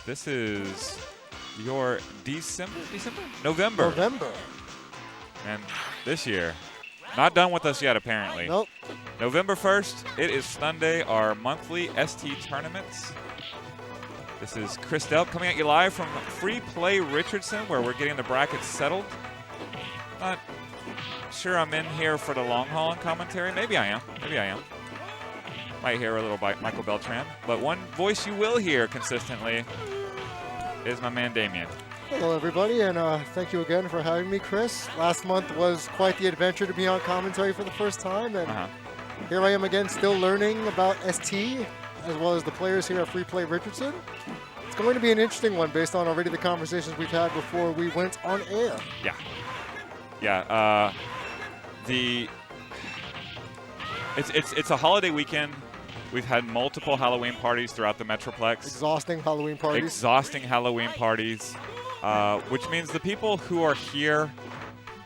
This is your November. And this year, not done with us yet, apparently. Nope. November 1st, it is STunday, our monthly ST tournaments. This is Chris Delp coming at you live from Free Play Richardson, where we're getting the brackets settled. Not sure I'm in here for the long haul in commentary. Maybe I am. Might hear a little Michael Beltran. But one voice you will hear consistently is my man Damien. Hello, everybody, and thank you again for having me, Chris. Last month was quite the adventure to be on commentary for the first time, and here I am again, still learning about ST, as well as the players here at Free Play Richardson. It's going to be an interesting one based on already the conversations we've had before we went on air. Yeah. It's a holiday weekend. We've had multiple Halloween parties throughout the Metroplex. Exhausting Halloween parties. Which means the people who are here,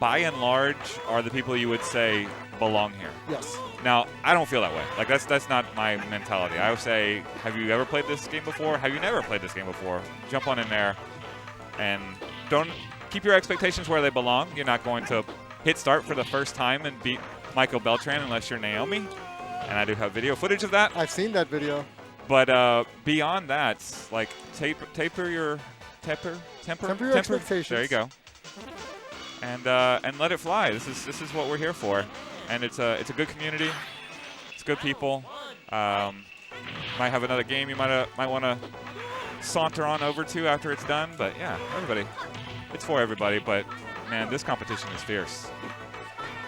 by and large, are the people you would say belong here. Yes. Now, I don't feel that way. Like, that's not my mentality. I would say, have you ever played this game before? Have you never played this game before? Jump on in there and don't keep your expectations where they belong. You're not going to hit start for the first time and beat Michael Beltran unless you're Naomi. And I do have video footage of that. I've seen that video. But beyond that, like, temper your expectations. There you go. And let it fly. This is what we're here for. And it's a good community. It's good people. Might have another game you might want to saunter on over to after it's done. But yeah, everybody. It's for everybody. But man, this competition is fierce.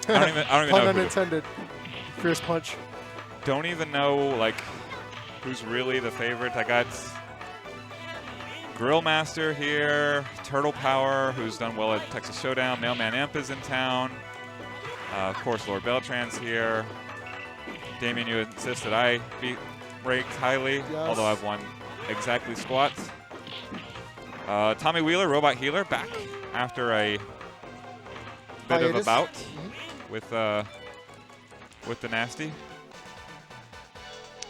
I don't even know. Pun unintended. Fierce punch. Don't even know like who's really the favorite. I got Grill Master here, Turtle Power, who's done well at Texas Showdown. Mailman Amp is in town. Of course, Lord Beltran's here. Damien, you insist that I be ranked highly, although I've won exactly squats. Tommy Wheeler, Robot Healer, back after a bit of a bout with the Nasty.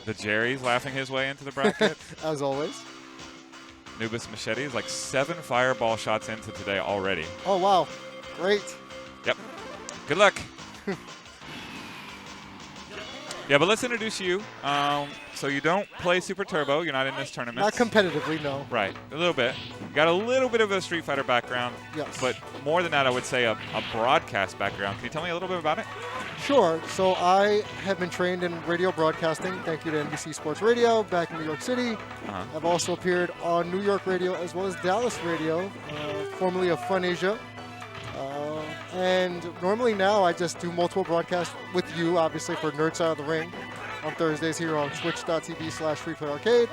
The Jerry's laughing his way into the bracket. As always. Nubis Machete is like 7 fireball shots into today already. Oh, wow. Great. Yep. Good luck. Yeah, but let's introduce you. So you don't play Super Turbo. You're not in this tournament. Not competitively, no. Right. A little bit. You got a little bit of a Street Fighter background. Yes. But more than that, I would say a broadcast background. Can you tell me a little bit about it? Sure. So I have been trained in radio broadcasting. Thank you to NBC Sports Radio back in New York City. I've also appeared on New York radio as well as Dallas radio, formerly of Fun Asia. And normally now I just do multiple broadcasts with you, obviously, for Nerds Out of the Ring on Thursdays here on twitch.tv/FreePlayArcade,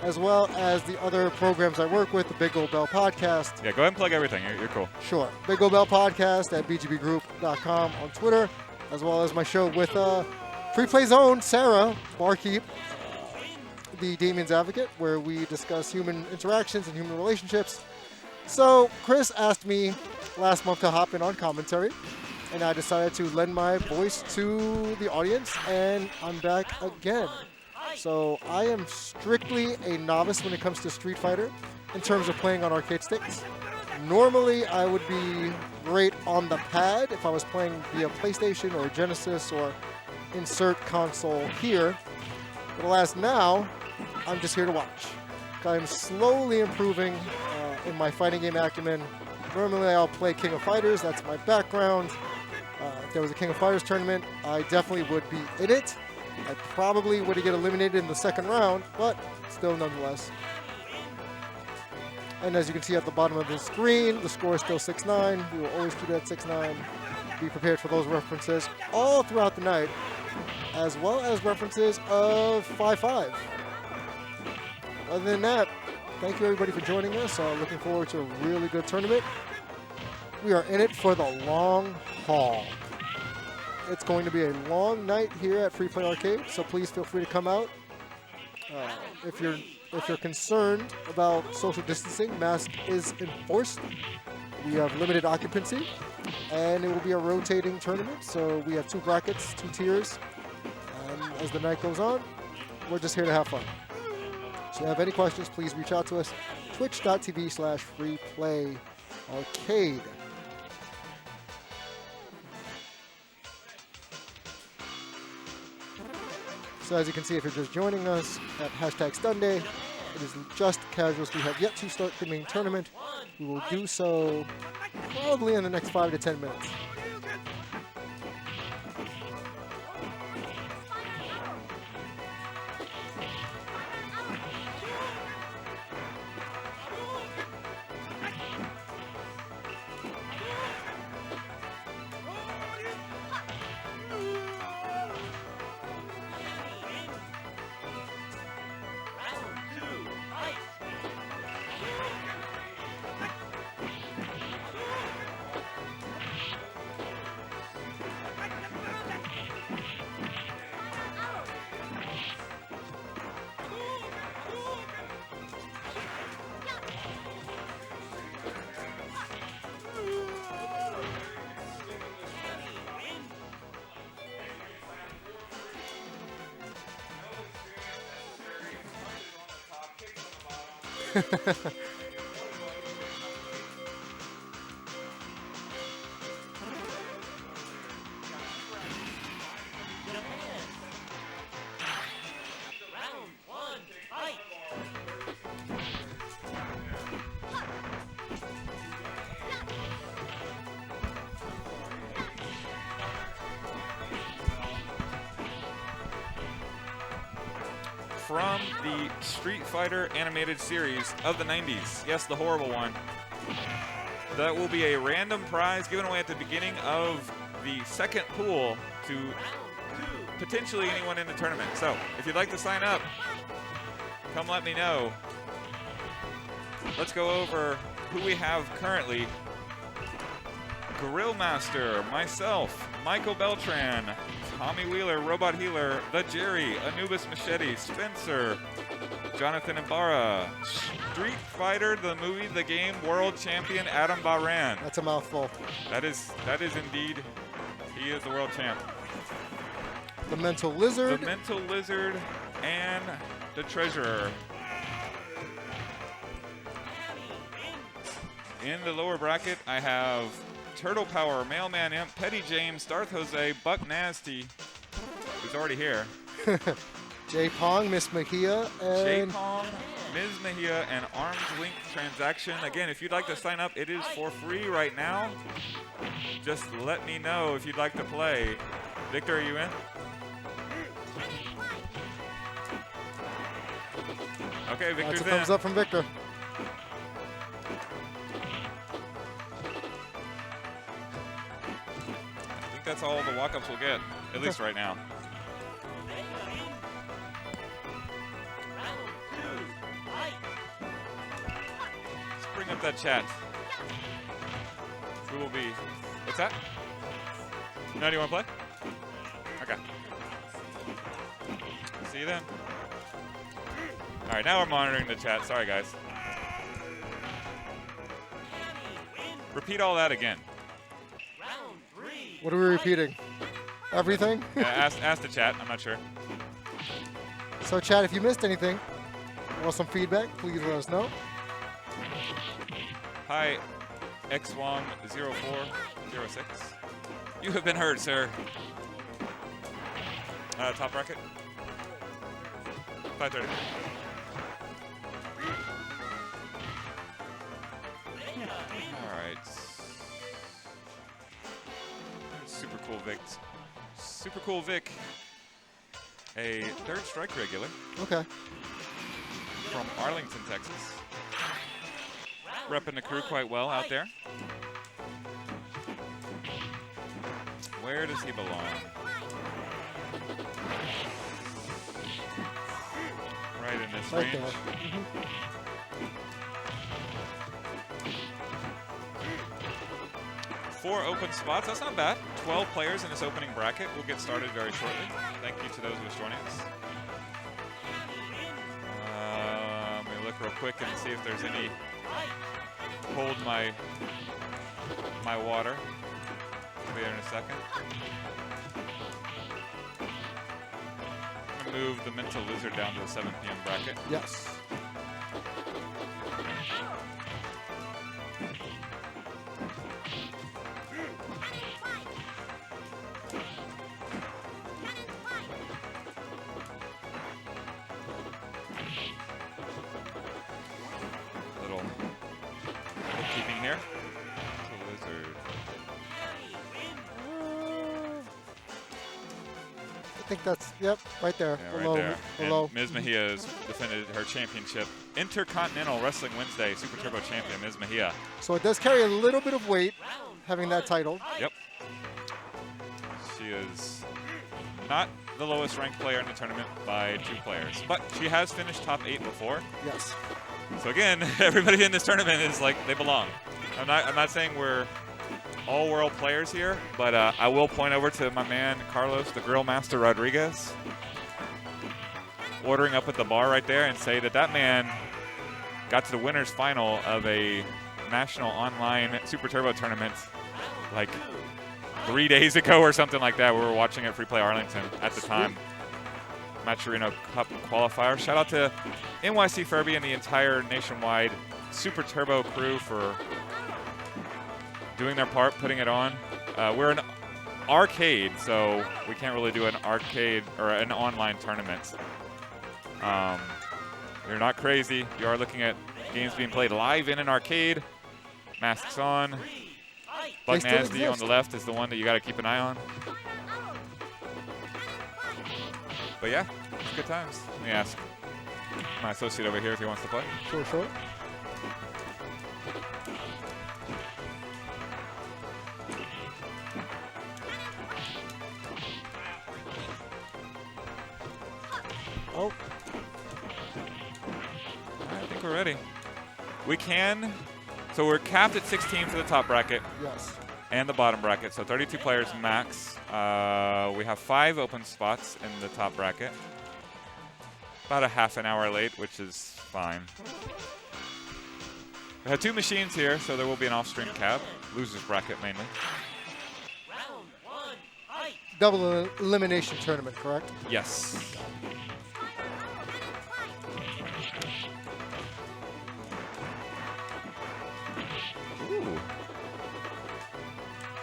as well as the other programs I work with, the Big Gold Bell Podcast. Yeah, go ahead and plug everything. You're cool. Sure. Big Gold Bell Podcast at bgbgroup.com on Twitter, as well as my show with Free Play's own Sarah Barkeep, the Damien's Advocate, where we discuss human interactions and human relationships. So Chris asked me last month to hop in on commentary, and I decided to lend my voice to the audience, and I'm back again. So I am strictly a novice when it comes to Street Fighter in terms of playing on arcade sticks. Normally I would be great on the pad if I was playing via PlayStation or Genesis or insert console here. But alas, now I'm just here to watch. I'm slowly improving in my fighting game acumen. Normally I'll play King of Fighters, that's my background. If there was a King of Fighters tournament, I definitely would be in it. I probably would get eliminated in the second round, but still nonetheless. And as you can see at the bottom of the screen, the score is still 6-9. We will always keep it at 6-9. Be prepared for those references all throughout the night, as well as references of 5-5. Other than that, thank you everybody for joining us. Looking forward to a really good tournament. We are in it for the long haul. It's going to be a long night here at Free Play Arcade, so please feel free to come out. If you're concerned about social distancing, mask is enforced. We have limited occupancy, and it will be a rotating tournament. So we have 2 brackets, 2 tiers. And as the night goes on, we're just here to have fun. So if you have any questions, please reach out to us. Twitch.tv/freeplayarcade. So as you can see, if you're just joining us at #STunday, it is just casuals. We have yet to start the main tournament. We will do so probably in the next 5 to 10 minutes. From the Street Fighter animated series of the 90s. Yes, the horrible one. That will be a random prize given away at the beginning of the second pool to potentially anyone in the tournament. So, if you'd like to sign up, come let me know. Let's go over who we have currently. Grill Master, myself, Michael Beltran, Tommy Wheeler, Robot Healer, The Jerry, Anubis Machete, Spencer, Jonathan Ibarra, Street Fighter, the movie, the game, world champion, Adam Bahran. That's a mouthful. That is indeed, he is the world champ. The Mental Lizard. The Mental Lizard and the Treasurer. In the lower bracket, I have Turtle Power, Mailman Imp, Petty James, Darth Jose, Buck Nasty, who's already here. J Pong, Miss Mejia, and J Pong, Ms. Mejia, and Arms Link Transaction. Again, if you'd like to sign up, it is for free right now. Just let me know if you'd like to play. Victor, are you in? Okay, Victor's that's a in. thumbs up from Victor. I think that's all the walk-ups will get, at least right now. Let's bring up that chat. Who will be? What's that? No, do you want to play? Okay. See you then. All right, now we're monitoring the chat. Sorry, guys. Repeat all that again. What are we repeating? Everything? Ask the chat. I'm not sure. So chat, if you missed anything, want some feedback, please let us know. Hi, XWong0406. You have been heard, sir. Top bracket. 5:30. All right. Super cool Vic. Super cool Vic. A third strike regular. Okay. From Arlington, Texas. Repping the crew quite well out there. Where does he belong? Right in this Right range. there. 4 open spots, that's not bad. 12 players in this opening bracket. We'll get started very shortly. Thank you to those who are joining us. Let me look real quick and see if there's any hold my water. I'll be there in a second. I'm gonna move the Mental Lizard down to the 7 p.m. bracket. Yes. keeping here. The Wizard. I think that's, yep, right there. Yeah, below, right there. below. And Ms. Mejia has defended her championship. Intercontinental Wrestling Wednesday Super Turbo champion, Ms. Mejia. So it does carry a little bit of weight having that title. Yep. She is not the lowest ranked player in the tournament by 2 players, but she has finished top 8 before. Yes. So again, everybody in this tournament is like, they belong. I'm not saying we're all world players here, but I will point over to my man Carlos, the Grill Master Rodriguez, ordering up at the bar right there, and say that that man got to the winner's final of a national online Super Turbo tournament like 3 days ago or something like that. We were watching at Free Play Arlington at the time. Maturino Cup qualifier. Shout out to NYC Furby and the entire nationwide Super Turbo crew for doing their part, putting it on. We're an arcade, so we can't really do an arcade or an online tournament. You're not crazy. You are looking at games being played live in an arcade. Masks on. Buck Nasty on the left is the one that you got to keep an eye on. But yeah, it's good times. Let me ask my associate over here if he wants to play. Sure, sure. Oh. I think we're ready. We can. So we're capped at 16 for the top bracket. Yes. And the bottom bracket, so 32 players max. We have 5 open spots in the top bracket. About a half an hour late, which is fine. We have 2 machines here, so there will be an off-stream cab. Losers bracket mainly. Double elimination tournament, correct? Yes. Ooh.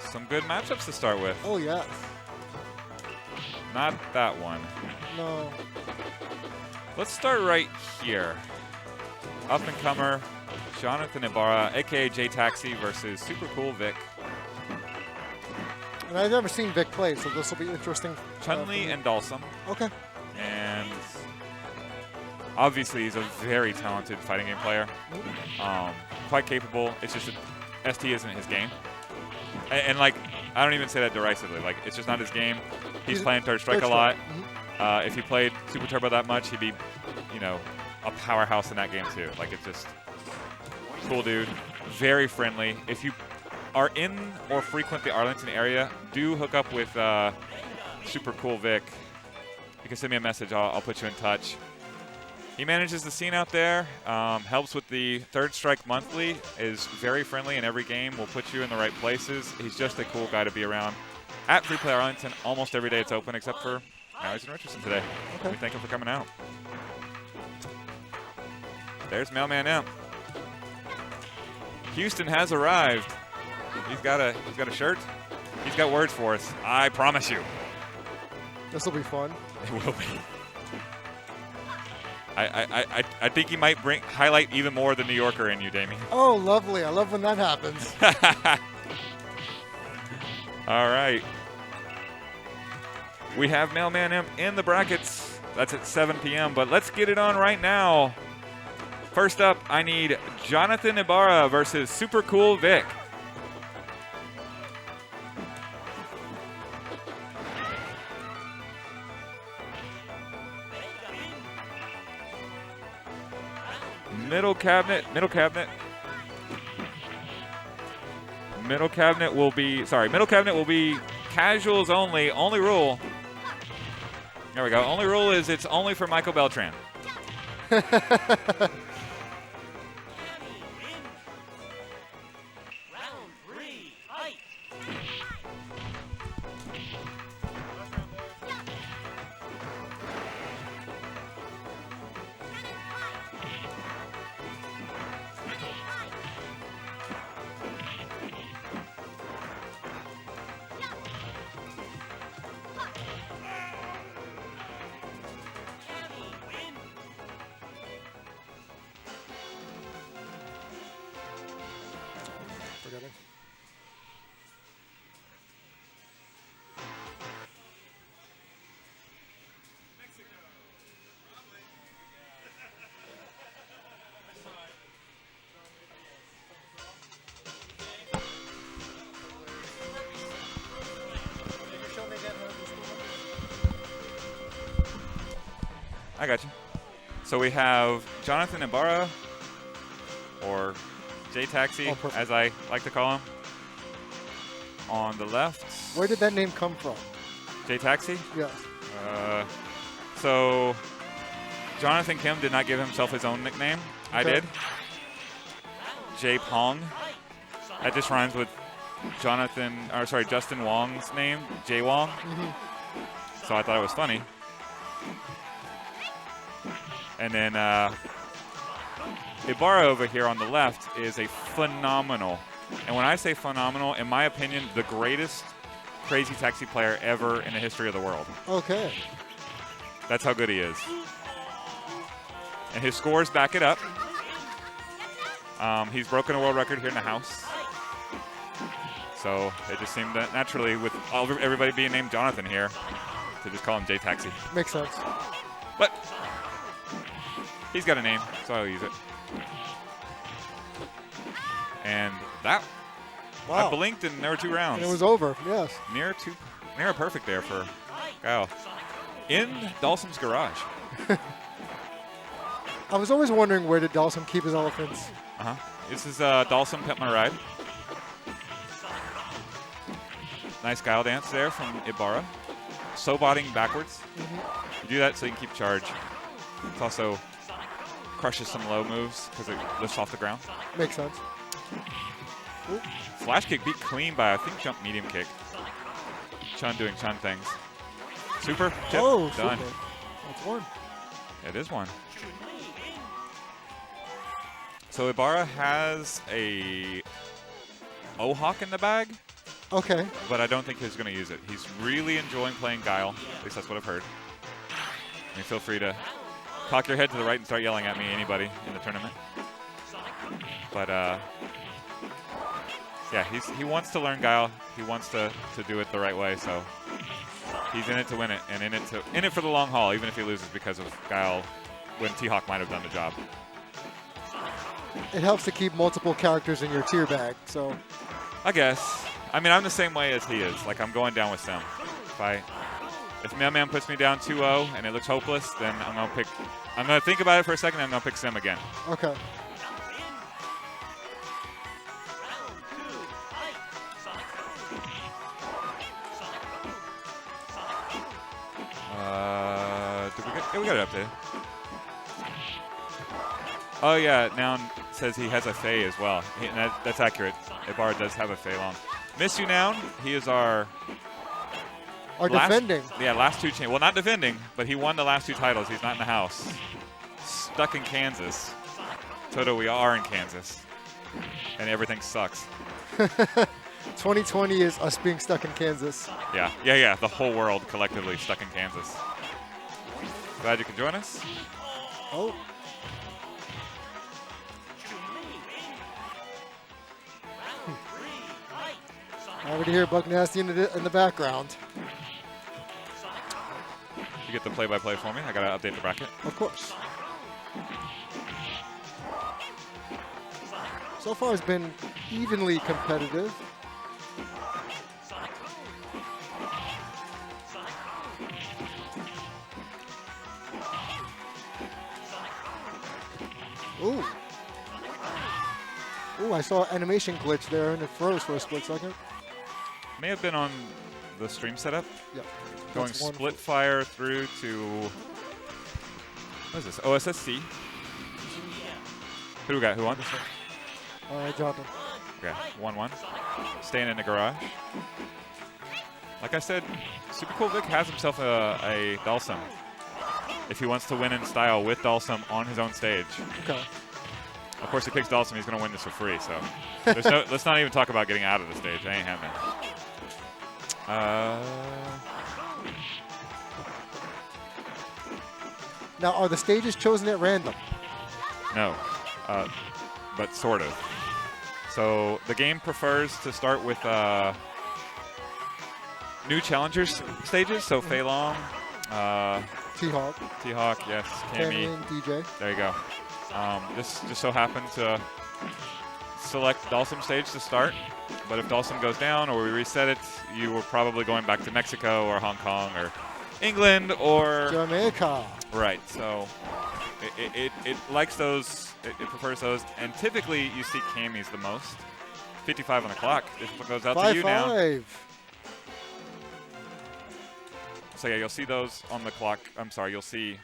Some good matchups to start with. Oh, yes. Not that one. No. Let's start right here. Up-and-comer Jonathan Ibarra, a.k.a. J-Taxi versus Super Cool Vic. And I've never seen Vic play, so this will be interesting. Chun-Li and Dalsum. Okay. And obviously he's a very talented fighting game player. Quite capable. It's just that ST isn't his game. And like, I don't even say that derisively. Like, it's just not his game. He's playing Third Strike a lot. If he played Super Turbo that much, he'd be, you know, a powerhouse in that game too. Like, it's just cool dude. Very friendly. If you are in or frequent the Arlington area, do hook up with Super Cool Vic. You can send me a message. I'll put you in touch. He manages the scene out there, helps with the Third Strike Monthly, is very friendly in every game, will put you in the right places. He's just a cool guy to be around. At Free Play Arlington, almost every day it's open except for now he's in Richardson today. Okay. We thank him for coming out. There's Mailman Imp. Houston has arrived. He's got a shirt. He's got words for us. I promise you. This will be fun. It will be. I think he might highlight even more the New Yorker in you, Damien. Oh, lovely. I love when that happens. All right. We have Mailman Imp in the brackets. That's at 7 p.m., but let's get it on right now. First up, I need Jonathan Ibarra versus Super Cool Vic. Middle cabinet will be casuals only. Only rule. There we go. Only rule is it's only for Michael Beltran. I got you. So we have Jonathan Ibarra, or J-Taxi, as I like to call him, on the left. Where did that name come from? J-Taxi? Yes. So Jonathan Kim did not give himself his own nickname. Okay. I did. J Pong. That just rhymes with Justin Wong's name, Jay Wong. So I thought it was funny. And then Ibarra over here on the left is a phenomenal, and when I say phenomenal, in my opinion, the greatest Crazy Taxi player ever in the history of the world. Okay. That's how good he is. And his scores back it up. He's broken a world record here in the house. So it just seemed that naturally, with everybody being named Jonathan here, to just call him J-Taxi. Makes sense. But he's got a name, so I'll use it. And that, wow. I blinked and there were 2 rounds. And it was over, yes. Near a perfect there for Kyle. In Dalsum's garage. I was always wondering, where did Dalsum keep his elephants? This is Dalsum Pet My Ride. Nice guile dance there from Ibarra. So-botting backwards. You do that so you can keep charge. It also crushes some low moves because it lifts off the ground. Makes sense. Ooh. Flash kick beat clean by, I think, jump medium kick. Chun doing Chun things. Super chip, done. Super. That's 1. It is 1. So Ibarra has a O-Hawk in the bag. Okay. But I don't think he's going to use it. He's really enjoying playing Guile. At least that's what I've heard. I mean, feel free to cock your head to the right and start yelling at me, anybody in the tournament. But yeah, he wants to learn Guile. He wants to do it the right way. So he's in it to win it, and in it for the long haul, even if he loses because of Guile, when T-Hawk might have done the job. It helps to keep multiple characters in your tier bag. So I guess. I mean, I'm the same way as he is. Like, I'm going down with Sim. If Mailman puts me down 2-0 and it looks hopeless, then I'm gonna think about it for a second, and I'm gonna pick Sim again. Okay. We got it up there. Oh yeah, Noun says he has a Fae as well. And that's accurate. Ibarra does have a Fae long. Miss you, Noun. He is our defending. Yeah, last 2 Well, not defending, but he won the last 2 titles. He's not in the house. Stuck in Kansas. Toto, we are in Kansas. And everything sucks. 2020 is us being stuck in Kansas. Yeah. The whole world collectively stuck in Kansas. Glad you could join us. Oh. I already hear Buck Nasty in the background. You get the play-by-play for me. I gotta update the bracket. Of course. So far, it's been evenly competitive. Ooh. Ooh, I saw an animation glitch there and it froze for a split second. May have been on the stream setup. Yep. Going split fire through to, what is this, OSSC? Who got? Who won? Jonathan. Okay, 1-1. Staying in the garage. Like I said, Super Cool Vic has himself a Dalsum. If he wants to win in style with Dalsum on his own stage. Okay. Of course, he picks Dalsum, he's going to win this for free, so there's no, let's not even talk about getting out of the stage. That ain't happening. Now, are the stages chosen at random? No, but sort of. So the game prefers to start with new challengers stages. So Fei Long, T-Hawk, yes, Cammy, DJ. There you go. This just so happened to select Dalsum stage to start. But if Dalsum goes down or we reset it, you were probably going back to Mexico or Hong Kong or England or Jamaica. right. So it likes those. It prefers those, and typically you see camis the most. 55 on the clock. This one goes out to you now. 5-5. So yeah, you'll see those on the clock. I'm sorry, you'll see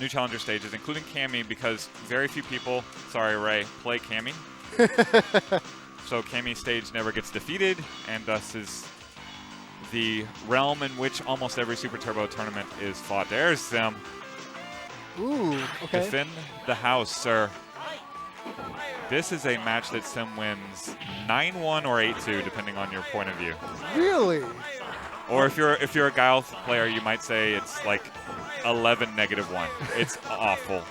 new challenger stages, including Cami, because very few people, sorry Ray, play Cami. So Cami stage never gets defeated, and thus is the realm in which almost every Super Turbo tournament is fought. There's Sim. Ooh, okay. Defend the house, sir. This is a match that Sim wins 9-1 or 8-2, depending on your point of view. Really? Or if you're a Guile player, you might say it's like 11-1. It's awful.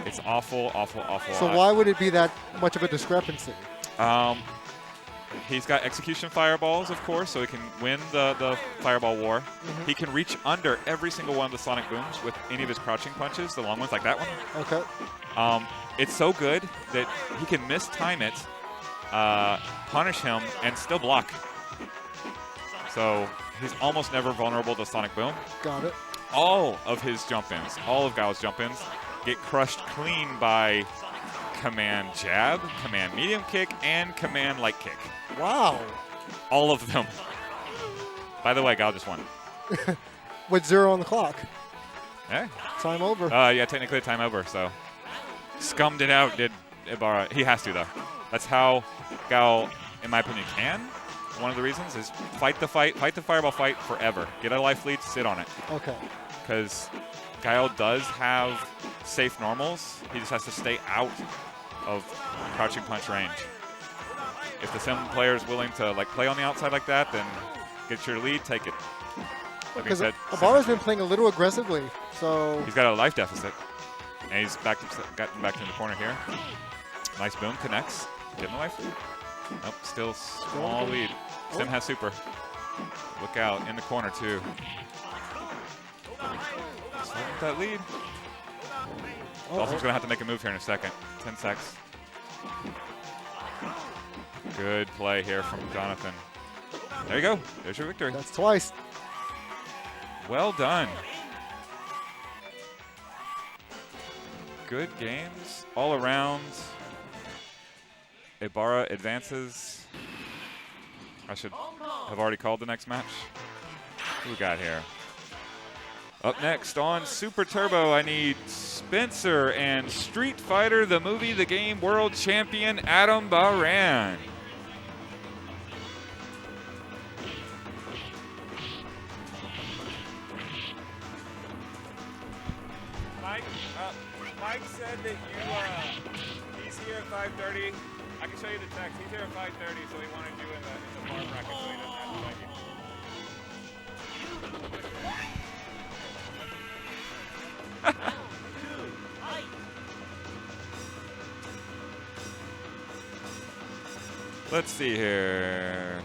It's awful, awful, awful. So why would it be that much of a discrepancy? He's got execution fireballs, of course, so he can win the fireball war. Mm-hmm. He can reach under every single one of the sonic booms with any of his crouching punches, the long ones like that one. Okay. It's so good that he can mistime it, punish him, and still block. So he's almost never vulnerable to sonic boom. Got it. All of his jump-ins, all of Gao's jump-ins, get crushed clean by command jab, command medium kick, and command light kick. Wow. All of them. By the way, Gao just won. With 0 on the clock. Yeah. Time over. Yeah, technically a time over, so. Scummed it out, did Ibarra. He has to, though. That's how Gao, in my opinion, can. One of the reasons is fight the fireball fight forever. Get a life lead, sit on it. Okay. Because Guile does have safe normals. He just has to stay out of crouching punch range. If the Sim player is willing to play on the outside like that, then get your lead, take it. Because Ibarra's been playing a little aggressively, so he's got a life deficit, and he's gotten back to the corner here. Nice boom, connects, getting the life lead. Nope, still small lead. Sim has super. Look out in the corner too. Starting with that lead. Dolphin's gonna have to make a move here in a second. 10 secs. Good play here from Jonathan. There you go. There's your victory. That's twice. Well done. Good games all around. Ibarra advances. I should have already called the next match. Who we got here? Up next on Super Turbo, I need Spencer and Street Fighter, the movie, the game world champion, Adam Bahran. Mike said that he's here at 5:30. I can show you the text. He's here at 5:30, so he wanted you in the bar bracket so he doesn't have to fight you. Let's see here.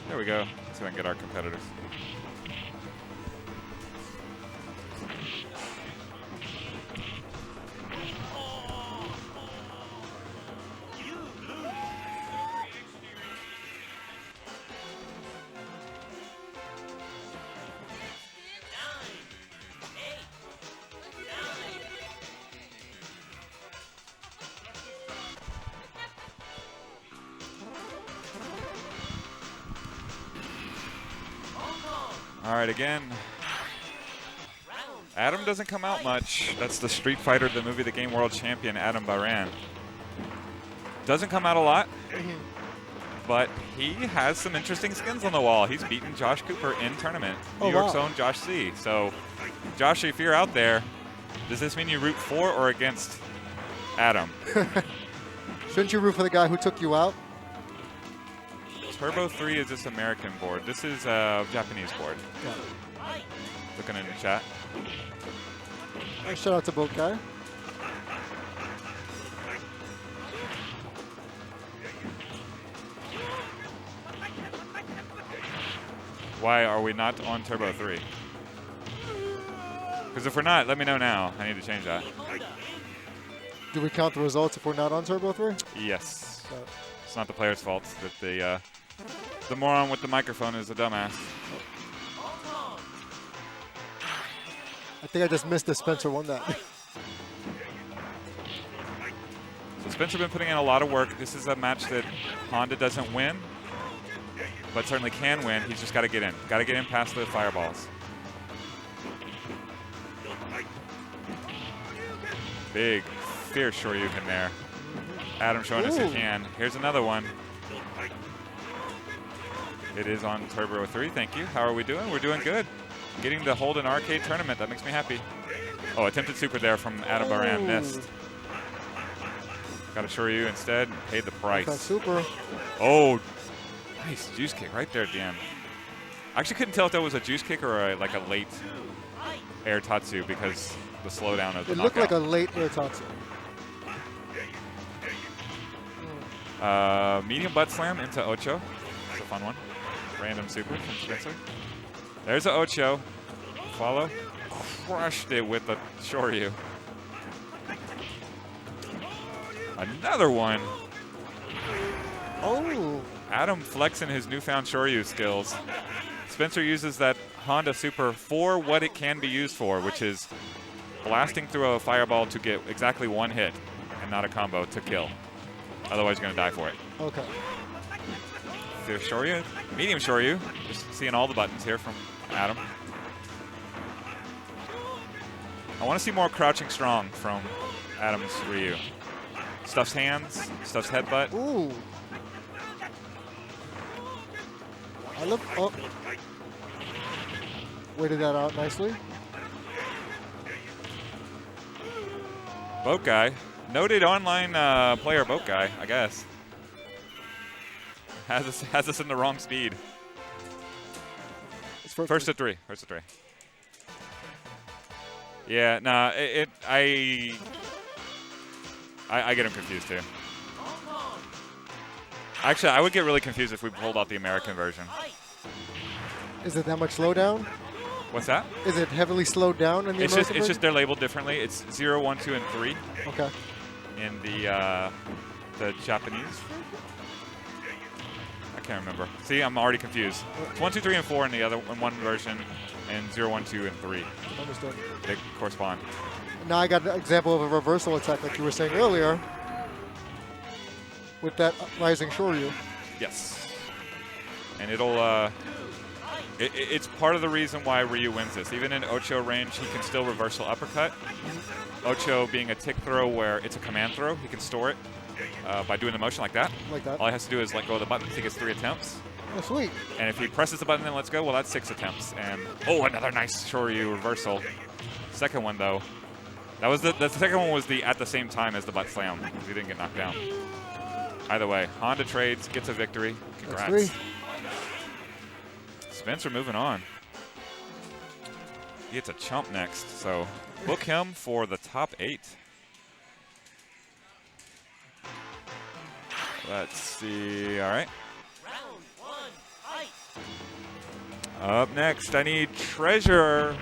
There we go. Let's see if I can get our competitors. All right, again, Adam doesn't come out much. That's the Street Fighter, the movie, the game world champion, Adam Bahran. Doesn't come out a lot, but he has some interesting skins on the wall. He's beaten Josh Cooper in tournament, New York's own Josh C. So, Josh, if you're out there, does this mean you root for or against Adam? Shouldn't you root for the guy who took you out? Turbo 3 is this American board. This is a Japanese board. Yeah. Looking in the chat. Shout out to both guy. Why are we not on Turbo 3? Because if we're not, let me know now. I need to change that. Do we count the results if we're not on Turbo 3? Yes. It's not the player's fault that the moron with the microphone is a dumbass. think I just missed the Spencer one that. So Spencer been putting in a lot of work. This is a match that Honda doesn't win, but certainly can win. He's just got to get in. Got to get in past the fireballs. Big, fierce Shoryuken there. Adam showing us he can. Here's another one. It is on Turbo 3. Thank you. How are we doing? We're doing good. Getting the Holden Arcade tournament. That makes me happy. Oh, attempted super there from Adam Baran. Missed. Got a Shoryu instead. Paid the price. That's super. Oh, nice juice kick right there at the end. I actually couldn't tell if that was a juice kick or like a late air tatsu because the slowdown of the It looked knockout. like a late air tatsu. Medium butt slam into Ocho. That's a fun one. Random super from Spencer. There's a Ocho. Follow. Crushed it with the Shoryu. Another one. Oh. Adam flexing his newfound Shoryu skills. Spencer uses that Honda Super for what it can be used for, which is blasting through a fireball to get exactly one hit and not a combo to kill. Otherwise, you're going to die for it. Okay. There's Shoryu, medium Shoryu. Just seeing all the buttons here from Adam. I want to see more crouching strong from Adam's Ryu. Stuffs hands, stuffs headbutt. Ooh. I love. Oh. Waited that out nicely. Boat guy. Noted online player boat guy, I guess. Has us in the wrong speed. It's First to three. First to three. Yeah, nah, I get him confused too. Actually, I would get really confused if we pulled out the American version. Is it that much slowdown? What's that? Is it heavily slowed down in the It's American just version? they're labeled differently. It's 0, 1, 2, and 3 Okay. in the Japanese. I can't remember. See, I'm already confused. It's 1, 2, 3, and 4 in the other in one version, and 0, 1, 2, and 3. Understood. They correspond. Now I got an example of a reversal attack like you were saying earlier with that rising Shoryu. Yes. And it'll it's part of the reason why Ryu wins this. Even in Ocho range, he can still reversal uppercut. Ocho being a tick throw where it's a command throw, he can store it by doing the motion like that. Like that. All he has to do is let go of the button. He gets 3 attempts. Oh, sweet. And if he presses the button and lets go, well, that's 6 attempts. And oh, another nice Shoryu reversal. Second one though, that was the second one was at the same time as the butt slam because he didn't get knocked down. Either way, Honda trades, gets a victory. Congrats. That's 3. Spencer moving on. He gets a chump next, so book him for the top 8. Let's see. All right. Up next, I need Treasure.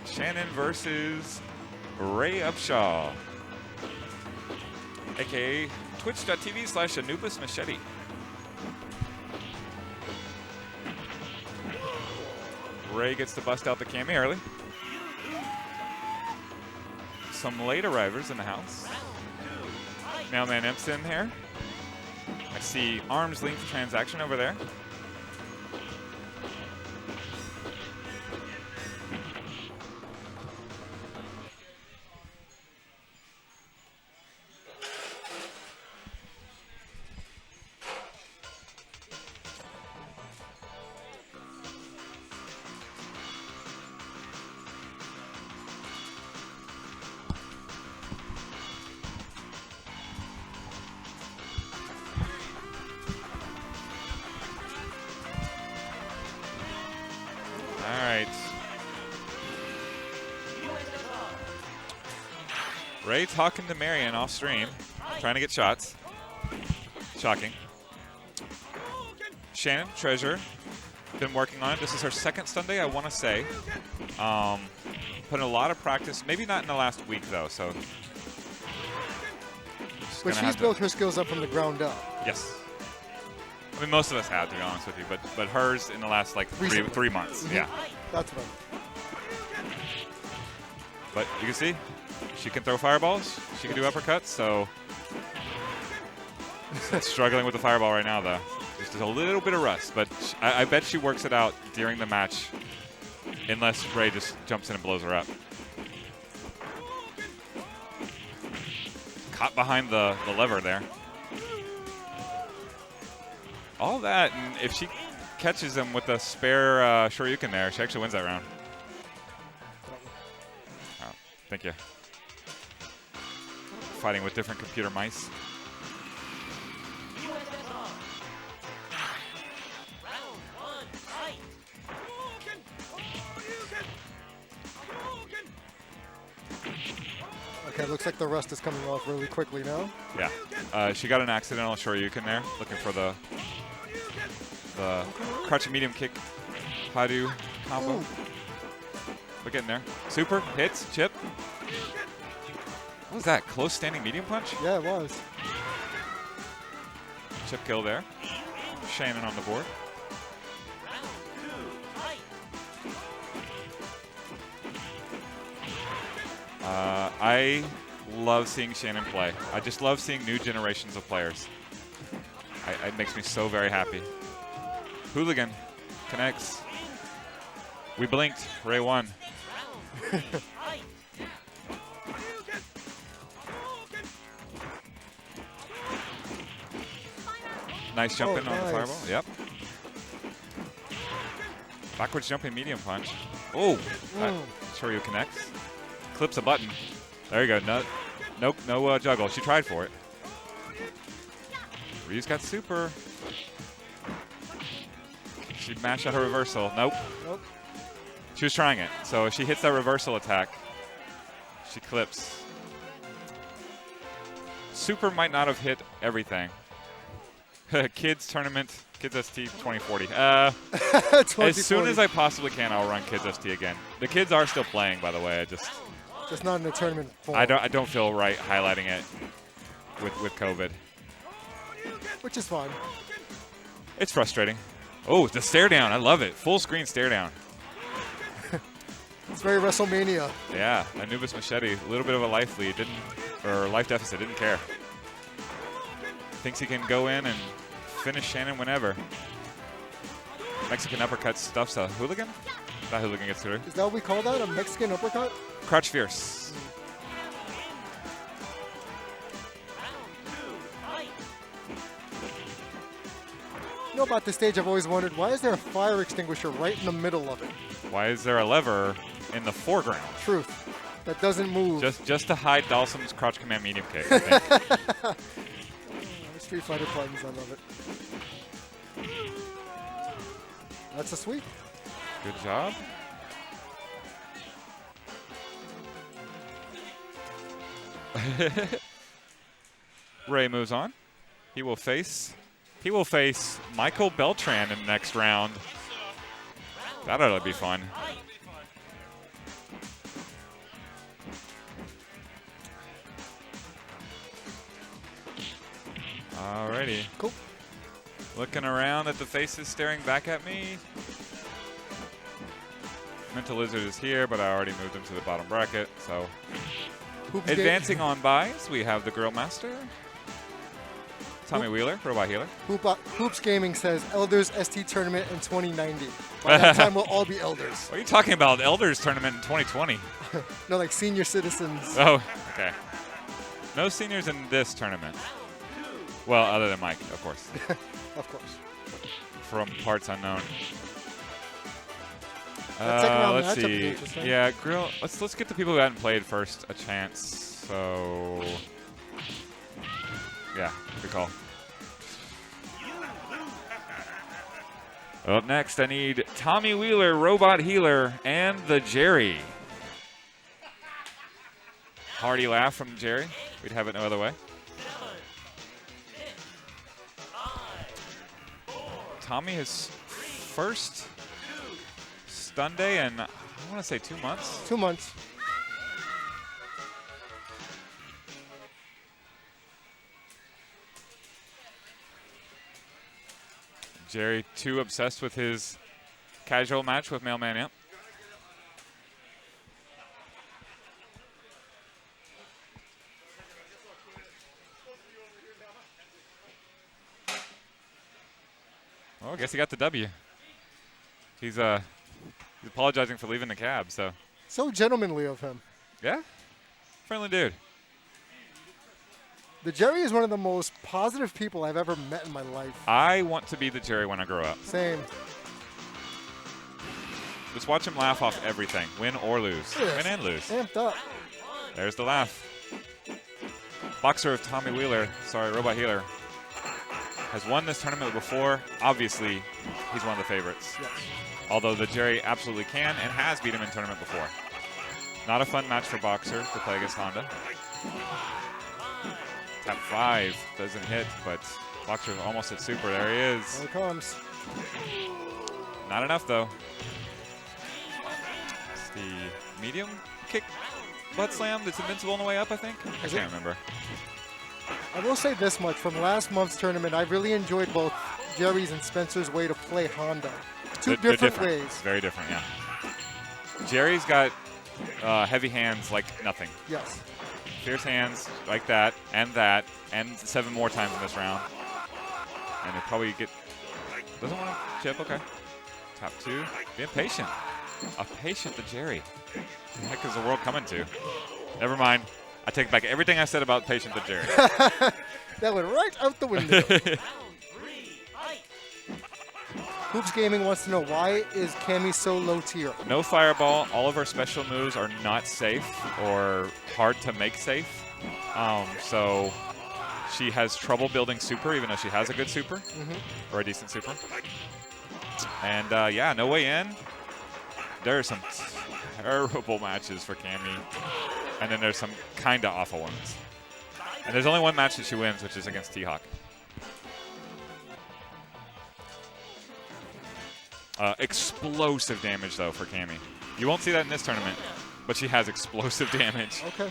Shannon versus Ray Upshaw, aka twitch.tv/Anubis Machete. Ray gets to bust out the cami early. Some late arrivers in the house. Mailman Imps in here. I see arm's length transaction over there. Ray talking to Marion off stream, trying to get shots. Shocking. Shannon, Treasure, been working on it. This is her second STunday, I want to say. Putting a lot of practice, maybe not in the last week though, so. But she's built her skills up from the ground up. Yes. I mean, most of us have, to be honest with you, but hers in the last like three months. Yeah. That's right. But you can see, she can throw fireballs. She can do uppercuts, so struggling with the fireball right now, though. Just a little bit of rust, but I bet she works it out during the match unless Ray just jumps in and blows her up. Caught behind the lever there. All that, and if she catches him with a spare Shoryuken there, she actually wins that round. Oh, thank you. Fighting with different computer mice. Okay, looks like the rust is coming off really quickly now. Yeah, she got an accidental Shoryuken there, looking for the crouching medium kick Hadu combo. Ooh. We're getting there. Super, hits, chip. What was that, close standing medium punch? Yeah, it was. Chip kill there. Shannon on the board. I love seeing Shannon play. I just love seeing new generations of players. It makes me so very happy. Hooligan connects. We blinked. Ray won. Nice jump in on the fireball. Yep. Backwards jumping medium punch. Oh, Shoryu connects. Clips a button. There you go. No juggle. She tried for it. Ryu's got super. She mashed out her reversal. Nope. She was trying it. So if she hits that reversal attack, she clips. Super might not have hit everything. Kids tournament, Kids ST 2040. As soon as I possibly can, I'll run Kids ST again. The kids are still playing, by the way. I just not in the tournament form. I don't feel right highlighting it with COVID. Which is fine. It's frustrating. Oh, the stare down. I love it. Full screen stare down. It's very WrestleMania. Yeah, Anubis Machete, a little bit of a life lead, or life deficit, didn't care. Thinks he can go in and finish Shannon whenever. Mexican uppercut stuffs a hooligan. That hooligan gets through. Is that what we call that? A Mexican uppercut? Crouch fierce. You know, about this stage, I've always wondered, why is there a fire extinguisher right in the middle of it? Why is there a lever in the foreground? Truth. That doesn't move. Just to hide Dalsum's crouch command medium kick, I think. Street Fighter buttons, I love it. That's a sweep. Good job. Ray moves on. He will face Michael Beltran in the next round. That ought to be fun. Alrighty. Cool. Looking around at the faces staring back at me. Mental Lizard is here, but I already moved him to the bottom bracket, so. Hoops Advancing on buys, we have the Girl Master. Tommy Wheeler, Robot Healer. Hoops Gaming says Elders ST Tournament in 2090. By that time, we'll all be Elders. What are you talking about? Elders Tournament in 2020? No, like senior citizens. Oh, okay. No seniors in this tournament. Well, other than Mike, of course. Of course. From parts unknown. Let's see. Yeah, Grill. Let's get the people who hadn't played first a chance. So, yeah, good call. Up next, I need Tommy Wheeler, Robot Healer, and the Jerry. Hearty laugh from Jerry. We'd have it no other way. Tommy, his first STunday in, I want to say 2 months. 2 months. Jerry, too obsessed with his casual match with Mailman Imp. I guess he got the W. He's apologizing for leaving the cab, so. So gentlemanly of him. Yeah, friendly dude. The Jerry is one of the most positive people I've ever met in my life. I want to be the Jerry when I grow up. Same. Just watch him laugh off everything, win or lose. Win and lose. Amped up. There's the laugh. Boxer of Tommy Wheeler, sorry, Robot Healer, has won this tournament before. Obviously, he's one of the favorites. Yes. Although the Jerry absolutely can and has beat him in tournament before. Not a fun match for Boxer to play against Honda. Tap 5 doesn't hit, but Boxer's almost at super. There he is. There it comes. Not enough, though. It's the medium kick butt slam that's invincible on the way up, I think. I can't remember. I will say this much. From last month's tournament, I really enjoyed both Jerry's and Spencer's way to play Honda. Two different ways. Very different, yeah. Jerry's got heavy hands like nothing. Yes. Fierce hands like that, and 7 more times in this round. And they probably get, doesn't want to chip, okay. Top 2, being patient. A patient the Jerry. What the heck is the world coming to? Never mind. I take back everything I said about patient the Jerry. That went right out the window. Hoops Gaming wants to know, why is Cammy so low tier? No fireball. All of her special moves are not safe or hard to make safe. So she has trouble building super, even though she has a good super or a decent super. And yeah, no way in. There are some terrible matches for Cammy. And then there's some kind of awful ones. And there's only one match that she wins, which is against T-Hawk. Explosive damage, though, for Cammy. You won't see that in this tournament, but she has explosive damage. Okay.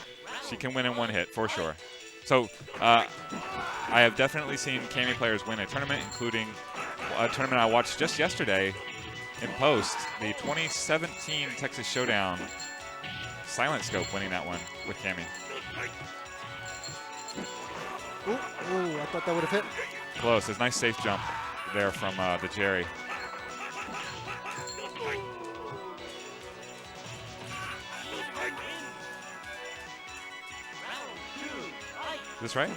She can win in one hit, for sure. So I have definitely seen Cammy players win a tournament, including a tournament I watched just yesterday in post, the 2017 Texas Showdown. Silent Scope winning that one with Cammy. Ooh, I thought that would have hit. Close. There's a nice safe jump there from the Jerry. Is this right?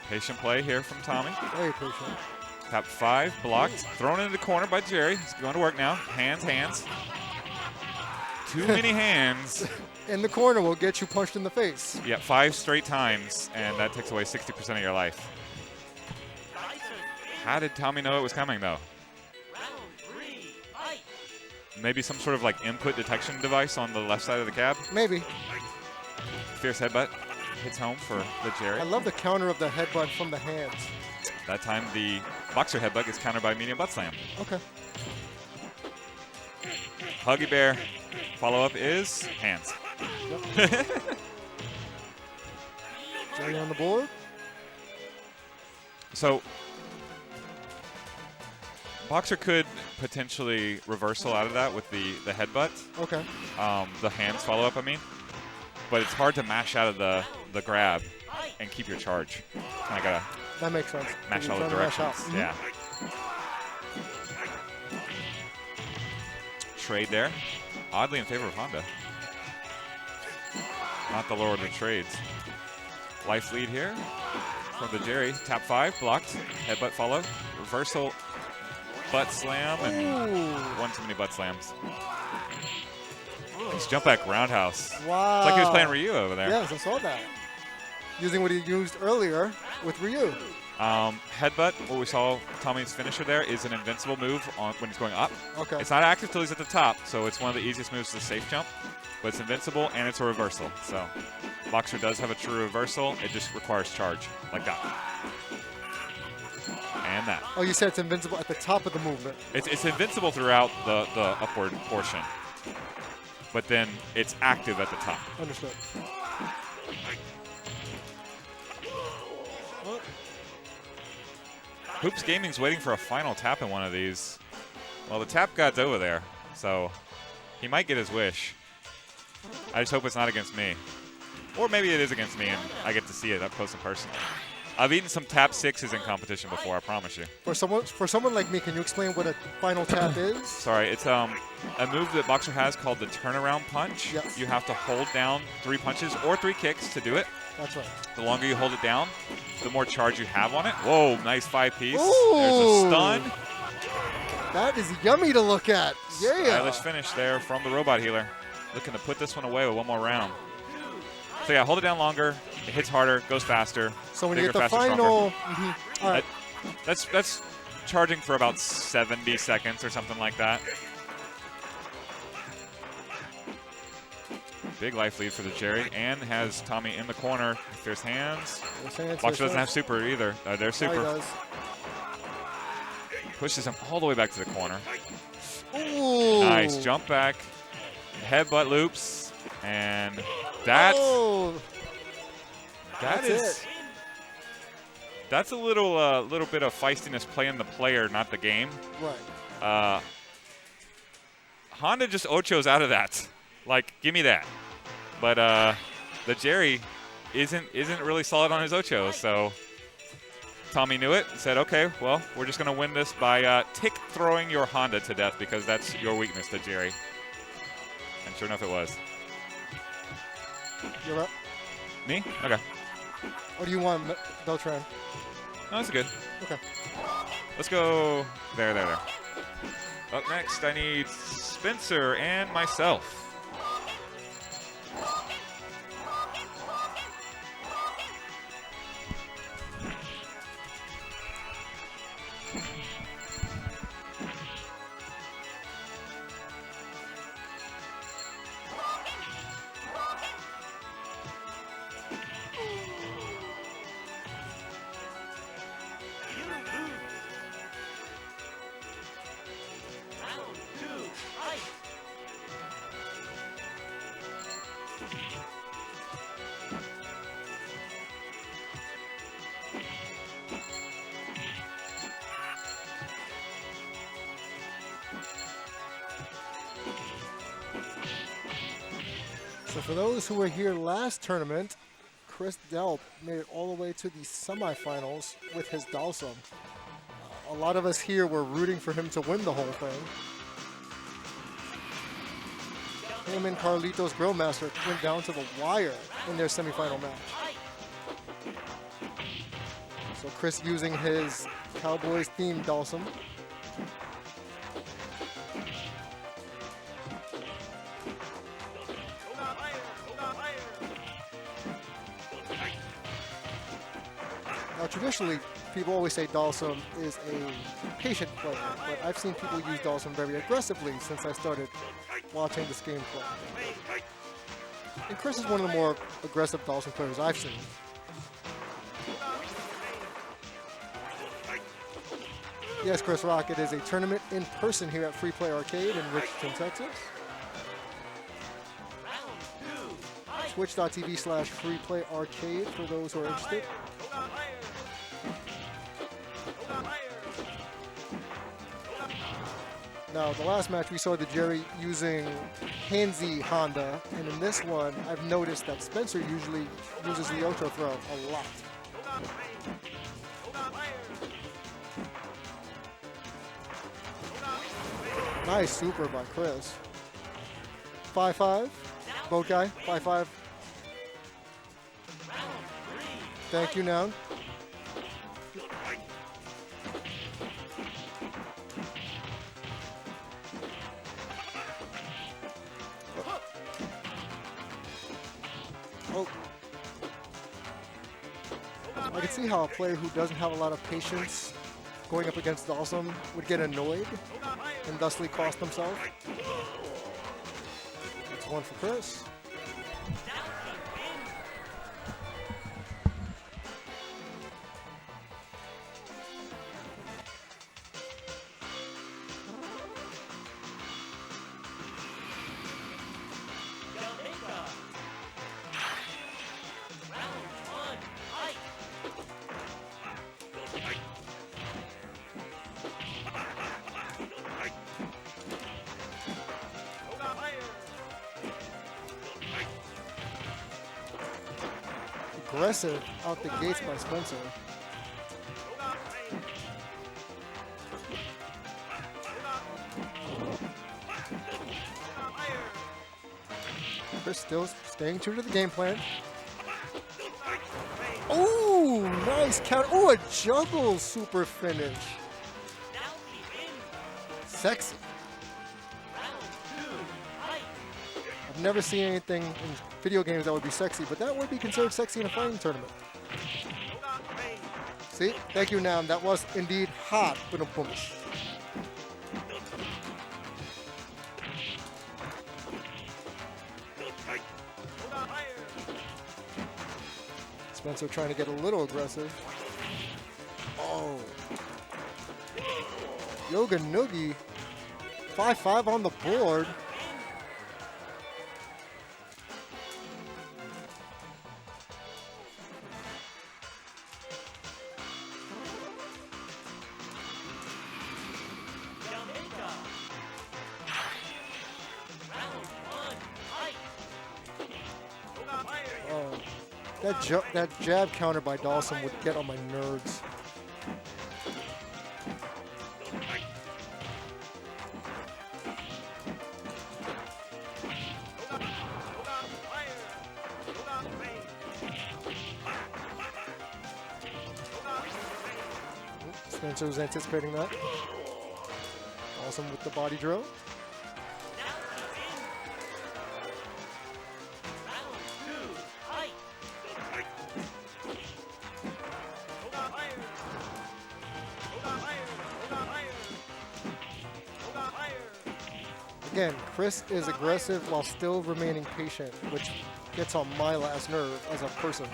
Patient play here from Tommy. Very patient. Tap 5, blocked, thrown into the corner by Jerry. He's going to work now. Hands. Too many hands. In the corner will get you punched in the face. Yeah, 5 straight times, and that takes away 60% of your life. How did Tommy know it was coming, though? Maybe some sort of like input detection device on the left side of the cab? Maybe. Fierce headbutt hits home for the Jerry. I love the counter of the headbutt from the hands. That time the Boxer headbutt gets countered by medium butt slam. Okay. Huggy Bear. Follow-up is hands. Yep. Jerry on the board. So Boxer could potentially reversal out of that with the headbutt. Okay. The hands follow-up, I mean. But it's hard to mash out of the grab and keep your charge. Kind of gotta that makes sense. mash all the directions. Yeah. Trade there. Oddly in favor of Honda. Not the Lord of Trades. Life lead here from the Jerry. Tap 5, blocked. Headbutt follow. Reversal. Butt slam, and one too many butt slams. Nice jump back roundhouse. Wow. It's like he was playing Ryu over there. Yes, I saw that. Using what he used earlier with Ryu. Headbutt, what we saw Tommy's finisher there, is an invincible move when he's going up. Okay. It's not active till he's at the top, so it's one of the easiest moves to safe jump. But it's invincible, and it's a reversal. So Boxer does have a true reversal. It just requires charge, like that. And that. Oh, you said it's invincible at the top of the movement. It's invincible throughout the upward portion. But then it's active at the top. Understood. Hoops Gaming's waiting for a final tap in one of these. Well, the tap god's over there, so he might get his wish. I just hope it's not against me. Or maybe it is against me and I get to see it up close and personal. I've eaten some tap 6s in competition before, I promise you. For someone like me, can you explain what a final tap is? Sorry, it's a move that Boxer has called the turnaround punch. Yes. You have to hold down 3 punches or 3 kicks to do it. That's right. The longer you hold it down, the more charge you have on it. Whoa, nice 5-piece. Ooh. There's a stun. That is yummy to look at. Yeah. Stylish finish there from the Robot Healer. Looking to put this one away with one more round. So yeah, hold it down longer. It hits harder, goes faster. So when bigger, you get the faster, final, stronger. all right. That's charging for about 70 seconds or something like that. Big life lead for the Jerry, and has Tommy in the corner. Fierce hands. Boxer doesn't have super either. There's super. He does. Pushes him all the way back to the corner. Ooh. Nice jump back. Headbutt loops. And that's that's a little bit of feistiness playing the player, not the game. Right. Honda just ochos out of that. Like, give me that. But the Jerry isn't really solid on his ocho, so Tommy knew it and said, okay, well, we're just going to win this by tick throwing your Honda to death because that's your weakness, the Jerry. And sure enough, it was. You're up. Me? Okay. What do you want, Beltran? No, that's good. Okay. Let's go there. Up next, I need Spencer and myself. So for those who were here last tournament, Chris Delp made it all the way to the semifinals with his Dalsum. A lot of us here were rooting for him to win the whole thing. Him and Carlitos Grillmaster went down to the wire in their semifinal match. So Chris using his Cowboys themed Dalsum. Now, traditionally, people always say Dalsum is a patient player, but I've seen people use Dalsum very aggressively since I started watching this game play. And Chris is one of the more aggressive Dalsum players I've seen. Yes, Chris Rock, it is a tournament in person here at Free Play Arcade in Richardson, Texas. Twitch.tv/freeplayarcade for those who are interested. Now, the last match we saw the Jerry using handsy Honda, and in this one, I've noticed that Spencer usually uses the Ocho throw a lot. Nice super by Chris. 5-5, boat guy, 5-5. Thank you, Noun. Oh. I can see how a player who doesn't have a lot of patience going up against Dalsum would get annoyed and thusly cost himself. That's one for Chris. aggressive out the gates by Spencer. Chris still staying true to the game plan. Oh, nice counter. Oh, a juggle super finish. Sexy. I've never seen anything in video games that would be sexy, but that would be considered sexy in a fighting tournament. See? Thank you, Nam. That was indeed hot. Boom. Spencer trying to get a little aggressive. Oh. Yoga Noogie. 5-5 on the board. That jab counter by Dawson would get on my nerves. Spencer was anticipating that. Dawson with the body drill. Again, Chris is aggressive while still remaining patient, which gets on my last nerve as a person.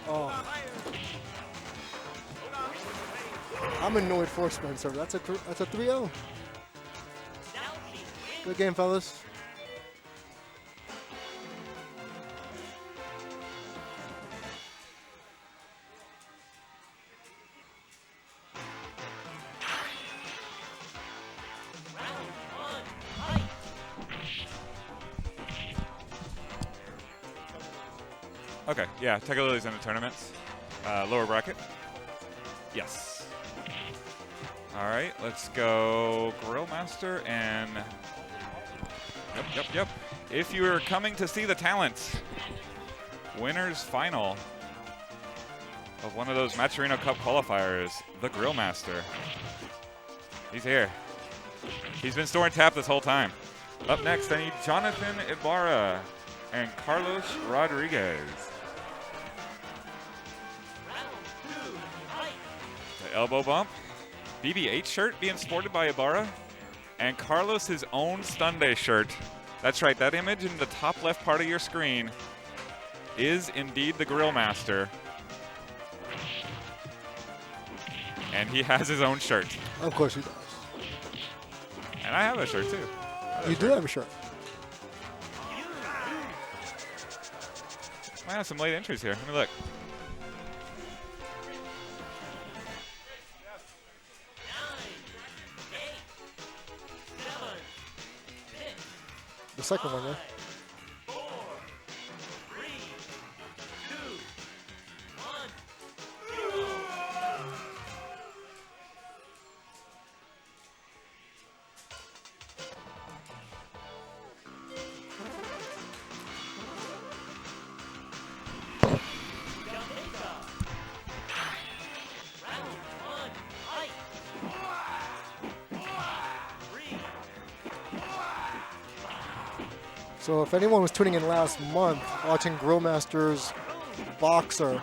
Oh. I'm annoyed for Spencer. That's a 3-0. Good game, fellas. Okay, yeah, Tiger Lily's in the tournament. Lower bracket. Yes. All right, let's go Grill Master and... Yep. If you are coming to see the talent, winners final of one of those Matcherino Cup qualifiers, the Grill Master. He's here. He's been storing tap this whole time. Up next, I need Jonathan Ibarra and Carlos Rodriguez. The elbow bump. BB-8 shirt being sported by Ibarra. And Carlos's own STunday shirt. That's right, that image in the top left part of your screen is indeed the Grill Master. And he has his own shirt. Of course he does. And I have a shirt too. You do have a shirt. Might have some late entries here. Let me look. The second one, yeah. So if anyone was tuning in last month, watching Grillmaster's boxer,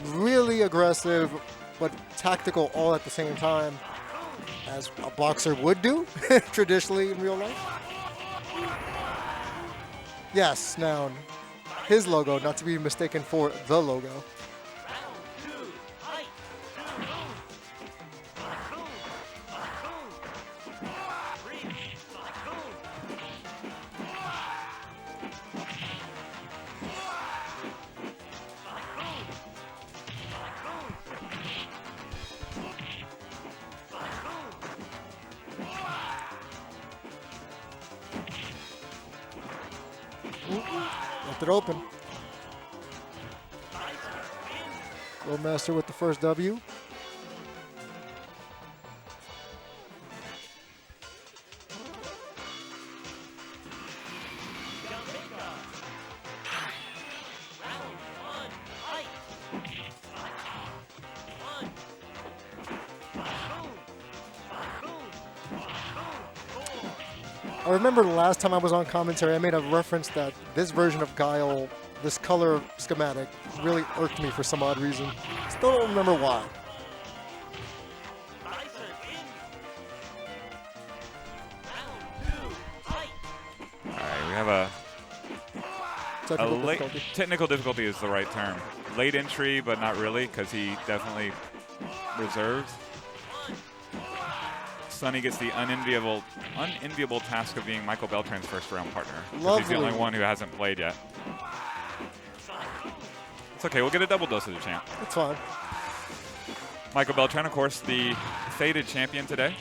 really aggressive, but tactical all at the same time, as a boxer would do, traditionally in real life. Yes, now, his logo, not to be mistaken for the logo. left it open. Roadmaster with the first W. I remember the last time I was on commentary, I made a reference that this version of Guile, this color schematic, really irked me for some odd reason. Still don't remember why. All right, we have a Difficulty. technical difficulty is the right term. Late entry, but not really, because he definitely reserved. Sonny gets the unenviable task of being Michael Beltran's first round partner. He's the only one who hasn't played yet. It's okay, we'll get a double dose of the champ. That's fine. Michael Beltran, of course, the faded champion today.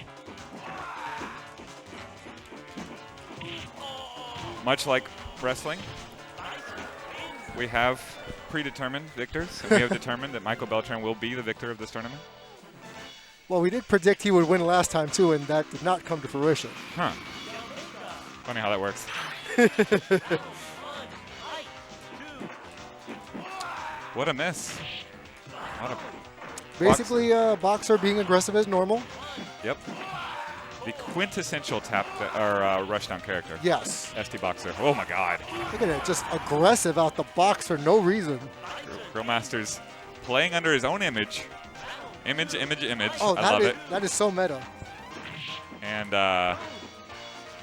Much like wrestling, we have predetermined victors, and we have determined that Michael Beltran will be the victor of this tournament. Well, we did predict he would win last time, too, and that did not come to fruition. Huh. Funny how that works. What a miss. What a Basically, Boxer being aggressive as normal. Yep. The quintessential rushdown character. Yes. ST Boxer. Oh my God. Look at it, just aggressive out the box for no reason. Grillmaster's playing under his own image. Image. Oh, I love it. That is so meta. And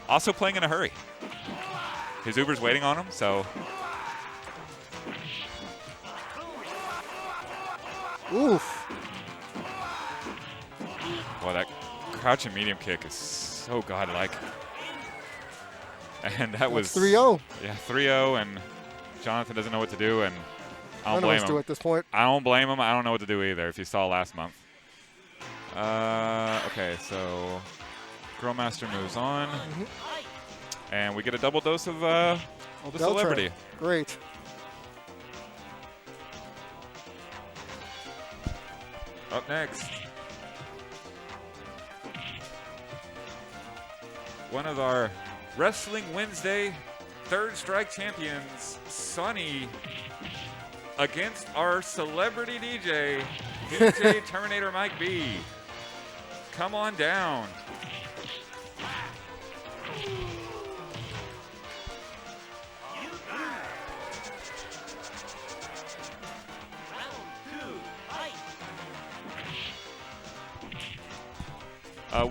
also playing in a hurry. His Uber's waiting on him, so. Oof. Boy, that crouching medium kick is so godlike. And that was 3-0. Yeah, 3-0, and Jonathan doesn't know what to do, and I don't blame him. Do at this point. I don't blame him. I don't know what to do either, if you saw last month. Okay, so Grillmaster moves on. And we get a double dose of the celebrity. Great. Up next, one of our Wrestling Wednesday Third Strike champions, Sonny, against our celebrity DJ, DJ Terminator Mike B. Come on down.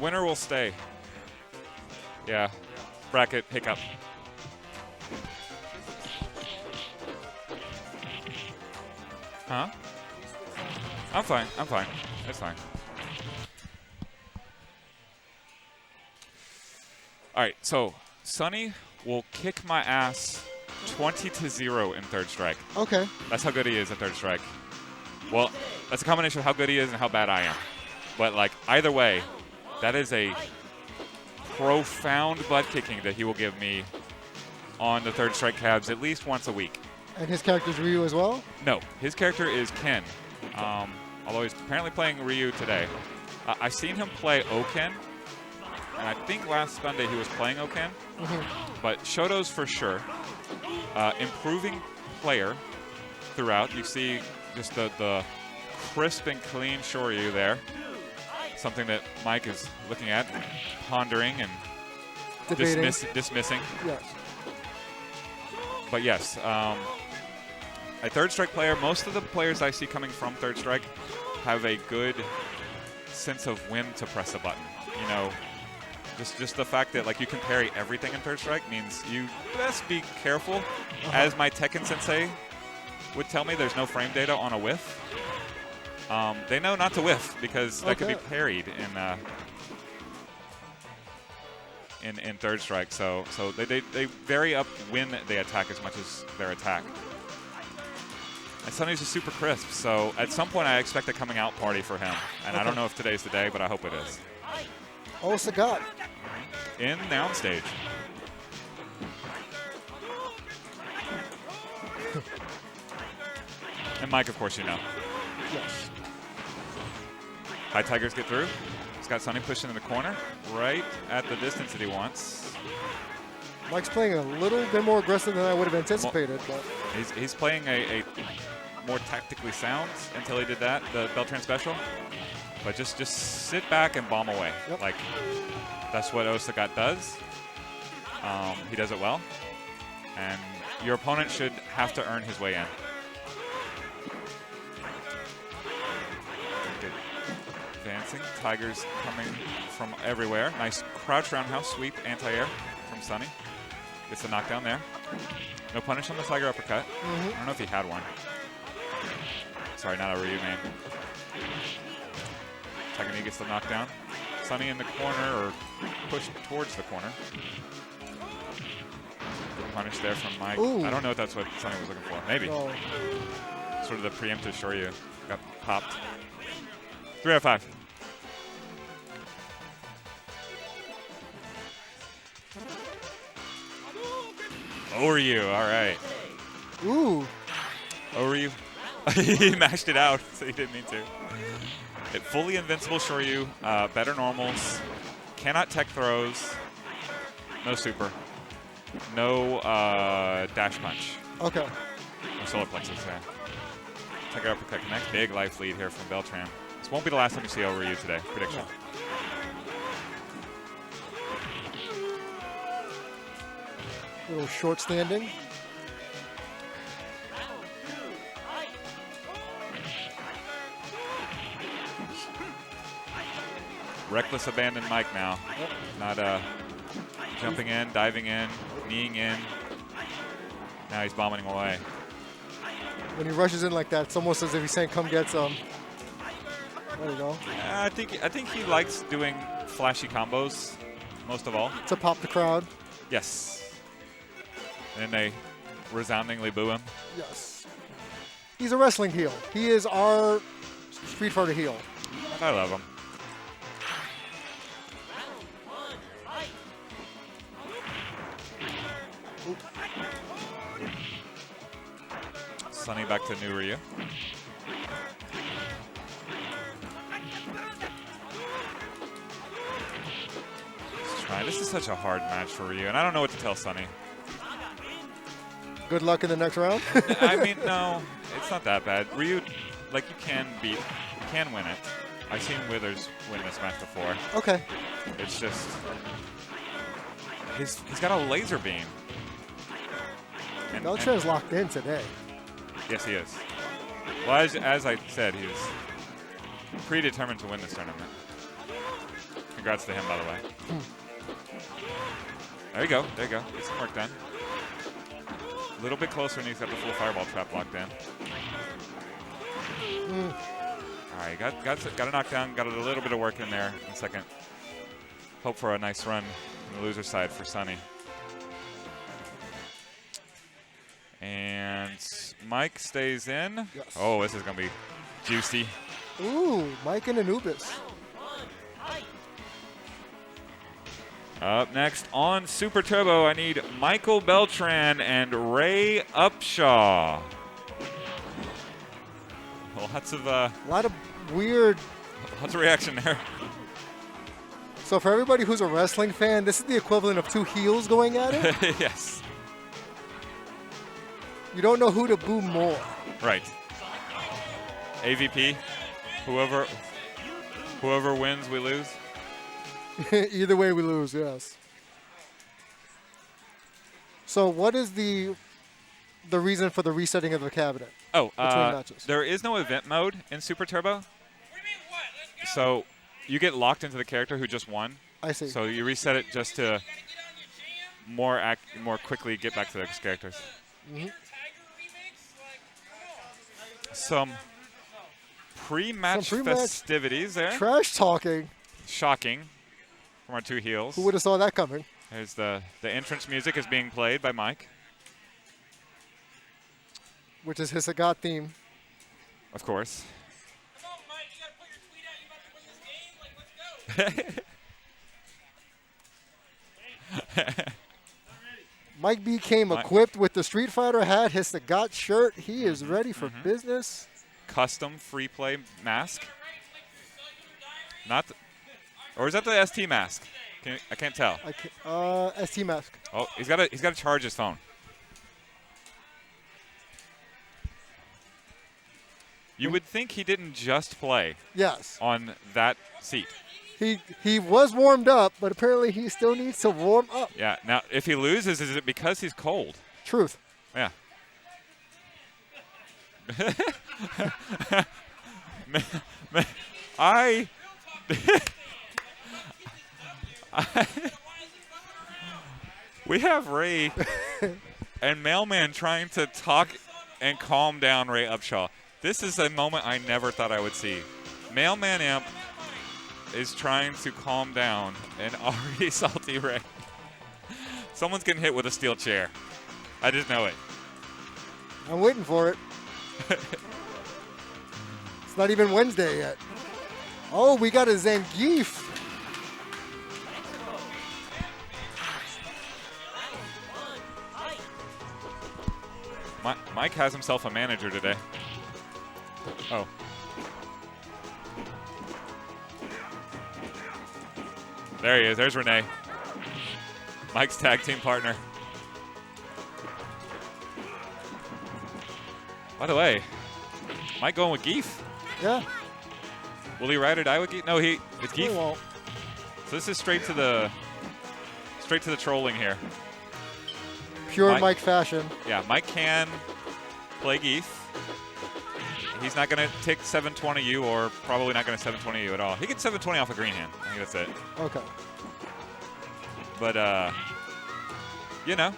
Winner will stay. Yeah, bracket hiccup. Huh? I'm fine. It's fine. All right, so Sonny will kick my ass 20-0 in Third Strike. Okay. That's how good he is at Third Strike. Well, that's a combination of how good he is and how bad I am. But like either way, that is a profound butt kicking that he will give me on the Third Strike cabs at least once a week. And his character's Ryu as well? No, his character is Ken. Although he's apparently playing Ryu today. I've seen him play Oken, and I think last Sunday he was playing Oken. But Shoto's for sure. Improving player throughout. You see just the crisp and clean Shoryu there. Something that Mike is looking at, pondering and dismissing. Yes. But yes, a Third Strike player, most of the players I see coming from Third Strike have a good sense of when to press a button. You know, just the fact that like you can parry everything in Third Strike means you best be careful. As my Tekken sensei would tell me, there's no frame data on a whiff. They know not to whiff because that could be parried in Third Strike. So they vary up when they attack as much as their attack. And Sonny's just super crisp, so at some point I expect a coming out party for him. And I don't know if today's the day, but I hope it is. Oh, Sagat. In downstage. And Mike, of course, you know. Yes. High Tigers get through. He's got Sunny pushing in the corner, right at the distance that he wants. Mike's playing a little bit more aggressive than I would have anticipated. But He's playing a more tactically sound until he did that, the Beltran special. But just sit back and bomb away. Yep. Like, that's what Osagat does. He does it well. And your opponent should have to earn his way in. Good. Advancing. Tigers coming from everywhere. Nice crouch roundhouse sweep anti-air from Sunny. Gets the knockdown there. No punish on the Tiger uppercut. I don't know if he had one. Sorry, not a Ryu main. Tiger knee gets the knockdown. Sunny in the corner, or pushed towards the corner. Good punish there from Mike. Ooh. I don't know if that's what Sunny was looking for. Maybe. no. Sort of the preemptive Shoryu. Got popped. 3 out of 5. Oryu, all right. Ooh. Oryu. He mashed it out, so he didn't mean to. It fully invincible Shoryu, better normals, cannot tech throws, no super, no dash punch, Okay. no solar plexus there. Tiger uppercut connect, big life lead here from Beltran. This won't be the last time you see Oryu today, prediction. Little short standing. Reckless abandon Mike now. Yep. Not jumping in, diving in, kneeing in. Now he's bombing away. When he rushes in like that, it's almost as if he's saying, "Come get some." There you go. I think he likes doing flashy combos most of all. To pop the crowd. Yes. And they resoundingly boo him. Yes. He's a wrestling heel. He is our Street Fighter heel. I love him. Sunny back to New Ryu. This is such a hard match for Ryu, and I don't know what to tell Sunny. Good luck in the next round. I mean, no, it's not that bad. Ryu, like, you can win it. I've seen Withers win this match before. Okay. It's just, he's got a laser beam. Beltran's locked in today. Yes, he is. Well, as I said, he was predetermined to win this tournament. Congrats to him, by the way. There you go. There you go. Get some work done. A little bit closer, and he's got the full fireball trap locked in. All right, got a knockdown. Got a little bit of work in there in second. Hope for a nice run on the loser side for Sunny. And Mike stays in. Yes. Oh, this is going to be juicy. Ooh, Mike and Anubis. Up next on Super Turbo, I need Michael Beltran and Ray Upshaw. Lots of A lot of weird. lots of reaction there. So for everybody who's a wrestling fan, this is the equivalent of two heels going at it. Yes. You don't know who to boo more. Right. AVP. Whoever wins, we lose. Either way, we lose. Yes. So what is the reason for the resetting of the cabinet? Oh, between matches? there is no event mode in Super Turbo. So you get locked into the character who just won. I see. So you reset it just to more quickly get back to those characters. Some pre-match festivities there. Trash talking. Shocking from our two heels. Who would have saw that coming? There's the entrance music is being played by Mike. Which is his Sagat theme. Of course. Come on, Mike, you gotta put your tweet out. You about to win this game? Like, let's go. Mike B came equipped with the Street Fighter hat, his Sagat shirt. He is ready for business. Custom free play mask. Not, or is that the ST mask? I can't tell. ST mask. Oh, he's got to charge his phone. You would think he didn't just play. Yes. On that seat. He was warmed up, but apparently he still needs to warm up. Yeah. Now, if he loses, is it because he's cold? Truth. Yeah. We have Ray and Mailman trying to talk and calm down Ray Upshaw. This is a moment I never thought I would see. Mailman Amp is trying to calm down an already salty Ray. Someone's getting hit with a steel chair. I just know it. I'm waiting for it. It's not even Wednesday yet. Oh, we got a Zangief. Mike has himself a manager today. Oh. There he is. There's Renee. Mike's tag team partner. By the way, Mike going with Geef. Yeah. Will he ride or die with Geef? No, it's Geef. He won't. So this is straight to the trolling here. Pure Mike fashion. Yeah, Mike can play Geef. He's not going to take 720U or probably not going to 720U at all. He gets 720 off a green hand. I think that's it. Okay. But, you know,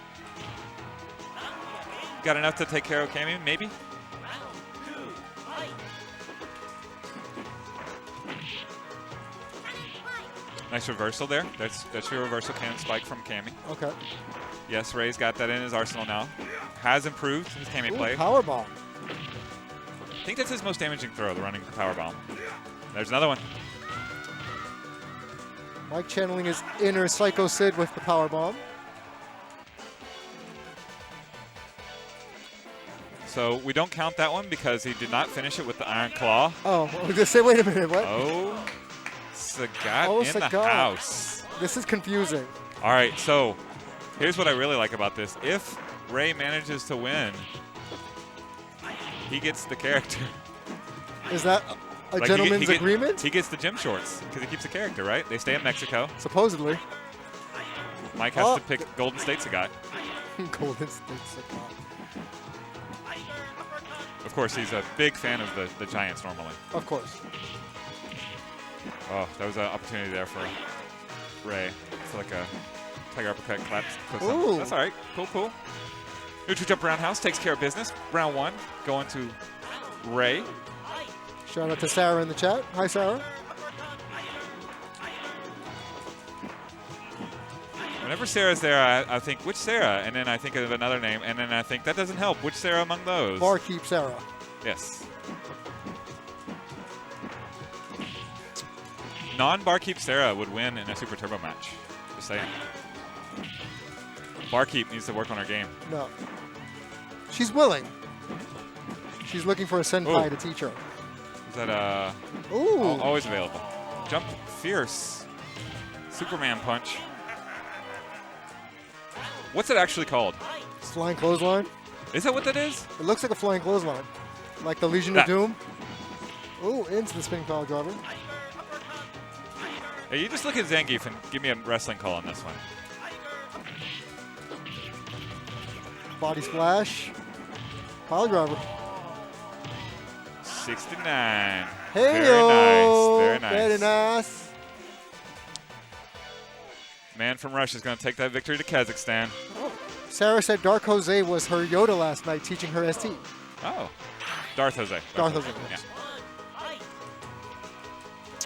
got enough to take care of Cammy, maybe? Nice reversal there. That's your reversal cannon spike from Cammy. Okay. Yes, Ray's got that in his arsenal now. Has improved his Cammy play. Power bomb. I think that's his most damaging throw, the running power bomb. There's another one. Mike channeling his inner Psycho Sid with the power bomb. So we don't count that one because he did not finish it with the Iron Claw. Oh, I was gonna say, wait a minute, what? Oh, Sagat in the house. This is confusing. All right, so here's what I really like about this. If Ray manages to win, he gets the character. Is that a gentleman's agreement? He gets the gym shorts because he keeps the character, right? They stay in Mexico. Supposedly. Mike has to pick Golden State Sagat. Golden State Sagat. Of course, he's a big fan of the Giants normally. Of course. Oh, that was an opportunity there for Ray. It's like a tiger uppercut clap. Ooh. That's all right. Cool, cool. Neutral jump roundhouse takes care of business. Round one going to Ray. Shout out to Sarah in the chat. Hi, Sarah. Whenever Sarah's there, I think, which Sarah? And then I think of another name, and then I think, that doesn't help. Which Sarah among those? Barkeep Sarah. Yes. Non-Barkeep Sarah would win in a Super Turbo match. Just saying. Barkeep needs to work on her game. No. She's willing. She's looking for a senpai to teach her. Is that Ooh. Always available. Jump fierce. Superman punch. What's it actually called? It's flying clothesline. Is that what that is? It looks like a flying clothesline. Like the Legion of Doom. Ooh, into the spinning power driver. Hey, you just look at Zangief and give me a wrestling call on this one. Body splash. Power driver. 69. Hey, Very nice. Very nice. Man from Russia is going to take that victory to Kazakhstan. Oh. Sarah said Dark Jose was her Yoda last night teaching her ST. Oh. Darth Jose. Darth Jose. Yeah.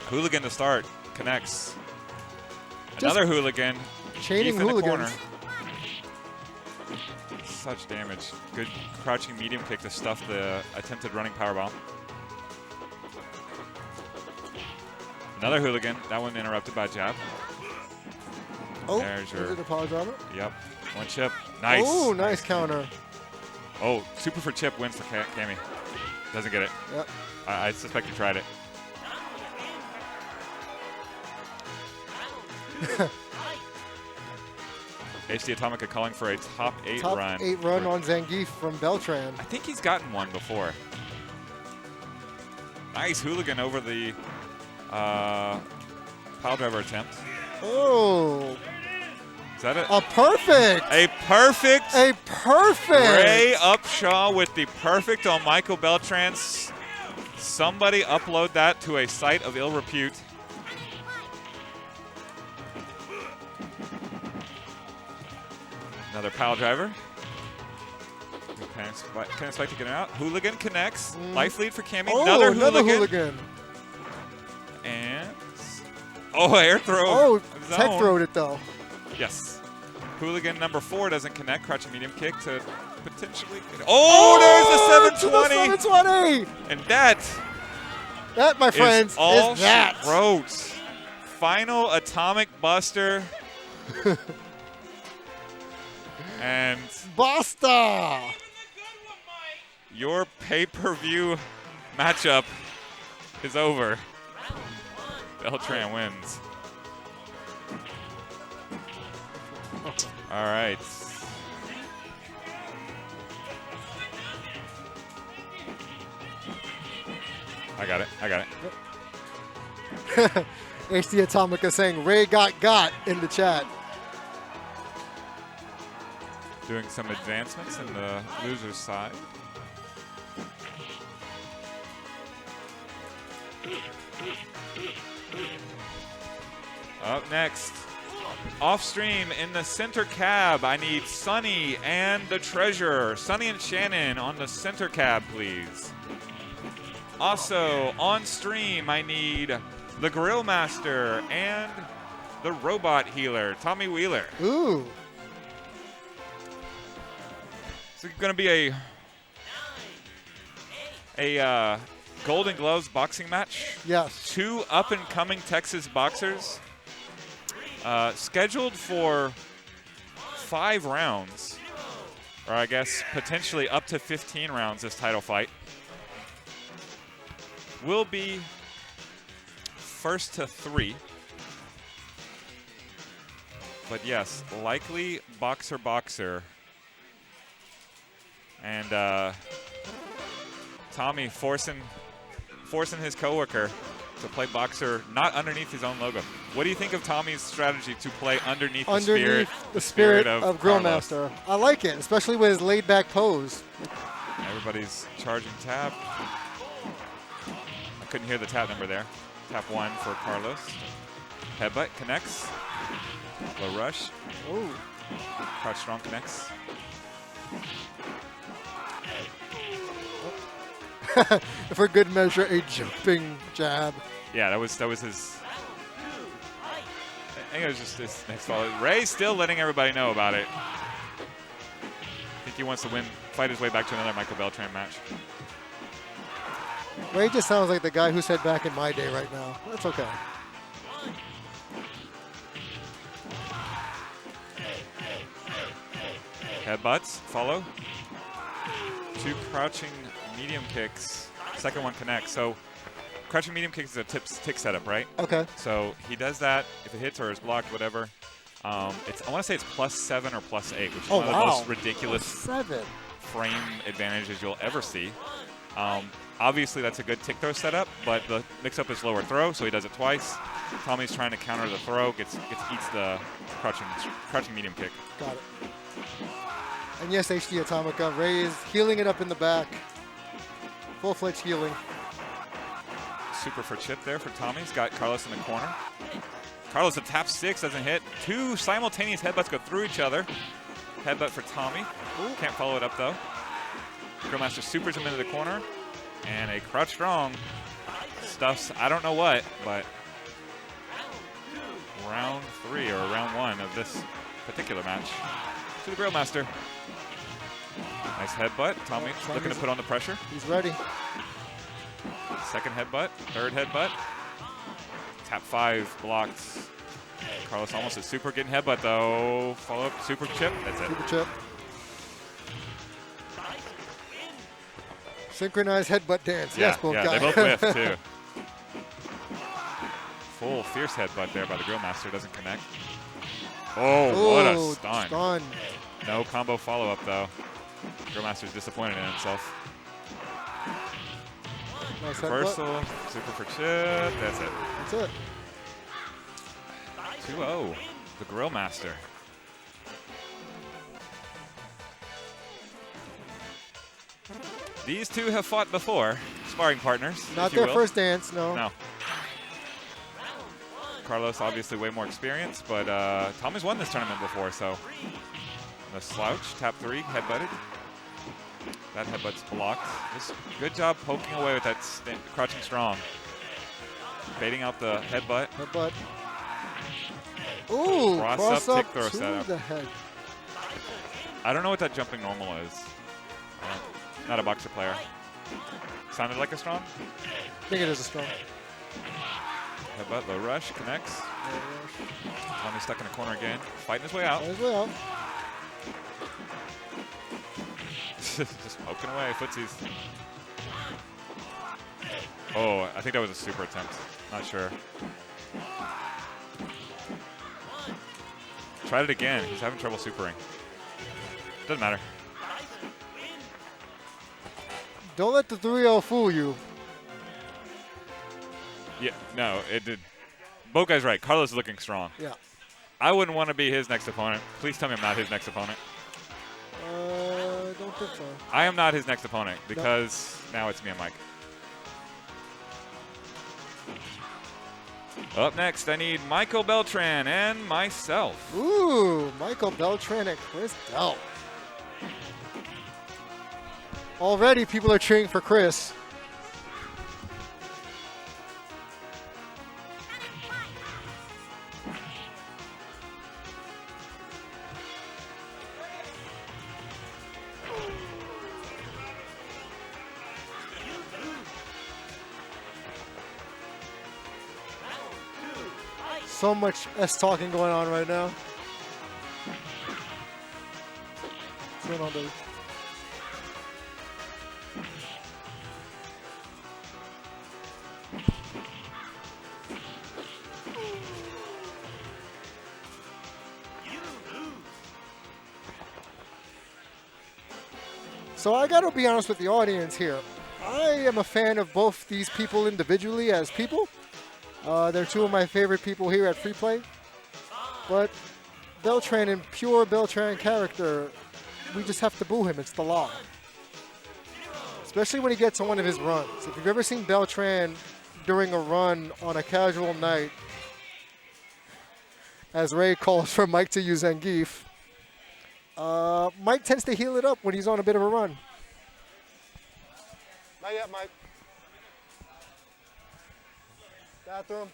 Hooligan to start. Connects. Another hooligan. Chaining in the hooligans. corner. Such damage. Good crouching medium kick to stuff the attempted running powerbomb. Another hooligan. That one interrupted by jab. Oh, there's your the power driver. Yep. One chip. Nice. Oh, nice counter. Oh, super for chip wins for Cammy. Doesn't get it. Yep. I suspect you tried it. HD Atomica calling for a top 8 Top run. 8 run on Zangief from Beltran. I think he's gotten one before. Nice hooligan over the pile driver attempt. Oh. Is that it? A perfect. A perfect. A perfect. Ray Upshaw with the perfect on Michael Beltran. Somebody upload that to a site of ill repute. Another pile driver. Can expect to get it out. Hooligan connects. Life lead for Cammy. Oh, another another hooligan. And air throw. Oh, of his tech own. throwed it though. Yes. Hooligan number 4 doesn't connect. Crouching medium kick to potentially. Oh, there's the 720. 720. And that That, my friends, is all is that. she wrote. Final atomic buster. And Basta. your pay-per-view matchup is over. Beltran wins. All right. I got it. HD Atomica saying Ray got in the chat. Doing some advancements in the loser's side. Up next, off stream in the center cab, I need Sunny and the Treasurer. Sunny and Shannon on the center cab, please. Also, on stream, I need the Grill Master and the Robot Healer, Tommy Wheeler. Ooh. It's going to be a Golden Gloves boxing match. Yes. 2 up-and-coming Texas boxers. Scheduled for 5 rounds, or I guess potentially up to 15 rounds this title fight. Will be first to 3. But yes, likely boxer. And Tommy forcing his coworker to play boxer not underneath his own logo. What do you think of Tommy's strategy to play underneath the spirit of Grill Carlos? Master? I like it, especially with his laid-back pose. Everybody's charging tap. I couldn't hear the tap number there. Tap 1 for Carlos. Headbutt connects. Low rush. Ooh. Crouch strong connects. For good measure, a jumping jab. Yeah, that was his. I think it was just his next follow. Ray's still letting everybody know about it. I think he wants to fight his way back to another Michael Beltran match. Ray just sounds like the guy who said back in my day right now. That's okay. Headbutts, follow. 2 crouching medium kicks. Second one connects. So crouching medium kicks is a tick setup, right? Okay. So he does that. If it hits or is blocked, whatever. I want to say it's +7 or +8, which is one of the most ridiculous +7 frame advantages you'll ever see. Obviously, that's a good tick throw setup, but the mix-up is lower throw, so he does it twice. Tommy's trying to counter the throw, eats the crouching medium kick. Got it. And yes, HD Atomica, Ray is healing it up in the back. Full-fledged healing. Super for chip there for Tommy. He's got Carlos in the corner. Carlos, a tap 6, doesn't hit. 2 simultaneous headbutts go through each other. Headbutt for Tommy. Ooh. Can't follow it up, though. Grillmaster supers him into the corner. And a crouch strong stuffs, I don't know what, but round 3 or round 1 of this particular match to the Grillmaster. Nice headbutt. Tommy looking to put on the pressure. He's ready. Second headbutt, third headbutt. Tap 5 blocked. Carlos almost a super, getting headbutt though. Follow up, super chip, that's it. Super chip. Synchronized headbutt dance. Yeah, Yes, both yeah, guys. they both whiff too. Full fierce headbutt there by the Grill Master, doesn't connect. Oh, what a Ooh, stun. stun. No combo follow-up though. Grill Master's disappointed in himself. Nice headbutt. Reversal, super for chip, that's it. That's it. 2-0, the Grill Master. These two have fought before, sparring partners. Not if you their will. first dance, no. No. Carlos obviously way more experienced, but Tommy's won this tournament before, so the slouch, tap 3, headbutted. That headbutt's blocked. Just good job poking away with that crouching strong. Baiting out the headbutt. Headbutt. Ooh, Cross up, kick throw to setup. the head. I don't know what that jumping normal is. Not a boxer player. Sounded like a strong. I think it is a strong. Headbutt, low rush, connects. Tommy's stuck in a corner again. Fighting his way out. On his way out. Just poking away, footsies. Oh, I think that was a super attempt. Not sure. Tried it again. He's having trouble supering. Doesn't matter. Don't let the 3-0 fool you. Yeah, no, it did. Both guys right. Carlos is looking strong. Yeah. I wouldn't want to be his next opponent. Please tell me I'm not his next opponent. Don't think so. I am not his next opponent because now it's me and Mike. Up next, I need Michael Beltran and myself. Ooh, Michael Beltran and Chris Delp. Already people are cheering for Chris. So much S-talking going on right now. What's going on, baby? So I gotta be honest with the audience here. I am a fan of both these people individually as people. They're two of my favorite people here at Free Play. But Beltran in pure Beltran character, we just have to boo him. It's the law. Especially when he gets on one of his runs. If you've ever seen Beltran during a run on a casual night, as Ray calls for Mike to use Zangief, Mike tends to heal it up when he's on a bit of a run. Not yet, Mike. Bathroom.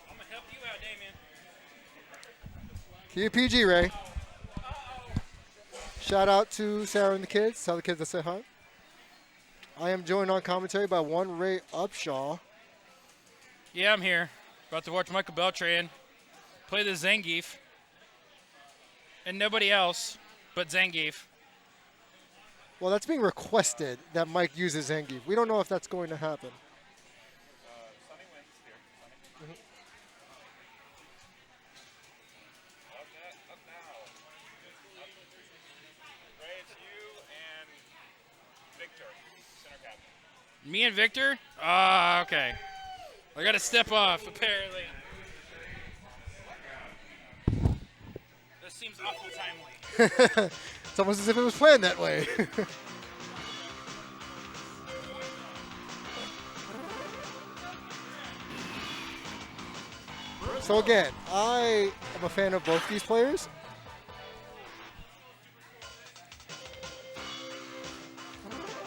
I'm gonna help you out, Damien. Keep it PG, Ray. Shout out to Sarah and the kids. Tell the kids to say hi. I am joined on commentary by one Ray Upshaw. Yeah, I'm here. About to watch Michael Beltran play the Zangief. And nobody else but Zangief. Well, that's being requested that Mike uses Zangief. We don't know if that's going to happen. Sunny wins here. Sunny. Up now. Ray, it's you and Victor, center captain. Me and Victor? Ah, okay. I gotta step off, apparently. This seems awful timely. It's almost as if it was planned that way. So again, I am a fan of both these players.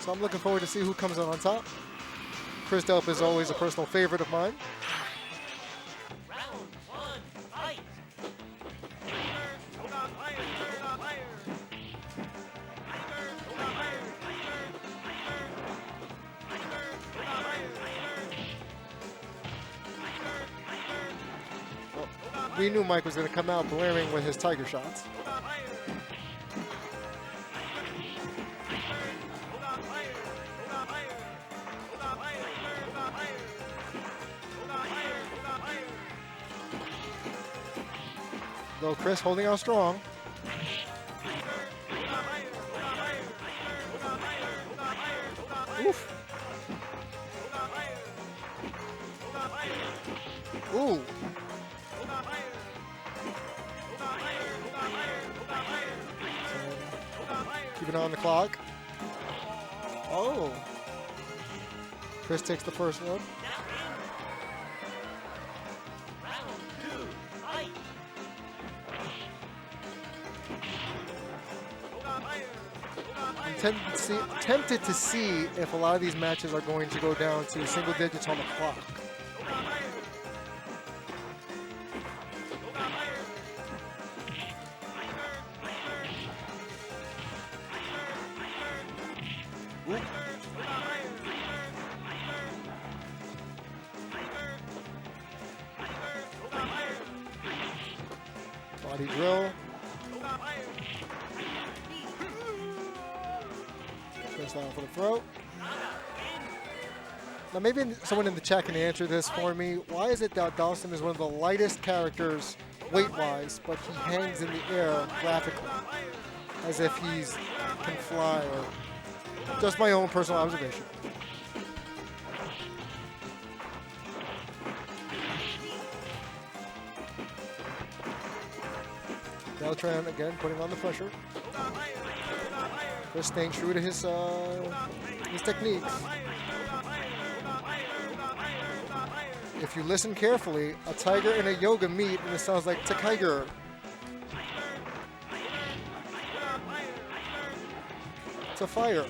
So I'm looking forward to see who comes out on top. Chris Delp is always a personal favorite of mine. We knew Mike was going to come out blaring with his tiger shots. Though Chris holding out strong. Oof. Ooh. Keep an eye on the clock. Oh. Chris takes the first one. I'm tempted to see if a lot of these matches are going to go down to single digits on the clock. Ooh. Body drill. Press down for the throw. Now maybe someone in the chat can answer this for me. Why is it that Dawson is one of the lightest characters weight-wise, but he hangs in the air graphically, as if he's can fly, or just my own personal observation. Beltran again putting on the pressure. Just staying true to his techniques. If you listen carefully, a tiger and a yoga meet, and it sounds like Takaiger. It's a fire.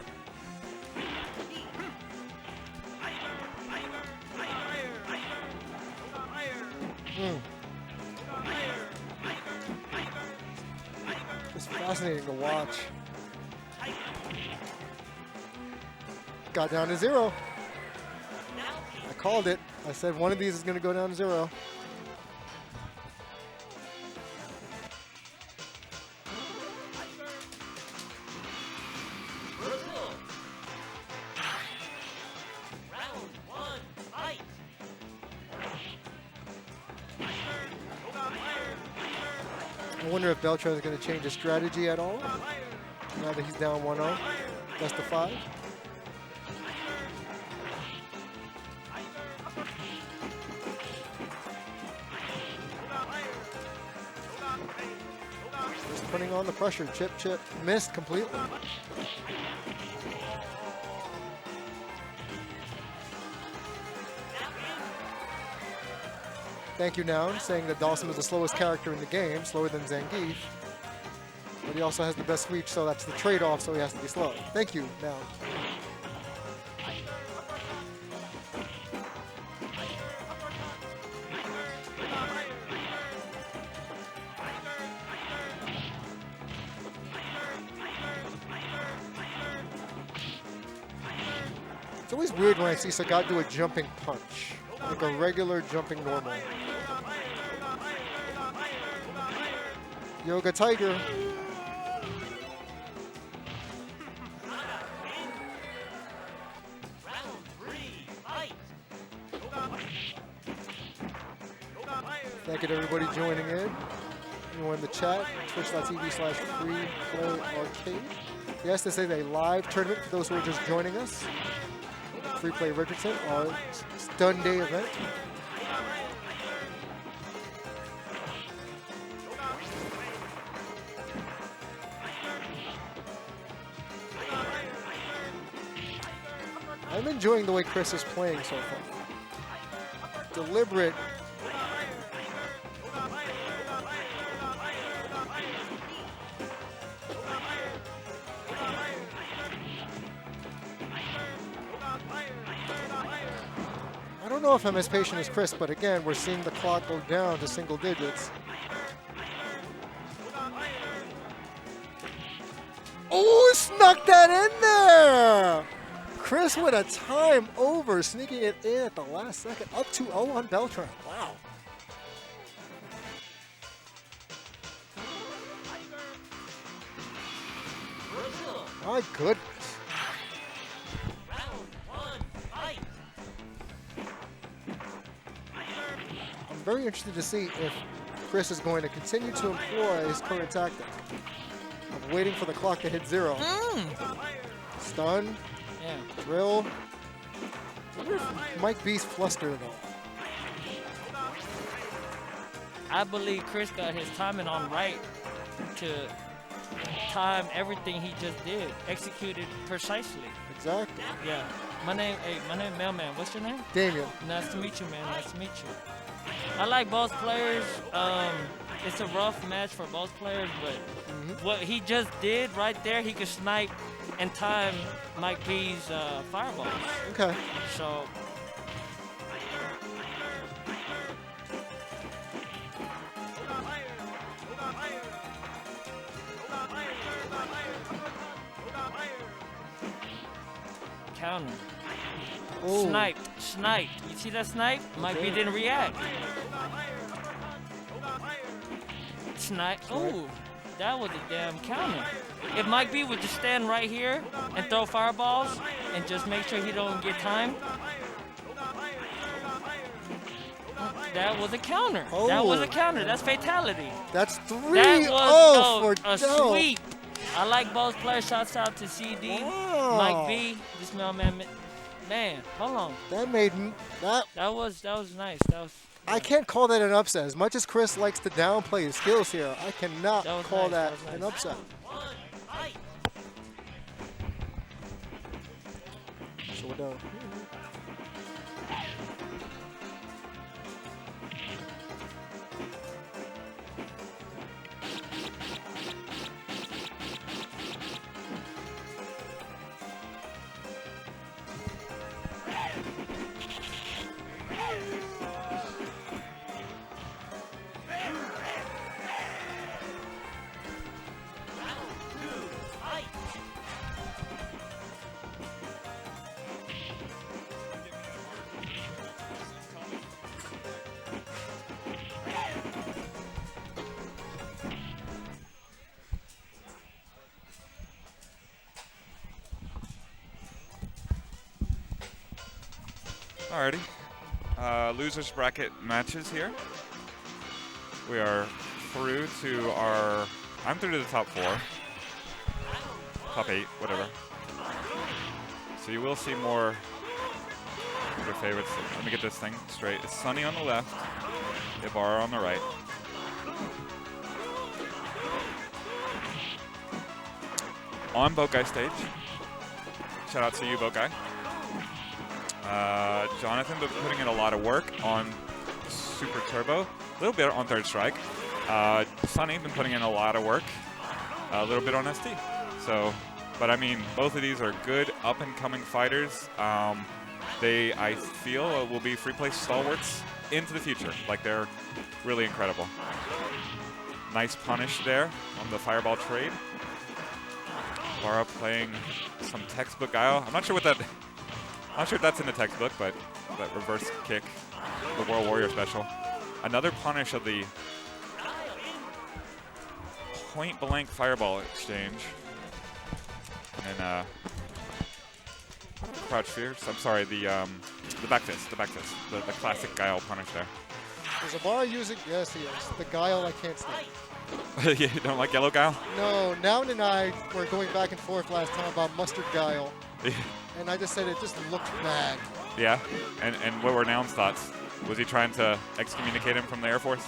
It's fascinating to watch. Got down to 0. I called it. I said one of these is going to go down to 0. I wonder if Beltran is going to change his strategy at all now that he's down 1-0. Best of 5. Just putting on the pressure. Chip, chip. Missed completely. Thank you, Noun, saying that Dawson is the slowest character in the game, slower than Zangief. But he also has the best reach, so that's the trade-off, so he has to be slow. Thank you, Noun. It's always weird when I see Sagat do a jumping punch, like a regular jumping normal. Yoga Tiger. Thank you to everybody joining in. Anyone in the chat, twitch.tv/freeplayarcade. Yes, this is a live tournament for those who are just joining us. Free Play Richardson, our STunday event. I'm enjoying the way Chris is playing so far. Deliberate. I don't know if I'm as patient as Chris, but again, we're seeing the clock go down to single digits. Oh, snuck that in there! Chris with a time over, sneaking it in at the last second. Up 2-0 on Beltran. Wow. My goodness. I'm very interested to see if Chris is going to continue to employ his current tactic of waiting for the clock to hit 0. Stun, Yeah. drill. I wonder if Mike B's flustered at all. I believe Chris got his timing on right to time everything he just did, executed precisely. Exactly. Yeah. My name Mailman. What's your name? Damien. Nice to meet you, man. Nice to meet you. I like both players. It's a rough match for both players, but what he just did right there, he could snipe and time Mike B's fireballs. Okay. So counter. Ooh. Sniped. You see that snipe? Mike B didn't react. Snipe. Ooh, that was a damn counter. If Mike B would just stand right here and throw fireballs and just make sure he don't get timed, that was a counter. That was a counter. That's fatality. That's 3-0 That was for a Del. sweep. I like both players. Shouts out to CD, Wow. Mike B, this mailman. Man, hold on. That made that. That was nice. That was. I can't call that an upset. As much as Chris likes to downplay his skills here, I cannot That was call nice, that that was an nice. upset. So we're done. Alrighty. Losers bracket matches here. We are through to our. I'm through to the top 4. Top 8, whatever. So you will see more of your favorites. Let me get this thing straight. It's Sunny on the left, Ibarra on the right. On Boat Guy stage. Shout out to you, Boat Guy. Jonathan been putting in a lot of work on Super Turbo, a little bit on Third Strike. Sunny been putting in a lot of work, a little bit on SD. So, but I mean, both of these are good up-and-coming fighters. They, I feel, will be free play stalwarts into the future. Like, they're really incredible. Nice punish there on the fireball trade. Lara playing some textbook guile. I'm not sure what that. I'm not sure if that's in the textbook, but that reverse kick, the World Warrior special. Another punish of the point blank fireball exchange. And then crouch fierce. I'm sorry, the back fist, the classic guile punish there. Is Ibarra using? Yes, he is. The guile I can't stand. You don't like yellow guile? No, Noun and I were going back and forth last time about mustard guile. And I just said it just looked bad. Yeah, and what were Noun's thoughts? Was he trying to excommunicate him from the Air Force?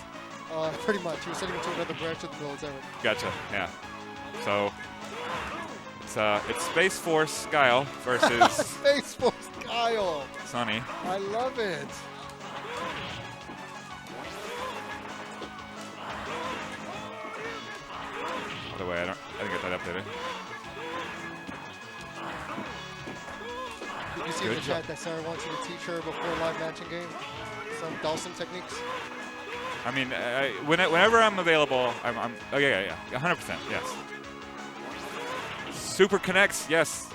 Pretty much. He was sending him to another branch of the military. Gotcha, yeah. So, it's Space Force Guile versus Space Force guile. Sunny. I love it. By the way, I didn't get that updated. Did you see in the chat that Sarah wants you to teach her before live matching game? Some Dawson techniques? I mean, whenever I'm available, I'm oh yeah, 100%, yes. Super connects, yes.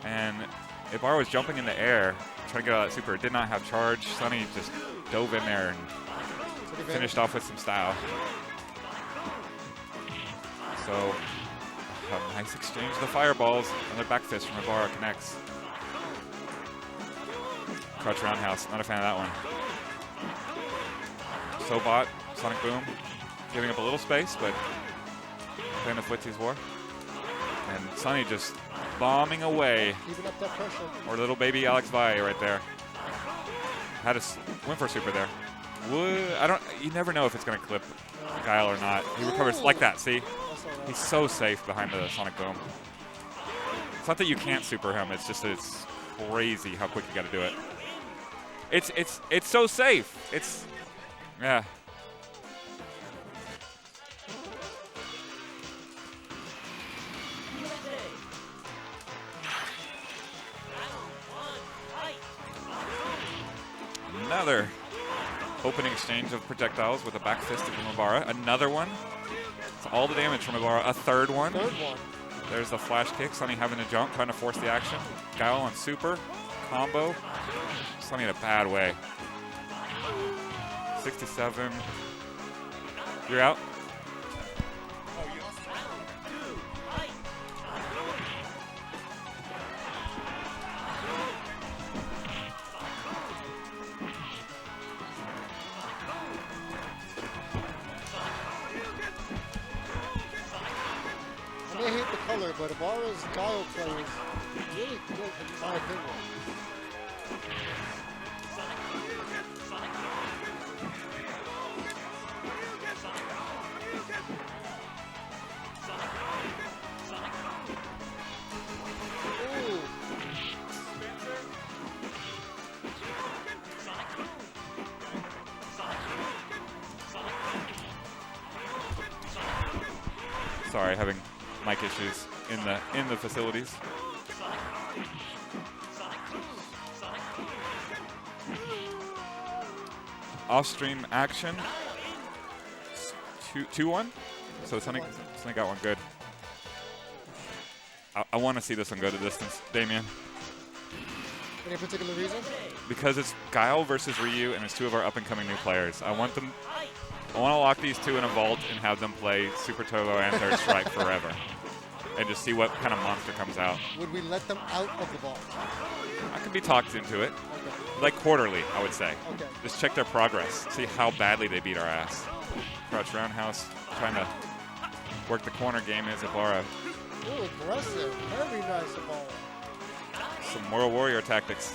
And Ibarra was jumping in the air, trying to get out of that super. Did not have charge. Sunny just dove in there and finished off with some style. So, a nice exchange of the fireballs. Another back fist from Ibarra connects. Crutch roundhouse, not a fan of that one. Sobot, Sonic Boom, giving up a little space, but playing the Footsie's War. And Sonny just bombing away. Keeping up that pressure. Or little baby Alex Valle right there. Had a went for a super there. You never know if it's going to clip Guile or not. He recovers like that, see? He's so safe behind the Sonic Boom. It's not that you can't super him, it's just that it's crazy how quick you got to do it. It's so safe. Yeah. Another opening exchange of projectiles with a back fist from Ibarra. Another one. It's all the damage from Ibarra. A third one. There's the flash kick. Sonny having to jump, trying to force the action. Guile on super. Combo. Sonny in a bad way. 67. You're out. I hate the color, but Ibarra's Guile play is really good in my opinion. Ooh. Sorry, having mic issues in the facilities. Off-stream action. 2-1. So Sonny got one good. I want to see this one go to distance, Damien. Any particular reason? Because it's Guile versus Ryu, and it's two of our up-and-coming new players. I want to lock these two in a vault and have them play Super Turbo and Third Strike forever. And just see what kind of monster comes out. Would we let them out of the vault? I could be talked into it. Okay. Like quarterly, I would say. Okay. Just check their progress. See how badly they beat our ass. Crouch roundhouse, trying to work the corner game as Ibarra. Ooh, aggressive. Very nice Ibarra. Some World Warrior tactics.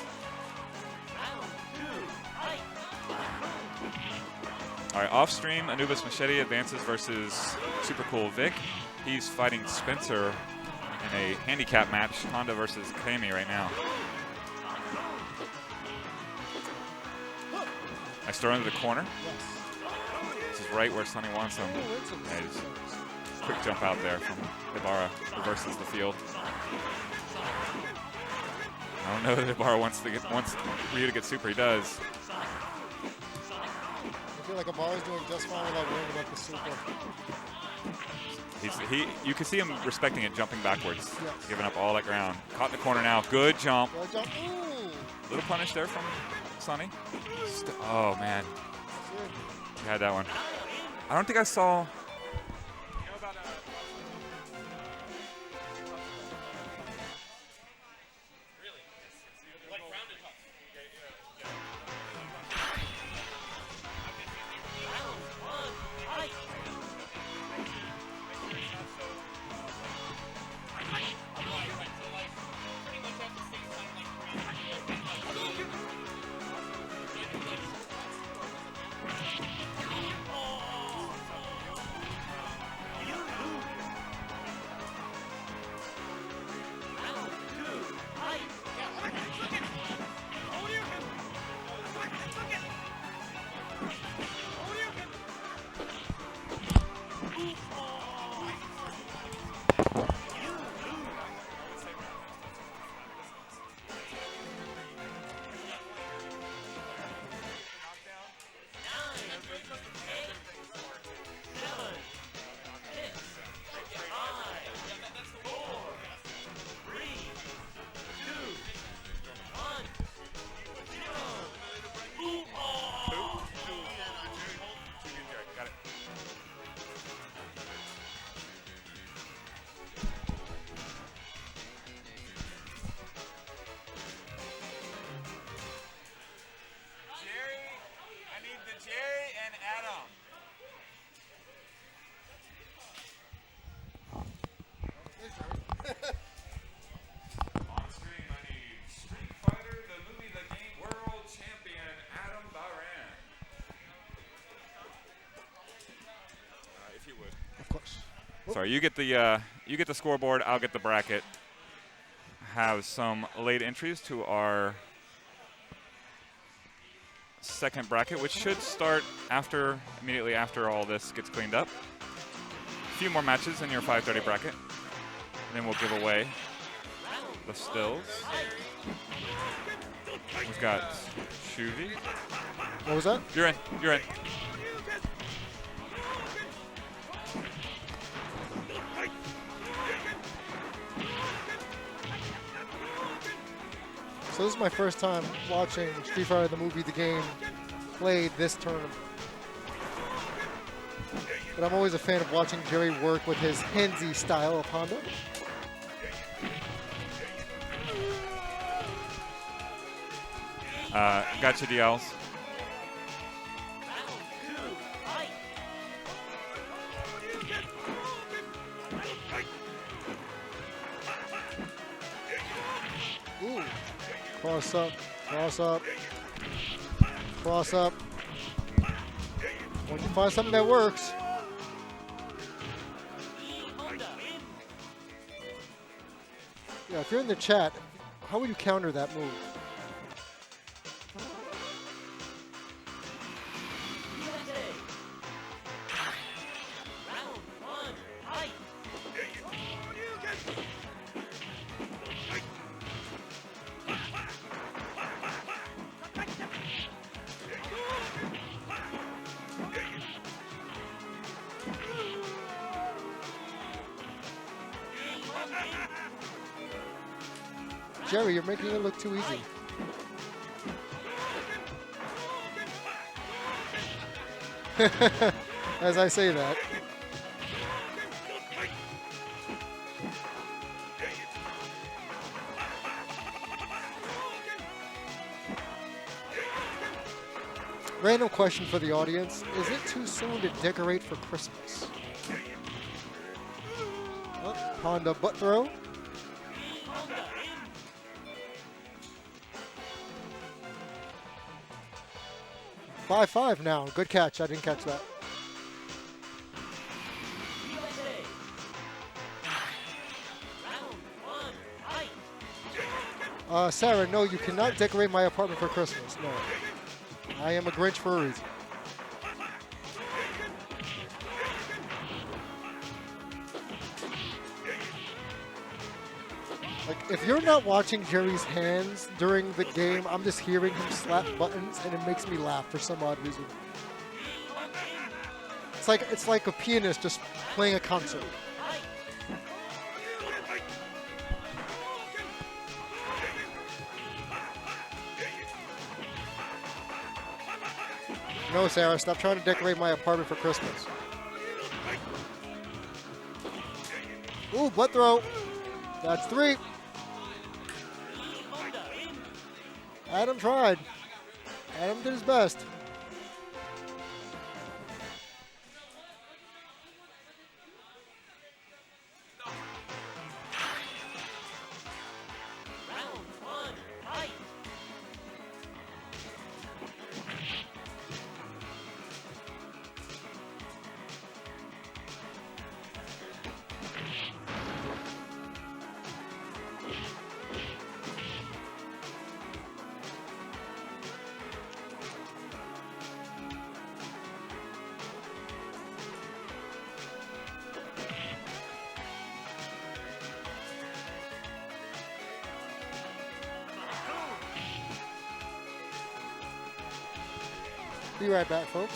All right, off stream, Anubis Machete advances versus Super Cool Vic. He's fighting Spencer in a handicap match, Honda versus Kami right now. Nice throw into the corner. This is right where Sonny wants him. Yeah, just quick jump out there from Ibarra, reverses the field. I don't know that Ibarra wants Ryu to get super. He does. I feel like Ibarra's doing just fine without worrying about the super. You can see him respecting it, jumping backwards, Yes. giving up all that ground. Caught in the corner now. Good jump. Good jump. Ooh. Little punish there from Sonny. Oh, man. He had that one. I don't think I saw... sorry, you get the scoreboard. I'll get the bracket. Have some late entries to our second bracket, which should start immediately after all this gets cleaned up. A few more matches in your 5:30 bracket, and then we'll give away the stills. We've got Shuvi. What was that? You're in. You're in. So this is my first time watching Street Fighter the movie, the game, played this tournament. But I'm always a fan of watching Jerry work with his handsy style of Honda. Gotcha DLs. Ooh. Cross up, cross up, cross up. Once you find something that works. Yeah, if you're in the chat, how would you counter that move? Jerry, you're making it look too easy. As I say that. Random question for the audience. Is it too soon to decorate for Christmas? Oh, Honda butt throw. 5-5 now. Good catch. I didn't catch that. Sarah, no, you cannot decorate my apartment for Christmas. No. I am a Grinch for a reason. Like, if you're not watching Jerry's hands during the game, I'm just hearing him slap buttons, and it makes me laugh for some odd reason. It's like a pianist just playing a concert. No, Sarah, stop trying to decorate my apartment for Christmas. Ooh, butt throw. That's 3. Adam tried. Adam did his best. Be right back, folks.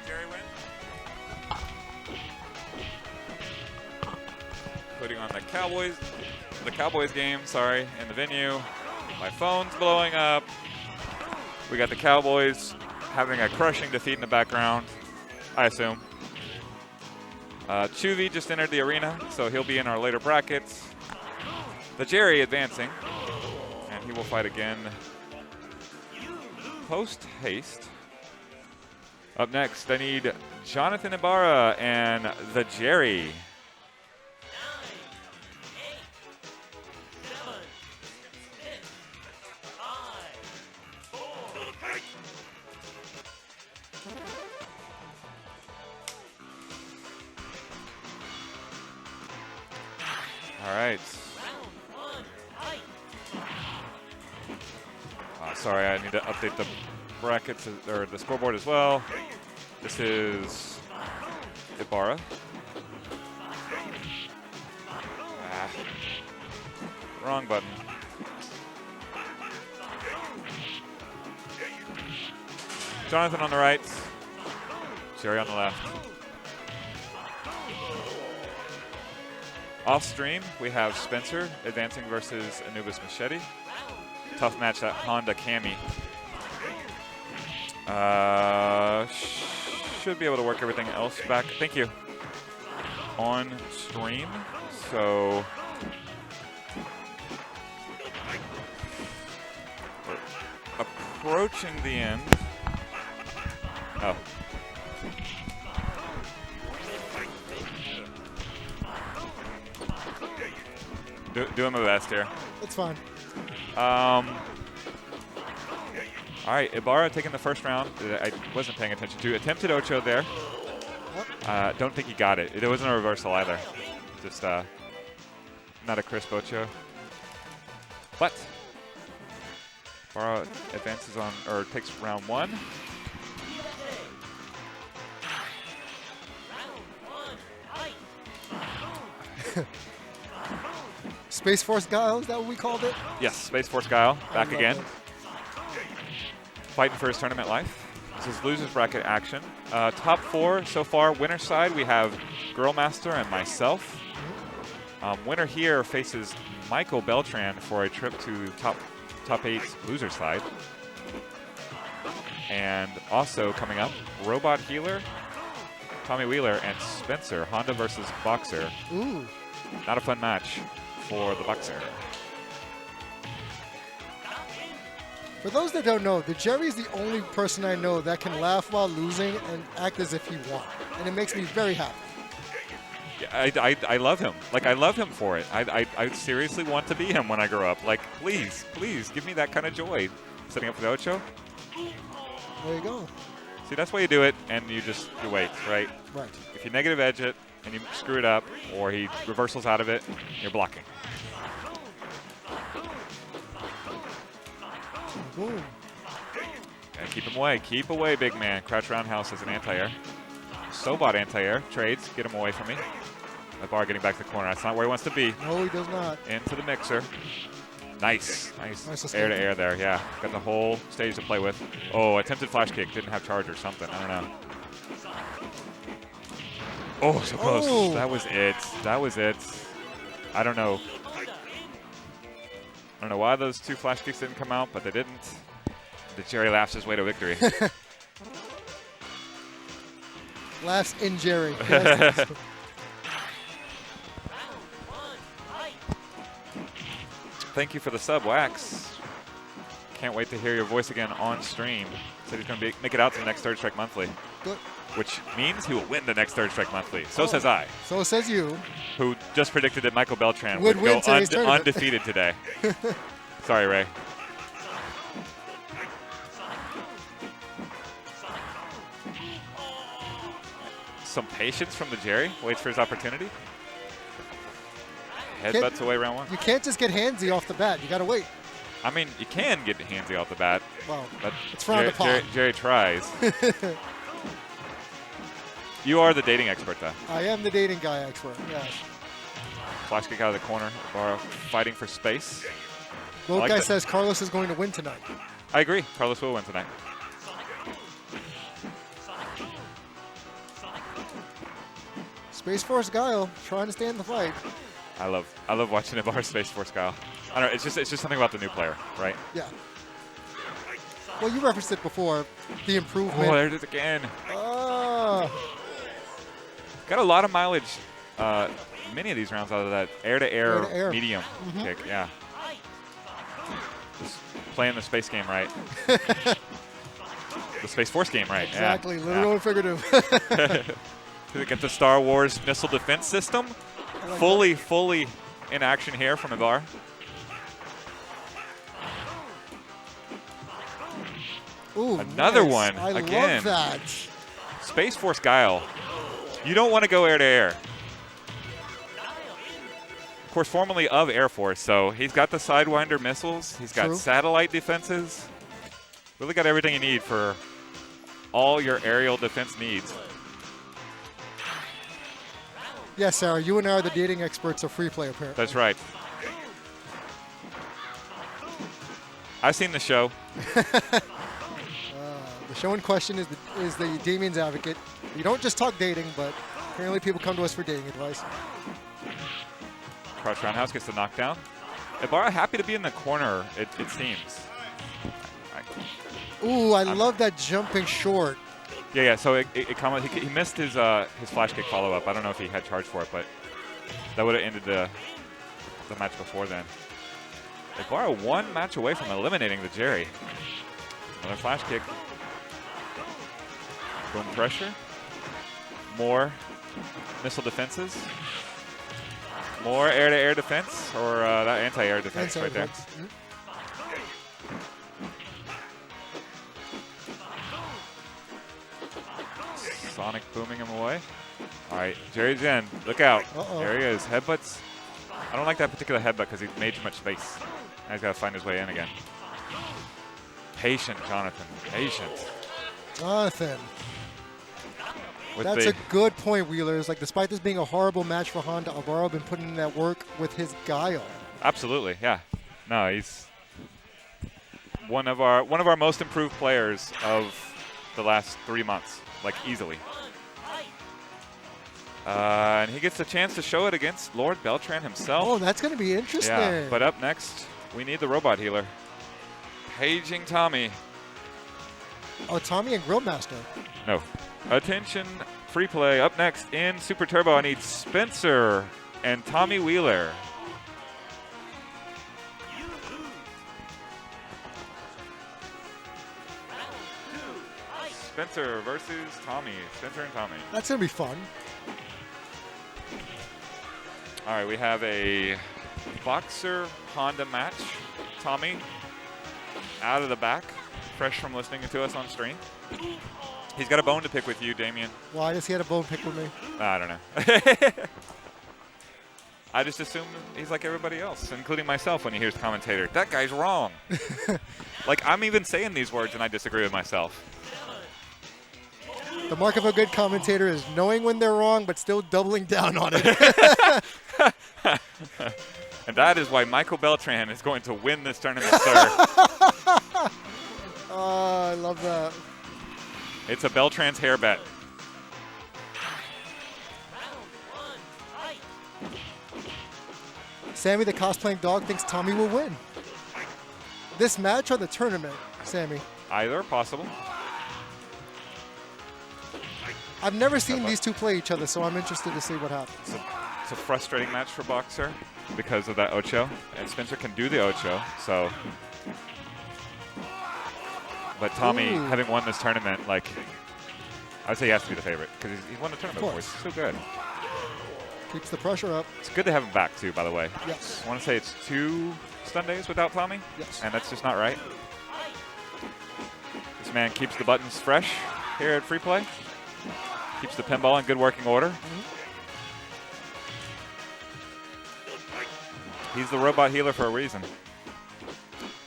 Jerry win. Putting on the Cowboys game, sorry, in the venue. My phone's blowing up. We got the Cowboys having a crushing defeat in the background, I assume. Chuvi just entered the arena, so he'll be in our later brackets. The Jerry advancing, and he will fight again post-haste. Up next, I need Jonathan Ibarra and the Jerry. All right. Sorry, I need to update the brackets or the scoreboard as well. This is Ibarra. Wrong button. Jonathan on the right, Jerry on the left. Off stream, we have Spencer advancing versus Anubis Machete. Tough match, that Honda Cami. Should be able to work everything else back. Thank you. On stream, so we're approaching the end. Oh. Doing my best here. It's fine. All right, Ibarra taking the first round. I wasn't paying attention to. Attempted Ocho there. Don't think he got it. It wasn't a reversal either. Just not a crisp Ocho. But Ibarra advances on, or takes round one. Space Force Guile, is that what we called it? Yes, Space Force Guile, back again. Fighting for his tournament life. This is losers bracket action. Top four so far. Winner side, we have Girl Master and myself. Winner here faces Michael Beltran for a trip to top eight loser side. And also coming up, Robot Healer, Tommy Wheeler, and Spencer, Honda versus Boxer. Ooh. Not a fun match for the Boxer. For those that don't know, the Jerry's the only person I know that can laugh while losing and act as if he won. And it makes me very happy. Yeah, I love him. Like, I love him for it. I seriously want to be him when I grow up. Like, please, please, give me that kind of joy. Setting up for the Ocho. There you go. See, that's why you do it, and you wait, right? Right. If you negative edge it, and you screw it up, or he reversals out of it, you're blocking. Boom. And keep him away. Keep away, big man. Crouch roundhouse as an anti-air. Sobot anti-air. Trades. Get him away from me. Ibarra getting back to the corner. That's not where he wants to be. No, he does not. Into the mixer. Nice. Nice to air to air there. Yeah. Got the whole stage to play with. Oh, attempted flash kick. Didn't have charge or something. I don't know. Oh, so close. Oh. That was it. That was it. I don't know. I don't know why those two flash kicks didn't come out, but they didn't. The Jerry laughs his way to victory. Laughs in Jerry. Yes. Thank you for the sub, Wax. Can't wait to hear your voice again on stream. Said he's going to make it out to the next Third Strike Monthly. Good. Which means he will win the next Third Strike Monthly. So says I. So says you. Who just predicted that Michael Beltran Would would win go today's tournament. undefeated today. Sorry, Ray. Some patience from the Jerry. Waits for his opportunity. Headbutts away round one. You can't just get handsy off the bat. You got to wait. I mean, you can get handsy off the bat. Well, but it's frowned upon. Jerry tries. You are the dating expert, though. I am the dating guy expert, yes. Flash kick out of the corner. Ibarra fighting for space. Well, like guy that. says Carlos is going to win tonight. I agree. Carlos will win tonight. Space Force Guile trying to stay in the fight. I love watching Ibarra Space Force Kyle. I don't know. It's just something about the new player, right? Yeah. Well, you referenced it before. The improvement. Oh, there it is again. Ah. Got a lot of mileage. Many of these rounds out of that air-to-air Air-to-air. medium kick. Yeah. Just playing the space game right. the Space Force game, right? Exactly, Yeah. literal and figurative. To get the Star Wars missile defense system fully in action here from Ibarra. Ooh, Another nice. one, I again. love that. Space Force Guile. You don't want to go air to air. Of course, formerly of Air Force, so he's got the Sidewinder missiles. He's got True. satellite defenses. Really got everything you need for all your aerial defense needs. Yeah, Sarah, you and I are the dating experts of free play, apparently. That's right. I've seen the show. The show in question is the Damien's Advocate. We don't just talk dating, but apparently people come to us for dating advice. Crouch roundhouse gets the knockdown. Ibarra happy to be in the corner, it seems. Ooh, I love that jumping short. Yeah. So he missed his flash kick follow up. I don't know if he had charge for it, but that would have ended the match before then. Ibarra one match away from eliminating the Jerry. Another flash kick. Boom pressure. More missile defenses. More air-to-air defense, or that anti-air defense right there. Sonic booming him away. All right, Jerry's in. Look out. There he is. Headbutts. I don't like that particular headbutt because he made too much space. Now he's got to find his way in again. Patient, Jonathan. Patient. Jonathan. With That's a good point, Wheelers. Like, despite this being a horrible match for Honda, Ibarra been putting in that work with his guile. Absolutely, yeah. No, he's one of our most improved players of the last 3 months, like easily. And he gets a chance to show it against Lord Beltran himself. Oh, that's going to be interesting. Yeah, but up next, we need the robot healer. Paging Tommy. Oh, Tommy and Grillmaster. No. Attention, free play. Up next in Super Turbo, I need Spencer and Tommy Wheeler. Spencer versus Tommy. Spencer and Tommy. That's going to be fun. All right, we have a Boxer Honda match. Tommy out of the back, fresh from listening to us on stream. He's got a bone to pick with you, Damien. Why does he have a bone pick with me? I don't know. I just assume he's like everybody else, including myself when he hears commentator. That guy's wrong. Like, I'm even saying these words and I disagree with myself. The mark of a good commentator is knowing when they're wrong, but still doubling down on it. And that is why Michael Beltran is going to win this tournament, sir. Oh, I love that. It's a Beltran's hair bet. Sammy, the cosplaying dog, thinks Tommy will win. This match or the tournament, Sammy? Either possible. I've never seen these two play each other, so I'm interested to see what happens. It's a frustrating match for Boxer because of that Ocho. And Spencer can do the Ocho, so. But Tommy, Ooh. having won this tournament, like, I'd say he has to be the favorite because he's won the tournament before. He's so good. Keeps the pressure up. It's good to have him back, too, by the way. Yes. I want to say it's 2 STundays without Tommy. Yes. And that's just not right. This man keeps the buttons fresh here at Free Play. Keeps the pinball in good working order. He's the robot healer for a reason.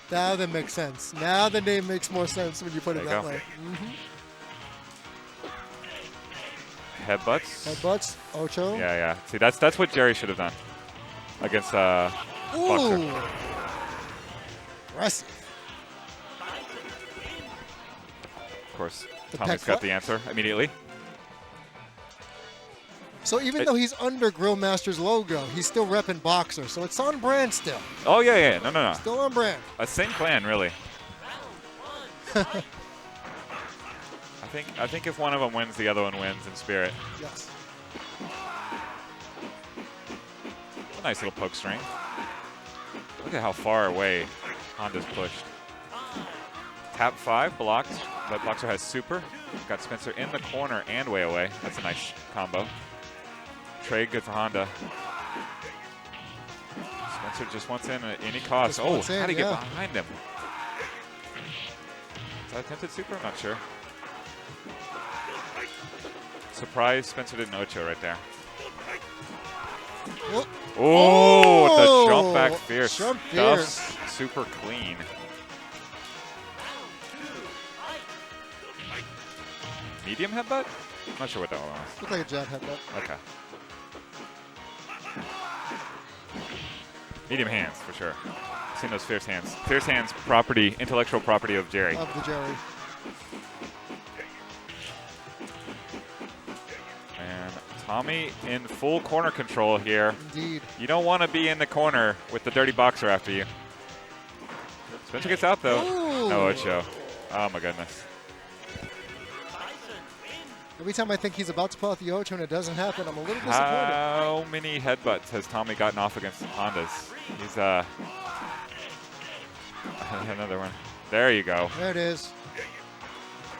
Now that makes sense. Now the name makes more sense when you put it There that you way. Headbutts. Headbutts, Ocho. Yeah. See, that's what Jerry should have done against Boxer. Ooh. Aggressive. Of course, The Tommy's peck got foot? the answer immediately. So even though he's under Grillmaster's logo, he's still repping Boxer. So it's on brand still. Oh, yeah. No. Still on brand. A same plan, really. I think if one of them wins, the other one wins in spirit. Yes. A nice little poke string. Look at how far away Honda's pushed. Tap 5 blocked. but Boxer has super. Got Spencer in the corner and way away. That's a nice combo. Trade good for Honda. Spencer just wants in at any cost. Just Oh, wants in, how did he get yeah. behind him? Is that attempted super? I'm not sure. Surprise, Spencer didn't Ocho right there. Oh, Oh, the jump back fierce. Jump Stuffs fierce. super clean. Medium headbutt? I'm not sure what that one was. Looked like a jab headbutt. Okay. Medium hands, for sure. I've seen those fierce hands. Fierce hands, property, intellectual property of Jerry. Of the Jerry. And Tommy in full corner control here. Indeed. You don't want to be in the corner with the dirty boxer after you. Spencer gets out, though. Ooh. No Ocho. Oh, my goodness. Every time I think he's about to pull out the Ocho and it doesn't happen, I'm a little disappointed. How many headbutts has Tommy gotten off against Hondas? He's another one. There you go. There it is.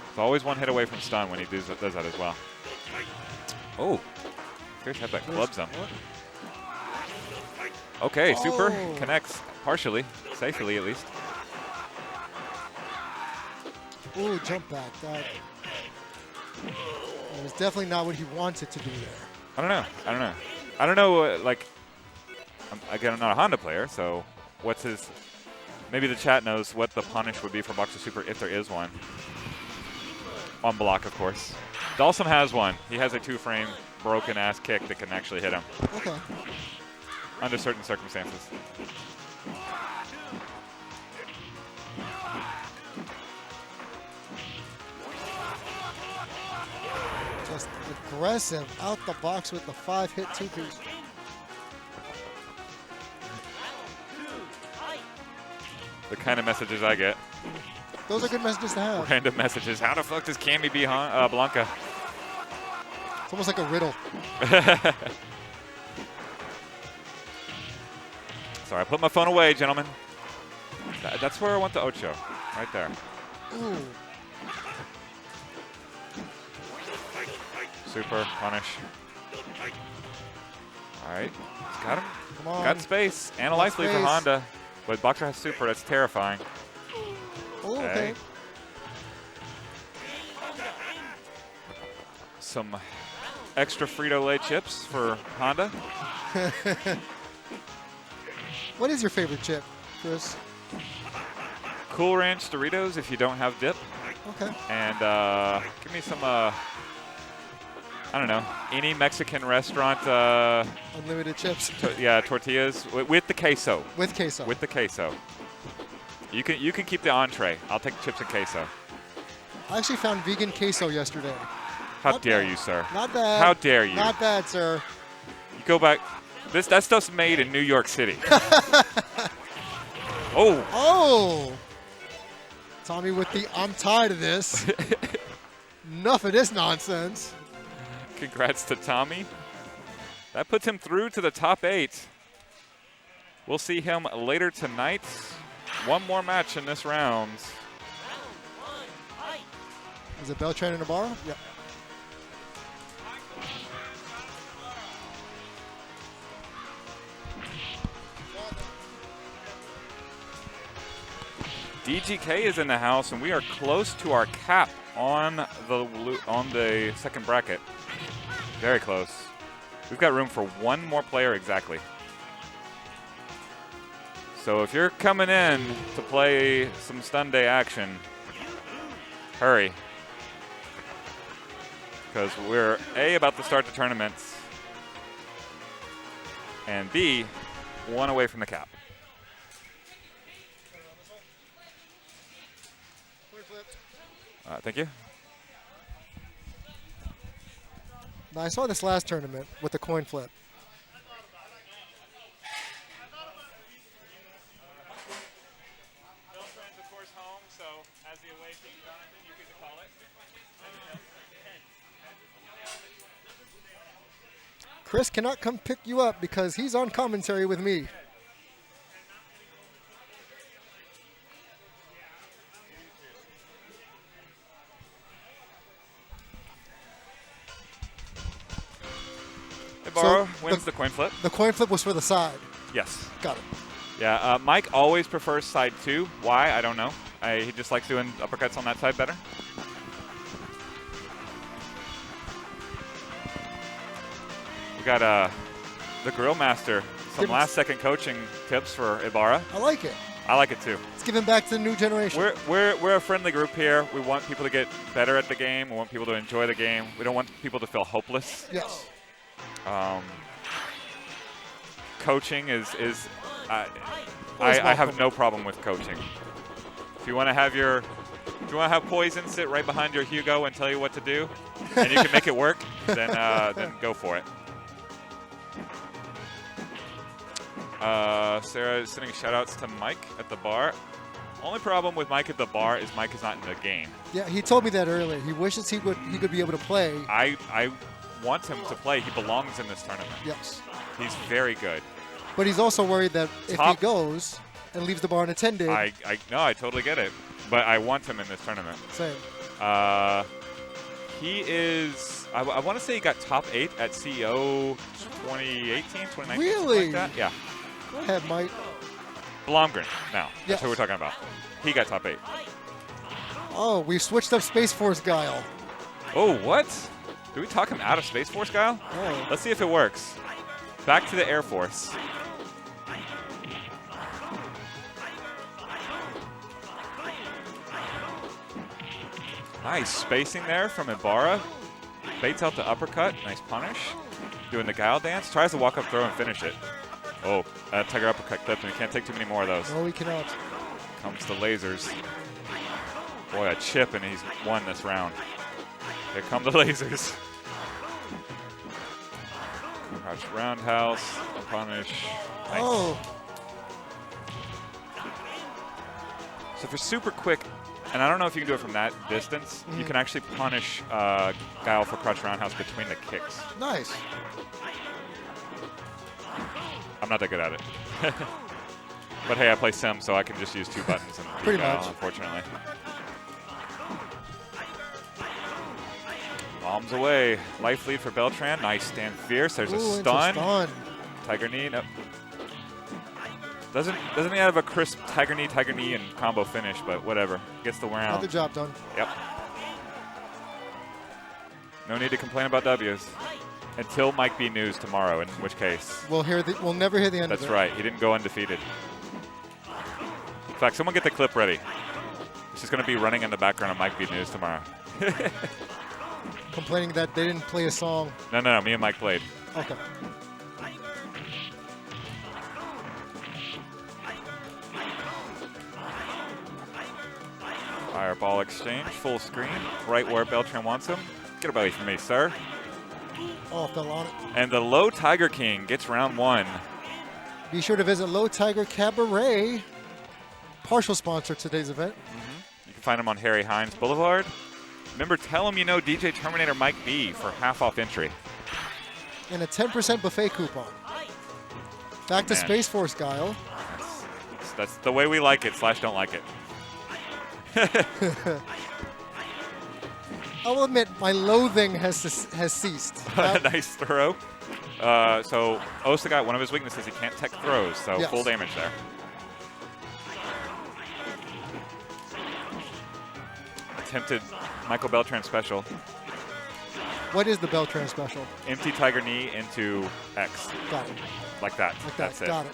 It's always one hit away from stun when he does that as well. Oh, fierce headbutt clubs him. Okay, super Oh. connects partially, safely at least. Ooh, jump back. That was definitely not what he wanted to do there. I don't know. Like, again, I'm not a Honda player, so what's his? Maybe the chat knows what the punish would be for Boxer Super if there is one. On block, of course. Dalsum has one. He has a 2-frame broken ass kick that can actually hit him Okay. under certain circumstances. Just aggressive out the box with the 5-hit 2-piece. The kind of messages I get. Those are good messages to have. Random messages. How the fuck does Cammy beat Blanca? It's almost like a riddle. Sorry, I put my phone away, gentlemen. That's where I want the Ocho. Right there. Ooh. Super, punish. All right, he's got him. Come on. Got space and a Got life lead for space. Honda. But Boxer has super, that's terrifying. Oh, okay. Some extra Frito-Lay chips for Honda. What is your favorite chip, Chris? Cool Ranch Doritos if you don't have dip. Okay. And give me some, I don't know, any Mexican restaurant, Unlimited chips. tortillas with the queso. With queso. With the queso. You can keep the entree. I'll take chips and queso. I actually found vegan queso yesterday. How Not dare bad. you, sir? Not bad. How dare you? Not bad, sir. You go back. That stuff's made in New York City. Oh. Oh! Tommy with the I'm tired of this. Enough of this nonsense. Congrats to Tommy. That puts him through to the top 8. We'll see him later tonight. One more match in this round. Is it Beltran and Navarro? Yep. DGK is in the house, and we are close to our cap on the second bracket. Very close. We've got room for one more player exactly. So if you're coming in to play some STunday action, hurry. Because we're A, about to start the tournaments, and B, one away from the cap. Thank you. Now, I saw this last tournament with the coin flip. Chris cannot come pick you up because he's on commentary with me. Ibarra So wins the coin flip. The coin flip was for the side. Yes. Got it. Yeah, Mike always prefers side 2. Why? I don't know. He just likes doing uppercuts on that side better. We got the Grill Master. Some last-second coaching tips for Ibarra. I like it. I like it too. It's giving back to the new generation. We're a friendly group here. We want people to get better at the game. We want people to enjoy the game. We don't want people to feel hopeless. Yes. Coaching is I have no problem with coaching. If you want to have Poison sit right behind your Hugo and tell you what to do, and you can make it work, then go for it. Sarah is sending shout-outs to Mike at the bar. Only problem with Mike at the bar is Mike is not in the game. Yeah, he told me that earlier. He wishes he could be able to play. I want him to play. He belongs in this tournament. Yes. He's very good. But he's also worried that if he goes and leaves the bar unattended. I totally get it. But I want him in this tournament. Same. He is, I want to say he got top 8 at CEO 2018, 2019. Really? Like that. Yeah. Go ahead, Mike. Blomgren now. Yes. That's who we're talking about. He got top 8. Oh, we switched up Space Force Guile. Oh, what? Did we talk him out of Space Force, Guile? Oh. Let's see if it works. Back to the Air Force. Nice spacing there from Ibarra. Baits out the uppercut. Nice punish. Doing the Guile dance. Tries to walk up throw and finish it. Oh, that Tiger uppercut clipped, and we can't take too many more of those. No, we cannot. Comes the lasers. Boy, a chip, and he's won this round. Here come the lasers. Crouch roundhouse. Punish. Nice. Oh. So if you're super quick, and I don't know if you can do it from that distance, you can actually punish Guile for crouch roundhouse between the kicks. Nice. I'm not that good at it. But hey, I play Sim, so I can just use 2 buttons and Pretty Guile, much. Unfortunately. Bombs away. Life lead for Beltran. Nice stand fierce. There's a stun. Tiger knee. Nope. Doesn't he have a crisp tiger knee, and combo finish, but whatever. Gets the round. Got the job done. Yep. No need to complain about W's until Mike B news tomorrow, in which case We'll never hear the end of it. that's right. He didn't go undefeated. In fact, someone get the clip ready. It's just going to be running in the background of Mike B news tomorrow. Complaining that they didn't play a song. No. Me and Mike played. Okay. Fireball exchange, full screen, right where Beltran wants him. Get away from me, sir. Oh, fell on it. And the Low Tiger King gets round 1. Be sure to visit Low Tiger Cabaret, partial sponsor of today's event. You can find him on Harry Hines Boulevard. Remember, tell him you know DJ Terminator Mike B for half off entry. And a 10% buffet coupon. Back to Man. Space Force Guile. That's the way we like it / don't like it. I will admit, my loathing has ceased. Nice throw. So Osa got one of his weaknesses. He can't tech throws, so Yes. full damage there. Attempted Michael Beltran special. What is the Beltran special? Empty Tiger Knee into X. Got it. Like that. Like that. That's it. Got it.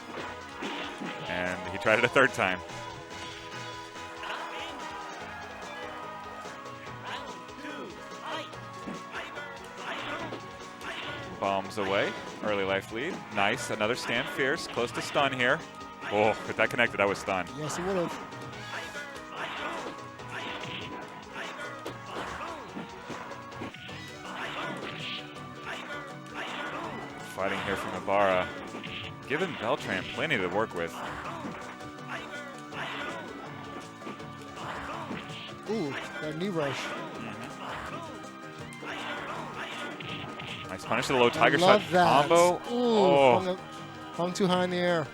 And he tried it a 3rd time. Bombs away. Early life lead. Nice. Another stand fierce. Close to stun here. Oh, if that connected, I was stunned. Yes, it would have. Fighting here from Ibarra. Giving Beltran plenty to work with. Ooh, that knee rush. Nice punish to the low tiger I shot love that. combo. Ooh, Oh, hung too high in the air.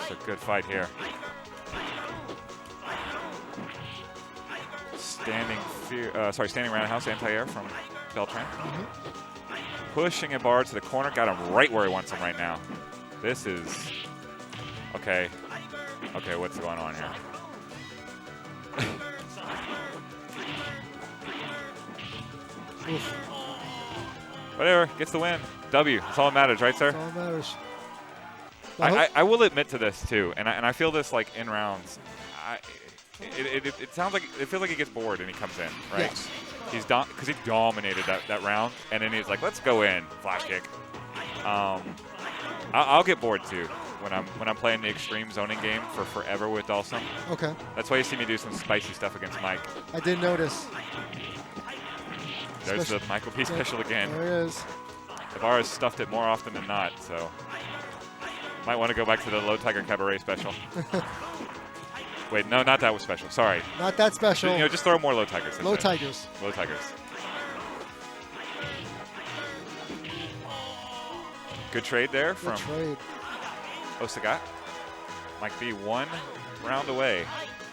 it's a good fight here. standing roundhouse anti-air from Beltran. Pushing a bar to the corner, got him right where he wants him right now. This is okay. Okay, what's going on here? Whatever, gets the win. W, that's all that matters, right, sir? That's all that matters. I will admit to this too, and I feel this like in rounds. It sounds like it feels like he gets bored and he comes in, right? Yes. Because he dominated that round, and then he's like, let's go in, flash kick. I'll get bored too when I'm playing the extreme zoning game for forever with Dalsum. Okay. That's why you see me do some spicy stuff against Mike. I did notice. There's the Michael P special again. There it is. The bar has stuffed it more often than not, so might want to go back to the Low Tiger Cabaret special. Wait, no, not that was special. Sorry. Not that special. You know, just throw more Low Tigers. Low Tigers. Low Tigers. Good trade there from Osagat. Mike B 1 round away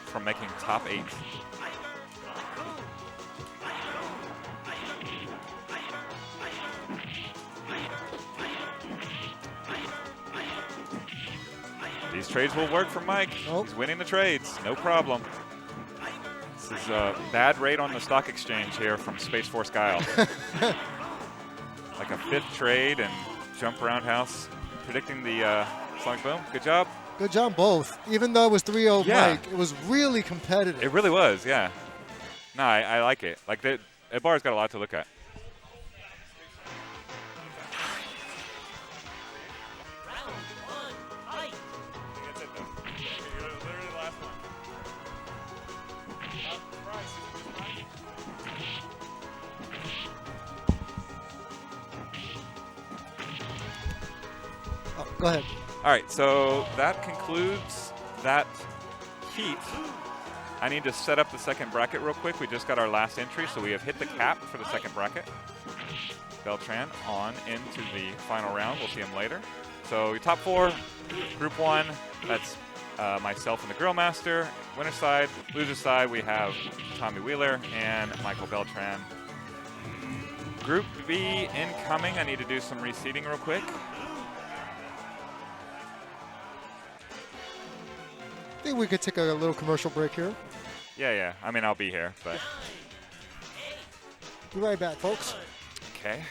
from making top 8. These trades will work for Mike. Oh. He's winning the trades, no problem. This is a bad rate on the stock exchange here from Space Force Guile. Like a 5th trade and jump roundhouse. Predicting the Sonic Boom. Good job. Good job, both. Even though it was 3-0 Yeah. Mike, it was really competitive. It really was, yeah. No, I like it. Like, the bar's got a lot to look at. Oh, go ahead. All right, so that concludes that heat. I need to set up the second bracket real quick. We just got our last entry, so we have hit the cap for the second bracket. Beltran on into the final round. We'll see him later. So your top 4, Group 1, that's myself and the Grill Master. Winner side, loser side, we have Tommy Wheeler and Michael Beltran. Group B incoming. I need to do some reseeding real quick. I think we could take a little commercial break here. Yeah. I mean, I'll be here, but. Be right back, folks. Okay.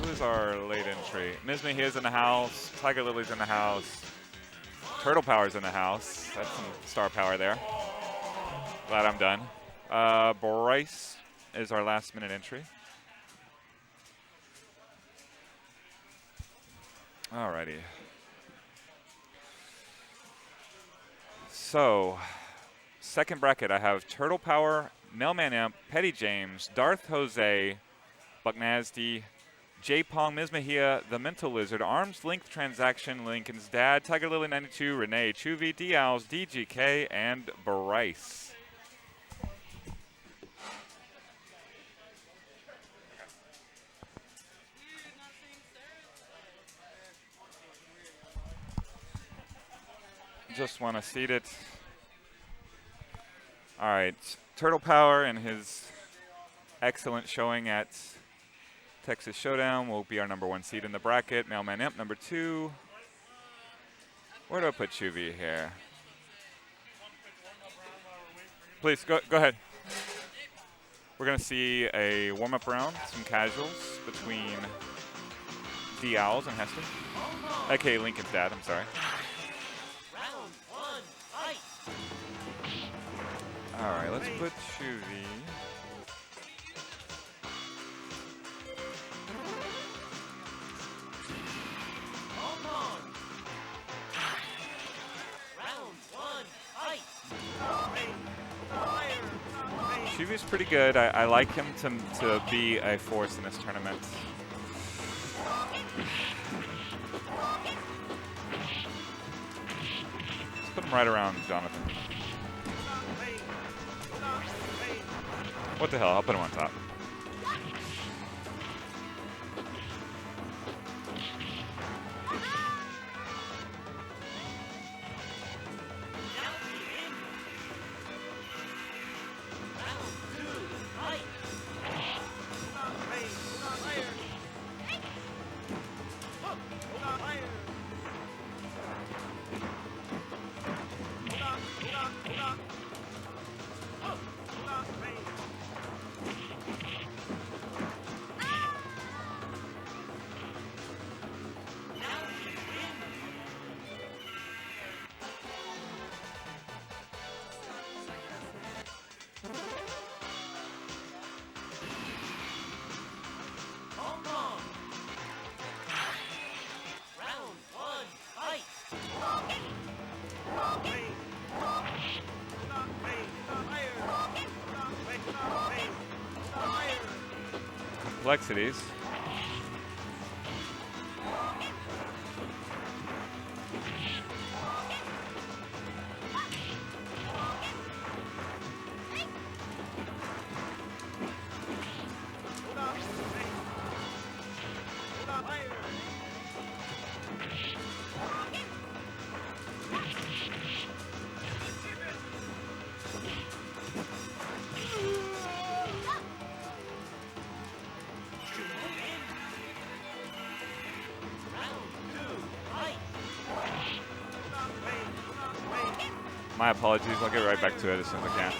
Who's our late entry? Ms. Mejia's in the house. Tiger Lily's in the house. Turtle Power's in the house. That's some star power there. Glad I'm done. Bryce is our last minute entry. Alrighty. So, second bracket, I have Turtle Power, Mailman Imp, Petty James, Darth Jose, Buck Nasty, J Pong, Ms. Mejia, The Mental Lizard, Arms Length Transaction, Lincoln's Dad, Tiger Lily 92, Renee, Chuvy, D Owls, DGK, and Bryce. Just want to seed it. All right, Turtle Power and his excellent showing at Texas Showdown will be our #1 seed in the bracket. Mailman Imp, number 2. Where do I put Chuvy here? Please, go ahead. We're going to see a warm-up round, some casuals between D Owls and Hester. Okay, Lincoln's Dad, I'm sorry. All right, let's put Chuvy. Chuvy's pretty good. I like him to be a force in this tournament. Let's put him right around Jonathan. What the hell? I'll put him on top. complexities. My apologies, I'll get right back to it as soon as I can.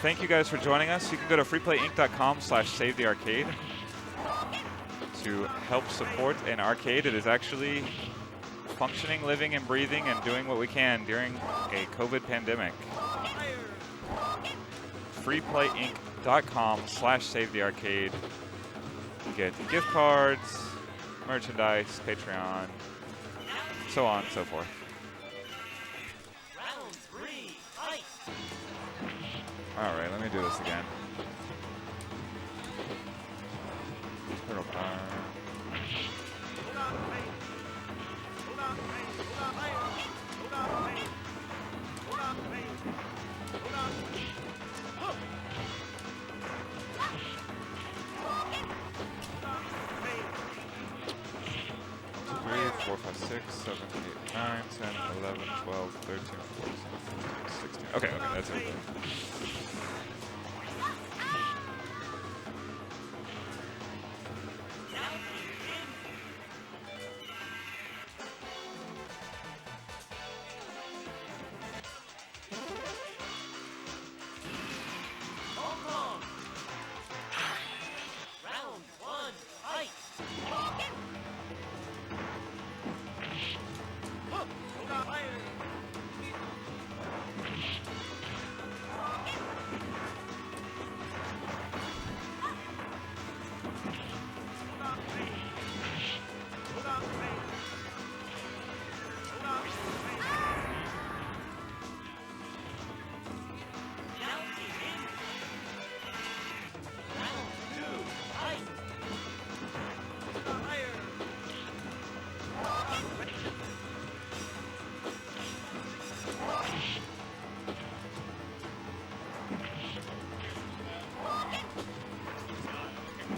Thank you guys for joining us. You can go to freeplayinc.com/savethearcade to help support an arcade that is actually functioning, living, and breathing, and doing what we can during a COVID pandemic. freeplayinc.com/savethearcade. You get gift cards, merchandise, Patreon, so on and so forth. Round 3, fight. All right, let me do this again. Turtle power. Three, 4, 5, 6, 7, 8, 9, 10, 11, 12, 13, 14, 15, 16. Okay, that's it. Round 1, fight.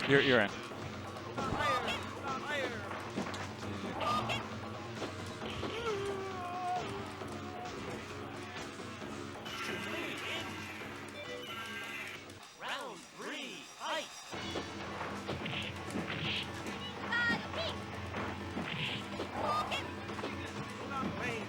You're in. Round 3, fight. Round 1, fight.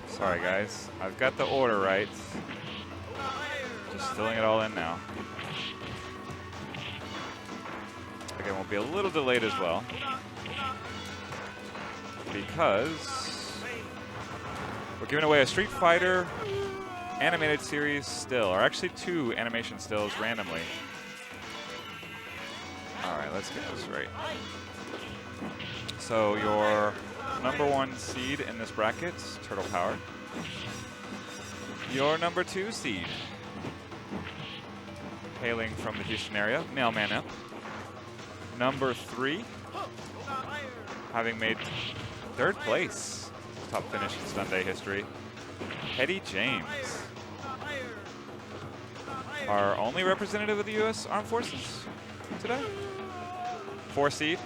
Sorry, guys. I've got the order right. Just filling it all in now. Again, we'll be a little delayed as well, because we're giving away a Street Fighter animated series still, or actually 2 animation stills randomly. All right, let's get this right. So your number 1 seed in this bracket, Turtle Power. Your number 2 seed, hailing from the Houston area, Mailman Imp. Number 3, having made 3rd place, top finish in STunday history, Hetty James. Our only representative of the U.S. Armed Forces today. 4 seed,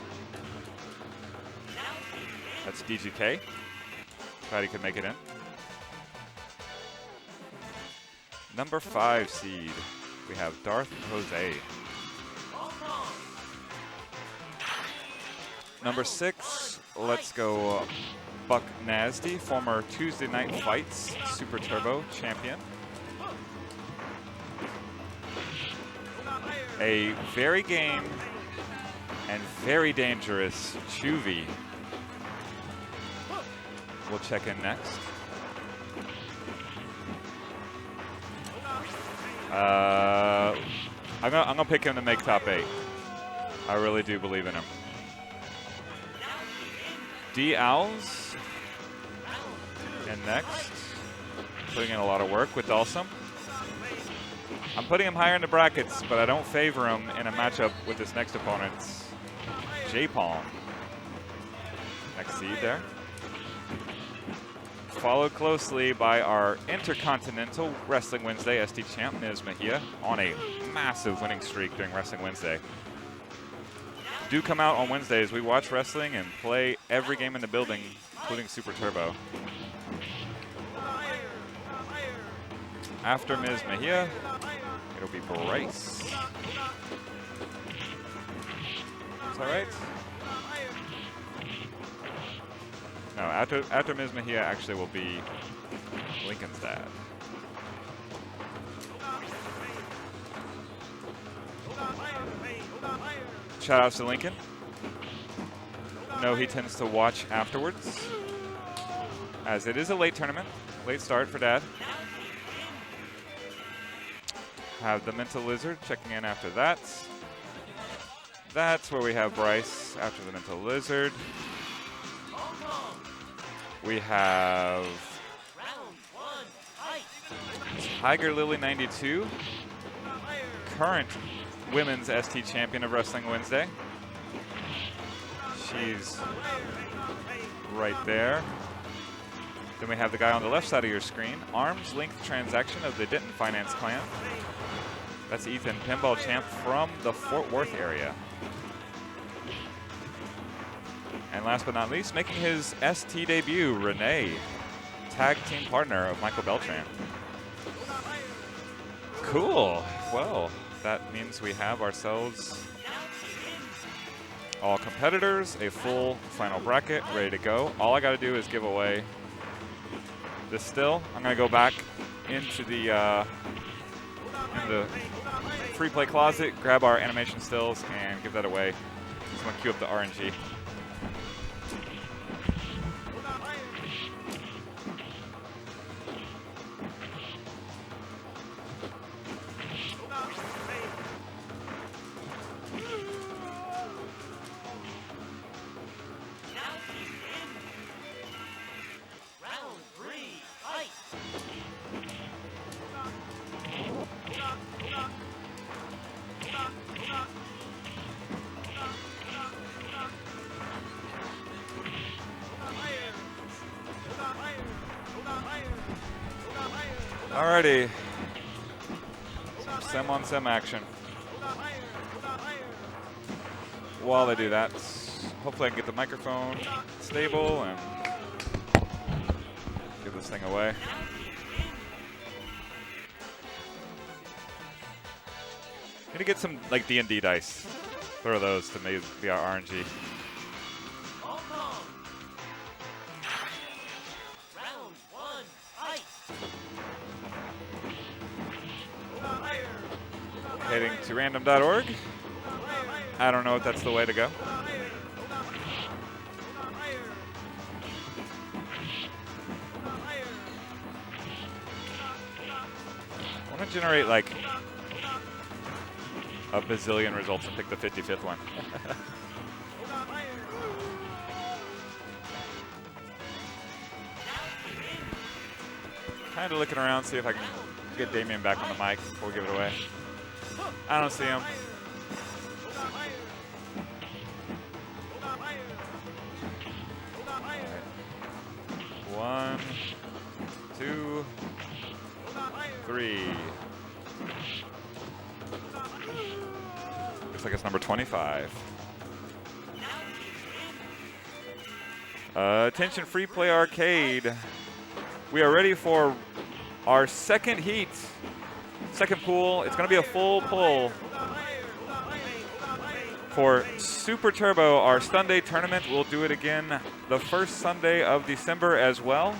That's DGK. Glad he could make it in. Number 5 seed, we have Darth Jose. Number 6, let's go Buck Nasty, former Tuesday Night Fights Super Turbo champion. A very game and very dangerous Chuvy will check in next. I'm gonna pick him to make top 8. I really do believe in him. D Owls in next, putting in a lot of work with Dalsum. I'm putting him higher in the brackets, but I don't favor him in a matchup with his next opponent, J-Palm. Next seed there. Followed closely by our Intercontinental Wrestling Wednesday ST champ, Ms. Mejia, on a massive winning streak during Wrestling Wednesday. Do come out on Wednesdays. We watch wrestling and play every game in the building, including Super Turbo. After Ms. Mejia, it'll be Bryce. Is that right? No, after Ms. Mejia actually will be Lincoln's dad. Shout outs to Lincoln. No, he tends to watch afterwards, as it is a late tournament, late start for Dad. Have the Mental Lizard checking in after that. That's where we have Bryce after the Mental Lizard. We have Tiger Lily 92, current women's ST champion of Wrestling Wednesday. She's right there. Then we have the guy on the left side of your screen, arm's length transaction of the Denton Finance clan. That's Ethan, pinball champ from the Fort Worth area. And last but not least, making his ST debut, Renee, tag team partner of Michael Beltran. Cool. Well, that means we have ourselves all competitors, a full final bracket ready to go. All I got to do is give away this still. I'm going to go back into the free play closet, grab our animation stills, and give that away. Just want to queue up the RNG. Alrighty, some sim on sim action. While I do that, hopefully I can get the microphone stable and give this thing away. Need to get some like D&D dice. Throw those to maybe be our RNG. Heading to random.org. I don't know if that's the way to go. I want to generate like a bazillion results and pick the 55th one. Kind of looking around, see if I can get Damien back on the mic before we give it away. I don't see him. Right. 1, 2, 3. Looks like it's number 25. Attention Free Play Arcade. We are ready for our second heat, second pool. It's going to be a full pull for Super Turbo, our STunday tournament. We'll do it again the first Sunday of December as well.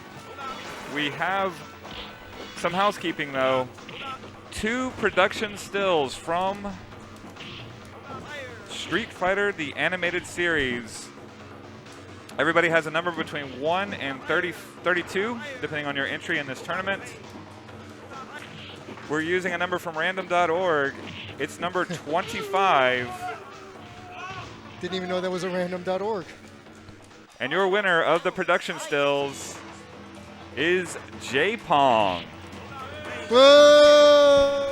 We have some housekeeping though. 2 production stills from Street Fighter, the animated series. Everybody has a number between 1 and 32, depending on your entry in this tournament. We're using a number from random.org. It's number 25. Didn't even know that was a random.org. And your winner of the production stills is J-Pong. Whoa!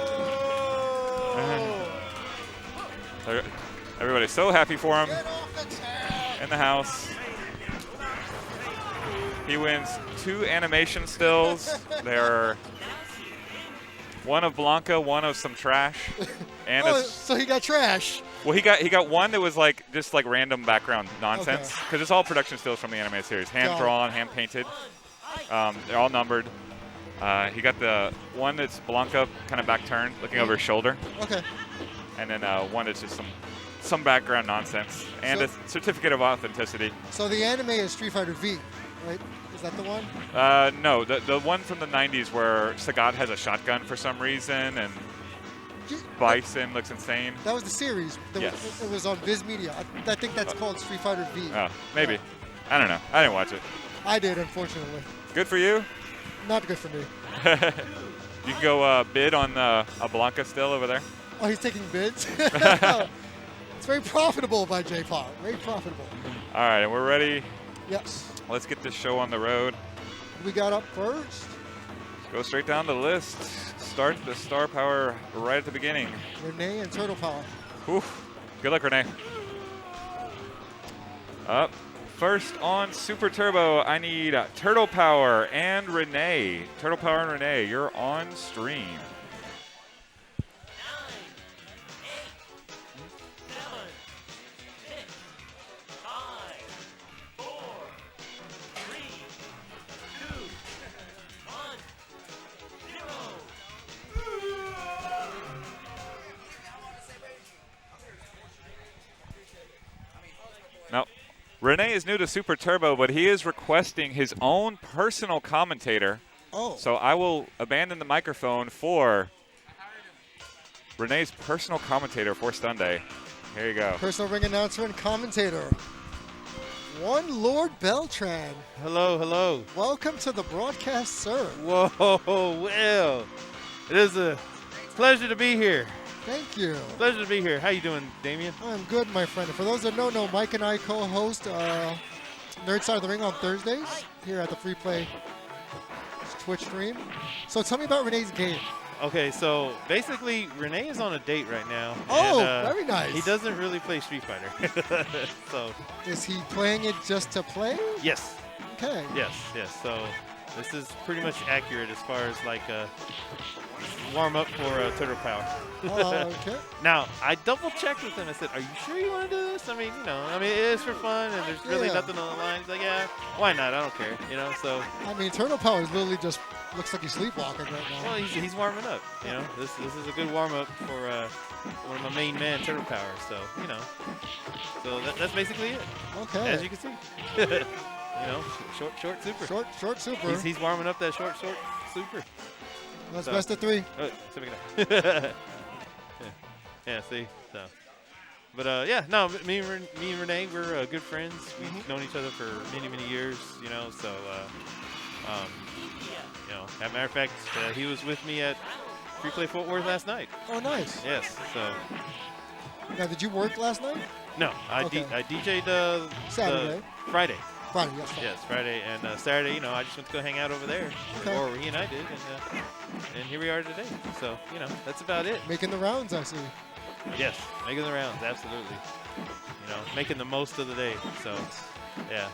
Everybody's so happy for him in the house. He wins 2 animation stills. They're one of Blanca, one of some trash, and So he got trash. well, he got one that was like just like random background nonsense because it's all production stills from the animated series, hand drawn, hand painted. They're all numbered. He got the one that's Blanca, kind of back turned, looking over his shoulder. Okay. And then one that's just some background nonsense and a certificate of authenticity. So the anime is Street Fighter V, right? Is that the one? No, the one from the 90s where Sagat has a shotgun for some reason and Bison looks insane. That was the series. Yes. It was on Viz Media. I think that's called Street Fighter V. Oh, maybe. Yeah. I don't know. I didn't watch it. I did, unfortunately. Good for you. Not good for me. You can go bid on a Blanca still over there. Oh, he's taking bids? It's very profitable by J-Pop. Very profitable. All right, and we're ready. Yes. Let's get this show on the road. We got up first. Go straight down the list. Start the star power right at the beginning. Renee and Turtle Power. Oof. Good luck, Renee. Up first on Super Turbo, I need Turtle Power and Renee. Turtle Power and Renee, you're on stream. 9, 8, 7, 6, 5, 4, 3, 2, 1, 0. Now, Renee is new to Super Turbo, but he is requesting his own personal commentator. Oh. So I will abandon the microphone for Renee's personal commentator for STunday. Here you go. Personal ring announcer and commentator. One Lord Beltran. Hello, hello. Welcome to the broadcast, sir. Whoa, well, it is a pleasure to be here. Thank you. Pleasure to be here. How you doing, Damien? I'm good, my friend. For those that don't know, Mike and I co-host Nerd Side of the Ring on Thursdays here at the Free Play Twitch stream. So tell me about Renee's game. Okay, so basically, Renee is on a date right now. Oh, and, very nice. He doesn't really play Street Fighter. So, Is he playing it just to play? yes, Okay. yes. So this is pretty much accurate as far as like warm up for Turtle Power. Okay. Now, I double checked with him. I said, "Are you sure you want to do this?" I mean, it is for fun, and there's really Yeah. nothing on the line. He's like, "Yeah, why not? I don't care." So. I mean, Turtle Power is literally just looks like he's sleepwalking right now. Well, he's warming up. This is a good warm up for one of my main man, Turtle Power. So so that's basically it. Okay. As you can see, short super. Short super. He's warming up that short super. That's so- best of 3. So we can- yeah. See. So, but me and Renee, we're good friends. We've known each other for many years. So. As a matter of fact, he was with me at Free Play Fort Worth last night. Oh, nice. Yes. So Now, did you work last night? no, I Okay. I DJ'd Saturday. Friday. Friday, yes. Friday. Yes, Friday and Saturday. I just went to go hang out over there, Okay. or he and I did, and here we are today. So that's about it. Making the rounds, I see. Yes, making the rounds, absolutely. Making the most of the day. So yeah.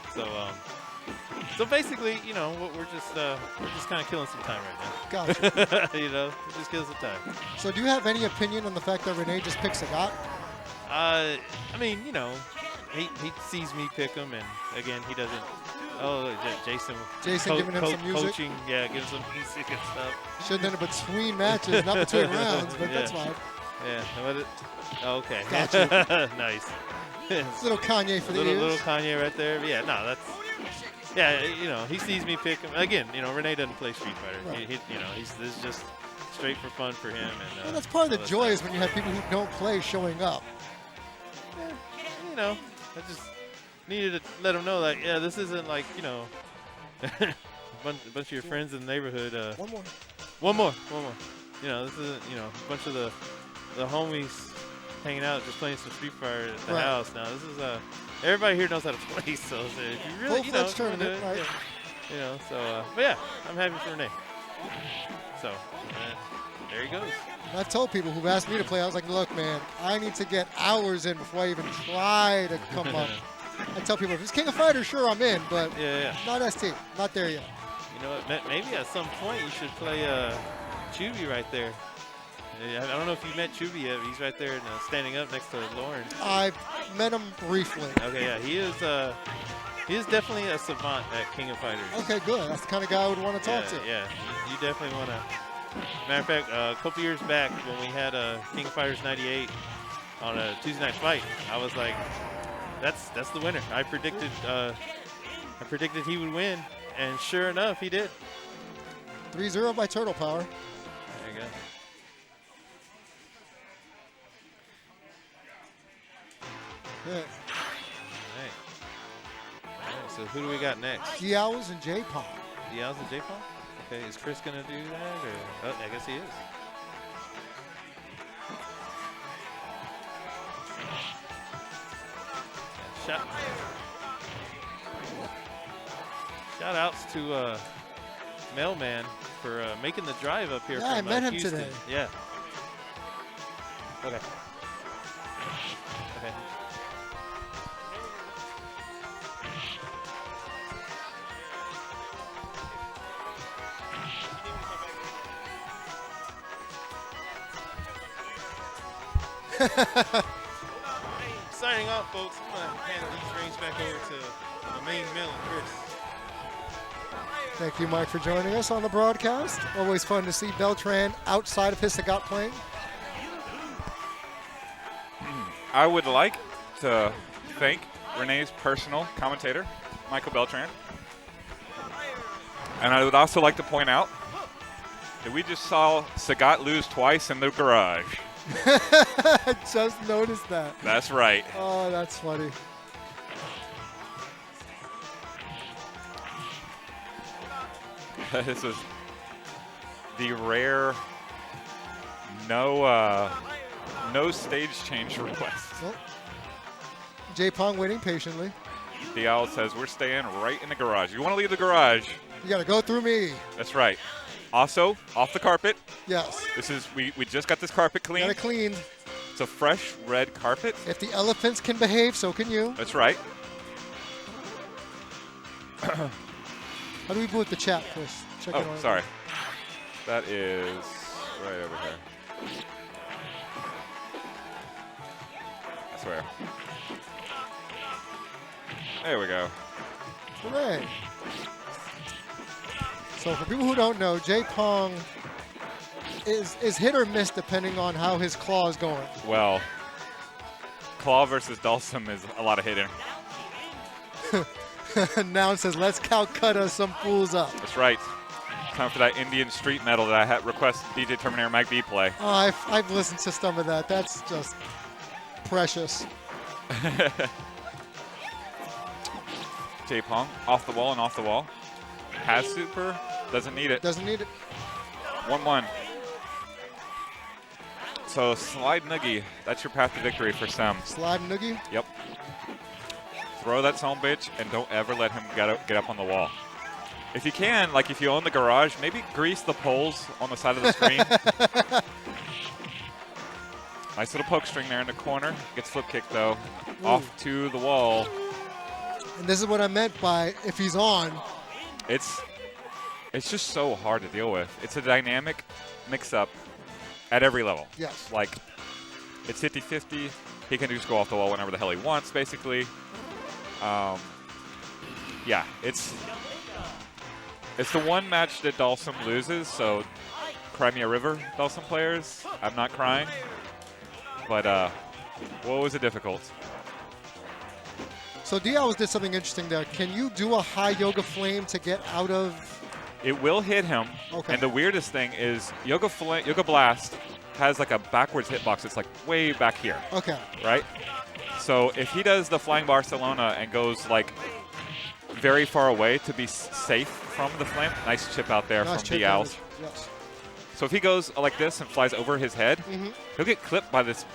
So basically, we're just kind of killing some time right Gotcha. now. We're just killing some time. So do you have any opinion on the fact that Renee just picks Sagat? I mean, he sees me pick him, and again, he doesn't Oh, Jason. Jason giving him some music. Coaching, yeah, giving some music and stuff. Should have done it between matches, not between rounds, but that's fine. Yeah. Okay. Gotcha. Nice. Little Kanye for the little ears. Kanye right there. But yeah, no, that's. Yeah, you know, he sees me pick him again. You know, Renee doesn't play Street Fighter. Right. You know, this is just straight for fun for him. And Well, that's part of so the joy is when you have people who don't play showing up. Yeah, you know, I just needed to let him know that this isn't like a bunch of your friends in the neighborhood. One more. You know, this isn't a bunch of the homies hanging out just playing some Street Fighter at the house. Now this is everybody here knows how to play. So if you really Full-fledged tournament, right? You know, so but yeah, I'm happy for Renee. So there he goes. I've told people who've asked me to play, I was like, look, man, I need to get hours in before I even try to come up. I tell people, if it's King of Fighters, sure, I'm in, but not ST. Not there yet. You know what? Maybe at some point you should play Chubby right there. I don't know if you met Chubby yet. But he's right there standing up next to Lauren. I've met him briefly. Okay, yeah, he is definitely a savant at King of Fighters. Okay, good. That's the kind of guy I would want to talk to. Yeah, you definitely want to. Matter of fact, a couple years back when we had King of Fighters 98 on a Tuesday night fight, I was like, that's the winner. I predicted he would win, and sure enough, he did. 3-0 by Turtle Power. There you go. Yeah. All right, so who do we got next? Diaos and J-Pong. Diaz and J-Pong? Okay, is Chris going to do that? Or? Oh, I guess he is. Shout outs to Mailman for making the drive up here Yeah, from I met him Houston. today. Yeah. Okay. Okay. Signing off, folks. I'm going to hand these rings back over to my main villain, Chris. Thank you, Mike, for joining us on the broadcast. Always fun to see Beltran outside of his Sagat playing. I would like to thank Renee's personal commentator, Michael Beltran. And I would also like to point out that we just saw Sagat lose twice in the garage. I just noticed that. That's right. Oh, that's funny. This was the rare no stage change request. Well, J-Pong waiting patiently. Dial says we're staying right in the garage. You want to leave the garage? You got to go through me. That's right. Also, off the carpet. Yes. This is we just got this carpet Got cleaned. it cleaned. It's a fresh red carpet. If the elephants can behave, so can you. That's right. How do we boot the chat, Chris? Check it Oh, on. sorry. That is right over here. I swear. There we go. Hooray. So for people who don't know, J-Pong is hit or miss depending on how his claw is going. Well, Claw versus Dulcim is a lot of hitting. Now it says, let's Calcutta some fools up. That's right. Time for that Indian street metal that I had request DJ Terminator Mike B play. Oh, I've listened to some of that. That's just precious. J-Pong, off the wall and off the wall. Has super, doesn't need it. Doesn't need it. 1-1. So slide noogie, that's your path to victory for Sem. Slide noogie. Yep. Throw that son bitch and don't ever let him get up on the wall. If you can, like if you own the garage, maybe grease the poles on the side of the screen. Nice little poke string there in the corner. Gets flip kick though. Ooh. Off to the wall. And this is what I meant by if he's on. It's just so hard to deal with. It's a dynamic mix-up at every level. Yes. Like, it's 50-50. He can just go off the wall whenever the hell he wants, basically. Yeah, it's the one match that Dalsum loses, so Crimea River Dalsum players, I'm not crying. But what was it difficult? So Diaz did something interesting there. Can you do a high yoga flame to get out of? It will hit him. Okay. And the weirdest thing is Yoga Blast has like a backwards hitbox. It's like way back here. Okay. Right? So if he does the Flying Barcelona and goes like very far away to be safe from the flame, nice chip out there Nice from chip Diaz. damage. Yes. So if he goes like this and flies over his head, he'll get clipped by this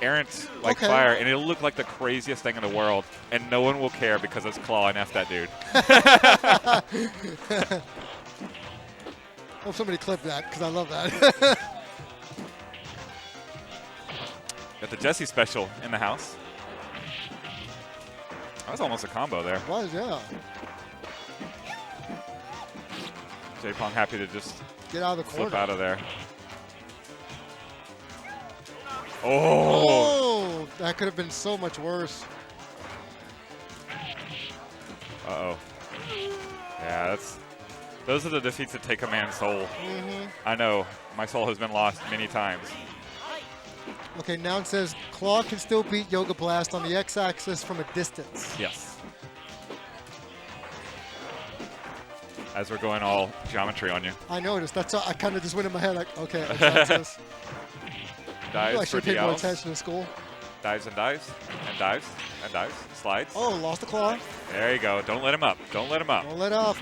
errant like Okay. fire, and it'll look like the craziest thing in the world, and no one will care because it's Claw and F that dude. Hope somebody clipped that because I love that. Got the Jesse special in the house. That was almost a combo there. Was, yeah. J-Pong happy to just Get out of the corner. flip out of there. Oh! Oh, that could have been so much worse. Uh-oh. Yeah, those are the defeats that take a man's soul. I know. My soul has been lost many times. Okay, now it says Claw can still beat Yoga Blast on the X-axis from a distance. Yes. As we're going all geometry on you. I noticed. That's all, I kind of just went in my head like, okay, X-axis. I Dives for should pay more Diaz. attention in school. Dives and dives. And dives. And dives. Slides. Oh, lost the claw. There you go. Don't let him up. Don't let him up. Don't let off.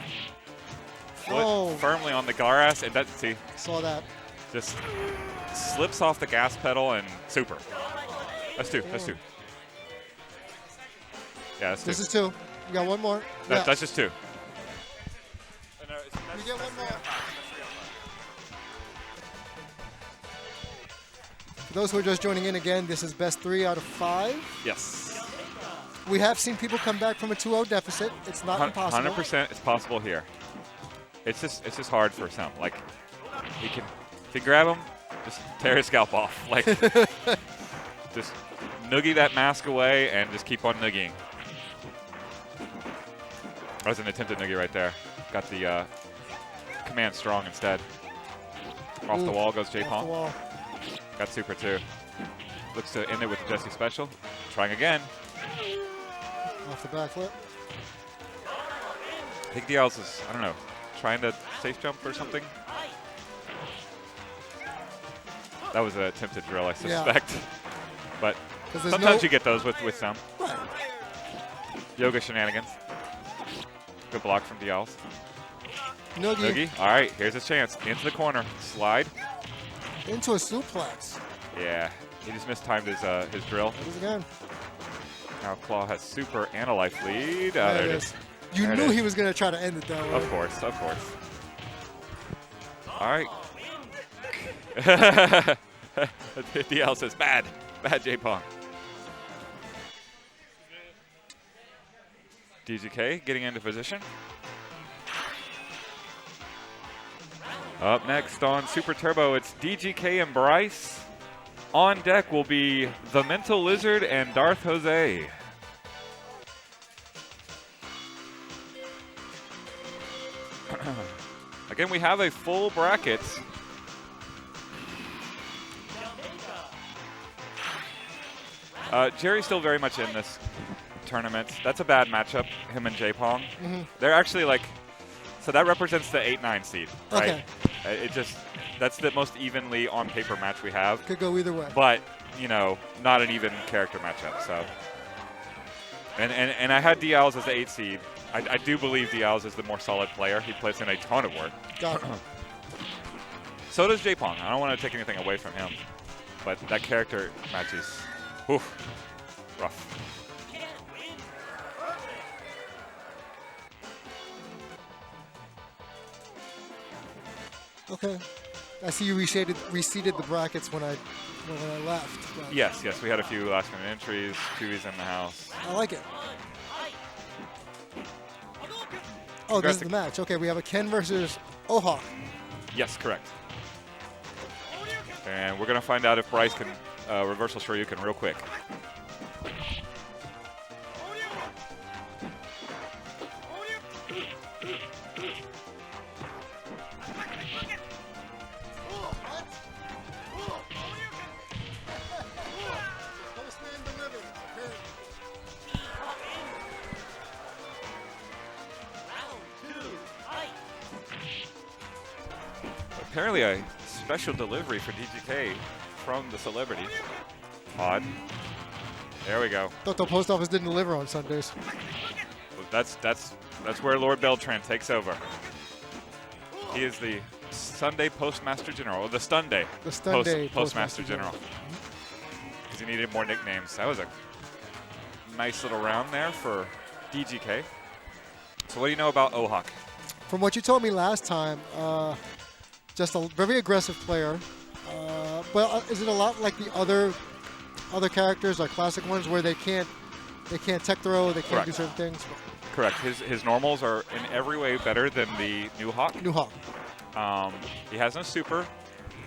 Foot Oh. firmly on the Garas. And see, Saw that. just slips off the gas pedal and super. That's two. That's two. Yeah, that's two. This is two. You got one more. That's just two. You get one more. For those who are just joining in again, this is best 3 out of 5. Yes. We have seen people come back from a 2-0 deficit. It's not impossible. 100% it's possible here. It's just hard for some. Like, if you grab him, just tear his scalp off. Like, just noogie that mask away and just keep on noogieing. That was an attempted noogie right there. Got the command strong instead. Off the wall goes Off the J-Pong. wall. Got super too. Looks to end it with the Jesse special. Trying again. Off the back flip. I think Diaz is, I don't know, trying to safe jump or something. That was an attempted drill, I suspect. But 'Cause there's sometimes no- you get those with some. Right. Yoga shenanigans. Good block from Diaz. Noogie Noogie. All right, here's his chance. Into the corner. Slide. into a suplex. Yeah, he just mistimed his drill. It is again. Now Claw has super and a life lead. There There it it is. is. You There it knew is. he was going to try to end it that way. Of course, of course. All right. DL says bad. Bad J-Pong. DGK getting into position. Up next on Super Turbo, it's DGK and Bryce. On deck will be the Mental Lizard and Darth Jose. Again, we have a full bracket. Jerry's still very much in this tournament. That's a bad matchup, him and J-Pong. They're actually like, so that represents the 8-9 seed, right? Okay. That's the most evenly on paper match we have. Could go either way. But, you know, not an even character matchup, so. And I had Diaz as the 8 seed. I do believe Diaz is the more solid player. He puts in a ton of work. Got it. So does J-Pong. I don't want to take anything away from him. But that character match is, whew, rough. Okay. I see you reseated the brackets when I left. But Yes, we had a few last minute entries. Chewy's in the house. I like it. Oh, this is the match. Okay, we have a Ken versus Ohawk. Yes, correct. And we're going to find out if Bryce can reversal Shoryuken real quick. apparently a special delivery for DGK from the celebrity. Odd. There we go. Thought the post office didn't deliver on Sundays. Well, that's where Lord Beltran takes over. He is the Sunday Postmaster General, or the STunday. The STunday Postmaster General. Because he needed more nicknames. That was a nice little round there for DGK. So what do you know about Ohak? From what you told me last time, just a very aggressive player. But is it a lot like the other characters, like classic ones, where they can't tech throw, they can't do Correct. certain things? Correct. His normals are in every way better than the new Hawk. New Hawk. He has no super,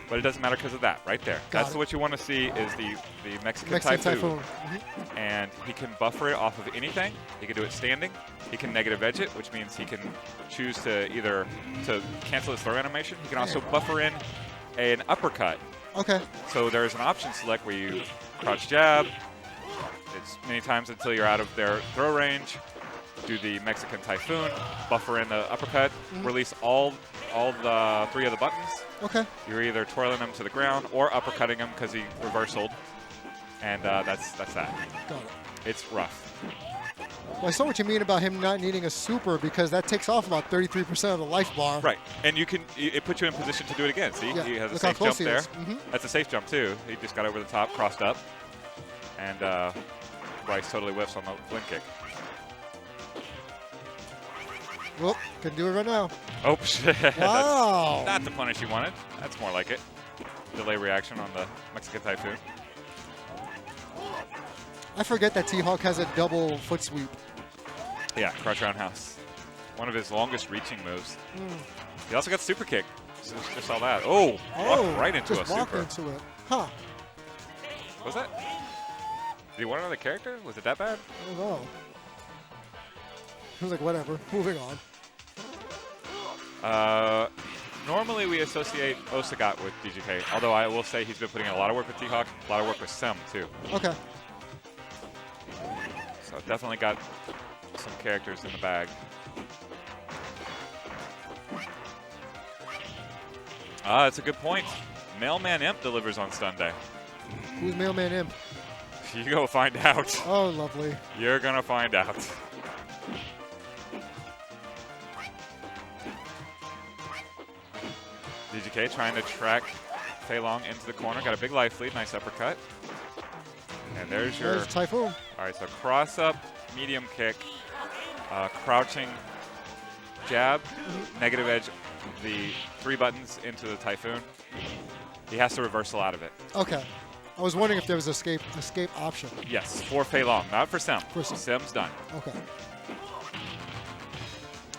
but it doesn't matter because of that right there. Got That's it. what you want to see is the Mexican Mexican Typhoon. Typhoon. And he can buffer it off of anything. He can do it standing. He can negative edge it, which means he can choose to either to cancel his throw animation. He can also buffer in an uppercut. Okay. So there's an option select where you crouch jab. It's many times until you're out of their throw range. Do the Mexican Typhoon, buffer in the uppercut, release all the 3 of the buttons. Okay. You're either twirling him to the ground or uppercutting him because he reversaled. And that's that. Got it. It's rough. Well, I saw what you mean about him not needing a super because that takes off about 33% of the life bar. Right, and it puts you in position to do it again. See, Yeah, he has a look how safe close jump he there. is. Mhm. That's a safe jump too. He just got over the top, crossed up, and Bryce totally whiffs on the blink kick. Whoop, can do it right now. Oh shit! Wow. That's not the punish you wanted. That's more like it. Delay reaction on the Mexican Typhoon. I forget that T-Hawk has a double foot sweep. Yeah, crouch roundhouse. One of his longest reaching moves. He also got super kick. Just saw that. Oh, walked right into just a walked super. into it. Huh. Was that? Did he want another character? Was it that bad? I don't know. I was like, whatever. Moving on. Normally we associate Osagat with DGK, although I will say he's been putting in a lot of work with T-Hawk, a lot of work with Sem too. Okay. So definitely got some characters in the bag. That's a good point. Mailman Imp delivers on STunday. Who's Mailman Imp? You go find out. Oh, lovely. You're gonna find out. DGK trying to track Fei Long into the corner. Got a big life lead. Nice uppercut. And there's your... There's Typhoon. All right, so cross up, medium kick, crouching jab, negative edge, the 3 buttons into the Typhoon. He has to reversal out of it. Okay. I was wondering if there was escape option. Yes, for Fei Long, not for Sem. For Sem. Sem's done. Okay.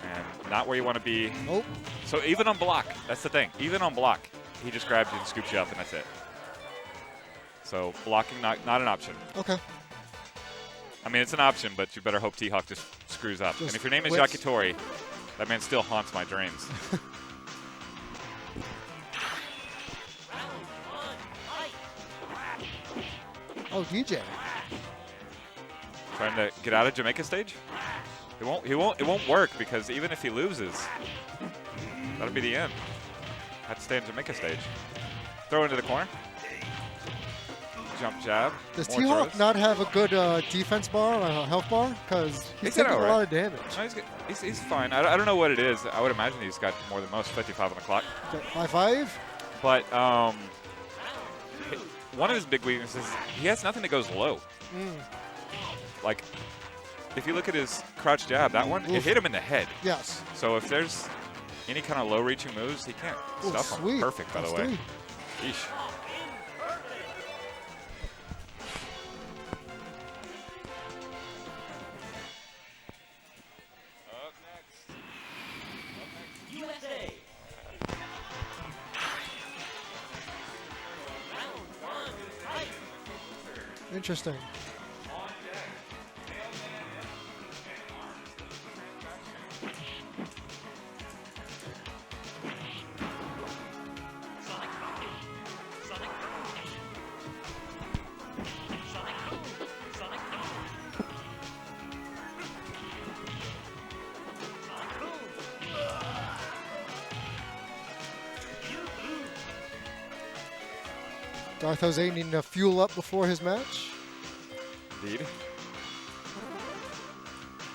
And not where you want to be. Nope. So even on block, that's the thing. Even on block, he just grabs you and scoops you up, and that's it. So blocking, not an option. Okay. I mean, it's an option, but you better hope T-Hawk just screws up. Just And if your name is whips. Yakitori, that man still haunts my dreams. Oh, DJ. Trying to get out of Jamaica stage? It won't work because even if he loses, that'll be the end. Have to stay in Jamaica stage. Throw into the corner. Jump jab. Does more T-Hawk throws. not have a good defense bar, health bar? Because he's He's taking a all lot right. of damage. No, he's fine. I don't know what it is. I would imagine he's got more than most, 55 on the clock. 5-5? But one of his big weaknesses is he has nothing that goes low. Like, if you look at his crouch jab, that one, it Oof. hit him in the head. Yes. So if there's any kind of low-reaching moves, he can't Ooh, stuff them. sweet. Perfect, by the That's way. 3. Yeesh. Up next. USA. Round 1, fight. Interesting. Darth Jose needing to fuel up before his match. Indeed.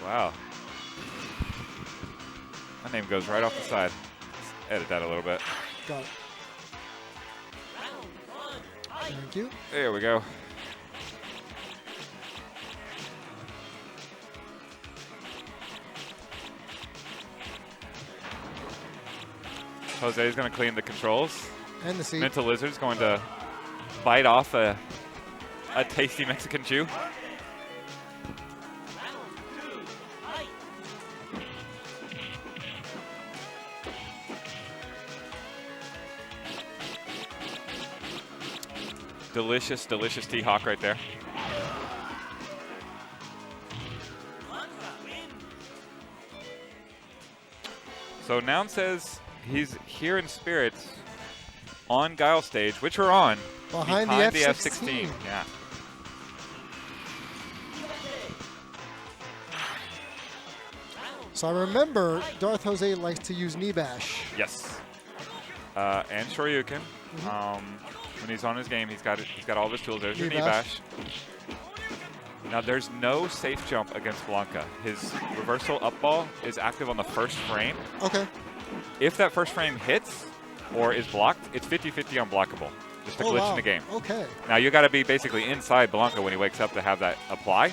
Wow. My name goes right off the side. Let's edit that a little bit. Got it. Thank you. There we go. Jose is going to clean the controls. And the seat. Mental Lizard's going to bite off a tasty Mexican chew. Delicious, delicious T-Hawk right there. So Noun says he's here in spirit on Guile stage, which we're on. Behind the F-16. Yeah. So I remember Darth Jose likes to use knee bash. Yes. And Shoryuken. When he's on his game, he's got all of his tools. There's your knee bash. Now there's no safe jump against Blanca. His reversal up ball is active on the first frame. Okay. If that first frame hits or is blocked, it's 50-50 unblockable. Just a glitch in the game. Okay. Now you got to be basically inside Blanca when he wakes up to have that apply.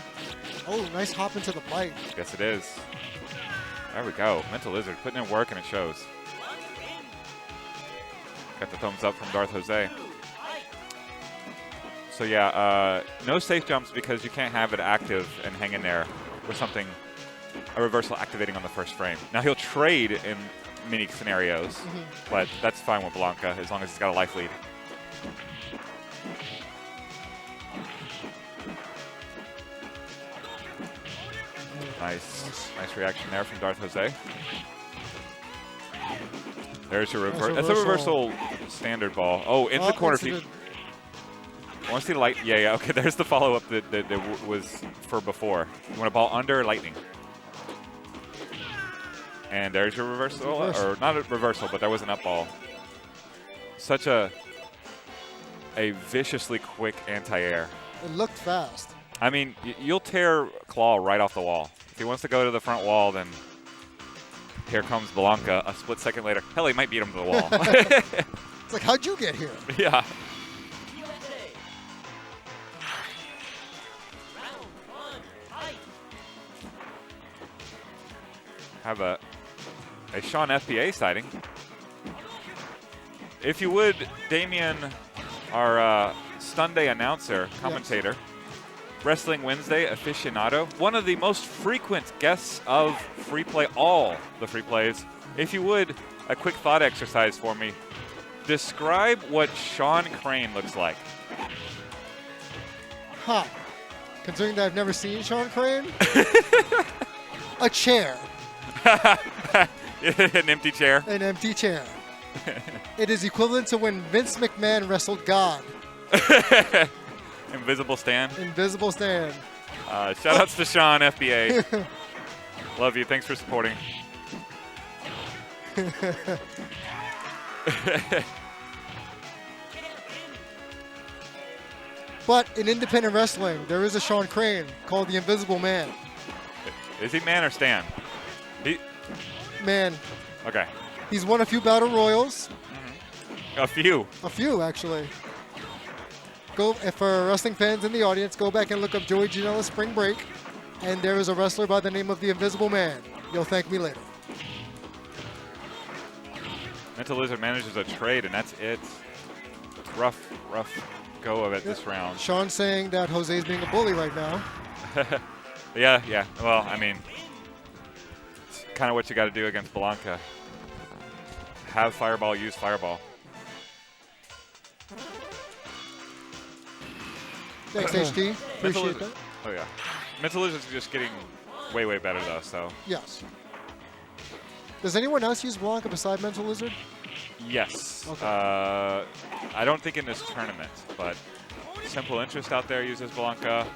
Oh, nice hop into the bite. Yes, it is. There we go. Mental Lizard putting in work and it shows. Got the thumbs up from Darth Jose. So yeah, no safe jumps because you can't have it active and hang in there with something, a reversal activating on the first frame. Now he'll trade in many scenarios, but that's fine with Blanca as long as he's got a life lead. Nice reaction there from Darth Jose. There's your reversal. That's a reversal standard ball. Oh, into the corner. I want to see the light. Yeah. Okay, there's the follow-up that was for before. You want a ball under lightning. And there's your reversal. Or not a reversal, but that was an up ball. Such a viciously quick anti-air. It looked fast. I mean, you'll tear Claw right off the wall. If he wants to go to the front wall, then here comes Blanca a split second later. Hell, he might beat him to the wall. It's like, how'd you get here? Yeah. Have a Sean FBA sighting. If you would, Damien, our STunday announcer, commentator, Wrestling Wednesday aficionado, one of the most frequent guests of Free Play, all the Free Plays. If you would, a quick thought exercise for me. Describe what Sean Crane looks like. Huh. Considering that I've never seen Sean Crane? A chair. An empty chair. An empty chair. It is equivalent to when Vince McMahon wrestled God. Invisible Stan. Invisible Stan. Shout-outs to Sean, FBA. Love you. Thanks for supporting. But in independent wrestling, there is a Sean Crane called the Invisible Man. Is he man or Stan? Man. Okay. He's won a few battle royals. A few. A few, actually. Go for wrestling fans in the audience, go back and look up Joey Janela's Spring Break, and there is a wrestler by the name of the Invisible Man. You'll thank me later. Mental Lizard manages a trade, and that's it. Rough go of it this round. Sean saying that Jose's being a bully right now. Yeah. Well, I mean, it's kind of what you got to do against Blanca. Have Fireball, use Fireball. Thanks, HD. Appreciate that. Oh, yeah. Mental Lizard's just getting way better, though, so. Yes. Does anyone else use Blanca beside Mental Lizard? Yes. Okay. I don't think in this tournament, but Simple Interest out there uses Blanca.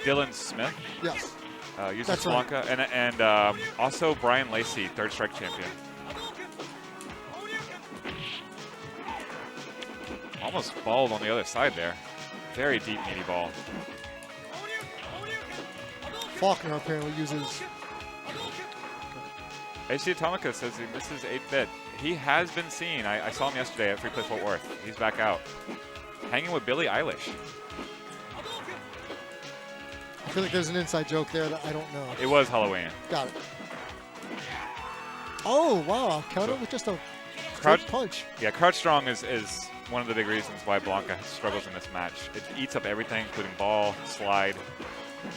Dylan Smith Yes. uses That's Blanca. right. And also Brian Lacey, Third Strike champion. almost balled on the other side there. Very deep, meaty ball. Faulkner apparently uses. HC Atomica says he misses 8-bit. He has been seen. I saw him yesterday at Free Play Fort Worth. He's back out. Hanging with Billie Eilish. I feel like there's an inside joke there that I don't know. It was Halloween. Got it. Oh, wow. Counter with just a straight punch. Yeah, crouch strong is one of the big reasons why Blanca struggles in this match. It eats up everything, including ball, slide.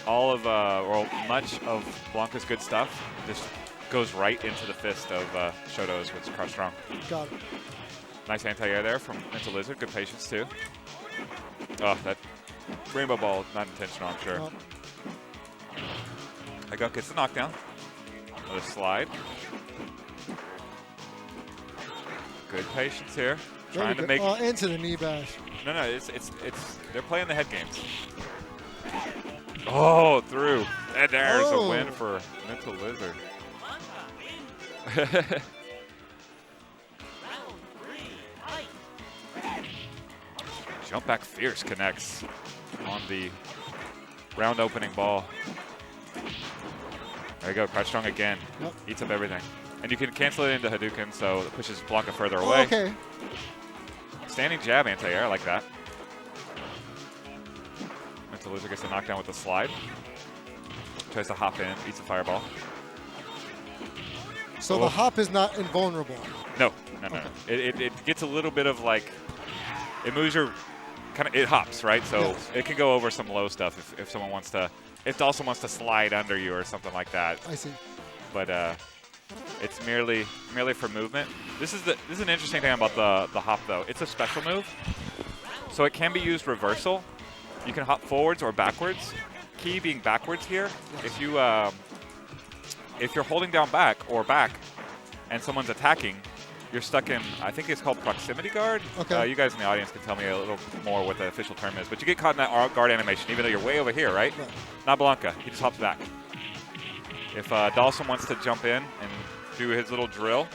All of, or much of Blanca's good stuff just goes right into the fist of Shoto's with crouch strong. Got it. Nice anti-air there from Mental Lizard. Good patience, too. Oh, that rainbow ball, not intentional, I'm sure. Well, Haguk gets the knockdown. Another slide. Good patience here. very Trying to good. make. Into the knee bash. No, it's they're playing the head games. Oh, through. And there's a win for Mental Lizard. Jump back fierce connects on the round opening ball. There you go, crouch strong again. Yep. Eats up everything. And you can cancel it into Hadouken, so it pushes Blanca further Oh, away. okay. Standing jab anti-air, I like that. Mental Lizard gets a knockdown with the slide. Tries to hop in, eats a fireball. So the hop is not invulnerable. No. It gets a little bit of like, it moves your, it hops, right? So Yes. it can go over some low stuff if someone wants to, if it also wants to slide under you or something like that. I see. But it's merely for movement. This is an interesting thing about the hop though. It's a special move, so it can be used reversal. You can hop forwards or backwards. Key being backwards here. If you're holding down back, and someone's attacking, you're stuck in, I think it's called proximity guard. Okay. You guys in the audience can tell me a little more what the official term is. But you get caught in that guard animation, even though you're way over here, right? Right. Not Blanca. He just hops back. If Dawson wants to jump in and do his little drill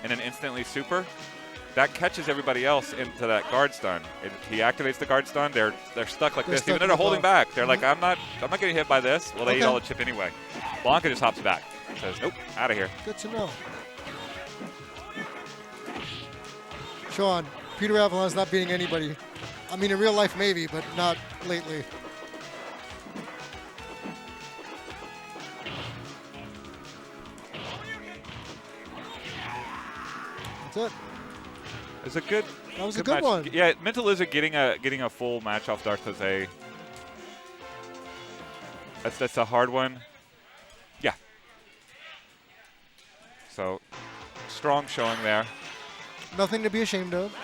and then instantly super, that catches everybody else into that guard stun. He activates the guard stun. They're stuck like They're this. stuck Even though in they're the holding ball. back. They're like, I'm not getting hit by this. Well, they eat Okay. all the chip anyway. Blanca just hops back. Says, nope, out of here. Good to know. Sean, Peter Avalon's not beating anybody. I mean, in real life maybe, but not lately. That's it. It's a good. That was a good match. one. Yeah, Mental Lizard getting a full match off Darth Jose. That's a hard one. Yeah. So strong showing there. Nothing to be ashamed of.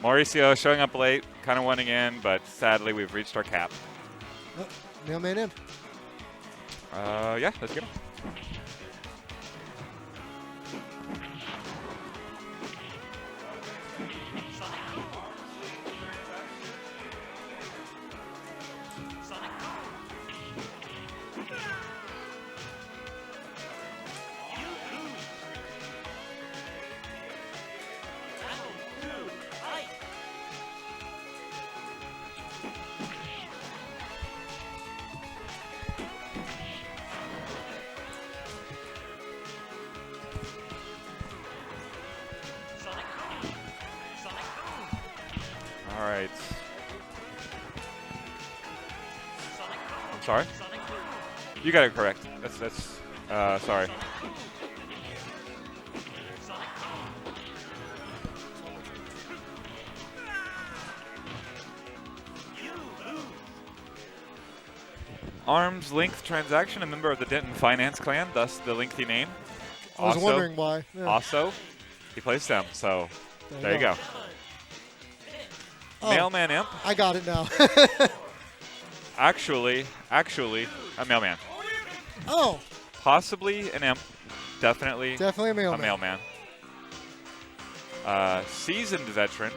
Mauricio showing up late, kind of wanting in, but sadly we've reached our cap. Yep. Mailman in. Yeah, let's get him. All right. I'm sorry. You got it correct. That's sorry. Arm's length transaction, a member of the Denton Finance clan, thus the lengthy name. I was wondering why. Yeah. Also, he plays STEM, so there you go. Oh, Mailman Imp. I got it now. Actually, a mailman. Oh, Possibly an imp. Definitely definitely a a mailman. mailman. Seasoned veteran.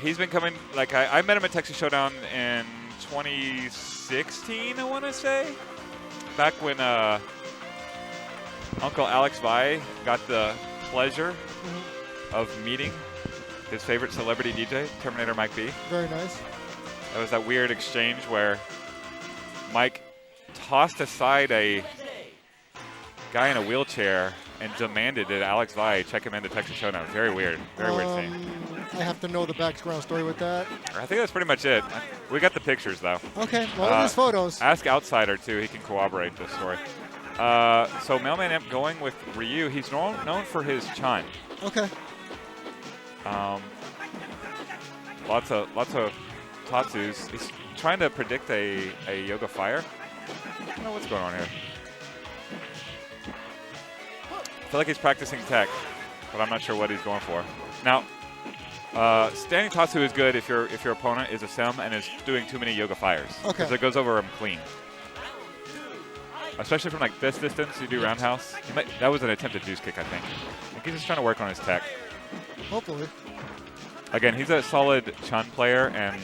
He's been coming, like I met him at Texas Showdown in 2016, I want to say. Back when Uncle Alex Vai got the pleasure of meeting his favorite celebrity DJ, Terminator Mike B. Very nice. That was that weird exchange where Mike tossed aside a guy in a wheelchair and demanded that Alex Valle check him into Texas Showdown. Very weird. Very weird scene. I have to know the background story with that. I think that's pretty much it. We got the pictures, though. Okay, well, there's photos. Ask Outsider, too. He can corroborate this story. So Mailman Imp going with Ryu. He's known for his chun. Okay. Lots of Tatsus. He's trying to predict a Yoga Fire. I don't know what's going on here. I feel like he's practicing tech, but I'm not sure what he's going for. Now, standing Tatsu is good if your opponent is a sim and is doing too many Yoga Fires. Okay. Because it goes over him clean. Especially from like this distance, you do roundhouse. That was an attempted juice kick, I think. He's just trying to work on his tech. Hopefully. Again, he's a solid chun player, and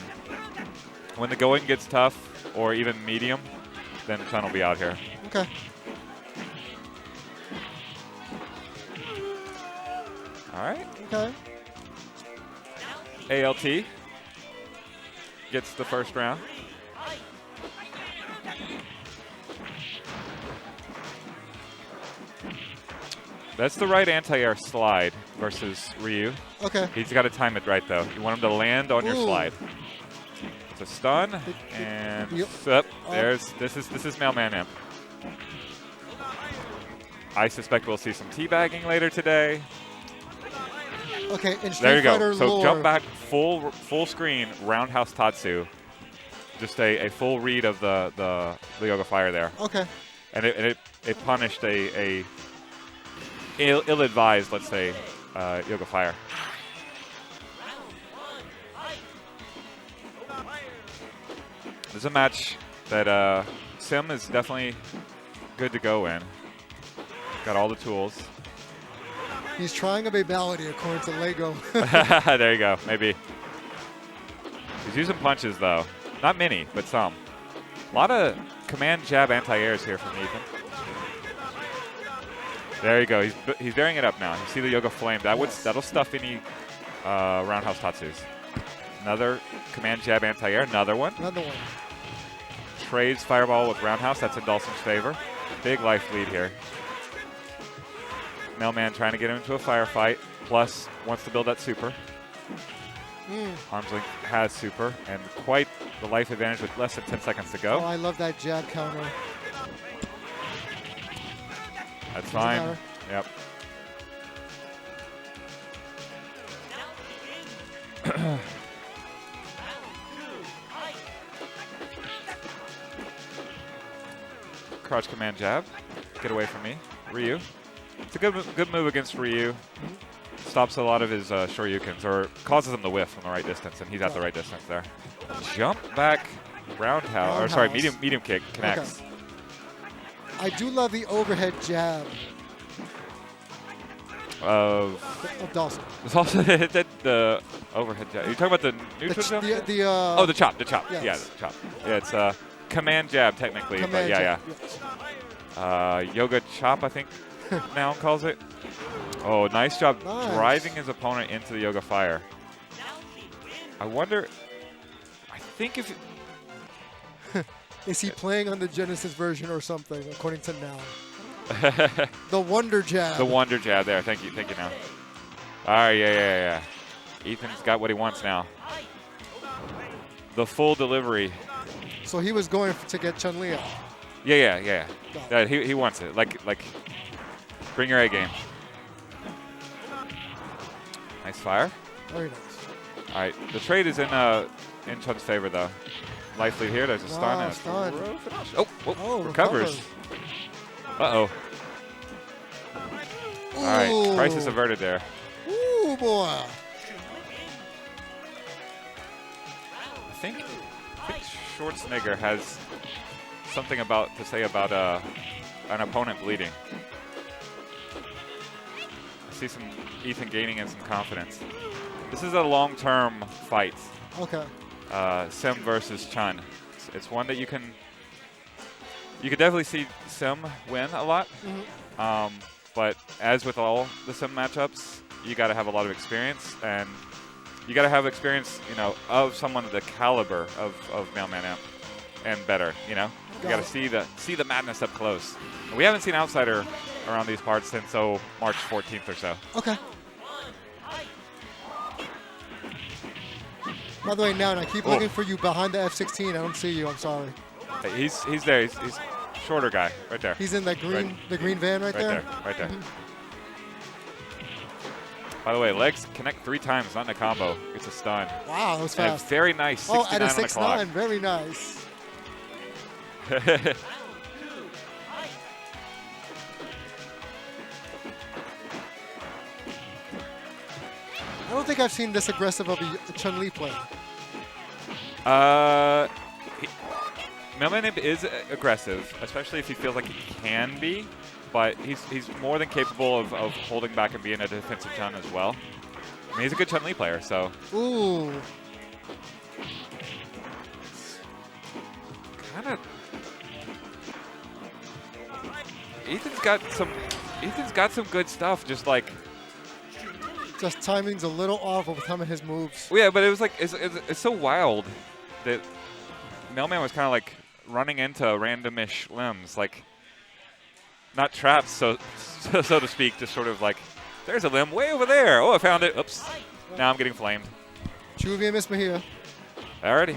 when the going gets tough, or even medium, then chun will be out here. Okay. All right. Okay. ALT gets the first round. That's the right anti-air slide versus Ryu. Okay. He's got to time it right, though. You want him to land on your slide. It's a stun, and this is Mailman Imp. I suspect we'll see some teabagging later today. Okay, in There Street you go. Fighter So lore, jump back, full screen, roundhouse Tatsu. Just a full read of the Yoga Fire there. Okay. And it punished a ill-advised, let's say, Yoga Fire. This is a match that Sim is definitely good to go in. Got all the tools. He's trying a babality according to Lego. There you go, maybe. He's using punches, though. Not many, but some. A lot of command jab anti-airs here from Ethan. There you go. He's bearing it up now. You see the Yoga Flame. That'll stuff any roundhouse Tatsus. Another command jab anti-air. Another one. Another one. Trades Fireball with roundhouse. That's in Dawson's favor. Big life lead here. Mailman trying to get him into a firefight. Plus wants to build that super. Arms length has super and quite the life advantage with less than 10 seconds to go. Oh, I love that jab counter. That's fine. Yep. Crouch command jab. Get away from me. Ryu. It's a good move against Ryu. Stops a lot of his shoryukens, or causes him to whiff from the right distance, and he's at the right distance there. Jump back roundhouse. Or sorry, medium kick connects. Okay. I do love the overhead jab Of Dawson. It's also the overhead jab. Are you talking about the neutral jump? The chop. Yes. Yeah, the chop. Yeah, it's command jab technically, but command yeah. jab, yes. Yoga chop, I think now calls it. Oh, nice job driving his opponent into the Yoga Fire. I wonder, I think if... Is he playing on the Genesis version or something, according to now? The Wonder Jab. The Wonder Jab there. Thank you now. All right, yeah. Ethan's got what he wants now. The full delivery. So he was going to get Chun-Li out. Yeah. He wants it. Like, bring your A game. Nice fire. Very nice. All right, the trade is in Chun's favor though. Life lead here. There's a stun. And a stun. Oh, recovers. Uh-oh. All right, crisis averted there. Ooh, boy. I think Schwarzenegger has something to say about an opponent bleeding. I see some Ethan gaining in some confidence. This is a long-term fight. Okay. Sim versus Chun. It's one that you could definitely see Sim win a lot. But as with all the Sim matchups, you got to have a lot of experience, and you got to have experience, you know, of someone of the caliber of Mailman Amp and better. You know, you got to see the madness up close. And we haven't seen Outsider around these parts since March 14th or so. Okay. By the way, now I keep looking for you behind the F-16. I don't see you. I'm sorry. Hey, he's there. He's shorter guy right there. He's in that green the green van right there. Right there. By the way, legs connect 3 times, not in a combo. It's a stun. Wow, that was And fast. very nice. 69 Oh, at a on the clock. 6-9, very nice. I don't think I've seen this aggressive of a Chun-Li play. Mailman Imp is aggressive, especially if he feels like he can be, but he's more than capable of holding back and being a defensive Chun as well. I mean, he's a good Chun-Li player, so. Ooh. Kind of. Ethan's got some good stuff, just like. Just timing's a little off with some of his moves. Well, yeah, but it was like it's so wild that Mailman was kind of like running into randomish limbs, like not traps, so to speak, just sort of like there's a limb way over there. Oh, I found it. Oops. Now I'm getting flamed. Chuvia and Miss Mejia. Alrighty.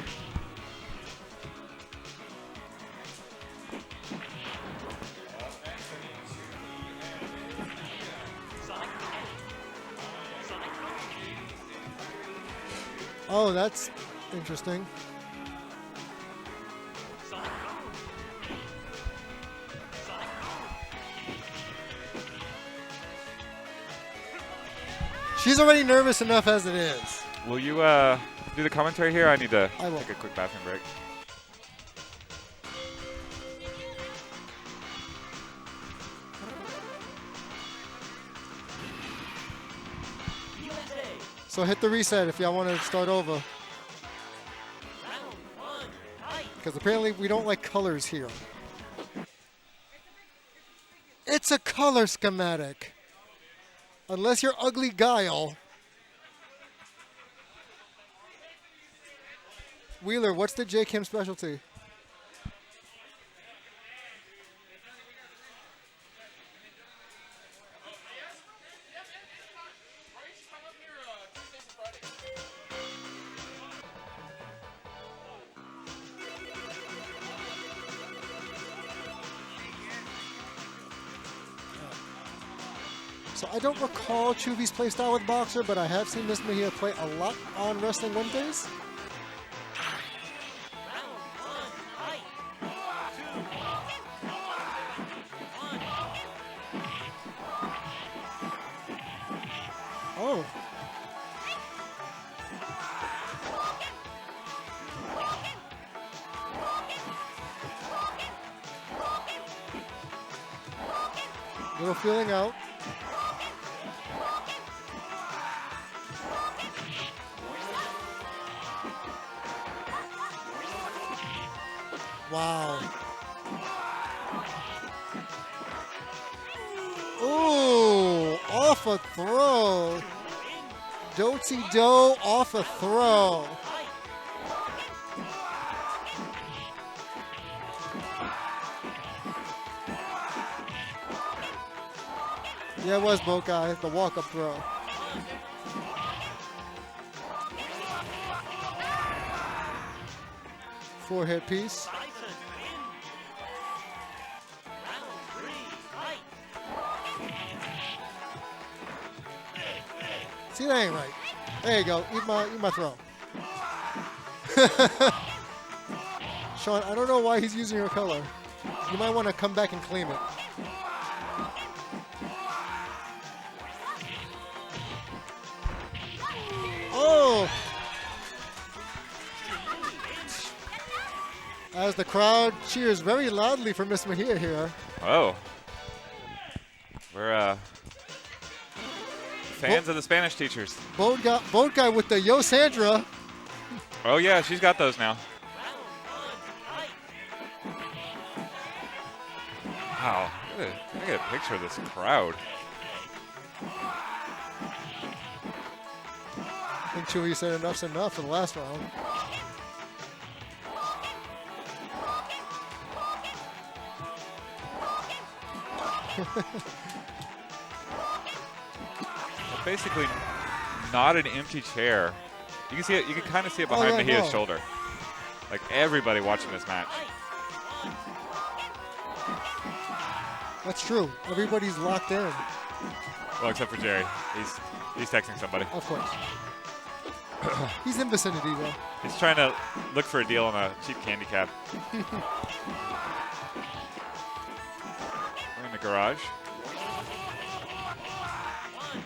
Oh, that's interesting. She's already nervous enough as it is. Will you do the commentary here? I need to take a quick bathroom break. So hit the reset if y'all want to start over. Because apparently we don't like colors here. It's a color schematic. Unless you're ugly Guile. Wheeler, what's the J. Kim specialty? So I don't recall Chuvi's playstyle with Boxer, but I have seen Miss Mejia play a lot on Wrestling Wednesdays. Oh. Little feeling out. Wow. Ooh, off a throw. Do-si-do off a throw. Yeah, it was both guys, the walk-up throw. Four-hit piece. See, that ain't right. There you go. Eat my throw. Sean, I don't know why he's using your color. You might want to come back and claim it. Oh! As the crowd cheers very loudly for Miss Mejia here. Oh. We're fans of the Spanish teachers. Boat guy with the Yo Sandra. Oh yeah, she's got those now. Wow, I get a picture of this crowd. think Chewy said enough's enough for the last round. Basically, not an empty chair. You can see it. You can kind of see it behind yeah, Mejia's no. shoulder. Like everybody watching this match. That's true. Everybody's locked in, Well, except for Jerry. He's texting somebody. of course. He's in vicinity, though. He's trying to look for a deal on a cheap candy cap. We're in the garage.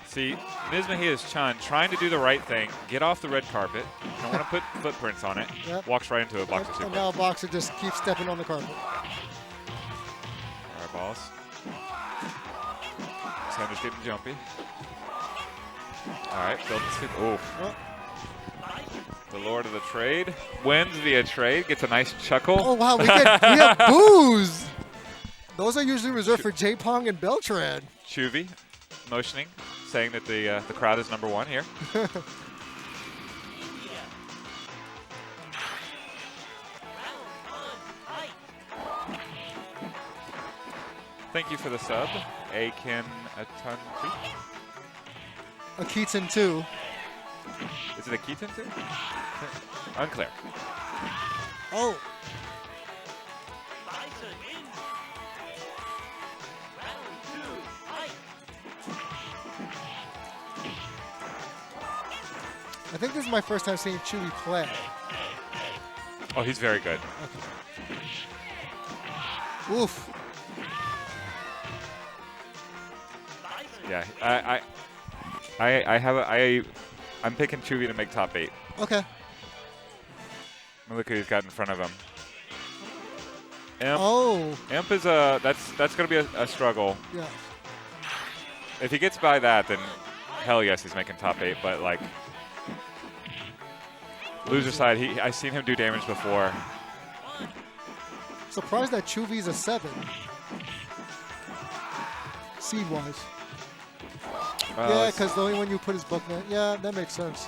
See, Ms. Mejia's Chun trying to do the right thing, get off the red carpet. You don't want to put footprints on it. Yep. Walks right into a boxer And super. now Boxer just keeps stepping on the carpet. All right, balls. Sanders getting jumpy. All right, building super. Oh. Well, The Lord of the Trade wins via trade, gets a nice chuckle. oh, wow, we have boos. Those are usually reserved for J-Pong and Beltran. Chuvy motioning, saying that the crowd is number one here. Thank you for the sub, Akin Atuntu. A Keaton, too. Is it a Keaton too? Unclear. Oh, I think this is my first time seeing Chewy play. Oh, he's very good. Oof. Yeah, I'm picking Chuvy to make top 8. Okay. Look who he's got in front of him. Imp. Oh, Imp is that's gonna be a struggle. yeah. If he gets by that, then hell yes, he's making top 8. But like loser side, I've seen him do damage before. Surprised that Chuvy's a 7. Seed-wise. Yeah, because the only one you put is Buckman. Yeah, that makes sense.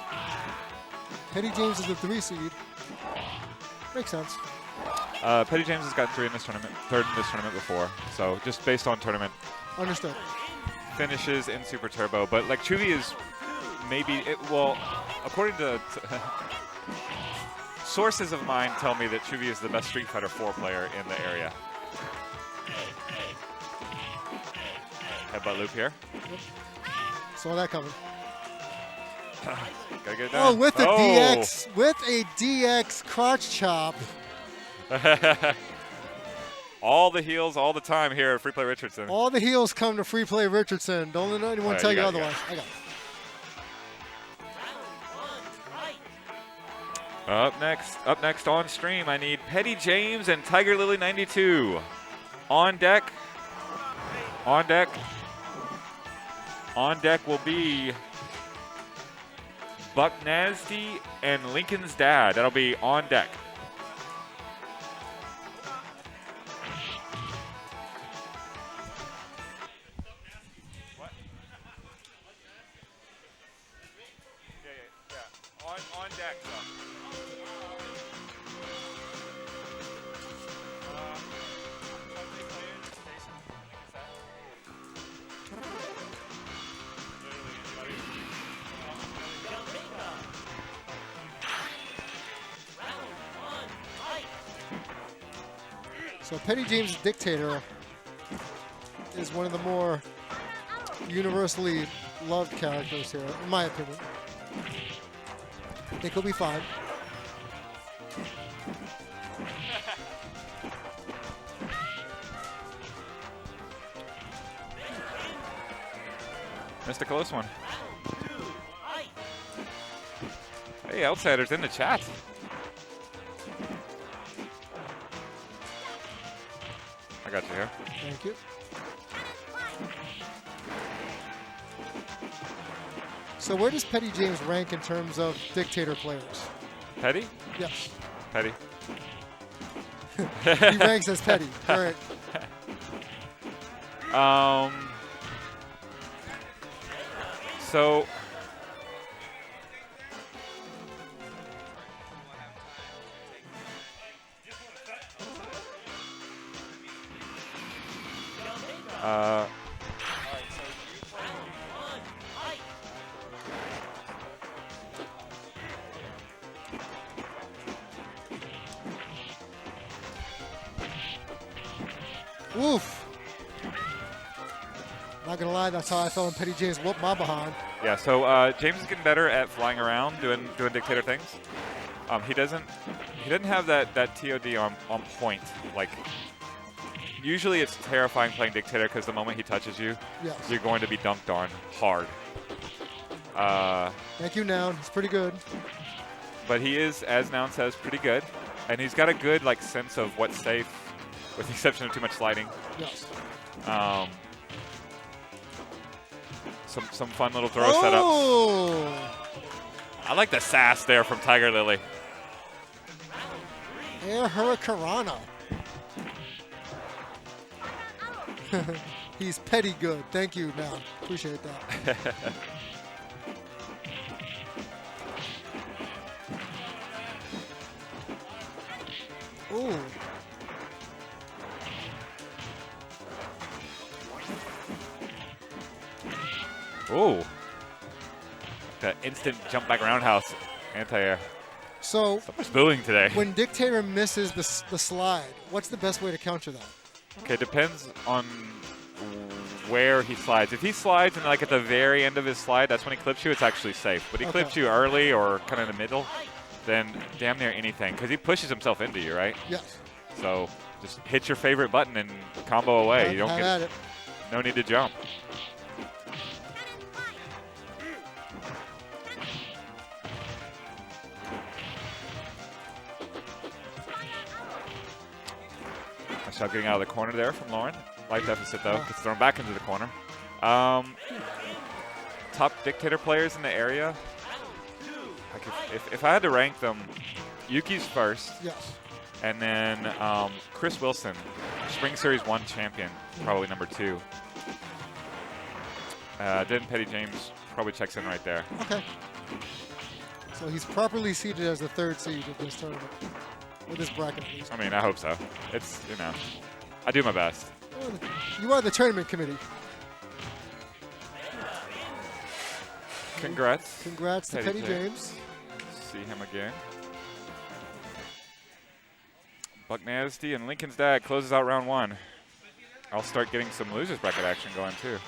Petty James is the 3 seed. Makes sense. Petty James has gotten 3 in this tournament, 3rd in this tournament before. So just based on tournament Understood. finishes in Super Turbo, but like Chuvy is maybe well, according to sources of mine tell me that Chuvy is the best Street Fighter 4 player in the area. Headbutt loop here. Saw that coming. Gotta get it down. Oh, with a DX, with a DX crotch chop. All the heels, all the time here at Free Play Richardson. All the heels come to Free Play Richardson. Don't let anyone right, tell you you got it, otherwise. I got it. Up next on stream, I need Petty James and Tiger Lily 92. On deck. On deck. On deck will be Buck Nasty and Lincoln's dad. That'll be on deck. What? Yeah. On deck, So Petty James Dictator is one of the more universally loved characters here, in my opinion. I think he'll be fine. Missed a close one. Hey, Outsiders in the chat. I got you here. Thank you. So where does Petty James rank in terms of Dictator players? Petty? Yes. Petty. He ranks as Petty. All right. So Oof. Not gonna lie, that's how I felt when Petty James whooped my behind. Yeah, so James is getting better at flying around, doing dictator things. He doesn't have that TOD on point. Like, usually it's terrifying playing dictator because the moment he touches you, Yes. you're going to be dunked on hard. Thank you, Noun. He's pretty good. But he is, as Noun says, pretty good, and he's got a good like sense of what's safe, with the exception of too much sliding. Yes. Some fun little throw setups. I like the sass there from Tiger Lily. Air Hurricanrana. He's petty good. Thank you, Noun. Appreciate that. Ooh. Ooh. That instant jump back roundhouse anti-air. So much booing today. when Dictator misses the slide, what's the best way to counter that? Okay, depends on where he slides. If he slides and like at the very end of his slide, that's when he clips you, it's actually safe. But he clips you early or kind of in the middle, then damn near anything. Because he pushes himself into you, right? Yes. So just hit your favorite button and combo away. You don't Have at get it. no need to jump. Nice shot getting out of the corner there from Lauren. Light deficit though, gets thrown back into the corner. Top dictator players in the area. Like if I had to rank them, Yuki's first. Yes. And then Chris Wilson, Spring Series 1 champion, probably number 2. Then Petty James probably checks in right there. Okay. So he's properly seated as the 3rd seed of this tournament. With this bracket, at least. I mean, I hope so. It's, you know, I do my best. You are the tournament committee. Congrats. Congrats to Petty James. See him again. Buck Nasty and Lincoln's Dad closes out round 1. I'll start getting some losers bracket action going too.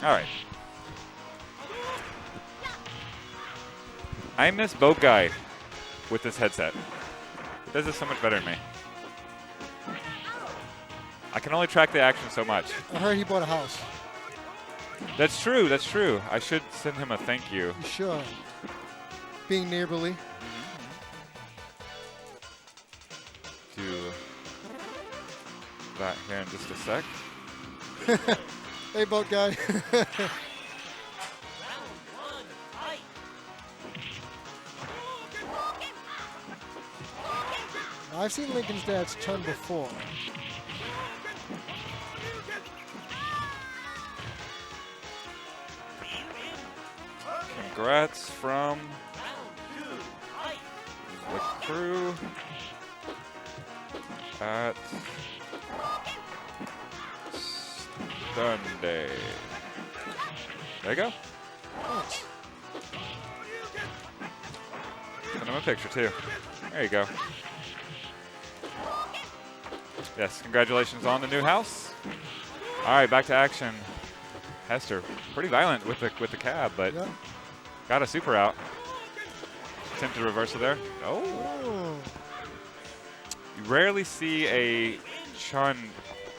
All right. I miss Boat Guy with this headset. It does this so much better than me. I can only track the action so much. I heard he bought a house. That's true. That's true. I should send him a thank you. You should. Being neighborly. To that here in just a sec. Hey, boat guy. I've seen Lincoln's Dad's turn before. Congrats from the crew at STunday. There you go. Nice. Send him a picture too. There you go. Yes, congratulations on the new house. All right, back to action. Hester, pretty violent with the cab, but Yeah. got a super out. Attempted reversal there. Oh. Oh. You rarely see a Chun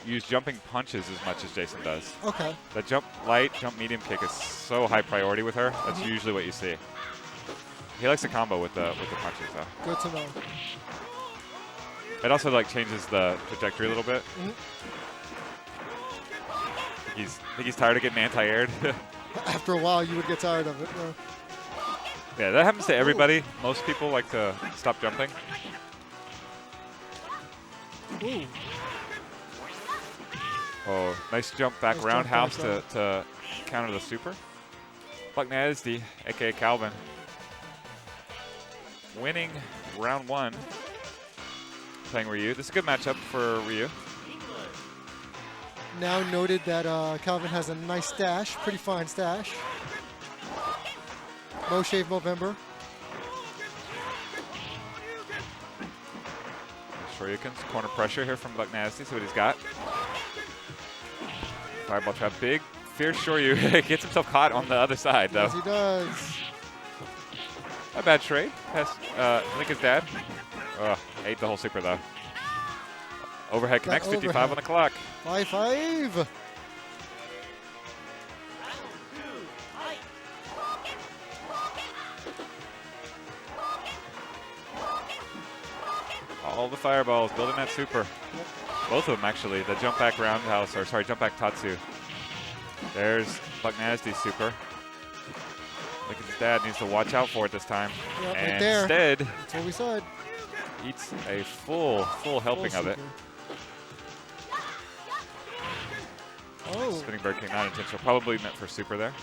use jumping punches as much as Jason does. Okay. The jump light, jump medium kick is so high priority with her. That's usually what you see. He likes to combo with the punches though. Good to know. It also like changes the trajectory a little bit. I think he's tired of getting anti-aired. After a while, you would get tired of it. Yeah. Yeah, that happens to everybody. Most people like to stop jumping. Ooh. Oh, nice jump back Nice roundhouse jump back to counter the super. Buck Nasty, aka Calvin, winning round 1. Playing Ryu. This is a good matchup for Ryu. Now noted that Calvin has a nice stash, pretty fine stash. Mo Shave Movember. Shoryukens, corner pressure here from Buck Nasty. See what he's got. Fireball trap, big, fierce Shoryu. Gets himself caught on the other side though. Yes, he does. Not a bad trade. Lincoln's dad. Ate the whole super though. Overhead connects, 55 overhead. on the clock. 5-5. All the fireballs, building that super. Both of them actually, the jump back roundhouse, or sorry, jump back Tatsu. There's Buck Nasty's super. Lincoln's dad needs to watch out for it this time. Yep, right And there. instead, That's what we said. eats a full helping of it. Oh. Spinning bird kick, not intentional. Probably meant for super there.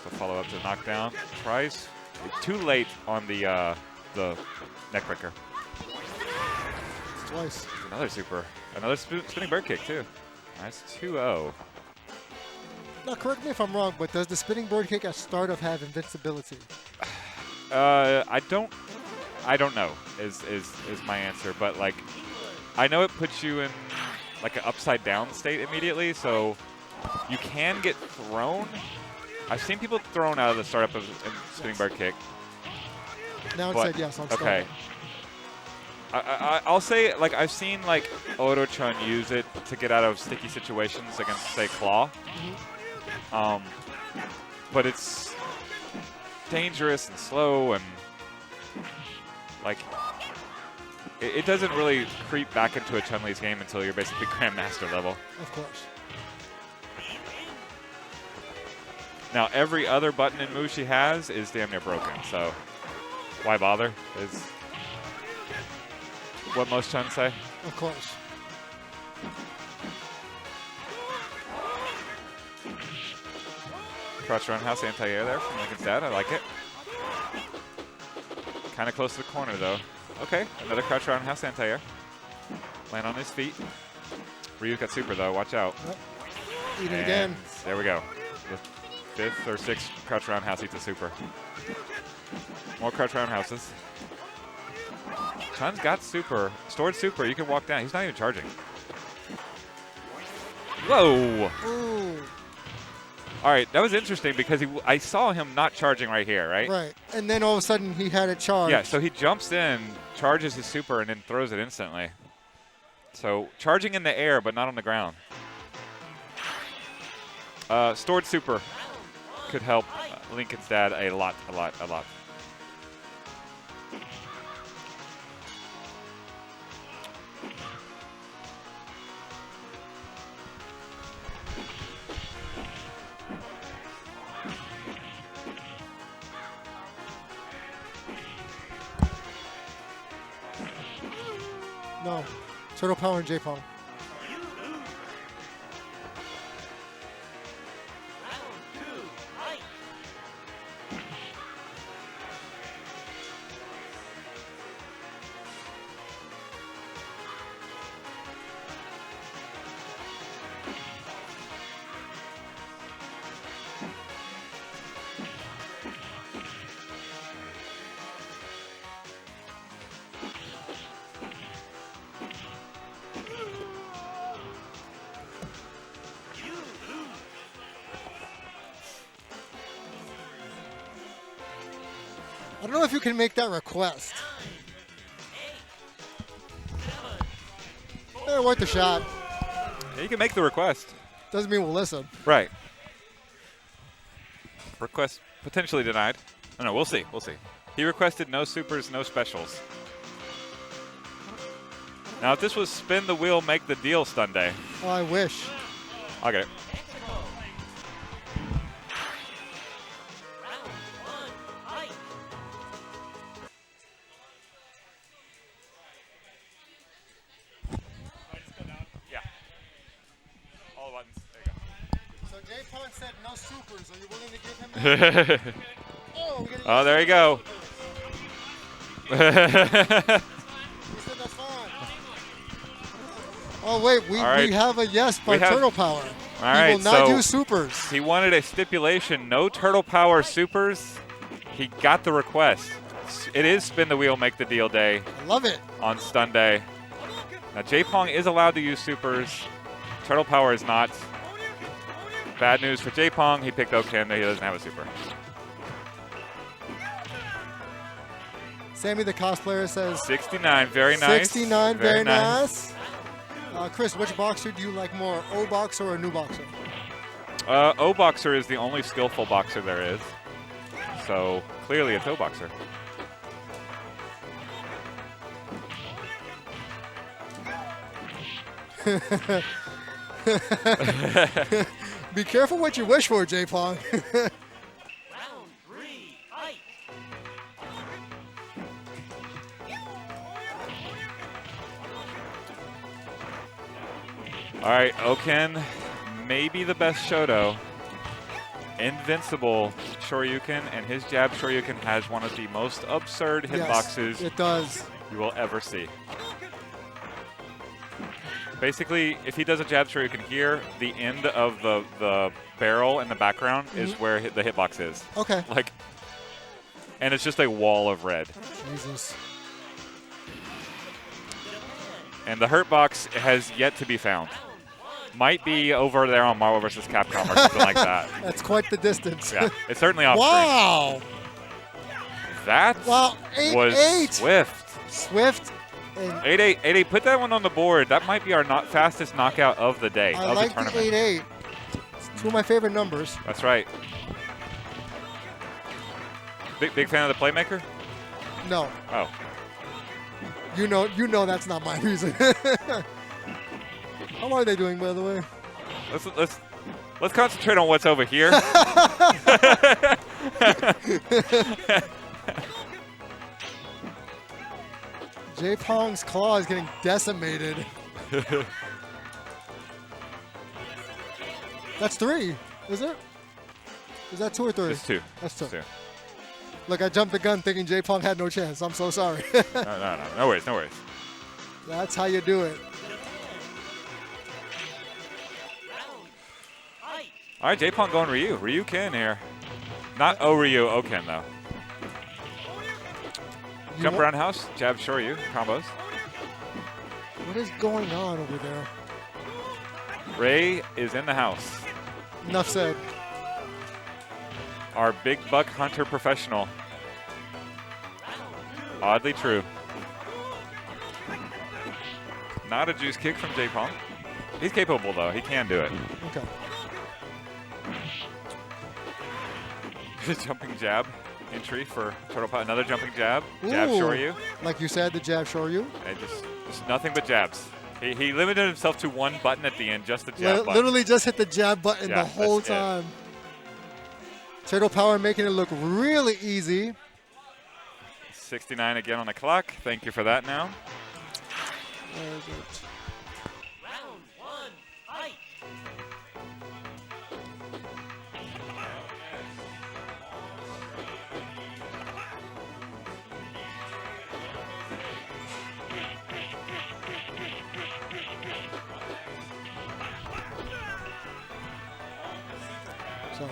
So follow up to knockdown. Tries too late on the neck breaker. Twice. Another super. Another spinning bird kick too. Nice 2-0. Now, correct me if I'm wrong, but does the spinning bird kick at startup have invincibility? I don't know is my answer, but like I know it puts you in like an upside down state immediately, so you can get thrown. I've seen people thrown out of the startup of spinning bird kick. Now it But- said yes on startup. Okay. I'll say, like, I've seen, like, Oro-chan use it to get out of sticky situations against, say, Claw. But it's dangerous and slow and, like, it doesn't really creep back into a Chun-Li's game until you're basically Grandmaster level. Of course. Now, every other button and move she has is damn near broken, so why bother is what most Chun say. Of course. Crouch roundhouse anti-air there from Lincoln's dad. I like it. Kind of close to the corner, though. Okay, another crouch roundhouse anti-air. Land on his feet. Ryu's got super, though. Watch out. Yep. Eat it And again. there we go. The 5th or 6th crouch roundhouse eats a super. More crouch roundhouses. Chun's got super. Stored super. You can walk down. He's not even charging. Whoa! Ooh. All right, that was interesting because I saw him not charging right here, right? Right. And then all of a sudden he had it charged. Yeah, so he jumps in, charges his super, and then throws it instantly. So charging in the air, but not on the ground. Stored super could help Lincoln's dad a lot. No. Turtle Power and J-Pong. I don't know if you can make that request. Worth the shot. Yeah, you can make the request. Doesn't mean we'll listen. Right. Request potentially denied. Oh, no, we'll see. We'll see. He requested no supers, no specials. Now, if this was spin the wheel, make the deal STunday. Oh, I wish. I'll get it. Yeah. All the buttons. There So Jay Pong said no supers. Are you willing to give him that? you go. Oh, Oh, there you go. He said that's fine. Oh, wait. We All right. have a yes by We have- Turtle Power. All He right, will not so do supers. he wanted a stipulation, no Turtle Power supers. He got the request. It is spin the wheel, make the deal day I love it. on STunday. Now, J-Pong is allowed to use supers. Turtle Power is not. Bad news for J-Pong. He picked Oken. He doesn't have a super. Sammy the cosplayer says 69, very nice. 69, very nice. Chris, which boxer do you like more, O boxer or new boxer? O boxer is the only skillful boxer there is. So clearly it's O boxer. Be careful what you wish for, J Pong. Round 3, fight. All right, Oken, maybe the best Shoto. Invincible Shoryuken, and his jab Shoryuken has one of the most absurd hitboxes It does. you will ever see. Basically, if he does a jab Shoryuken here, the end of the barrel in the background is where the hitbox is. Okay. Like, and it's just a wall of red. Jesus. And the hurt box has yet to be found. Might be over there on Marvel vs. Capcom or something like that. That's quite the distance. Yeah, it's certainly off Wow. screen. That Wow. was 8-8. swift. Swift. And 8-8, 8-8. Put that one on the board. That might be our fastest knockout of the day, I of like the the tournament. 8-8. It's two of my favorite numbers. That's right. Big fan of the playmaker? No. Oh. You know that's not my reason. How are they doing, by the way? Let's concentrate on what's over here. J Pong's claw is getting decimated. That's 3, is it? Is that 2 or 3? It's 2. That's 2. It's 2. Look, I jumped the gun thinking J Pong had no chance. I'm so sorry. No worries, no worries. That's how you do it. All right, J-Pong going Ryu. Ryu Ken here. Not O-Ryu, O-Ken, though. Jump around house, jab Shoryu, combos. What is going on over there? Ray is in the house. Enough said. Our big buck hunter professional. Oddly true. Not a juice kick from J-Pong. He's capable, though. He can do it. Okay. Jumping jab entry for Turtle Pot. Another jumping jab. Jab Ooh. Shoryu. Like you said, the jab Shoryu. And just nothing but jabs. He limited himself to one button at the end, just the jab button. Literally just hit the jab button Yeah, the whole that's it. time. Turtle Power making it look really easy. 69 again on the clock. Thank you for that now. Where is it? Round 1, fight. Sorry.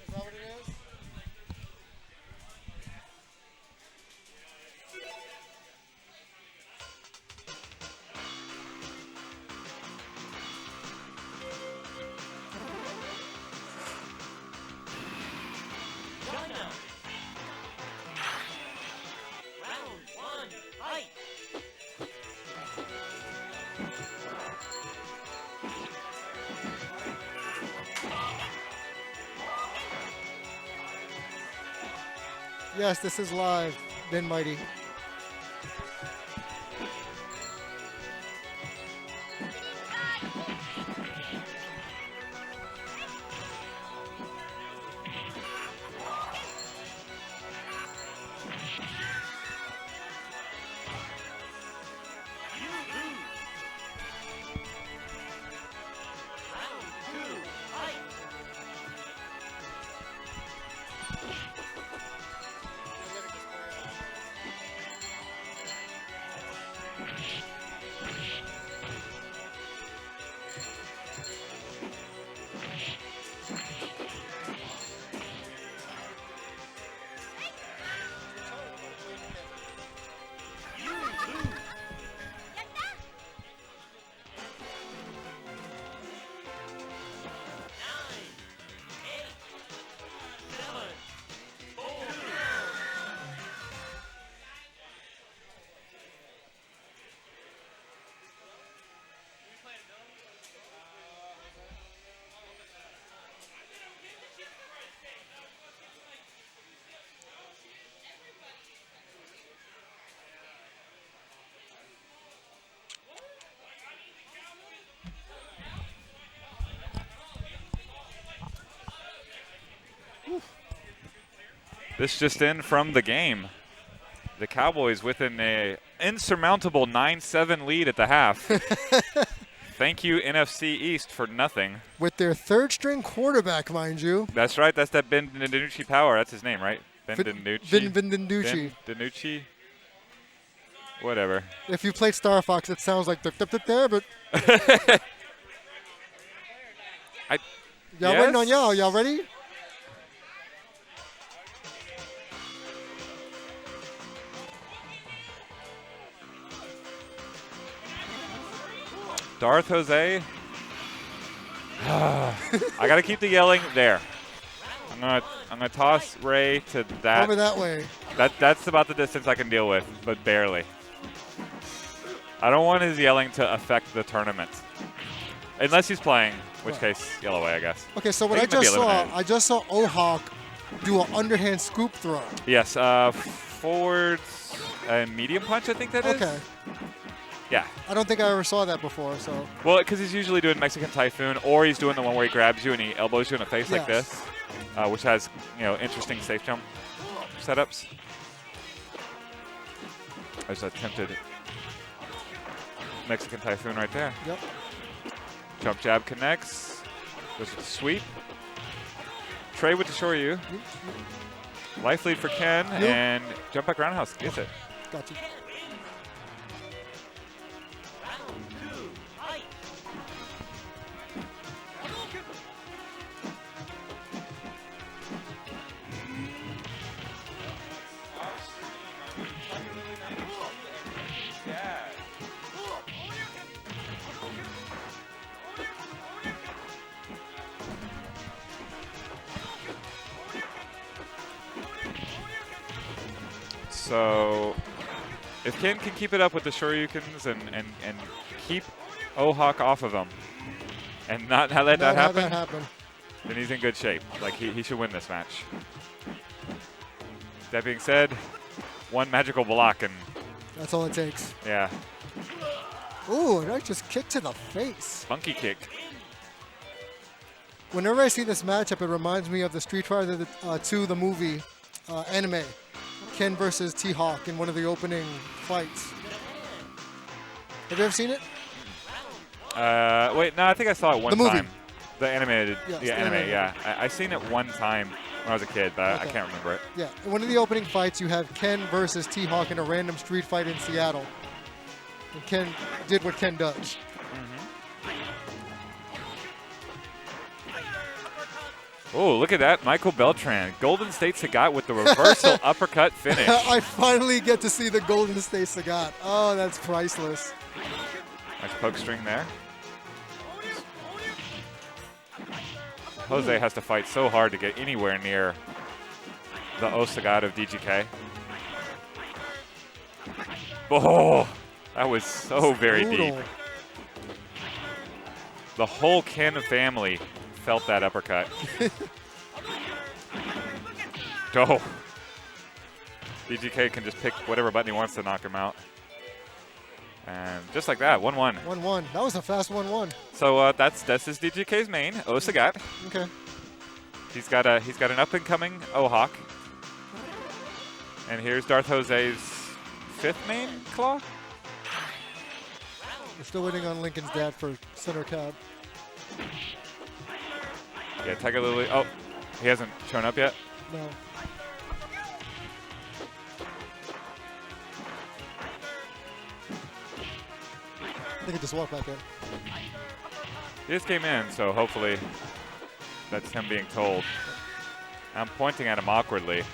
Is that what it is? China. Round 1, fight. Yes, this is live. Then Mighty. Round 2, fight. This just in from the game. The Cowboys with an insurmountable 9-7 lead at the half. Thank you, NFC East, for nothing. With their third string quarterback, mind you. That's right. That's that Ben DiNucci power. That's his name, right? Ben DiNucci. Vin DiNucci. Ben DiNucci. Whatever. If you played Star Fox, it sounds like there, but y'all waiting on y'all. Y'all ready? Darth Jose. I gotta keep the yelling there. I'm gonna toss Ray to that. Over that way. That's about the distance I can deal with, but barely. I don't want his yelling to affect the tournament, unless he's playing, in which case yell away, I guess. Okay, so what He I might be just saw Ohawk do an underhand scoop throw. Yes, forward and medium punch, I think that is. Okay. Yeah. I don't think I ever saw that before, so. Well, because he's usually doing Mexican Typhoon, or he's doing the one where he grabs you and he elbows you in the face like Yes. this, which has interesting safe jump setups. There's a attempted Mexican Typhoon right there. Yep. Jump jab connects. Goes with the sweep. Trey with the Shoryu. Life lead for Ken, and jump back roundhouse gets it. Got you. So if Ken can keep it up with the Shoryukens and keep Ohawk off of him and not let that happen, then he's in good shape. Like, he should win this match. That being said, one magical block and that's all it takes. yeah, Ooh, that just kick to the face. Funky kick. Whenever I see this matchup, it reminds me of the Street Fighter 2, the movie, anime. Ken versus T-Hawk in one of the opening fights. Have you ever seen it? Wait, no, I think I saw it one The movie. time. The animated, Yes, yeah, the anime, animated. yeah. I seen it one time when I was a kid, but I Okay. can't remember it. Yeah, in one of the opening fights, you have Ken versus T-Hawk in a random street fight in Seattle. And Ken did what Ken does. Oh, look at that. Michael Beltran. Golden State Sagat with the reversal uppercut finish. I finally get to see the Golden State Sagat. Oh, that's priceless. Nice poke string there. Jose has to fight so hard to get anywhere near the Sagat of DGK. Oh, that was so very deep. Brutal. The whole Ken family felt that uppercut. Oh. DGK can just pick whatever button he wants to knock him out. And just like that, 1-1. 1-1. That was a fast 1-1. So that's his DGK's main, Sagat. Okay. He's got an up and coming Hawk. And here's Darth Jose's 5th main claw. We're still waiting on Lincoln's dad for center cab. Yeah, Tiger Lily. Oh, he hasn't shown up yet. No. They can just walk back in. He just came in, so hopefully that's him being told. I'm pointing at him awkwardly.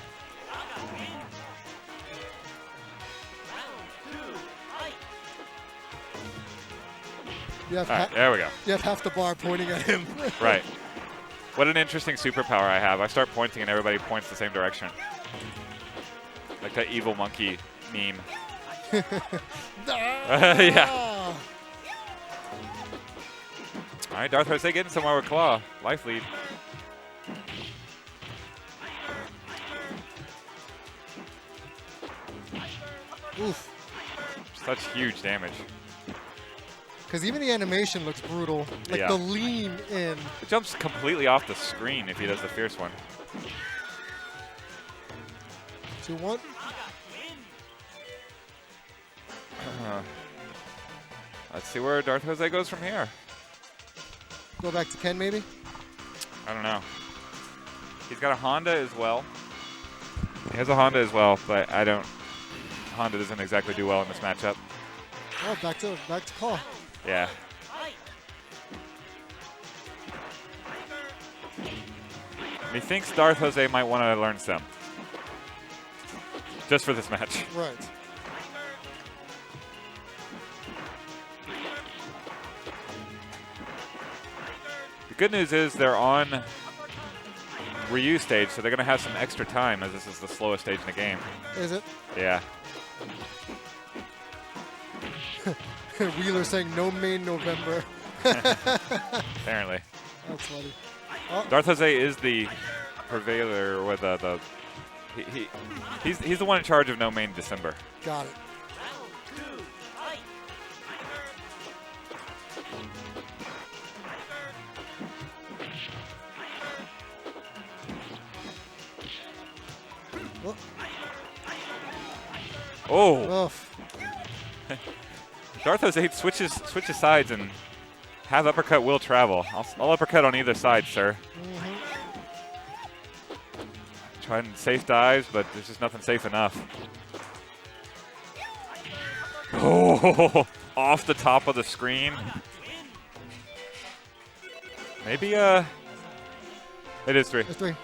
You have, All right, there we go. you have half the bar pointing at him. Right. What an interesting superpower I have. I start pointing and everybody points the same direction. Like that evil monkey meme. Yeah. All right, Darth Jose getting somewhere with claw. Life lead. Oof. Such huge damage. Because even the animation looks brutal. Like Yeah. the lean in. It jumps completely off the screen if he does the fierce one. 2-1. Let's see where Darth Jose goes from here. Go back to Ken, maybe? I don't know. He's got a Honda as well. He has a Honda as well, but I don't. Honda doesn't exactly do well in this matchup. Oh, back to call. Yeah. He thinks Darth Jose might want to learn some. Just for this match. Right. The good news is they're on Ryu stage, so they're going to have some extra time as this is the slowest stage in the game. Is it? Yeah. Wheeler saying no main November. Apparently. That's funny. Oh, Darth Jose is the purveyor with he's the one in charge of No Main December. got it. Oh, Oof. Darth Jose switches sides and have uppercut will travel. I'll uppercut on either side, sir. Trying safe dives, but there's just nothing safe enough. Oh, off the top of the screen. Maybe it is 3. That's 3.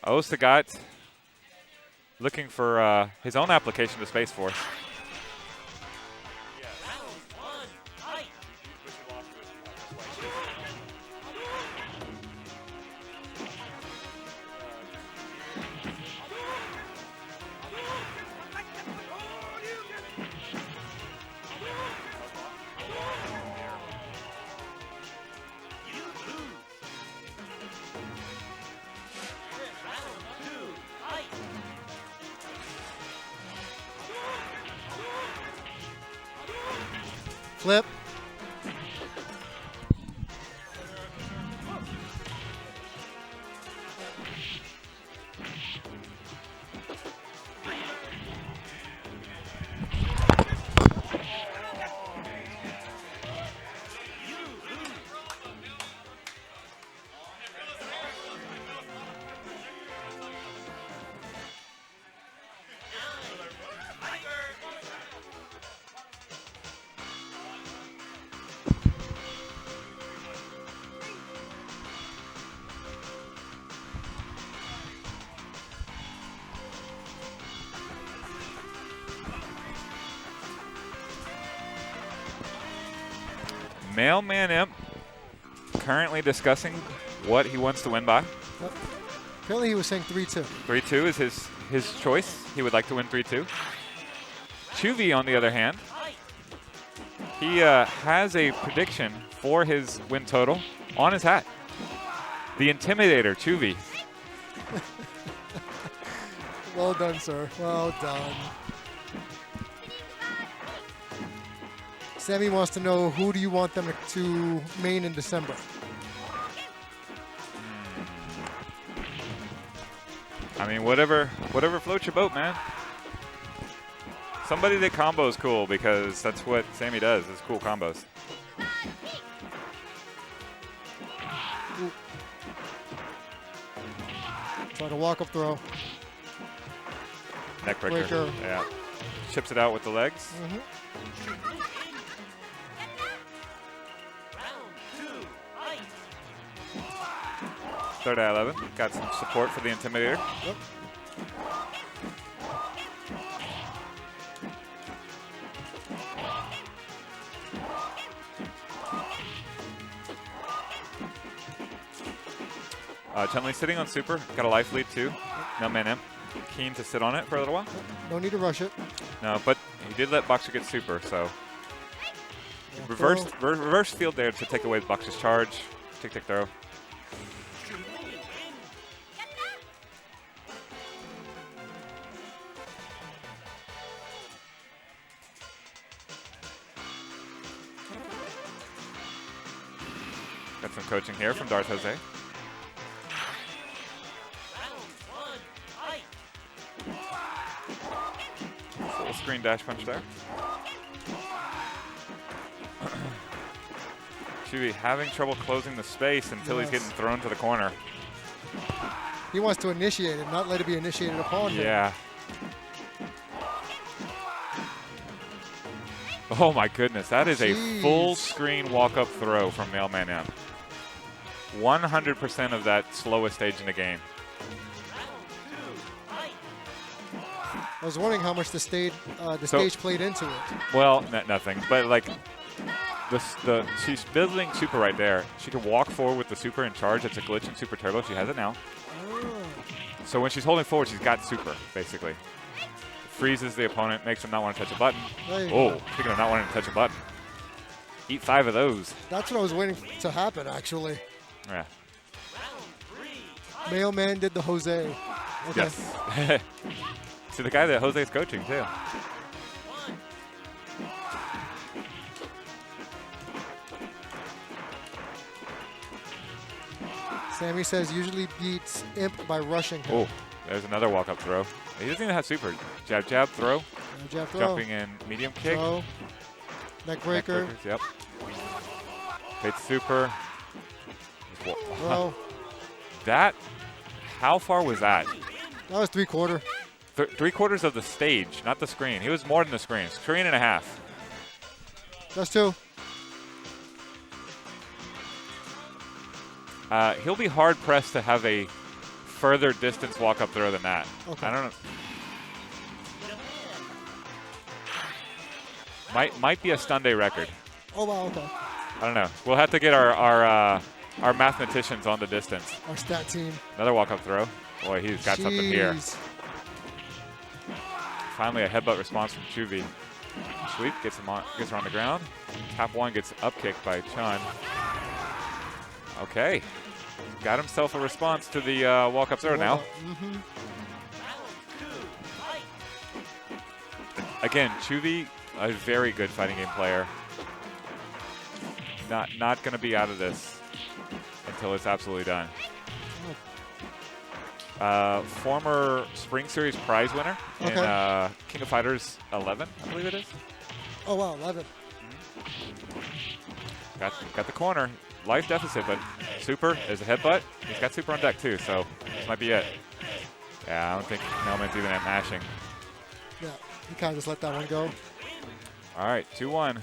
Sagat looking for his own application to Space Force. Flip. Mailman Imp currently discussing what he wants to win by. Yep. Apparently he was saying 3-2. 3-2 is his choice. He would like to win 3-2. Chuvy, on the other hand, he has a prediction for his win total on his hat. The Intimidator, Chuvy. Well done, sir. Well done. Sammy wants to know, who do you want them to main in December? I mean, whatever floats your boat, man. Somebody that combos cool, because that's what Sammy does, is cool combos. Try to walk up throw. Neck breaker. Yeah. Chips it out with the legs. Third eye 11. Got some support for the Intimidator. Yep. Chun-Li sitting on super. Got a life lead too. Mailman Imp keen to sit on it for a little while. No need to rush it. No, but he did let Boxer get super, so Yeah, reverse field there to take away Boxer's charge. Tick throw. Got some coaching here from Darth Jose. Full screen dash punch there. Chewy having trouble closing the space until he's getting thrown to the corner. He wants to initiate it, not let it be initiated upon him. Yeah. Oh my goodness, that is a full screen walk-up throw from Mailman Imp. 100% of that slowest stage in the game. I was wondering how much the stage played into it. Well, nothing, but like she's building super right there. She can walk forward with the super and charge. It's a glitch in Super Turbo. She has it now. So when she's holding forward, she's got super, basically. Freezes the opponent, makes him not want to touch a button. Oh, speaking of not wanting to touch a button. Eat 5 of those. That's what I was waiting to happen, actually. Yeah. Mailman did the Jose. Okay. Yes. To the guy that Jose's coaching, too. Sammy says usually beats Imp by rushing him. Oh, there's another walk-up throw. He doesn't even have super. Jab, jab, throw. Jab, throw. Jumping in medium kick. Throw. Neck breaker. Yep. Hit super. Throw. That, how far was that? That was 3/4. 3/4 of the stage, not the screen. He was more than the screen. Screen and a half. That's 2. He'll be hard-pressed to have a further distance walk-up throw than that. Okay. I don't know. Might be a STunday record. Oh, wow, okay. I don't know. We'll have to get our mathematicians on the distance. Our stat team. Another walk-up throw. Boy, he's got something here. Finally, a headbutt response from Chuvy. Sweep gets her on the ground. Tap 1 gets up kicked by Chun. Okay. Got himself a response to the walk-up throw now. Again, Chuvy, a very good fighting game player. not going to be out of this until it's absolutely done. Former Spring Series prize winner in King of Fighters 11, I believe it is. Oh, wow, 11. Got the corner. Life deficit, but super is a headbutt. He's got super on deck, too, so this might be it. Yeah, I don't think Mailman's even at mashing. Yeah, he kind of just let that one go. All right, 2-1.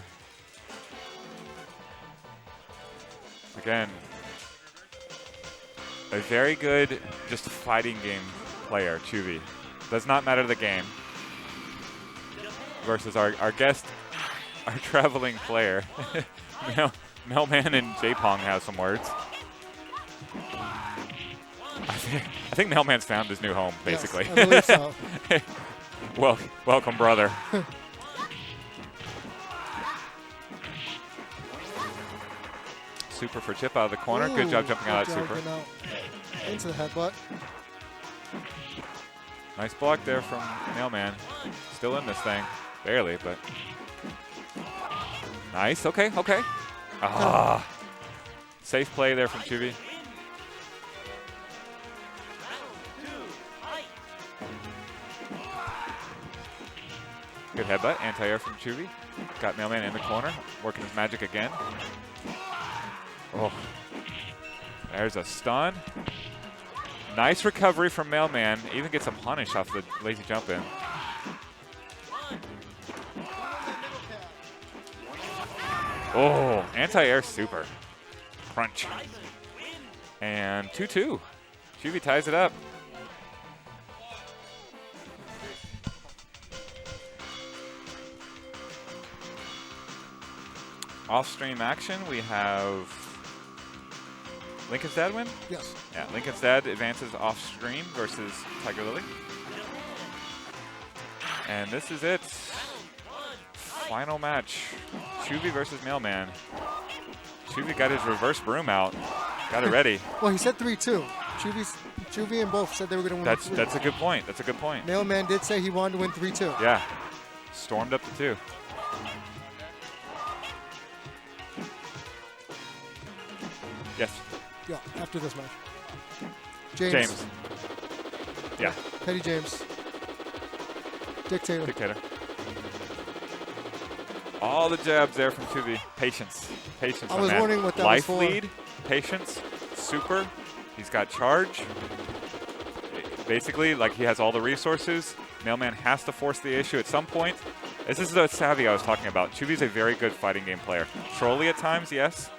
Again, a very good just fighting game player, Chuvy. Does not matter the game. Versus our guest, our traveling player. Mailman and J-Pong have some words. I think Mailman's found his new home, basically. Yes, I believe so. Welcome, brother. Super for chip out of the corner. Good job jumping out of that super. Into the headbutt. Nice block there from Mailman. Still in this thing. Barely, but. Nice. Okay. Ah. Safe play there from Chuvy. Good headbutt. Anti-air from Chuvy. Got Mailman in the corner. Working his magic again. Oh. There's a stun. Nice recovery from Mailman. Even gets a punish off the lazy jump in. Oh, anti-air super. Crunch. And 2-2. Chuvy ties it up. Off-stream action, we have Lincoln's Dad win? Yes. Yeah, Lincoln's Dad advances off-stream versus Tiger Lily. And this is it. Final match. Chuvy versus Mailman. Chuvy got his reverse broom out. Got it ready. Well, he said 3-2. Chuvy and both said they were going to win. That's a good point. That's a good point. Mailman did say he wanted to win 3-2. Yeah. Stormed up to 2. Yes. Yeah, after this match. James. Yeah. Petty James. Dictator. All the jabs there from Chuvy. Patience. I was wondering what that Life was for. lead, patience, super. He's got charge. Basically, like he has all the resources. Mailman has to force the issue at some point. This is the savvy I was talking about. Chuvy's a very good fighting game player. Trolly at times, yes.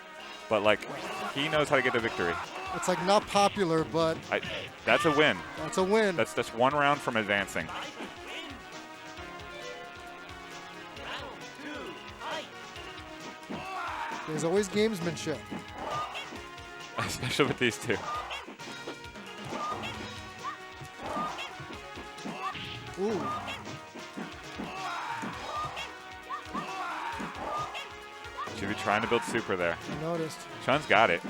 But like, he knows how to get the victory. It's like not popular, but that's a win. That's a win. That's just one round from advancing. There's always gamesmanship. Especially with these two. Ooh. Should be trying to build super there. I noticed. Chun's got it.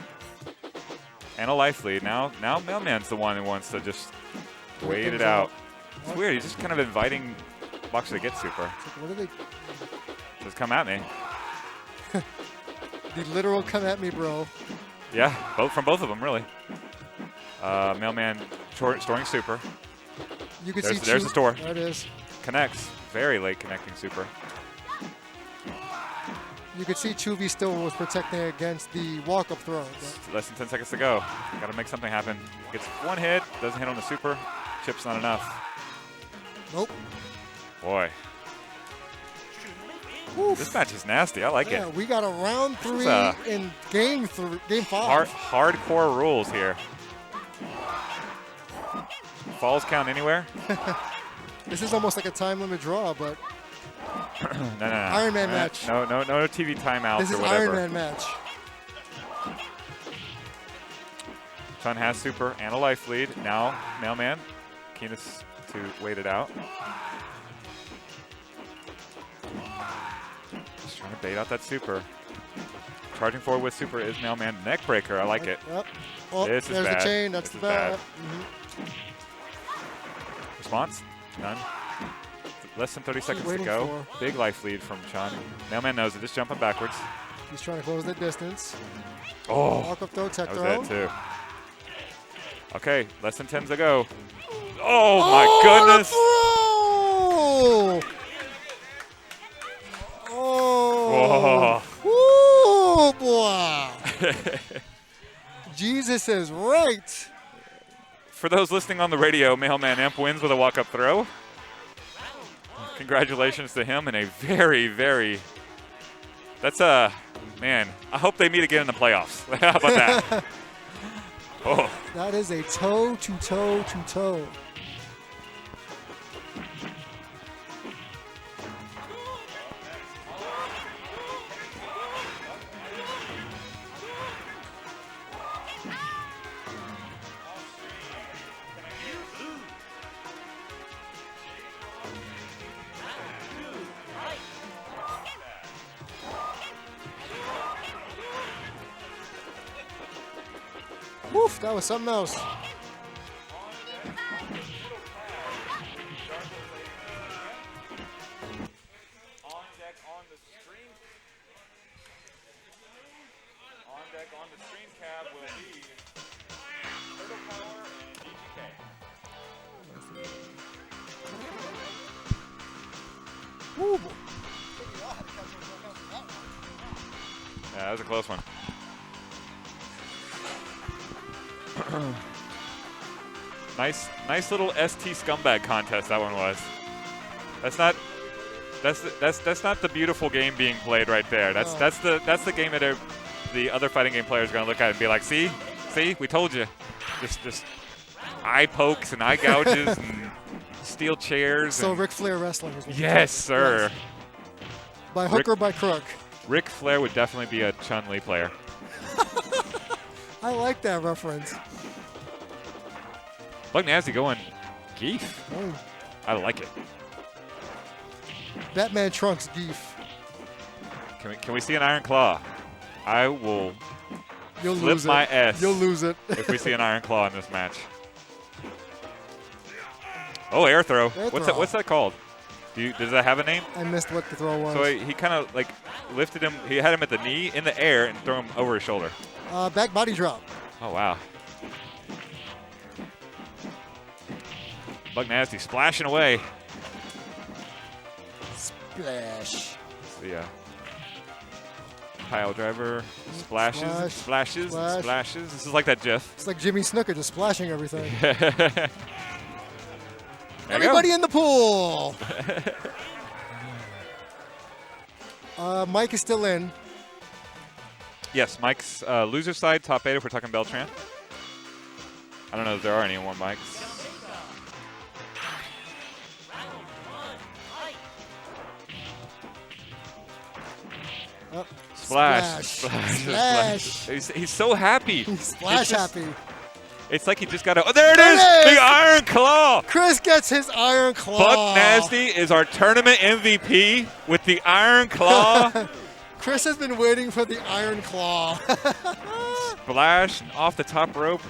And a life lead. Now Mailman's the one who wants to just wait it out. It's weird. He's just kind of inviting Boxer to get super. Like, what are they? Just come at me. The literal come at me, bro. Yeah, from both of them, really. Mailman storing super. You can there's, see there's the store. There it is. Connects. Very late connecting super. You could see Chuvy still was protecting against the walk-up throw. Less than 10 seconds to go. Got to make something happen. Gets one hit. Doesn't hit on the super. Chip's not enough. Nope. Boy. Oof. This match is nasty. I like it. We got a round 3 in game 5. Hardcore rules here. Falls count anywhere? This is almost like a time limit draw, but no. Iron Man match. No TV timeouts This is or whatever. Iron Man match. Chun has super and a life lead. Now, Mailman, keenest to wait it out. Just trying to bait out that super. Charging forward with super is Mailman. Neck breaker, I like it. Yep. Oh, This is there's bad. the chain. That's This the is bad. bad. Response? None. Less than 30 seconds to waiting go. Big life lead from Chun. Mailman knows it. Just jumping backwards. He's trying to close the distance. Oh, Walk up throw, tech that was throw. it too. Okay, less than 10 to go. Oh my goodness! Oh. Whoa. Oh, boy. Jesus is right. For those listening on the radio, Mailman Imp wins with a walk-up throw. Congratulations to him and a very, very. That's a man. I hope they meet again in the playoffs. How about that? Oh. That is a toe to toe to toe. Woof, that was something else. Woo. Yeah, that was a close one. nice little ST scumbag contest that one was. That's not the beautiful game being played right there. That's the game that the other fighting game players are gonna look at and be like, see, we told you. Just eye pokes and eye gouges and steel chairs. So and Ric Flair wrestling is what you're yes, talking about. sir. Yes. By hook or by crook? Ric Flair would definitely be a Chun-Li player. I like that reference. Bug Nasty going Geef. Oh. I like it. Batman Trunks Geef. Can we see an Iron Claw? I will You'll flip lose my it. S. You'll lose it. if we see an Iron Claw in this match. Oh, air throw. Air What's throw. that called? Does that have a name? I missed what the throw was. So he kind of like lifted him. He had him at the knee in the air and threw him over his shoulder. Back body drop. Oh wow. Bug Nasty splashing away. Splash. The pile driver splashes, Splash, splashes, splash. splashes. This is like that GIF. It's like Jimmy Snooker just splashing everything. There you go. Everybody in the pool. Mike is still in. Yes, Mike's loser side, top 8 if we're talking Beltran. I don't know if there are any more Mikes. Oh, Splash. Splash. He's so happy. He's splash happy. It's like he just got a. Oh, there it There is! it is! The Iron Claw! Chris gets his Iron Claw. Bug Nasty is our tournament MVP with the Iron Claw. Chris has been waiting for the Iron Claw. Splash off the top rope.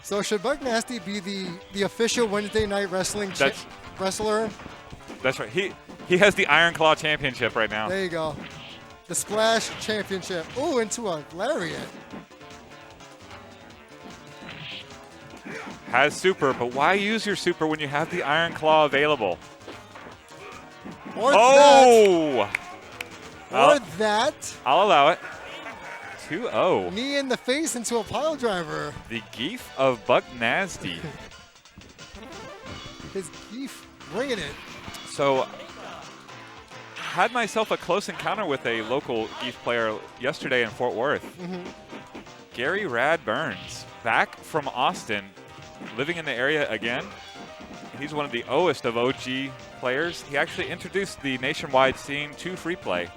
So should Bug Nasty be the official Wednesday Night Wrestling wrestler? That's right. He has the Iron Claw Championship right now. There you go. The Splash Championship. Ooh, into a lariat. Has super, but why use your super when you have the Iron Claw available? Or Oh! that. I'll allow it. 2-0. Knee in the face into a pile driver. The Geef of Bug Nasty. His Geef bringing it. So, had myself a close encounter with a local Geef player yesterday in Fort Worth. Gary Rad Burns, back from Austin, living in the area again. He's one of the oldest of OG players. He actually introduced the nationwide scene to free play.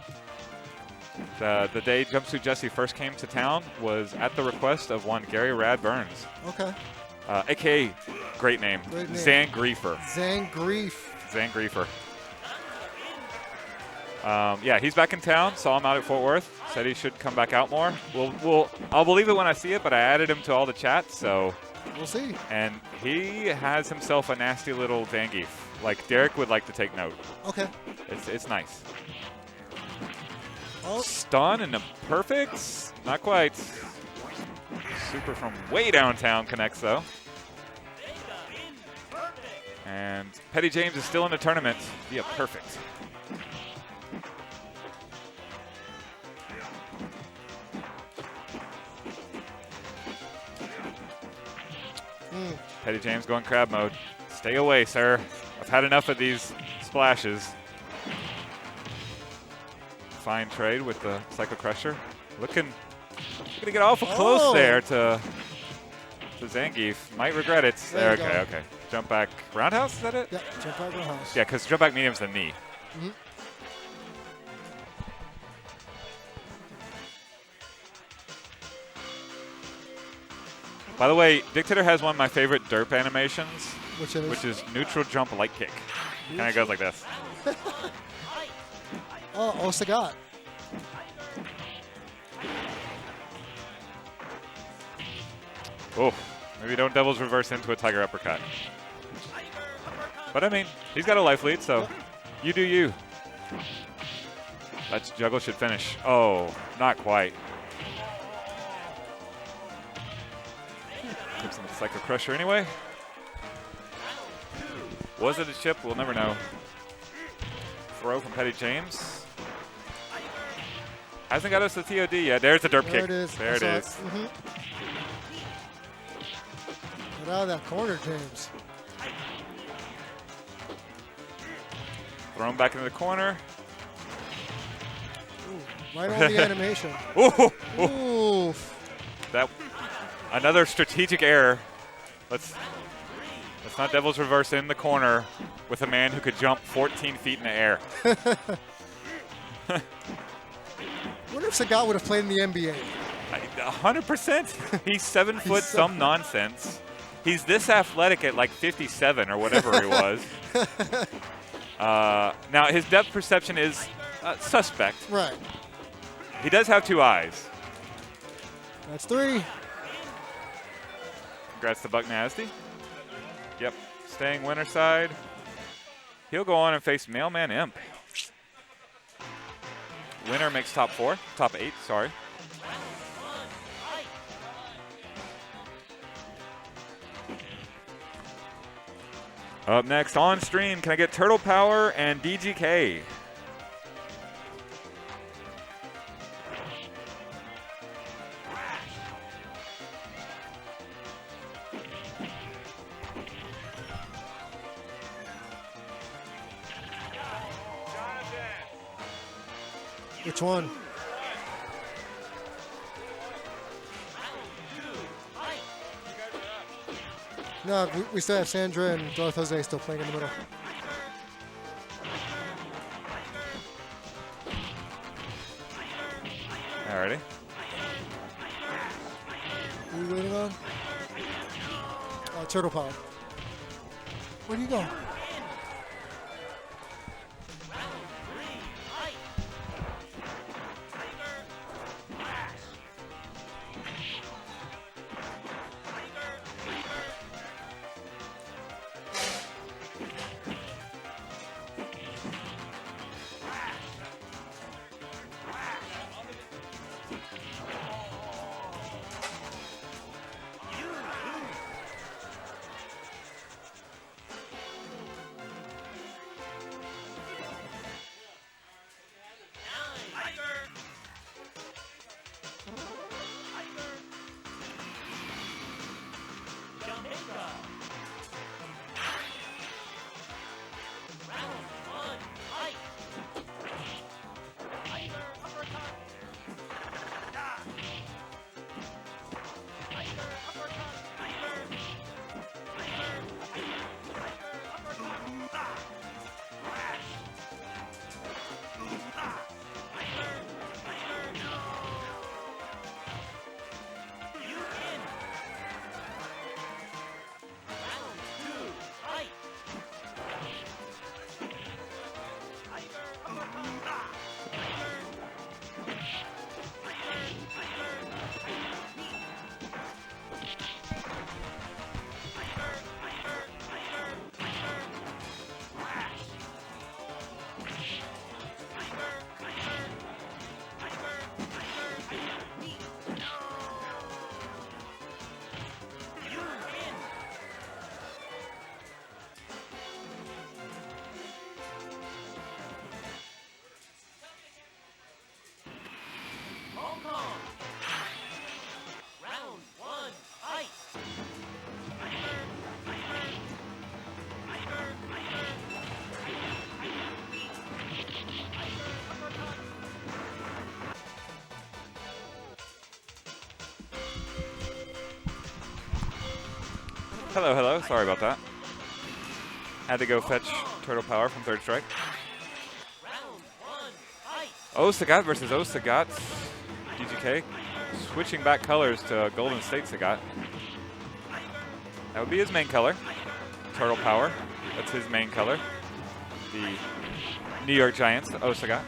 The day Jumpsuit Jesse first came to town was at the request of one Gary Rad Burns. Okay. AKA, great name, Great name. Zan Griefer. Zangief. Zan Griefer. Yeah, he's back in town. Saw him out at Fort Worth. Said he should come back out more. I'll believe it when I see it, but I added him to all the chats, so. We'll see. And he has himself a nasty little Zangief. Like Derek would like to take note. Okay. It's nice. Oh. Stun and a perfect. Not quite. Super from way downtown connects though. And Petty James is still in the tournament via perfect. Petty James going crab mode. Stay away, sir. I've had enough of these splashes. Fine trade with the Psycho Crusher. Looking to get awful close there to Zangief. Might regret it. There you Okay, go. okay. Jump back roundhouse, is that it? Yeah, jump back roundhouse. Yeah, because jump back medium's the knee. Mhm. By the way, Dictator has one of my favorite derp animations, Which is? which is neutral jump light kick. Kind of goes like this. Oh, Osagat. Oh, maybe don't Devil's Reverse into a Tiger Uppercut. But I mean, he's got a life lead, so you do you. That juggle should finish. Oh, not quite. Clips on the Psycho Crusher anyway. Was it a chip? We'll never know. Throw from Petty James. Hasn't got us the TOD yet. There's the derp There kick. it is. There it I is. saw it. Get out of that corner, James. Thrown back into the corner. Ooh, right on the animation. Ooh, ooh. Oof. That another strategic error. Let's not Devil's Reverse in the corner with a man who could jump 14 feet in the air. I wonder if Sagat would have played in the NBA. 100%. He's 7 foot so- some nonsense. He's this athletic at like 57 or whatever he was. Now his depth perception is suspect. Right. He does have 2 eyes. That's 3. Congrats to Buck Nasty. Yep, staying winner side. He'll go on and face Mailman Imp. Winner makes top 8, sorry. Up next on stream, can I get Turtle Power and DGK? Which one? No, we still have Sandra and Darth Jose still playing in the middle. Alrighty. What are you waiting on? Turtle Power. Where do you go? Round one, fight. Hello, hello. Sorry about that. Had to go fetch Turtle Power from third strike. Round one, fight. Sagat versus Sagat. DGK switching back colors to Golden State Sagat. That would be his main color. Turtle Power. That's his main color. The New York Giants, Sagat.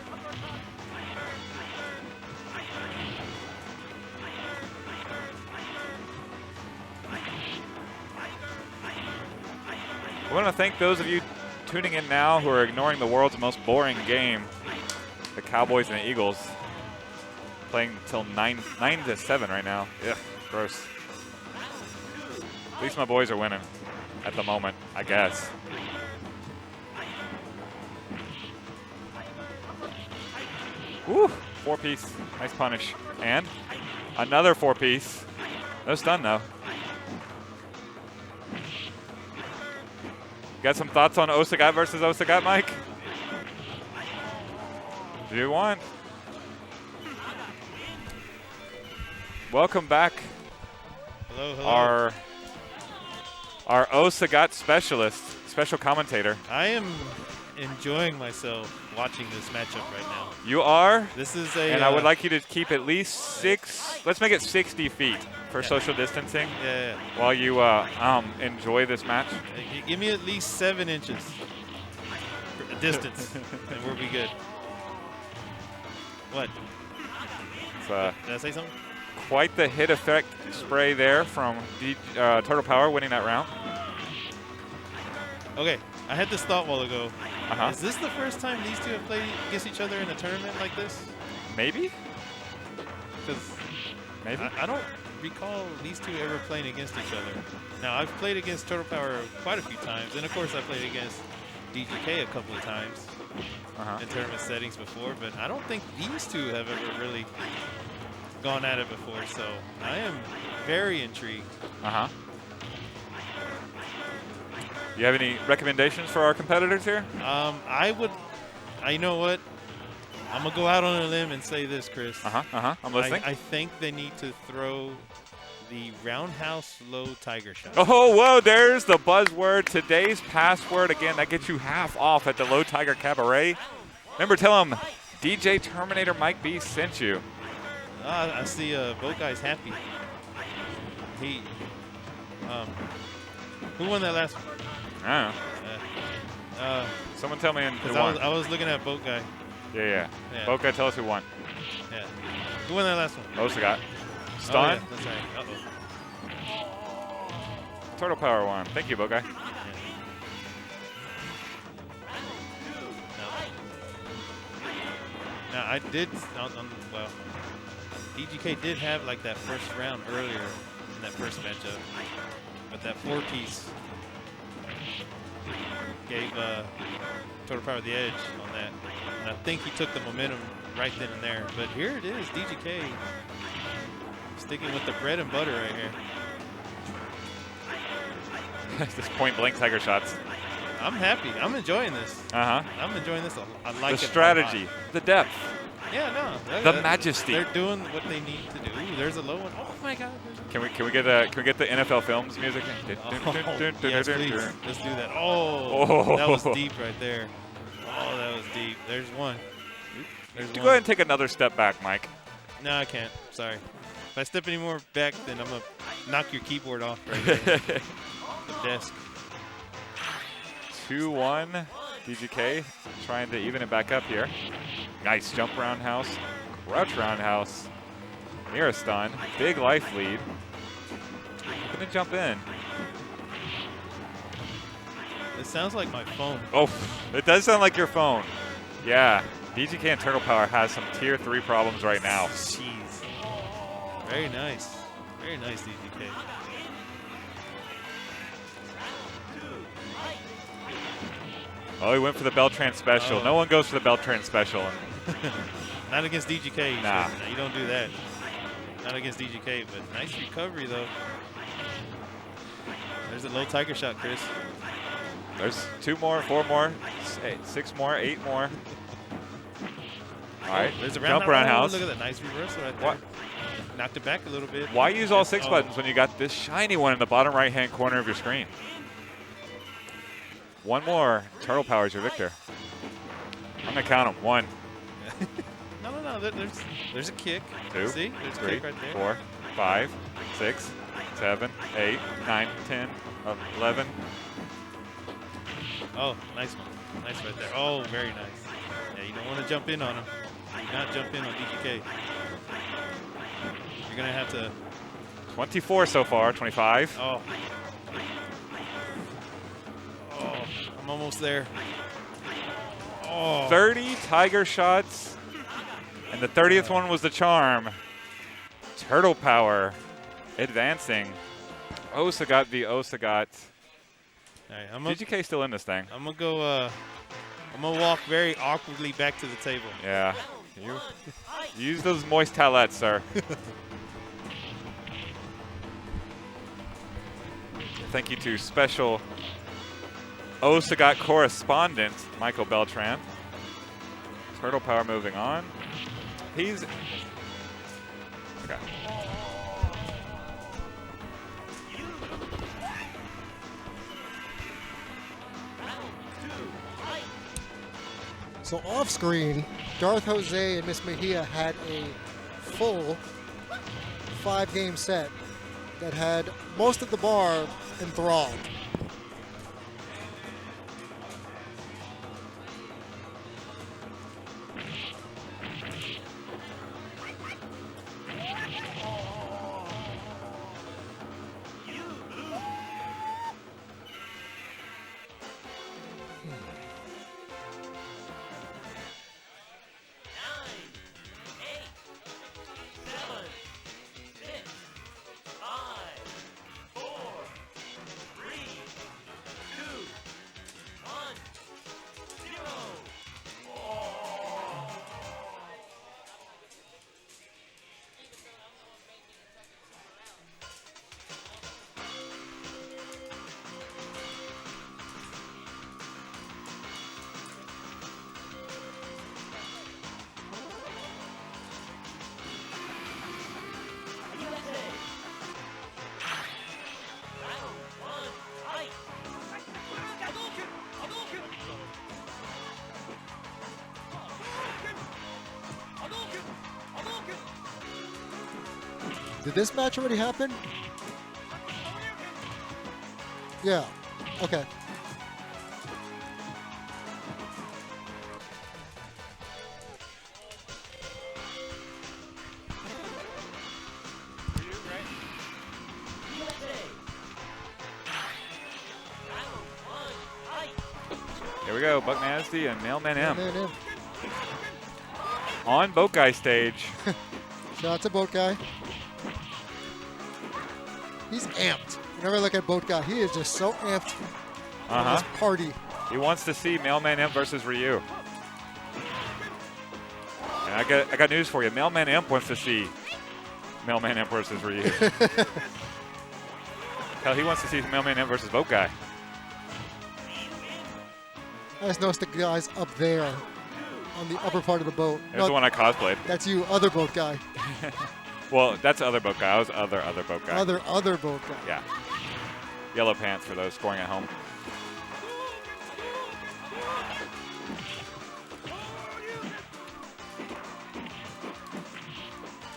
I want to thank those of you tuning in now who are ignoring the world's most boring game, the Cowboys and the Eagles. Playing until 9 to 7 right now. Ugh, gross. At least my boys are winning at the moment, I guess. Woo, 4-piece, nice punish. And another 4-piece. No stun though. Got some thoughts on Sagat versus Sagat, Mike? Do you want? Welcome back, Hello, hello. our Sagat specialist, special commentator. I am enjoying myself watching this matchup right now. You are, This is a. and I would like you to keep at least 6. Let's make it 60 feet for social distancing Yeah. while you enjoy this match. Give me at least 7 inches distance, and we'll be good. What? It's Did I say something? quite the hit effect spray there from Turtle Power winning that round. Okay, I had this thought a while ago. Uh-huh. Is this the first time these two have played against each other in a tournament like this? Maybe? Because Maybe? I don't recall these two ever playing against each other. Now, I've played against Turtle Power quite a few times, and of course I played against DGK a couple of times Uh-huh. in tournament settings before, but I don't think these two have ever really gone at it before, so I am very intrigued. Uh-huh. You have any recommendations for our competitors here? You know what? I'm going to go out on a limb and say this, Chris. I'm listening. I think they need to throw the roundhouse low tiger shot. Oh, whoa, there's the buzzword. Today's password. Again, that gets you half off at the Low Tiger Cabaret. Remember, tell them DJ Terminator Mike B sent you. I see both guys happy. Who won that last one? I don't know. Someone tell me who Because won. I was looking at both guy. Yeah. Yeah. Boca, tell us who won. Yeah. Who won that last one? Sagat. Oh, Stun. yeah, that's right. Uh-oh. Turtle Power won. Thank you, Boca. Now I did, well, DGK did have like that first round earlier in that first matchup, but that 4-piece gave Turtle Power the edge on that. And I think he took the momentum right then and there. But here it is, DGK sticking with the bread and butter right here. Just point blank tiger shots. I'm happy. I'm enjoying this. Uh-huh. I'm enjoying this. I like it The a strategy, lot. the depth, Yeah, no. the majesty. They're doing what they need to do. Ooh, there's a low one. Oh my God. Can we get the NFL Films music? Yes, please. Let's do that. Oh, Oh. that was deep right there. Oh, that was deep. There's one. There's Go one. ahead and take another step back, Mike. No, I can't. Sorry. If I step any more back, then I'm going to knock your keyboard off right there. The desk. 2-1. DGK trying to even it back up here. Nice jump roundhouse. Crouch roundhouse. Near a stun. Big life lead. Gonna jump in. It sounds like my phone. Oh, it does sound like your phone. Yeah. DGK and Turtle Power has some tier 3 problems right now. Jeez. Very nice. Very nice, DGK. Oh, he went for the Beltran special. Oh. No one goes for the Beltran special. Not against DGK. Nah. You don't do that. Not against DGK, but nice recovery, though. There's a low tiger shot, Chris. There's 2 more, 4 more, 6 more, 8 more. All right, There's a jump roundhouse. Look at that nice reversal right there. What? Knocked it back a little bit. Why use all 6 Oh. buttons when you got this shiny one in the bottom right-hand corner of your screen? 1 more. Turtle Power is your victor. I'm going to count them. 1, No. There's a kick. 2, See? There's a 3, kick right there. 4, 5, 6, 7, 8, 9, 10, 11. Oh, nice one. Nice right there. Oh, very nice. Yeah, you don't want to jump in on him. Do not jump in on DGK. You're going to have to... 24 so far, 25. Oh. Oh, I'm almost there. Oh. 30 tiger shots, and the 30th one was the charm. Turtle Power advancing. Osagat v. Osagat. All right, DGK still in this thing. I'm gonna go. I'm gonna walk very awkwardly back to the table. Yeah. You use those moist towelettes, sir. Thank you to special Osagat correspondent Michael Beltran. Turtle Power moving on. He's okay. So off screen, Darth Jose and Miss Mejia had a full 5-game set that had most of the bar enthralled. Did this match already happen? Yeah. Okay. Here we go, Buck Nasty and Mailman M Man. on Boat Guy stage. Shout out to Boat Guy. He's amped. Whenever I look at Boat Guy, he is just so amped for this party. He wants to see Mailman M versus Ryu. And I got news for you. Mailman M wants to see Mailman M versus Ryu. Hell, he wants to see Mailman M versus Boat Guy. I just noticed the guys up there on the upper part of the boat. There's the one I cosplayed. That's you, other Boat Guy. Well, that's the other Boat Guy. I was other Boat Guy. Other Boat Guy. Yeah. Yellow pants for those scoring at home.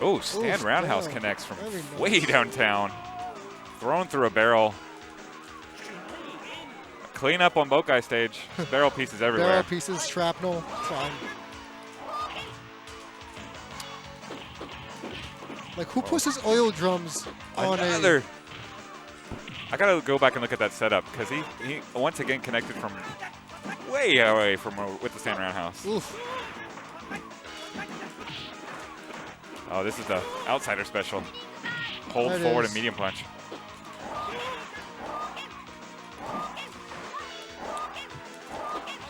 Oh, stand roundhouse stand. connects from Very nice. way downtown. Thrown through a barrel. Clean up on Boat Guy stage. Barrel pieces everywhere. Barrel pieces, shrapnel, fine. Like, who puts his oil drums on Another. I gotta go back and look at that setup because he once again connected from way away from with the stand roundhouse. Oof. Oh, this is the outsider special. Hold That forward is. and medium punch.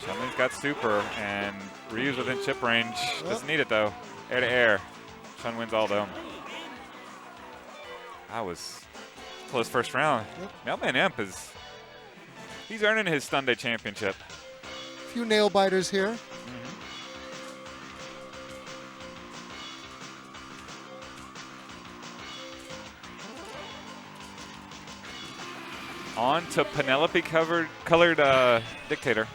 Chun-Li's got super, and Ryu's within chip range. Doesn't need it though. Air to air. Chun wins all though. That was close first round. Yep. Mailman Imp he's earning his STunday championship. A few nail biters here. On to Penelope colored Dictator.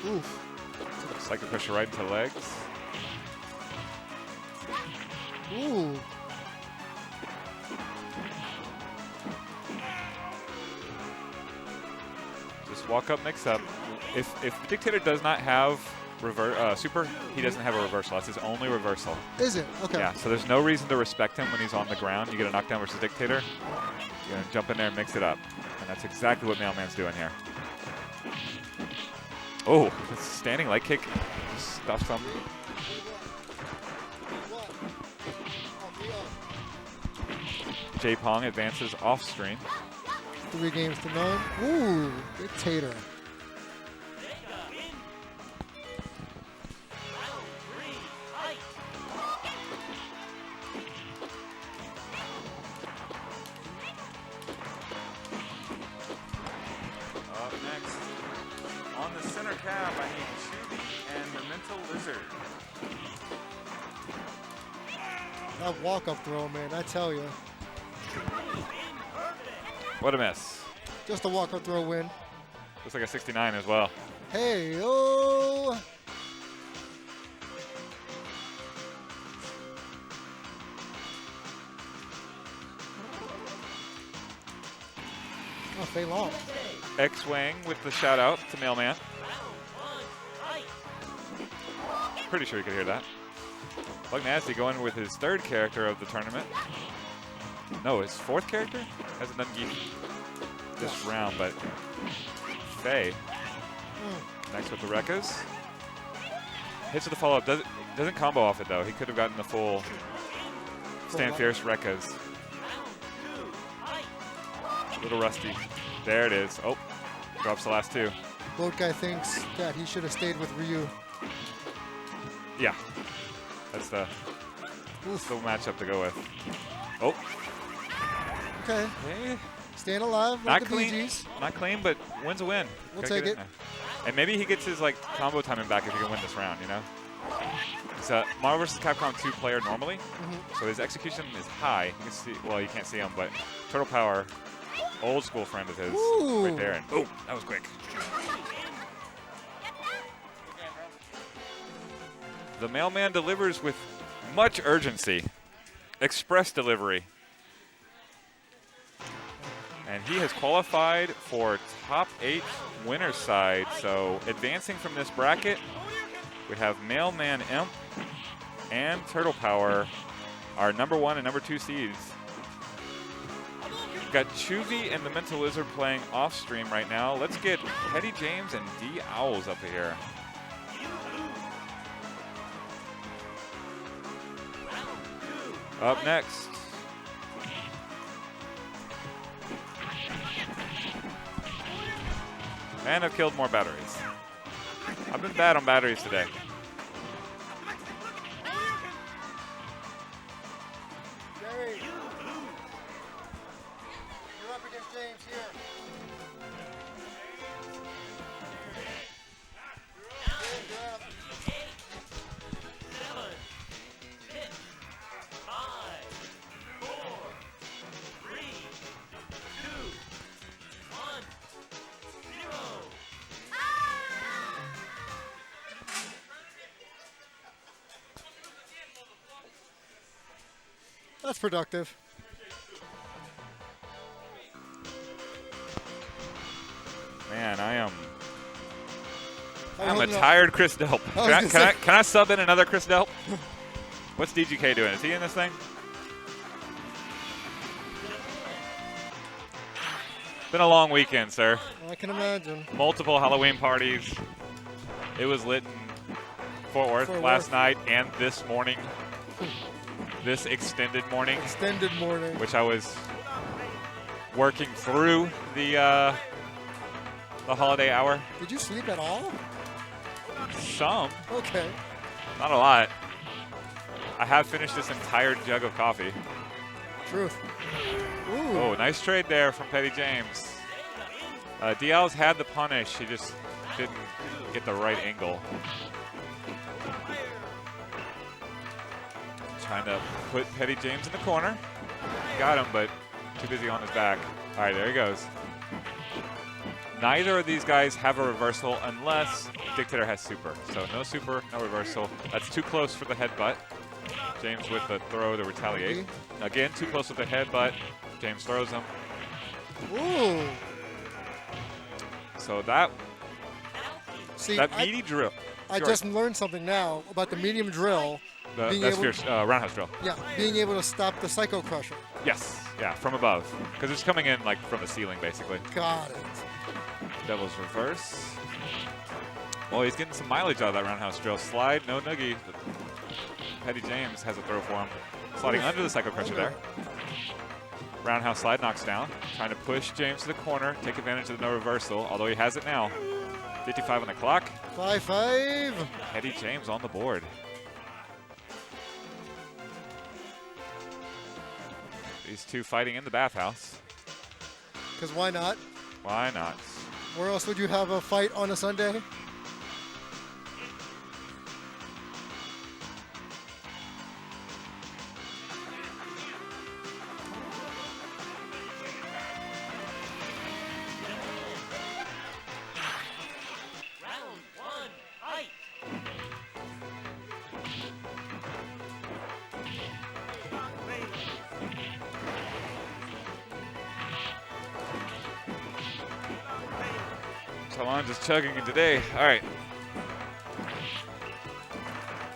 Oof. Psychic pressure right into legs. Ooh. Just walk up, mix up. If Dictator does not have super, he doesn't have a reversal. That's his only reversal. Is it? Okay. Yeah, so there's no reason to respect him when he's on the ground. You get a knockdown versus Dictator, you're gonna jump in there and mix it up. And that's exactly what Mailman's doing here. Oh, this standing leg kick just stuffs him. J Pong advances off stream. 3 games to 9. Ooh, Dictator. Up next, on the center cab, I need Chewy and the Mental Lizard. That walk-up throw, man, I tell you. What a miss. Just a walk-up throw win. Looks like a 69 as well. Hey, oh. Oh, Fei Long. X-Wang with the shout out to Mailman. Pretty sure you could hear that. Bug Nasty going with his 3rd character of the tournament. No, his 4th character? Hasn't done geek this round, but Fei next with the Rekkas. Hits with the follow-up. Doesn't combo off it, though. He could have gotten the full Stand Fierce Rekkas. A little rusty. There it is. Oh, drops the last 2. Boat guy thinks that he should have stayed with Ryu. Yeah. That's the matchup to go with. Oh. Okay. Okay. Staying alive Not like the clean. Bee Gees. Not clean, but wins a win. We'll Gotta take get it. in there. And maybe he gets his like combo timing back if he can win this round, you know? It's a Marvel vs. Capcom 2 player normally, so his execution is high. You can see, well, you can't see him, but Turtle Power, old school friend of his, right there. And boom, that was quick. The Mailman delivers with much urgency. Express delivery. And he has qualified for top 8 winner's side. So advancing from this bracket, we have Mailman Imp and Turtle Power, our #1 and #2 seeds. We've got Chewy and the Mental Lizard playing off stream right now. Let's get Petty James and D Owls up here. Up next. And I've killed more batteries. I've been bad on batteries today. Jerry. You're up against James here. James, you're up. 5, 4, 3, 2, 1, 0. That's productive. Man, I'm holding a up. tired Chris Delp. I was gonna say- Can I sub in another Chris Delp? What's DGK doing? Is he in this thing? Been a long weekend, sir. I can imagine. Multiple Halloween parties. It was lit in Fort Worth Fort last Worth. night and this morning. This extended morning, Extended morning. which I was working through the the holiday hour. Did you sleep at all? Some, Okay. not a lot. I have finished this entire jug of coffee. Truth. Ooh. Oh, nice trade there from Petty James. Dial's had the punish. He just didn't get the right angle. Trying to put Petty James in the corner. Got him, but too busy on his back. All right, there he goes. Neither of these guys have a reversal unless Dictator has super. So no super, no reversal. That's too close for the headbutt. James with the throw to retaliate. Again, too close with the headbutt. James throws him. Ooh. So that See, meaty drill. I just learned something now about the medium drill. Being That's able- your roundhouse drill. Yeah, being able to stop the Psycho Crusher. Yes, yeah, from above. Because it's coming in like from the ceiling, basically. Got it. Devil's reverse. Well, he's getting some mileage out of that roundhouse drill. Slide, no noogie. Petty James has a throw for him. Sliding under the Psycho Crusher there. Roundhouse slide knocks down. Trying to push James to the corner, take advantage of the no reversal, although he has it now. 55 on the clock. 5-5. Petty James on the board. These two fighting in the bathhouse. Because why not? Why not? Where else would you have a fight on a Sunday? Round one, fight. Talon just chugging it today. All right.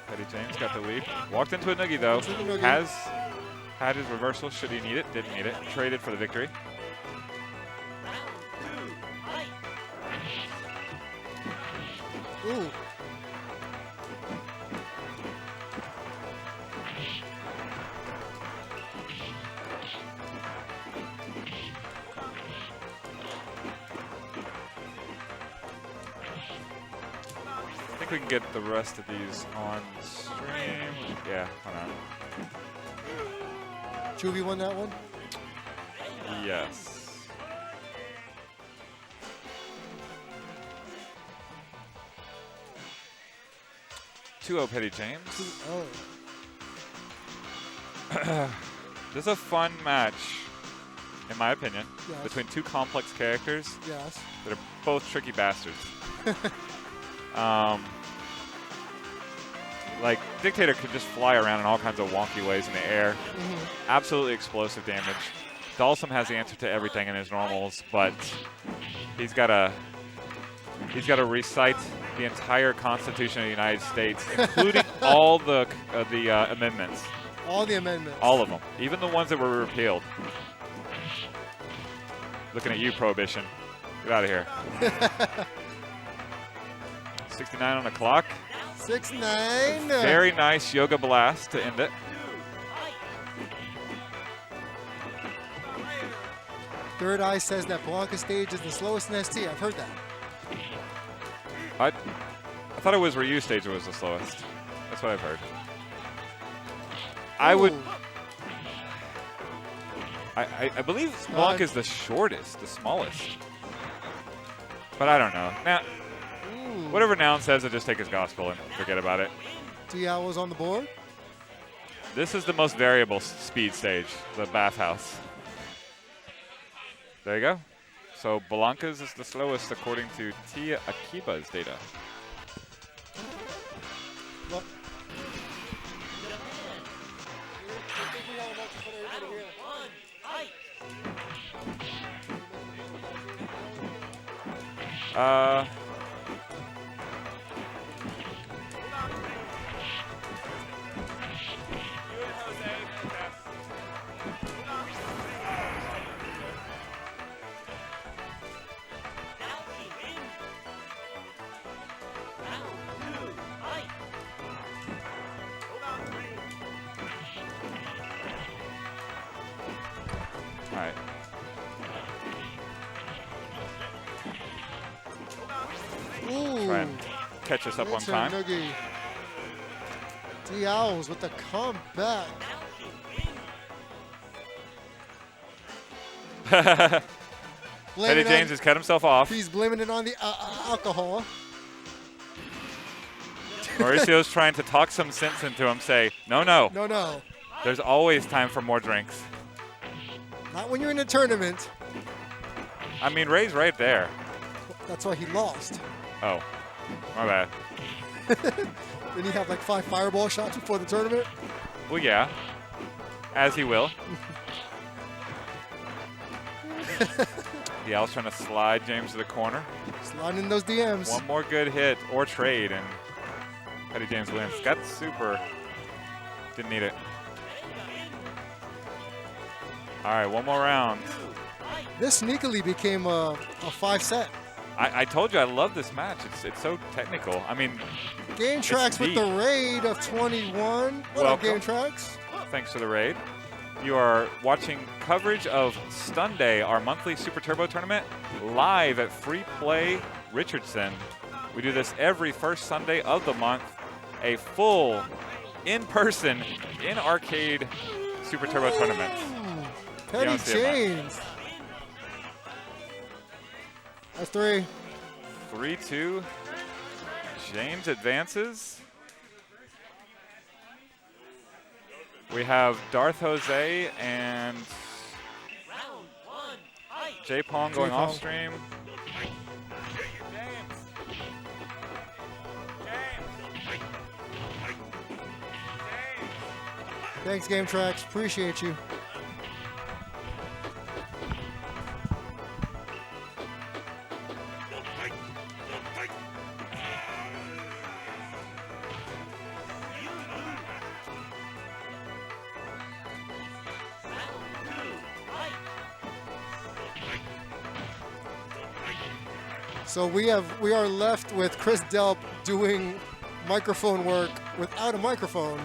Petty James got the lead. Walked into a noogie though. Into the noogie. Has had his reversal. Should he need it? Didn't need it. Traded for the victory. Round two, fight. Ooh. I think we can get the rest of these on stream. Yeah, hold on. Juvie won that one? Yes. Two Petty James. Oh. This is a fun match, in my opinion, Yes. between two complex characters Yes. that are both tricky bastards. Like, Dictator can just fly around in all kinds of wonky ways in the air. Absolutely explosive damage. Dalsum has the answer to everything in his normals, but he's got to recite the entire Constitution of the United States, including all the amendments. All the amendments. All of them, even the ones that were repealed. Looking at you, Prohibition. Get out of here. 69 on the clock. 6-9. Very nice Yoga Blast to end it. Third Eye says that Blanca stage is the slowest in ST. I've heard that. I thought it was Ryu stage that was the slowest. That's what I've heard. I would. Ooh. I believe Blanc is the shortest, the smallest. But I don't know. Now, Ooh. whatever Noun says, I just take his gospel and forget about it. DL was on the board. This is the most variable speed stage, the bathhouse. There you go. So Blanca's is the slowest according to Tia Akiba's data. Look. One, fight. All right. and catch us up on Winter time. Noogie. D-Owls with the comeback. Petty Blaming James on- has cut himself off. He's blaming it on the alcohol. Mauricio's trying to talk some sense into him, say, no, no, No. there's always time for more drinks. Not when you're in a tournament. I mean, Ray's right there. That's why he lost. Oh, my bad. Didn't he have like 5 fireball shots before the tournament? Well, yeah, as he will. Owl's trying to slide James to the corner. Sliding in those DMs. One more good hit or trade, and Petty James wins. Got super. Didn't need it. All right, one more round. This sneakily became a 5-set. I told you I love this match. It's so technical. I mean, Game Tracks with deep. the raid of 21. What up, Welcome. Game Tracks? thanks for the raid. You are watching coverage of STunday, our monthly Super Turbo tournament, live at Free Play Richardson. We do this every first Sunday of the month. A full, in-person, in-arcade Super Turbo tournament. Petty don't see it much. James. That's 3. 3-2. James advances. We have Darth Jose and J Pong going J-Pong. off stream. Thanks, Game Tracks. Appreciate you. So we are left with Chris Delp doing microphone work without a microphone.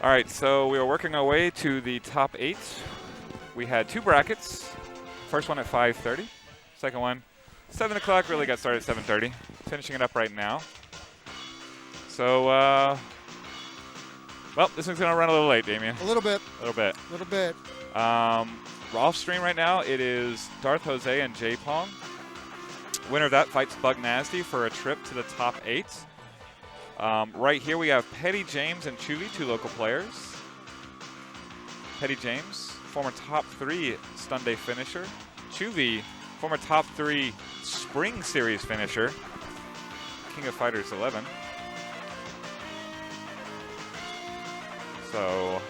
All right, so we are working our way to the top 8. We had 2 brackets. First one at 5:30. Second one, 7 o'clock. Really got started at 7:30. Finishing it up right now. So, well, this one's gonna run a little late, Damien. A little bit. A little bit. A little bit. Off stream right now, it is Darth Jose and J Pong. Winner of that fights Bug Nasty for a trip to the top 8. Right here we have Petty James and Chewy, 2 local players. Petty James, former top 3 STunday finisher. Chewy, former top 3 Spring Series finisher. King of Fighters 11. So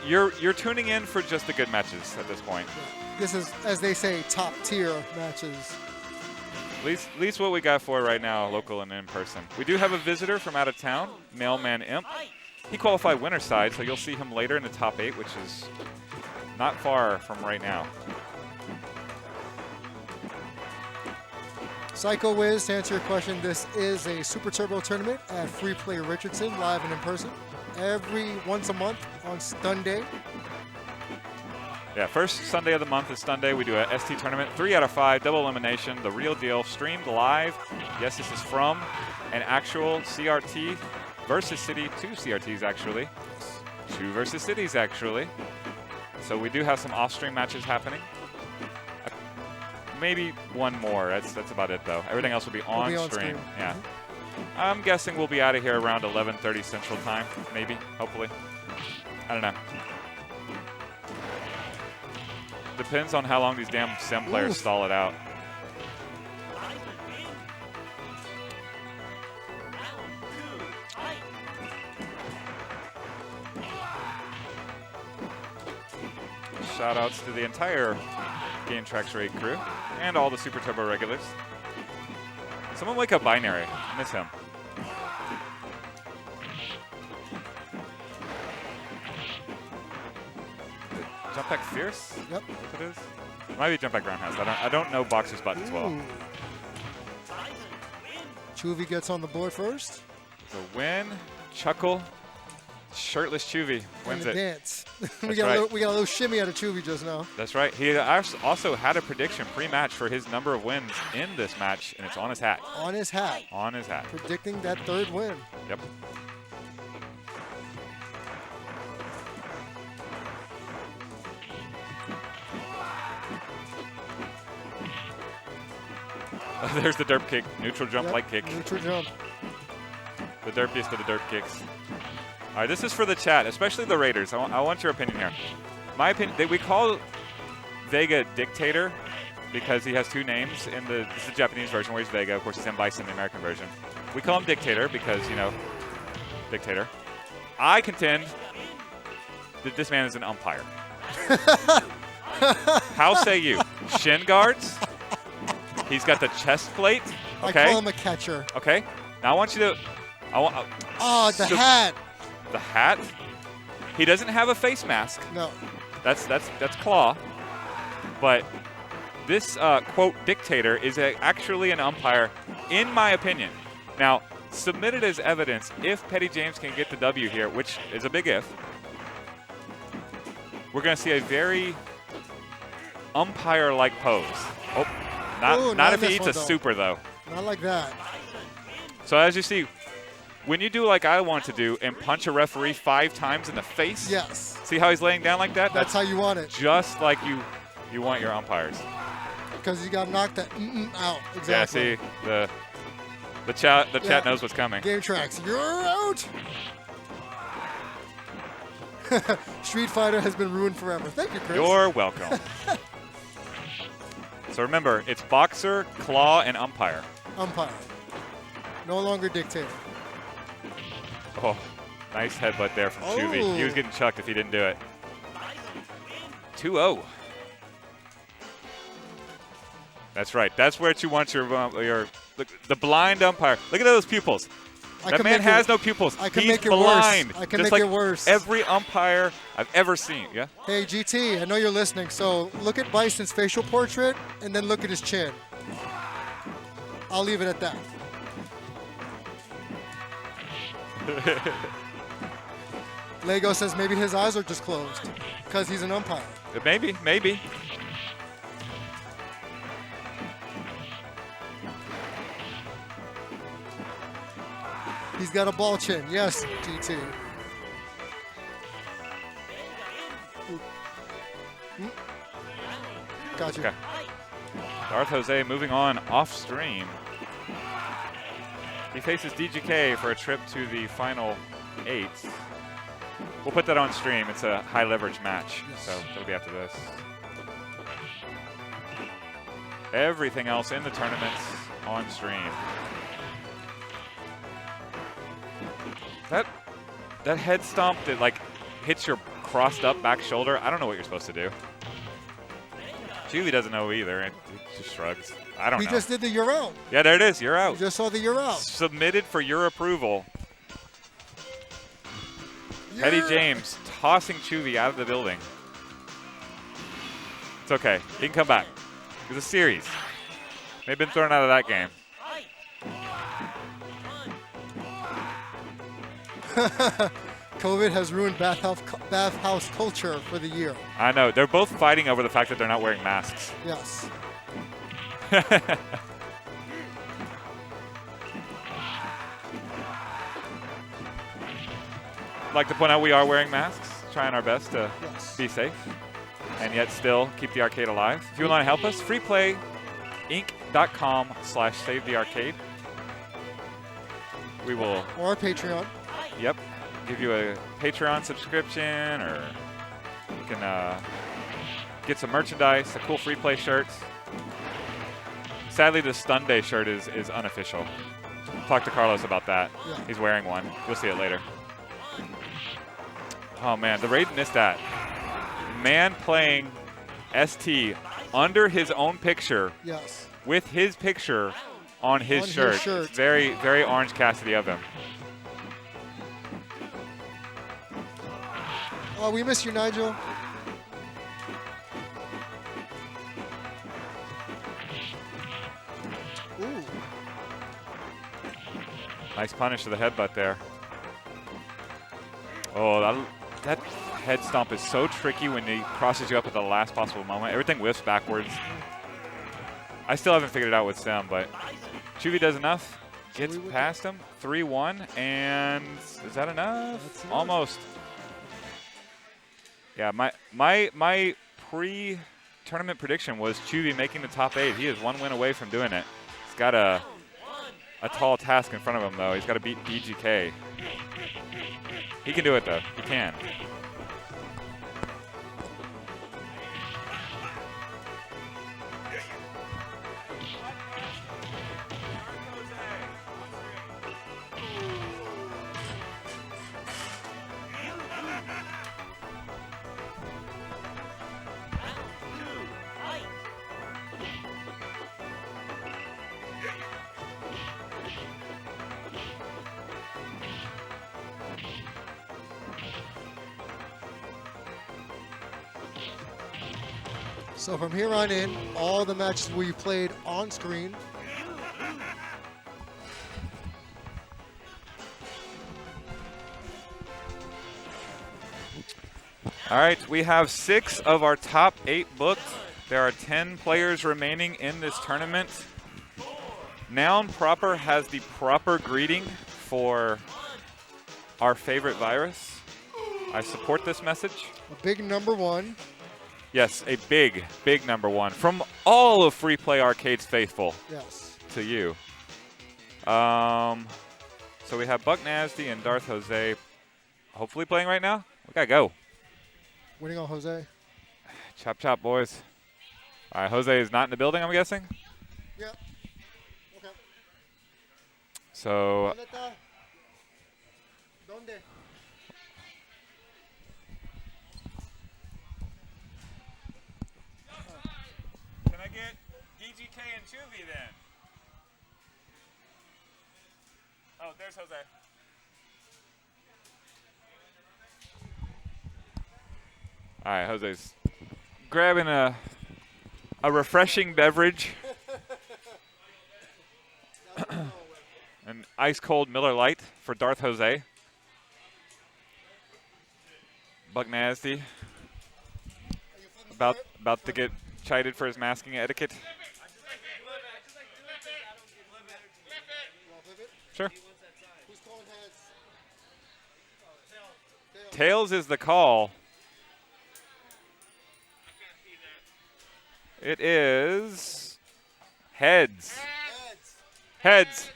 you're tuning in for just the good matches at this point. This is, as they say, top tier matches. At least what we got for right now, local and in person. We do have a visitor from out of town, Mailman Imp. He qualified winner side, so you'll see him later in the top 8, which is not far from right now. Psycho Wiz, to answer your question, this is a Super Turbo tournament at Free Play Richardson, live and in person, once a month on STunday. Yeah, first Sunday of the month is STunday. We do a ST tournament, 3 out of 5, double elimination, the real deal, streamed live. Yes, this is from an actual CRT versus City, 2 CRTs actually. 2 versus Cities actually. So we do have some off-stream matches happening. Maybe one more. That's about it though. Everything else will be on, on stream. stream. Yeah. I'm guessing we'll be out of here around 11:30 Central Time, maybe, hopefully. I don't know. Depends on how long these damn sim players Oof. stall it out. Shout outs to the entire Game Tracks Raid crew and all the Super Turbo regulars. Someone wake up Binary. I miss him. Jump back Fierce? Yep. That's what it is? It might be Jump back Roundhouse. I don't know Boxer's buttons well. Ooh. Chuvy gets on the board first. So win, Chuckle, Shirtless Chuvy wins and the it. dance. we That's got right. we got a little shimmy out of Chuvy just now. That's right. He also had a prediction pre-match for his number of wins in this match, and it's on his hat. On his hat, On his hat. predicting that third win. Yep. There's the derp kick, neutral jump Yep, light kick. Neutral jump. The derpiest of the derp kicks. All right, this is for the chat, especially the Raiders. I want your opinion here. My opinion, we call Vega Dictator because he has two names in this is the Japanese version where he's Vega. Of course, he's M. Bison in the American version. We call him Dictator because, you know, dictator. I contend that this man is an umpire. How say you? Shin guards? He's got the chest plate. Okay. I call him a catcher. Okay. Now I want you to. Oh, the hat. The hat. He doesn't have a face mask. No. That's Claw. But this quote dictator is actually an umpire, in my opinion. Now, submitted as evidence if Petty James can get the W here, which is a big if. We're going to see a very umpire-like pose. Oh, not if he eats a super, though. Not like that. So as you see, when you do like I want to do and punch a referee 5 times in the face, Yes. see how he's laying down like that? That's how you want it. Just like you want your umpires. Because you got knocked that out. Exactly. Yeah, see, the chat knows what's coming. Game tracks. You're out. Street Fighter has been ruined forever. Thank you, Chris. You're welcome. So remember, it's boxer, claw, and umpire. Umpire. No longer dictator. Oh, nice headbutt there from Chuvy. He was getting chucked if he didn't do it. 2-0. That's right. That's where you want your the blind umpire. Look at those pupils. That man has no pupils. I can He's make it blind. worse. I can just make like it worse. Every umpire I've ever seen. Yeah. Hey, GT, I know you're listening. So look at Bison's facial portrait and then look at his chin. I'll leave it at that. Lego says maybe his eyes are just closed because he's an umpire. Maybe. He's got a ball chin. Yes, GT. Got you. Okay. Darth Jose moving on off stream. He faces DGK for a trip to the final 8. We'll put that on stream. It's a high leverage match, so it'll be after this. Everything else in the tournament's on stream. That head stomp that like hits your crossed up back shoulder, I don't know what you're supposed to do. Chuvy doesn't know either. He just shrugs. I don't know. He just did the you're out. Yeah, there it is. You're out. You just saw the you're out. Submitted for your approval. Petty James tossing Chuvy out of the building. It's okay. He can come back. It's a series. They've been thrown out of that game. COVID has ruined bathhouse culture for the year. I know. They're both fighting over the fact that they're not wearing masks. Yes. I'd like to point out we are wearing masks, trying our best to Yes. be safe, and yet still keep the arcade alive. If you want to help us, freeplayinc.com/savethearcade. We will, Or Patreon. yep, give you a Patreon subscription, or you can get some merchandise, a cool free play shirt. Sadly, the STunday shirt is unofficial. Talk to Carlos about that. Yeah. He's wearing one. You'll see it later. Oh man, the Raid missed that. Man playing ST under his own picture Yes. with his picture on his On his shirt. shirt. Very, very Orange Cassidy of him. Oh, we miss you, Nigel. Ooh. Nice punish to the headbutt there. Oh, that head stomp is so tricky when he crosses you up at the last possible moment. Everything whiffs backwards. I still haven't figured it out with Sim, but Chuvy does enough. Gets past him. 3-1, and is that enough? Almost. Yeah, my pre-tournament prediction was Chuvy making the top 8. He is 1 win away from doing it. He's got a tall task in front of him, though. He's got to beat BGK. He can do it, though. He can. So from here on in, all the matches we played on screen. All right, we have 6 of our top 8 booked. There are 10 players remaining in this tournament. Noun Proper has the proper greeting for our favorite virus. I support this message. A big number 1. Yes, a big, big number 1 from all of Free Play Arcade's faithful. Yes. To you. So we have Buck Nasty and Darth Jose hopefully playing right now. We gotta go. Winning on Jose. Chop chop, boys. All right, Jose is not in the building, I'm guessing. Yeah. Okay. So. ¿Dónde? Can I get DGK and Chuvy then? Oh, there's Jose. All right, Jose's grabbing a refreshing beverage. An ice cold Miller Lite for Darth Jose. Buck Nasty about to get chided for his masking etiquette. Sure. Tails is the call. It is heads. Heads.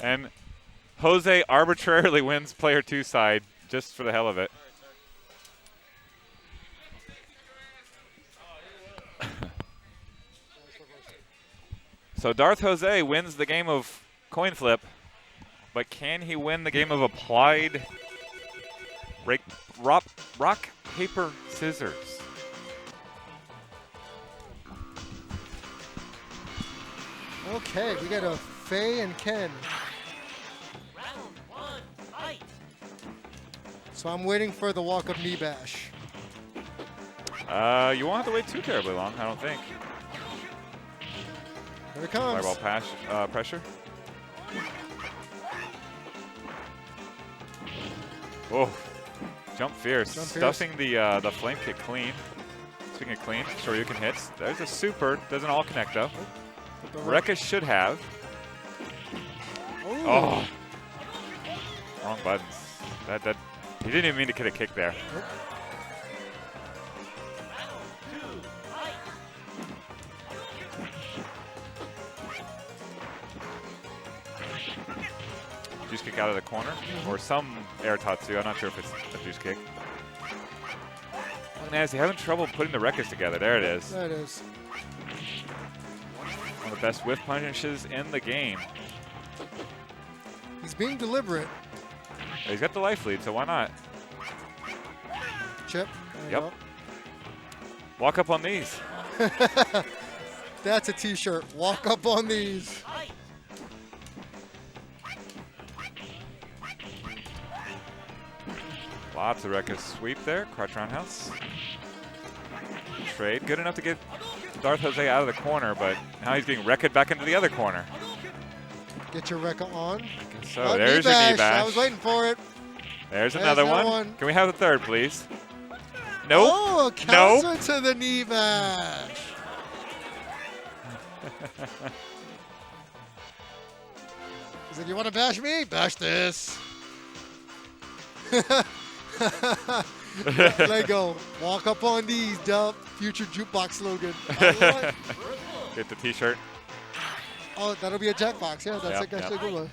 And Jose arbitrarily wins player 2 side just for the hell of it. So Darth Jose wins the game of coin flip, but can he win the game of applied rock, paper, scissors? Okay, we got a Faye and Ken. Round 1, fight. So I'm waiting for the walk-up knee bash. You won't have to wait too terribly long, I don't think. Here it comes. Fireball pressure. Oh, jump fierce. Jump fierce. Stuffing the flame kick clean. Speaking of clean, Shoryuken hits. There's a super. Doesn't all connect though. Rekka should have. Ooh. Oh, wrong buttons. That he didn't even mean to get a kick there. Nope. Juice kick out of the corner, or some air tatsu. I'm not sure if it's a juice kick. Nasty having trouble putting the Rekkas together. There it is. There it is. One of the best whiff punishes in the game. He's being deliberate. He's got the life lead, so why not? Chip. There you Yep. Walk up on these. go. That's a t-shirt. Walk up on these. Lots of Rekka sweep there. Crutch roundhouse. Trade. Good enough to get Darth Jose out of the corner, but now he's being Rekka'd back into the other corner. Get your Rekka on. I guess So Oh, there's your knee I bash. was waiting for it. There's There's another another one. one. Can we have the third, please? Nope. Oh, a counter to the knee bash. He said, "You want to bash me? Bash this." Lego, walk up on these, dub. Future jukebox slogan. I love it. Get the T-shirt. Oh, that'll be a Jackbox. Yeah, that's Yep, actually yep. a good one.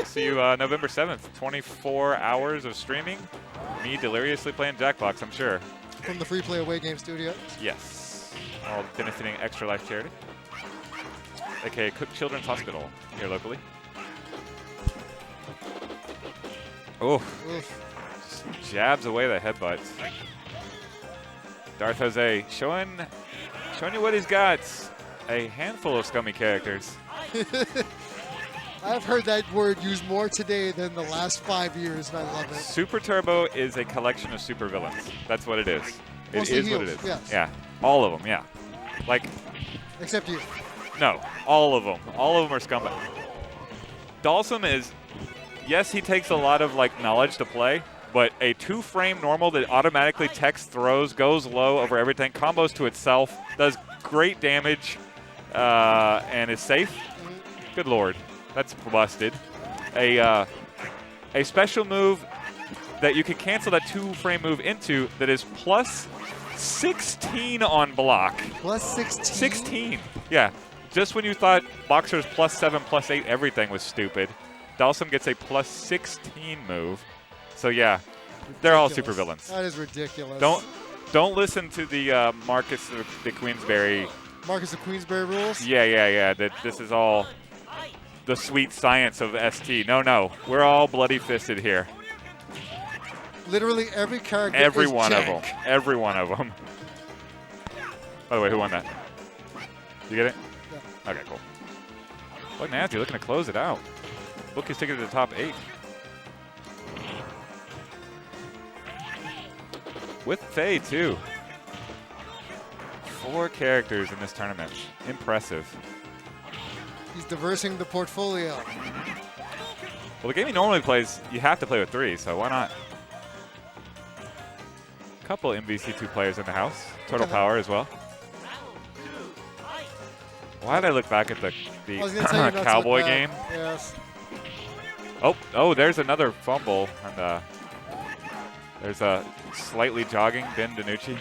See you November 7th. 24 hours of streaming. Me deliriously playing Jackbox, I'm sure. From the Free Play Away Game Studio. Yes. All benefiting Extra Life Charity. AKA Cook Children's Hospital here locally. Oh, Oof. just jabs away the headbutts. Darth Jose showing you what he's got. A handful of scummy characters. I've heard that word used more today than the last 5 years, and I love it. Super Turbo is a collection of super villains. That's what it is. It Mostly is what it heels, is. yes. Yeah, all of them. Yeah, like Except you. no, all of them. All of them are scumbag. Dalsum is, yes, he takes a lot of like knowledge to play, but a 2-frame normal that automatically text throws, goes low over everything, combos to itself, does great damage, and is safe. Good lord, that's busted. A special move that you can cancel that 2-frame move into that is plus 16 on block. Plus 16. 16. Yeah. Just when you thought Boxer's plus 7, plus 8, everything was stupid, Dalsum gets a plus 16 move. So yeah, they're all super villains. That is ridiculous. Don't listen to the Marcus the Queensberry. Marcus of Queensberry rules? Yeah. That this is all the sweet science of ST. No. We're all bloody fisted here. Literally every character Every is one of jank. them. Every one of them. By the way, who won that? You get it? Yeah. Okay, cool. Look, Nasty looking to close it out. Book his ticket to the top 8. With Faye, too. 4 characters in this tournament. Impressive. He's diversing the portfolio. Well, the game he normally plays, you have to play with 3, so why not? Couple MVC2 players in the house. Total Power as well. Why did I look back at the I was gonna tell you not to Cowboy look back. game? Yes. Oh, there's another fumble. And there's a slightly jogging Ben DiNucci.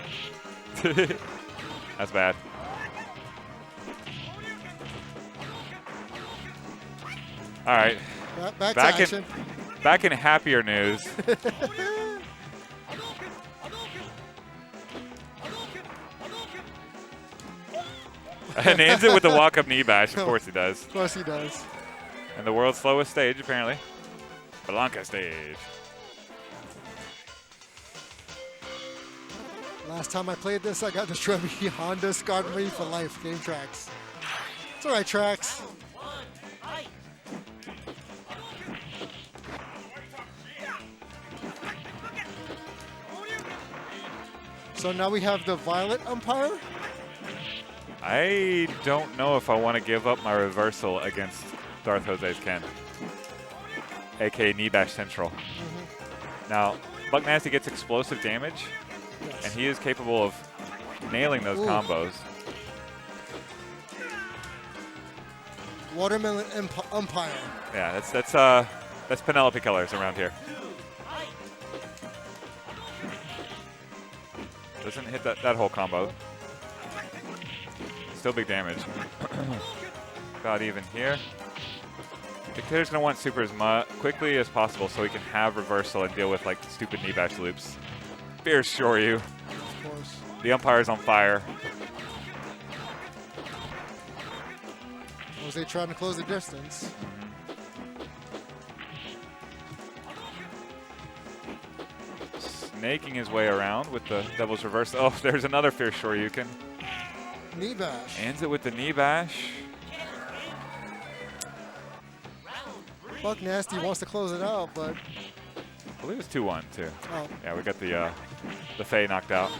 That's bad. All right. Back to Back action. Back in happier news. And ends it with the walk-up knee bash. Of course he does. Of course he does. And the world's slowest stage, apparently. Blanca stage. Last time I played this, I got the Shrubby Honda scarred me for life. Game Tracks. It's all right, Tracks. So now we have the Violet umpire. I don't know if I want to give up my reversal against Darth Jose's Ken, aka Knee Bash Central. Now, Buck Nasty gets explosive damage, and he is capable of nailing those combos. Watermelon umpire. Yeah, that's Penelope colors around here. Doesn't hit that whole combo. Still big damage. Got even here. Dictator's gonna want super as quickly as possible so he can have reversal and deal with like stupid knee bash loops. Fierce Shoryu. Of course. The umpire's on fire. Jose trying to close the distance. Snaking his way around with the devil's reverse. Oh, there's another Fierce Shoryuken. Knee bash. Ends it with the knee bash. Buck Nasty wants to close it out, but I believe it's 2-1 too. oh, Yeah, we got the Faye knocked out.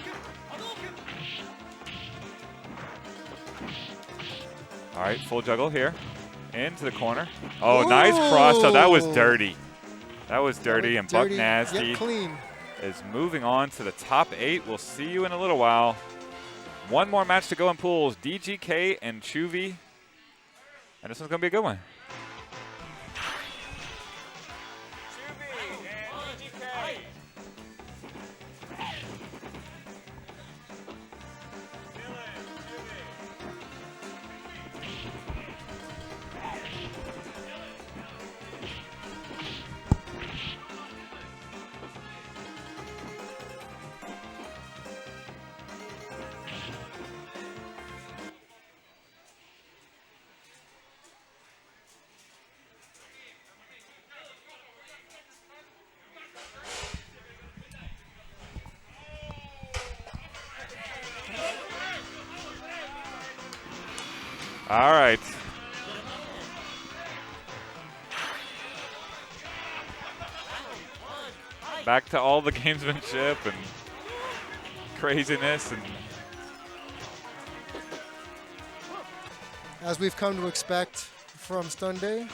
All right, full juggle here. into the corner. Oh, nice cross. So that was dirty. That was dirty, and Buck Dirty, Nasty yet clean. is moving on to the top 8. We'll see you in a little while. One more match to go in pools, DGK and Chuvy. And this one's going to be a good one. All right. Back to all the gamesmanship and craziness. And As we've come to expect from STunday.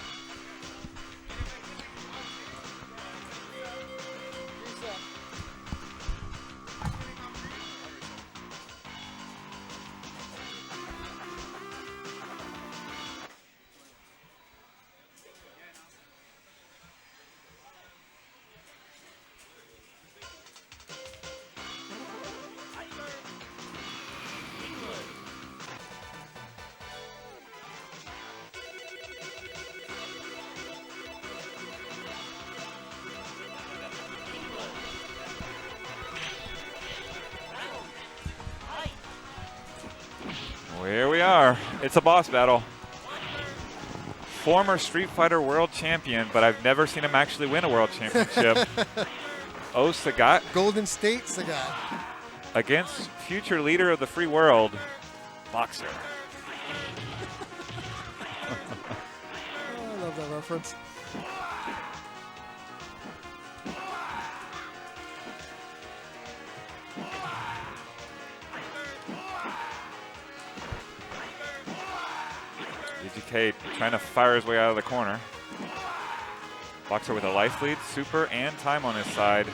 here we are. It's a boss battle. Former Street Fighter World Champion, but I've never seen him actually win a World Championship. Oh, Sagat Golden State Sagat. against future leader of the free world, Boxer. Oh, I love that reference. DGK trying to fire his way out of the corner. Boxer with a life lead, super and time on his side.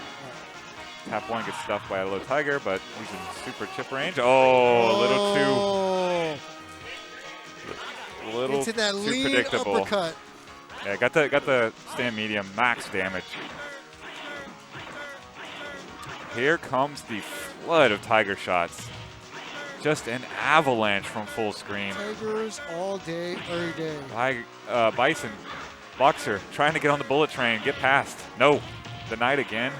Tap 1 gets stuffed by a low Tiger, but he's in super chip range. Oh, a little Into that too lean predictable. uppercut. Yeah, got the stand medium max damage. Here comes the flood of Tiger shots. Just an avalanche from full screen. Tigers all day, every day. Bison, Boxer trying to get on the bullet train, get past. No, denied again.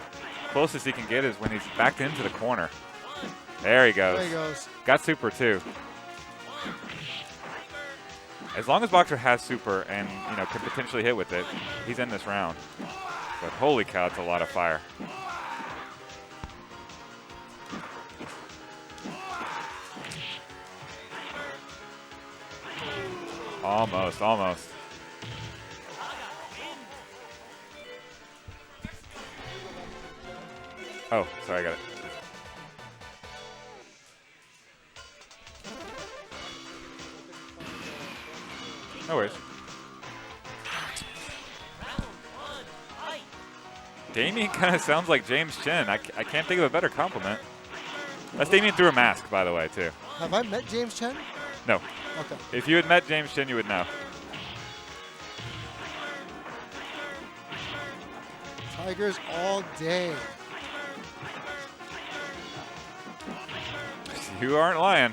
Closest he can get is when he's backed into the corner. There he goes. There he goes. Got super too. As long as Boxer has super and can potentially hit with it, he's in this round. But holy cow, it's a lot of fire. Almost, almost. Oh, sorry, I got it. No worries. Damien kind of sounds like James Chen. I can't think of a better compliment. That's Damien through a mask, by the way, too. Have I met James Chen? No. Okay. If you had met James Chen, you would know. Tigers all day. You aren't lying.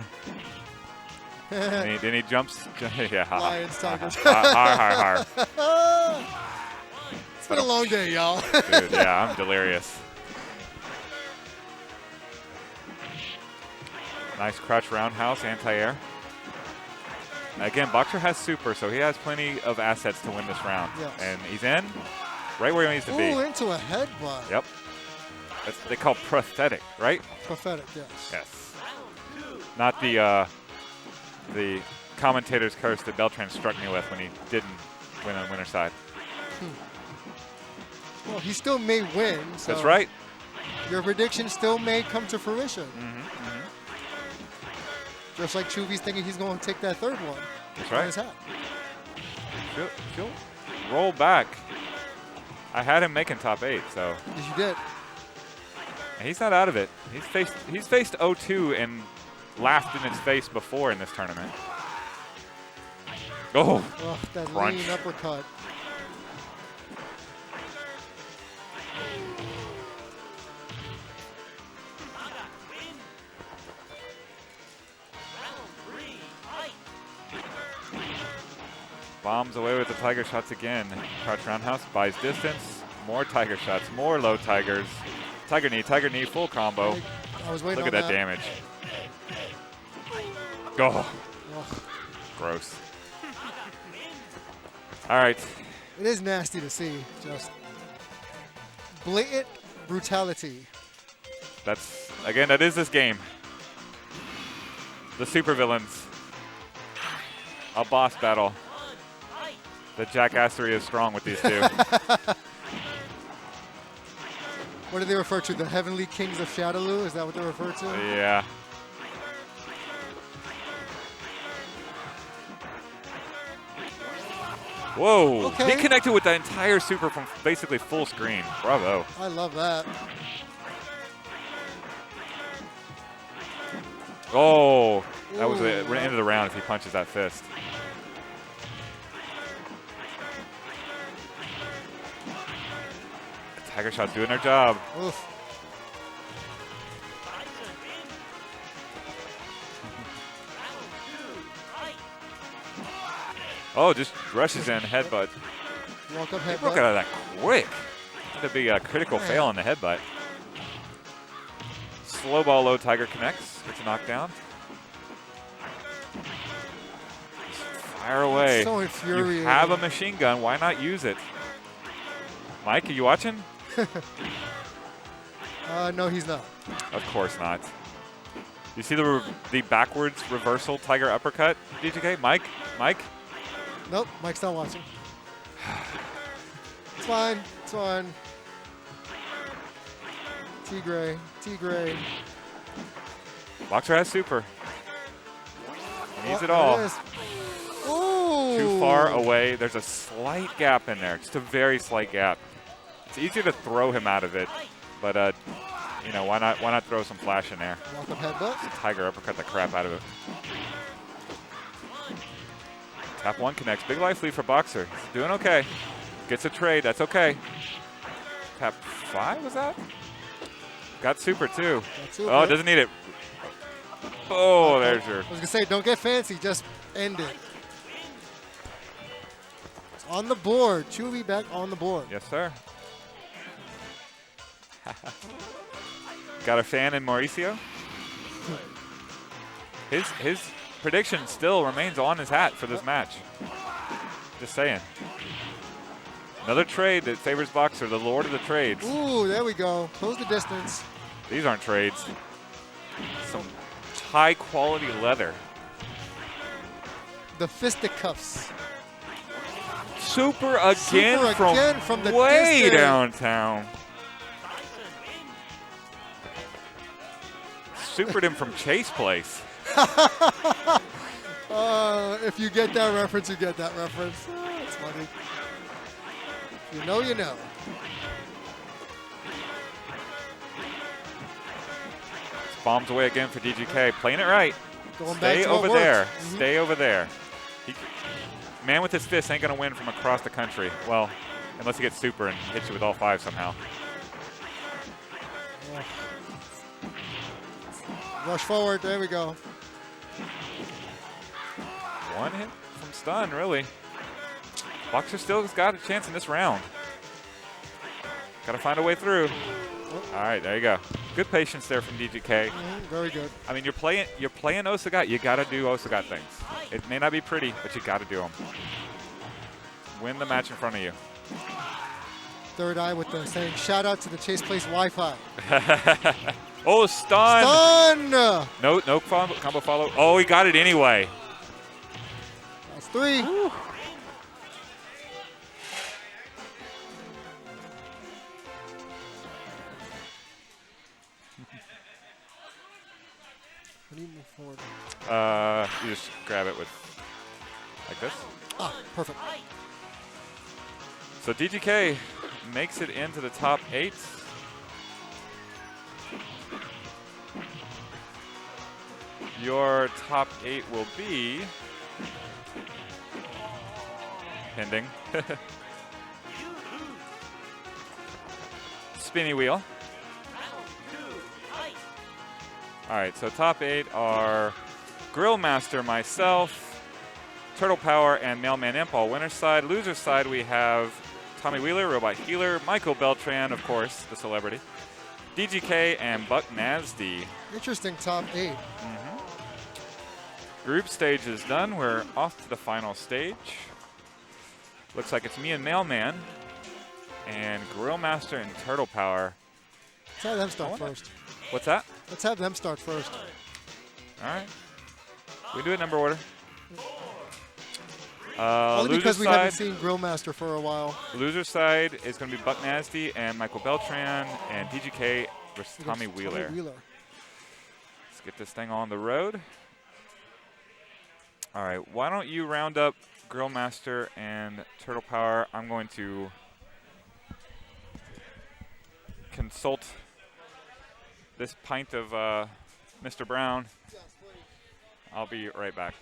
Then he jumps. Yeah. Lions, Tigers. Har. It's been a long day, y'all. Dude, yeah, I'm delirious. Nice crouch roundhouse, anti-air. Again, Boxer has super, so he has plenty of assets to win this round. Yes. And he's in right where he needs to be. Ooh, into a headbutt. Yep. That's what they call prosthetic, right? Prophetic, yes. Yes. Not the commentator's curse that Beltran struck me with when he didn't win on winner's side. Well, he still may win. So That's right. Your prediction still may come to fruition. Mm-hmm. Just like Chuvy's thinking he's going to take that third one. That's on right. his hat. She'll roll back. I had him making top 8, so. Yes, you did. And he's not out of it. He's faced 0-2 and laughed in his face before in this tournament. Oh, Oh, that crunch. lean uppercut. Bombs away with the tiger shots again. Crouch roundhouse, buys distance. More tiger shots, more low tigers. Tiger knee, full combo. I was waiting Look on at that damage. Go. Ugh. Gross. All right. It is nasty to see. Just blatant brutality. That's, again, that is this game. The supervillains. A boss battle. The jackassery is strong with these two. What do they refer to? The Heavenly Kings of Shadowloo? Is that what they refer to? Yeah. Whoa. Okay. He connected with the entire super from basically full screen. Bravo. I love that. Oh. That was the Ooh. end of the round if he punches that fist. The tiger shots doing their job. Oof. Oh, just rushes in, headbutt. Walk up He headbutt. broke out of that quick. That'd be a critical fail on the headbutt. Slow ball low tiger connects. Gets a knockdown. Just fire away. So You infuriating. have a machine gun. Why not use it? Mike, are you watching? No, he's not. Of course not. You see the backwards reversal tiger uppercut, DGK? Mike? Nope, Mike's not watching. It's fine. It's fine. T-Gray. Boxer has super. He needs it there all. is. Ooh. Too far away. There's a slight gap in there. Just a very slight gap. It's easier to throw him out of it, but you know, why not throw some flash in there? Walk up headbutt. Tiger uppercut the crap out of it. Tap 1 connects. Big life lead for Boxer. He's doing okay. Gets a trade. That's okay. Tap 5 was that? Got super too. That's super. Oh, doesn't need it. Oh, there's your. I was going to say, don't get fancy. Just end it. It's on the board. Chewy back on the board. Yes, sir. Got a fan in Mauricio. His prediction still remains on his hat for this match. Just saying. Another trade that favors Boxer, the lord of the trades. Ooh, there we go. Close the distance. These aren't trades. Some high quality leather. The fisticuffs. Super again, Super again from the way distance. downtown. Supered him from Chase Place. If you get that reference, you get that reference. Oh, it's funny. You know, you know. Bombs away again for DGK. Playing it right. Going back Stay to what over works. there. Mhm. Stay over there. Man with his fist ain't going to win from across the country. Well, unless he gets super and hits you with all 5 somehow. Rush forward. There we go. One hit from stun, really. Boxer still has got a chance in this round. Got to find a way through. All right, there you go. Good patience there from DGK. Very good. I mean, you're playing Osagat. You got to do Osagat things. It may not be pretty, but you got to do them. Win the match in front of you. Third eye with the saying, shout out to the Chase Place Wi-Fi. Oh, stun. Stun! No combo follow. Oh, he got it anyway. That's 3. Whew. How do you move forward? You just grab it with like this. Ah, perfect. So DGK makes it into the top 8. Your top 8 will be pending. Spinny wheel. All right, so top 8 are Grill Master, myself, Turtle Power, and Mailman Imp, all winner's side. Loser's side, we have Tommy Wheeler, Robot Healer, Michael Beltran, of course, the celebrity, DGK, and Buck Nasty. Interesting top 8. Group stage is done. We're off to the final stage. Looks like it's me and Mailman, and Grill Master and Turtle Power. Let's have them start first. What's that? Let's have them start first. All right. We do it number order. Only because loser we side, haven't seen Grillmaster for a while. Loser side is going to be Buck Nasty and Michael Beltran, and DGK versus Tommy Wheeler. Let's get this thing on the road. All right, why don't you round up Grill Master and Turtle Power? I'm going to consult this pint of Mr. Brown. I'll be right back.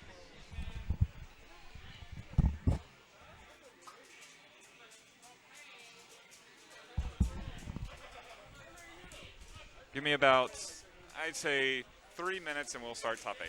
Give me about, I'd say, 3 minutes and we'll start top 8.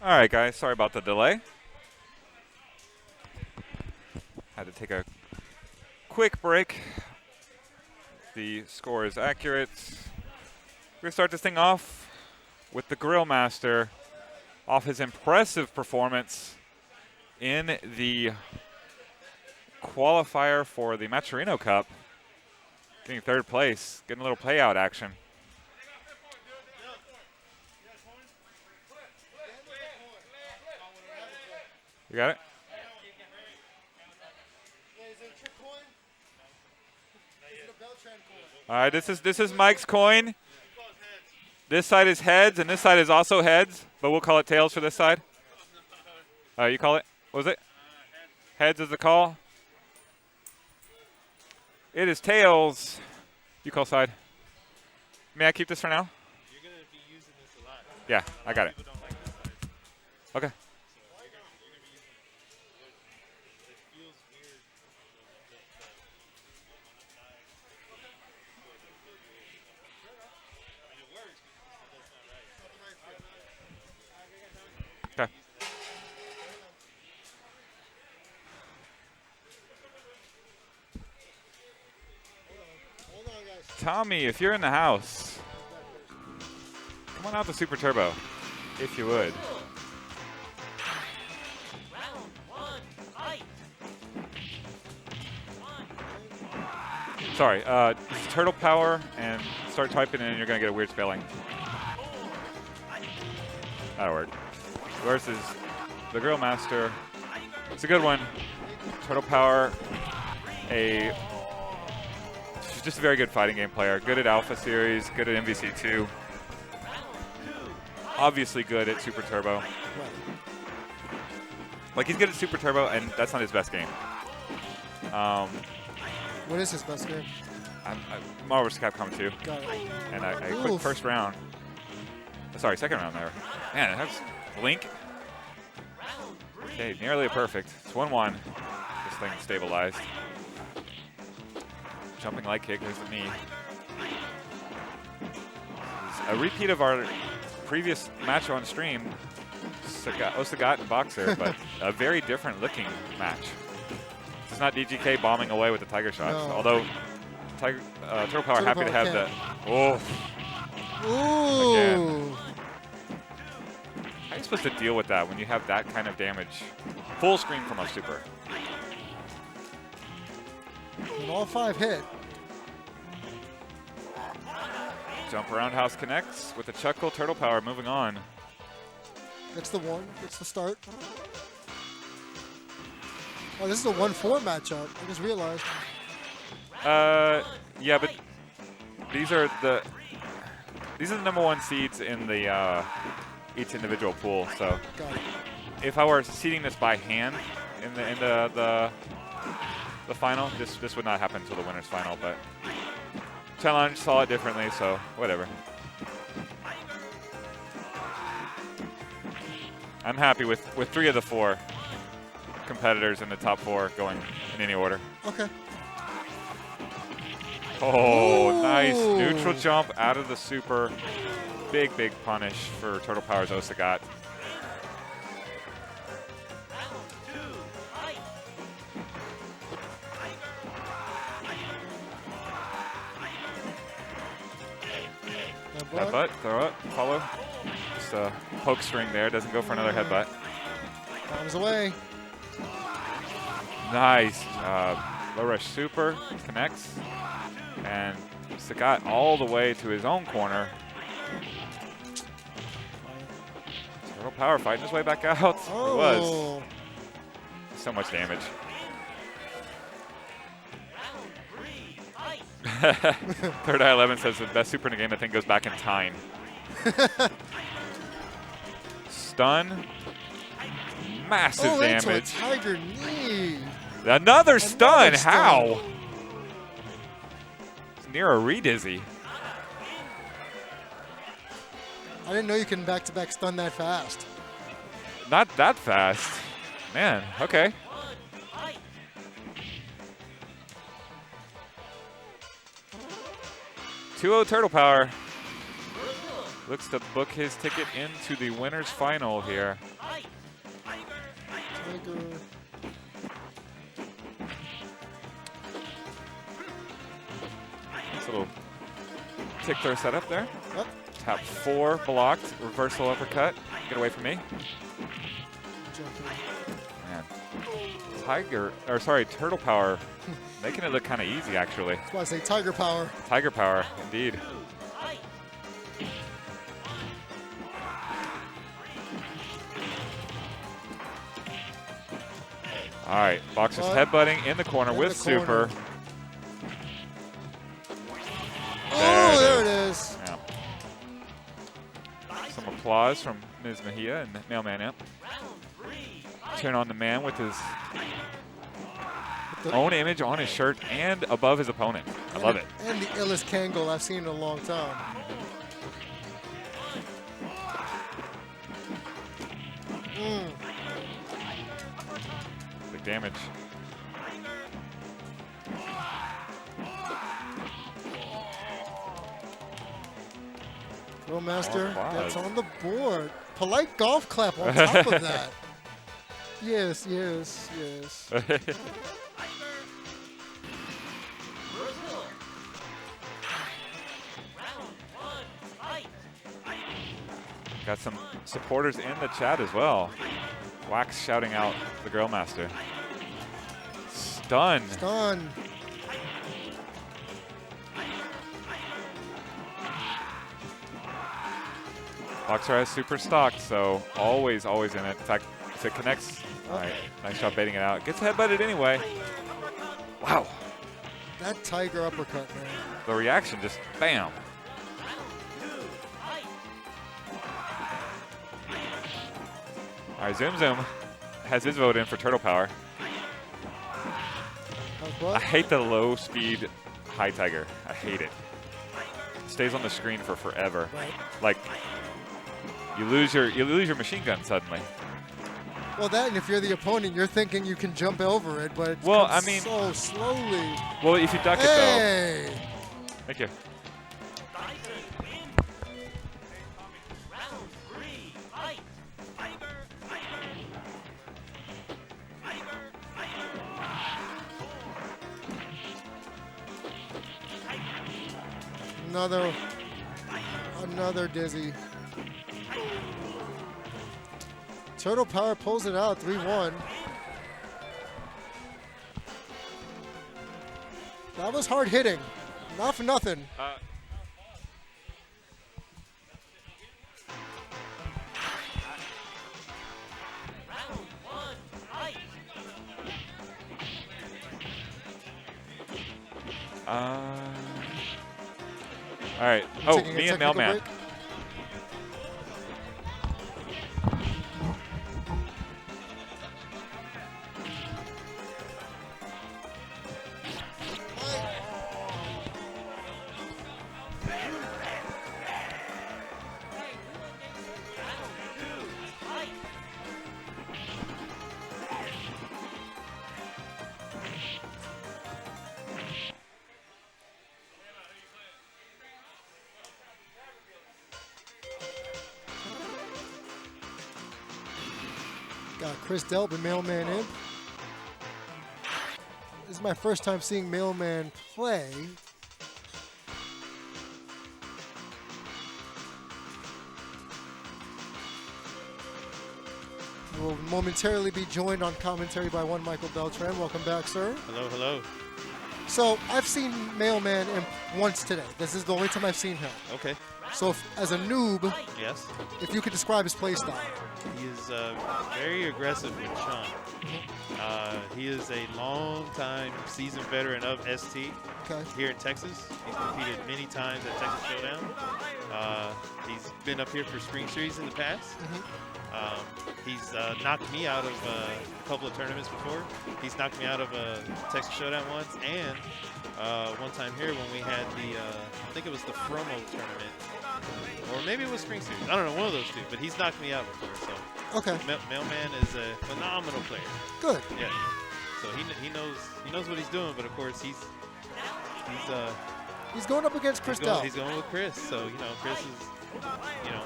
All right, guys, sorry about the delay. Had to take a quick break. The score is accurate. We're going to start this thing off with the Grill Master off his impressive performance in the qualifier for the Maturino Cup. Getting 3rd place, getting a little payout action. You got it? All right, this is Mike's coin. This side is heads, and this side is also heads, but we'll call it tails for this side. You call it? What was it? Heads is the call. It is tails. You call side. May I keep this for now? You're going to be using this a lot. Yeah, I got it. People don't like this side. Okay. So you're going to be using it. It feels weird. I mean, it works, but that's not right. Tommy, if you're in the house, come on out to Super Turbo, if you would. Round 1, fight. Sorry, it's Turtle Power, and start typing in, and you're going to get a weird spelling. That'll work. Versus the Grill Master. It's a good one. Turtle Power, she's just a very good fighting game player. Good at Alpha Series, good at MVC2. Obviously good at Super Turbo. Like, he's good at Super Turbo, and that's not his best game. What is his best game? Marvel vs. Capcom 2. Got it. And I quit first round. Sorry, second round there. Man, it has Blink. Okay, nearly a perfect. It's 1-1. This thing stabilized. Jumping light kick, there's the knee. A repeat of our previous match on stream. Osagat and Boxer, but a very different looking match. It's not DGK bombing away with the Tiger shots, No. although Turtle Power happy to have the. Oh, Ooh. Again. How are you supposed to deal with that when you have that kind of damage? Full screen from a super. And all 5 hit. Jump roundhouse connects with a chuckle. Turtle Power moving on. That's the one. That's the start. Oh, this is a 1-4 matchup. I just realized. Yeah, but these are the number 1 seeds in the each individual pool. So Got it. if I were seeding this by hand in the final, this would not happen until the winners final. But Challenge saw it differently, so whatever. I'm happy with 3 of the 4 competitors in the top 4 going in any order. Okay. Oh, Ooh. nice neutral jump out of the super. Big punish for Turtle Power's Osagat. Headbutt, throw it, follow. Just a poke string there, doesn't go for another headbutt. Arms away. Nice. Low rush super, connects. And Sagat all the way to his own corner. Turtle Power fighting his way back out. Oh. It was. So much damage. Third Eye 11 says the best super in the game, I think, goes back in time. Stun. Massive Into a damage. tiger knee. Another stun. stun. How? It's near a redizzy. I didn't know you can back-to-back stun that fast. Not that fast. Man, okay. Two-0 Turtle Power. Looks to book his ticket into the winner's final here. Tiger. Nice little tick throw setup there. Yep. Tap 4 blocked, reversal uppercut. Get away from me. Man. Turtle Power making it look kind of easy, actually. That's why I say Tiger Power. Tiger Power, indeed. All right, Boxer's headbutting in the corner with super. Oh, there it is. Yeah. Some applause from Ms. Mejia and Mailman Imp. Turn on the man with his own image on his shirt and above his opponent. I love it. And the illest Kangol I've seen in a long time. Big damage. Master Applause. gets on the board. Polite golf clap on top of that. Yes, yes, yes. Got some supporters in the chat as well. Wax shouting out the Grill Master. Stun. Stun. Boxer has super stock, so always in it. In fact, if it connects, all right, nice job baiting it out. Gets headbutted anyway. Wow. That tiger uppercut, man. The reaction just bam. All right, Zoom Zoom has his vote in for Turtle Power. I hate the low speed high tiger. I hate it. Stays on the screen for forever. Right. Like you lose your machine gun suddenly. Well, that, and if you're the opponent, you're thinking you can jump over it, but it Well, comes I mean- so slowly. Well, if you duck it Hey! though. Thank you. Round 3, fight. Another dizzy. Turtle Power pulls it out, 3-1. That was hard hitting. Not for nothing. Round 1, fight. All right. We're Oh, taking a me and technical Mailman. break. Got Chris Delp, Mailman in. This is my first time seeing Mailman play. We'll momentarily be joined on commentary by one Michael Beltran. Welcome back, sir. Hello, hello. So I've seen Mailman once today. This is the only time I've seen him. Okay. So as a noob, Yes. if you could describe his play style. He is very aggressive with Sean. He is a long-time seasoned veteran of ST Okay. here in Texas. He's competed many times at Texas Showdown. He's been up here for Spring Series in the past. He's knocked me out of a couple of tournaments before. He's knocked me out of a Texas Showdown once, and one time here when we had the, I think it was the Fromo tournament, or maybe it was Spring Series. I don't know, one of those two. But he's knocked me out before. So Okay. Mailman is a phenomenal player. Good. Yeah. So he knows what he's doing. But of course he's He's going up against Chris Delp. he's going with Chris. So Chris is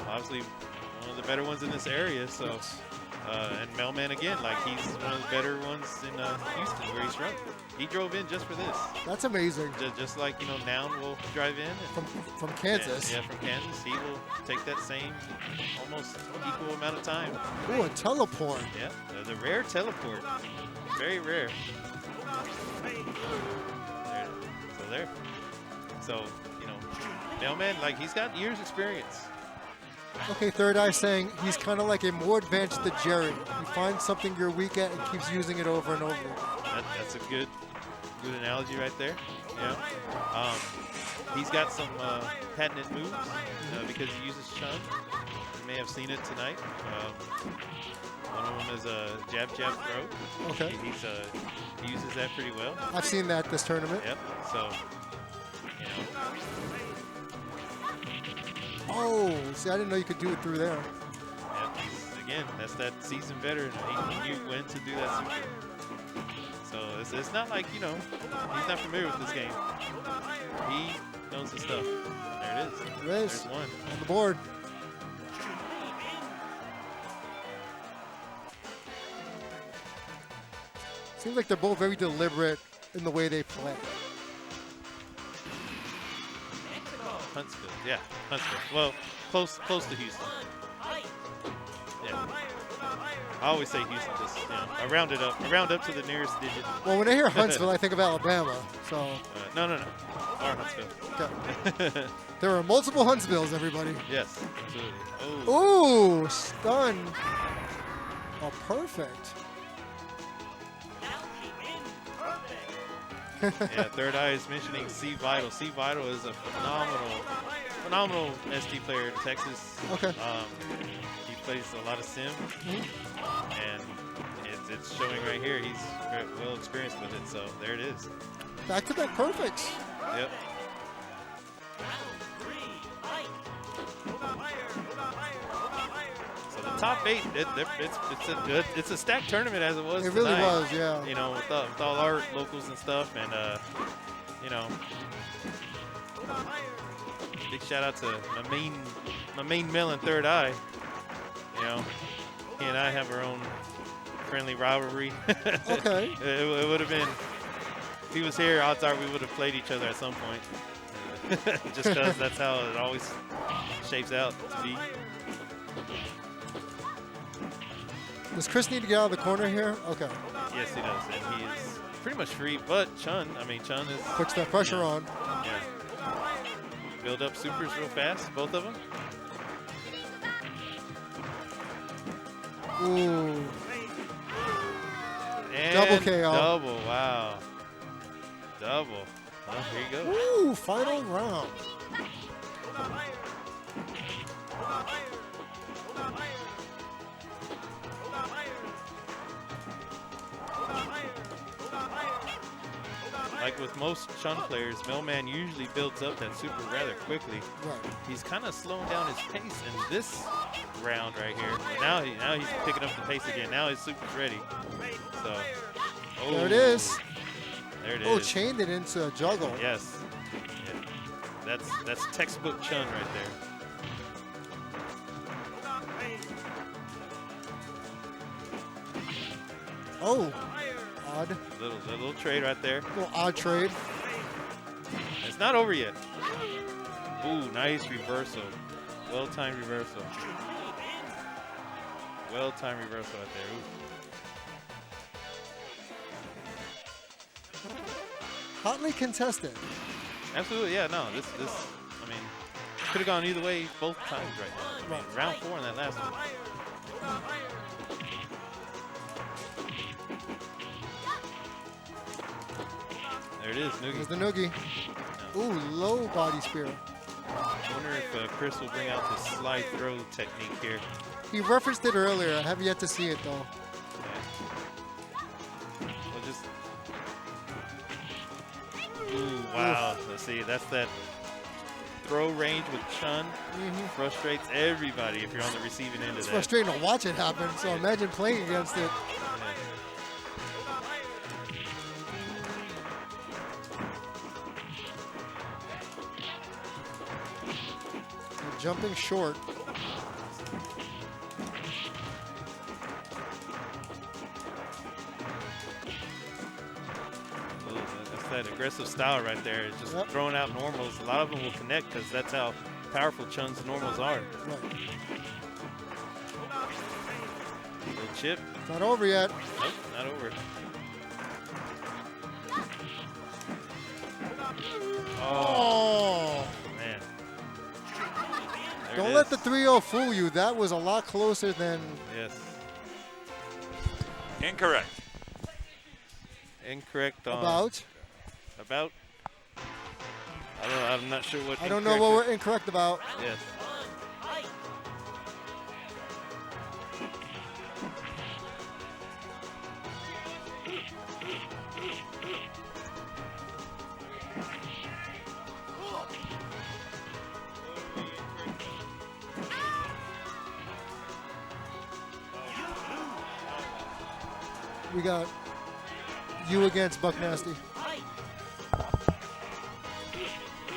obviously one of the better ones in this area. So and Mailman again, like he's one of the better ones in Houston where he's from. He drove in just for this. That's amazing. Just like Noun will drive in. And From Kansas. Yeah, from Kansas. He will take that same almost equal amount of time. Ooh, a teleport. Yeah, the rare teleport. Very rare. There. So, Mailman, like, he's got years experience. Okay, Third Eye saying he's kind of like a more advanced than Jerry. He finds something you're weak at and keeps using it over and over again. That's a good analogy right there. Yeah. He's got some patented moves because he uses Chun. You may have seen it tonight. One of them is a jab, throw. Okay. He uses that pretty well. I've seen that this tournament. Yep. So, Oh, see, I didn't know you could do it through there. Yep. Again, that's that seasoned veteran. He knew when to do that super. So it's not like, he's not familiar with this game. He knows his stuff. There it is. There it is. There's one. On the board. Seems like they're both very deliberate in the way they play. Huntsville, yeah, Huntsville. Well, close to Houston. I always say Houston, just, you know, I round up to the nearest digit. Well, when I hear Huntsville, I think of Alabama. So No. Our Huntsville. okay. There are multiple Huntsvilles, everybody. Yes, absolutely. Oh. Ooh, stun. Oh, perfect. Yeah, Third Eye is mentioning C Vital. C Vital is a phenomenal ST player in Texas. Okay. He plays a lot of sim, and it's showing right here. He's very well experienced with it, so there it is. Back-to-back perfects. Yep. So the top 8, it's a stacked tournament as it was It tonight. really was, yeah. You know, with all our locals and stuff, and you know, big shout out to my main male in Third Eye. You know, he and I have our own friendly rivalry. Okay. It would have been, if he was here, odds are we would have played each other at some point. Just because that's how it always shapes out to be. Does Chris need to get out of the corner here? Okay. Yes, he does, and he is pretty much free. But Chun is Puts that pressure on. Yeah. Build up supers real fast, both of them. Ooh. And Double KO. Double, wow. Double. Oh, here you go. Ooh, final round. Like with most Chun players, Mailman usually builds up that super rather quickly. Right. He's kind of slowing down his pace in this round right here. Now he's picking up the pace again. Now his super's ready. So, There it is. There it is. Oh, chained it into a juggle. Yes. Yeah. That's textbook Chun right there. Oh, odd. Little trade right there. Little odd trade. It's not over yet. Ooh, nice reversal. Well-timed reversal. Well-timed reversal right there. Ooh. Hotly contested. Absolutely, yeah, no. This I mean, could have gone either way both times right now. I mean, round 4 in that last one. There it is, Noogie. There's the noogie. Ooh, low body spear. I wonder if Chris will bring out the slide throw technique here. He referenced it earlier. I have yet to see it though. Yeah. We'll just. Ooh, wow. Let's see. That's that throw range with Chun. Frustrates everybody if you're on the receiving end of It's that. frustrating to watch it happen. So imagine playing against it. Jumping short. Ooh, that's that aggressive style right there. It's just throwing out normals. A lot of them will connect because that's how powerful Chun's normals are. Right. Little chip. It's not over yet. Nope, not over. Oh. Man. There Don't it let is. the 3-0 fool you. That was a lot closer than. Yes. Incorrect. Incorrect on. About. About. I don't know. I'm not sure what. I don't know what incorrect we're incorrect about. is. Yes. We got you against Buck Nasty.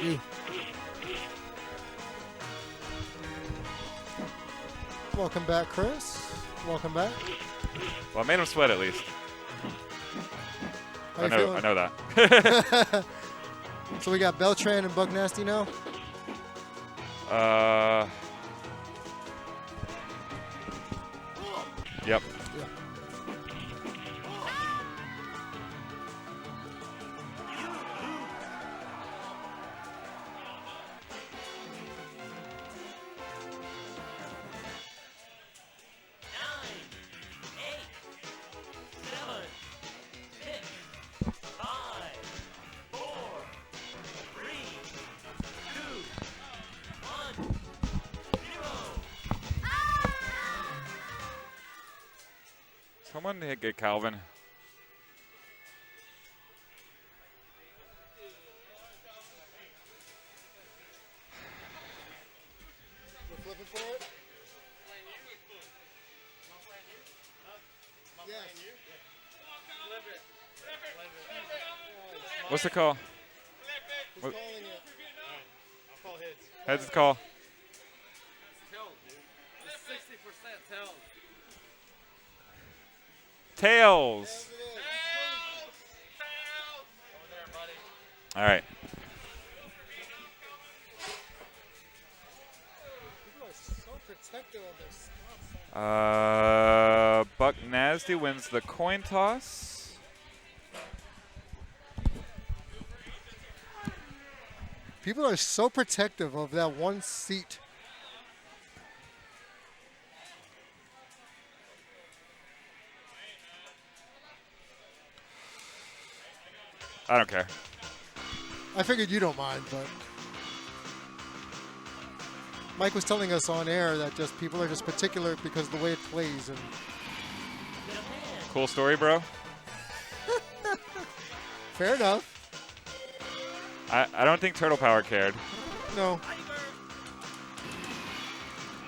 You. Welcome back, Chris. Welcome back. Well, I made him sweat at least. How I you know feeling? that. So we got Beltran and Buck Nasty now. Yep. Yeah. someone get Calvin. We're flipping for it? Yes. What's the call? Who's What- calling it? I'll call heads. Heads the call. Tails. Yes, it is. All right. People are so protective of their stuff. Buck Nasty wins the coin toss. People are so protective of that one seat. I don't care. I figured you don't mind, but Mike was telling us on air that just people are just particular because of the way it plays. And Cool story, bro. fair enough. I don't think Turtle Power cared. No.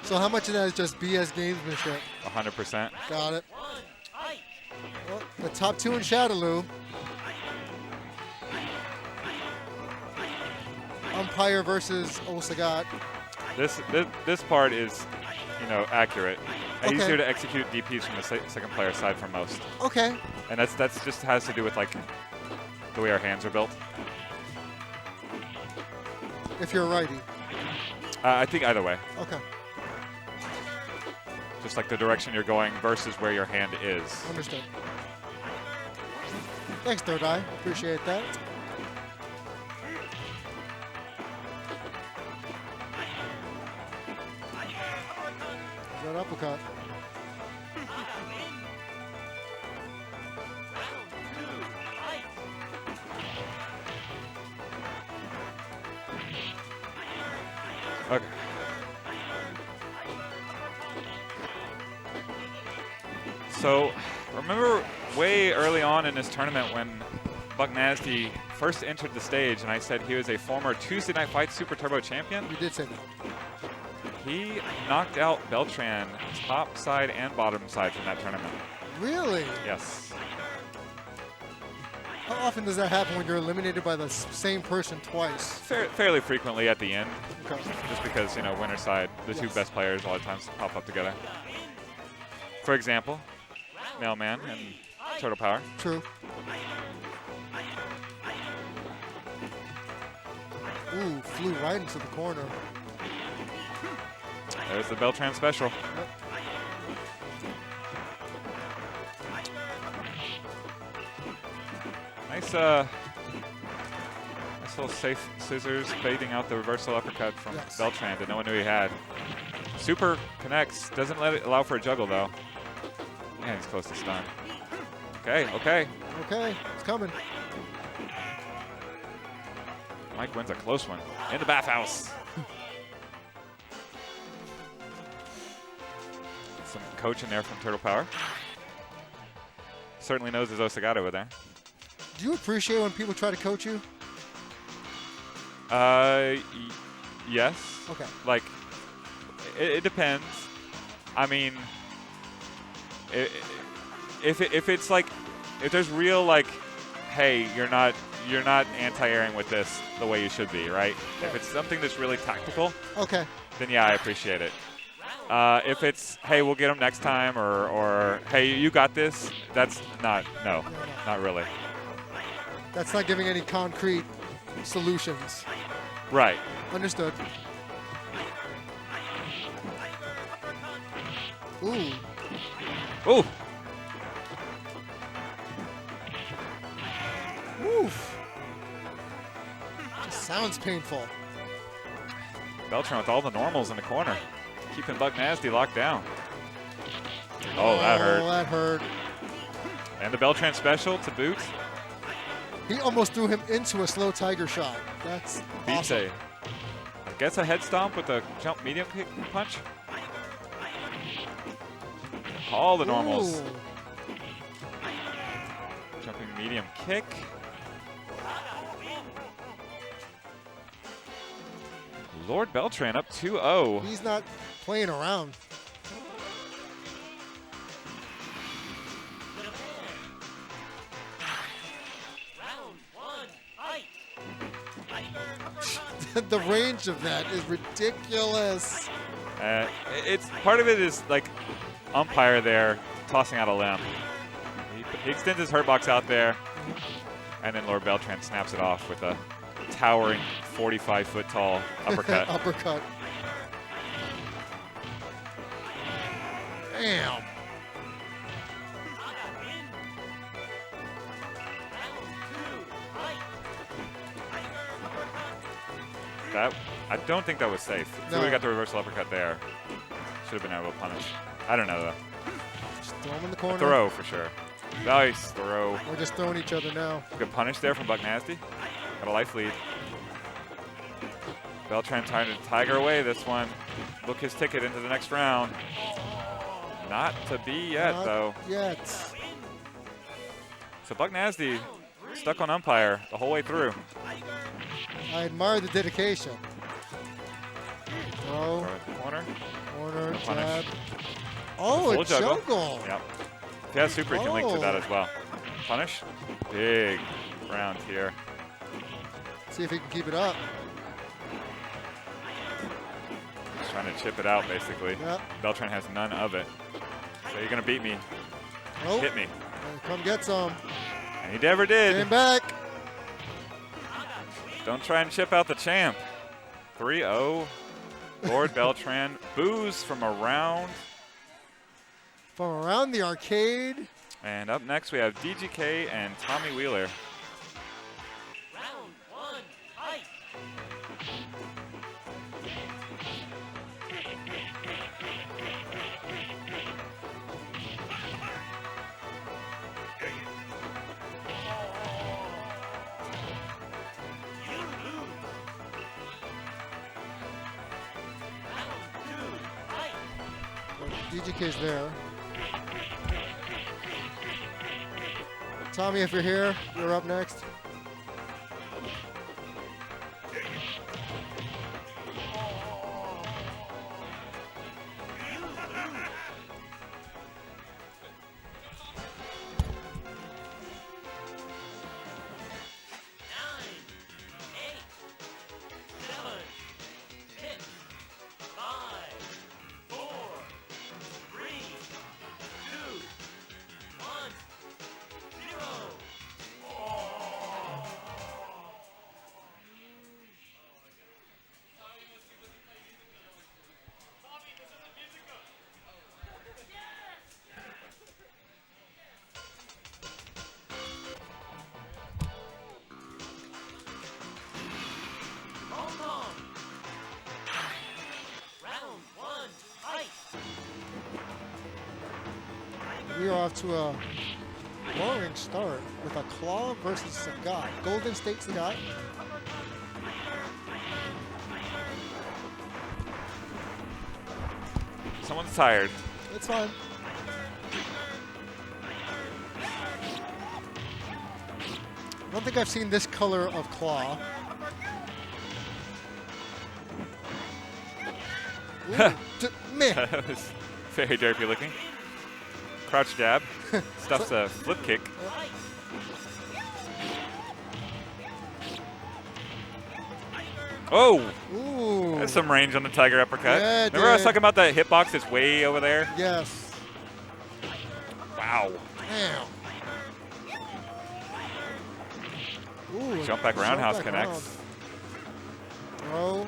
So how much of that is just BS gamesmanship? 100%. Got it. Well, the top two in Shadaloo. Umpire versus Osagat. This part is, accurate. Okay. Easier to execute DPs from the second player side for most, Okay. and that's just has to do with like the way our hands are built. If you're a righty. I think either way, Okay. just like the direction you're going versus where your hand is. Understood. Thanks, Third Eye. Appreciate that. That uppercut. Okay. So, remember way early on in this tournament when Buck Nasty first entered the stage and I said he was a former Tuesday Night Fight Super Turbo champion? You did say that. He knocked out Beltran top side and bottom side from that tournament. Really? Yes. How often does that happen when you're eliminated by the same person twice? Fairly frequently at the end, Okay. just because, winner side, the two Yes. best players a lot of times pop up together. For example, Mailman and Turtle Power. True. Ooh, flew right into the corner. There's the Beltran special. Nice little safe scissors baiting out the reversal uppercut from Yes. Beltran that no one knew he had. Super connects, doesn't allow for a juggle though. Man, he's close to stun. Okay. Okay, it's coming. Mike wins a close one in the bathhouse. Some coaching there from Turtle Power. Certainly knows his Osagat over there. Do you appreciate when people try to coach you? Yes. Okay. Like, it depends. I mean, if it's like, if there's real like, hey, you're not anti-airing with this the way you should be, right? If it's something that's really tactical, Okay. then yeah, I appreciate it. If it's, hey, we'll get them next time, or hey, you got this, that's not really. That's not giving any concrete solutions. Right. Understood. Ooh. Ooh. Oof. Just sounds painful. Beltran with all the normals in the corner, keeping Buck Nasty locked down. Oh, that hurt. Oh, that hurt. And the Beltran special to boot. He almost threw him into a slow tiger shot. That's Beats awesome. gets a head stomp with a jump medium kick punch. All the normals. Ooh. Jumping medium kick. Lord Beltran up 2-0. He's not playing around. Round 1, fight. The range of that is ridiculous. It's part of it is like umpire there tossing out a limb. He extends his hurt box out there, and then Lord Beltran snaps it off with a towering 45-foot tall uppercut. Uppercut. Damn. I don't think that was safe. If No. we got the reversal uppercut there, should have been able to punish. I don't know though. Just throw him in the corner. Throw for sure. Nice throw. We're just throwing each other now. Good punish there from Buck Nasty. Got a life lead. Beltran trying to tiger away this one. Book his ticket into the next round. Not to be yet, Not though. yet. So Buck Nasty stuck on umpire the whole way through. I admire the dedication. Throw, Throw it in the corner. corner, Punish. jab. Oh, Full a juggle. juggle. Yep. If he has super, he can link to that Oh. as well. Punish. Big round here. See if he can keep it up. He's trying to chip it out, basically. Yep. Beltran has none of it. So you're going to beat me. Oh, Hit me. come get some. And he never did. Came back. Don't try and chip out the champ. 3-0. Lord Beltran. Boos from around. From around the arcade. And up next we have DGK and Tommy Wheeler. Round 1, fight. DGK's there. Tommy, if you're here, you're up next. We are off to a roaring start with a Claw versus Sagat. Golden State Sagat. Someone's tired. It's fine. I don't think I've seen this color of Claw. Ooh, meh. That was very derpy looking. Crouch jab. Stuffs a flip kick. Oh! Ooh. There's some range on the tiger uppercut. Yeah, it Remember I was did. talking about that hitbox that's way over there? Yes. Wow. Damn. Ooh, Jump back roundhouse connects. round. Throw.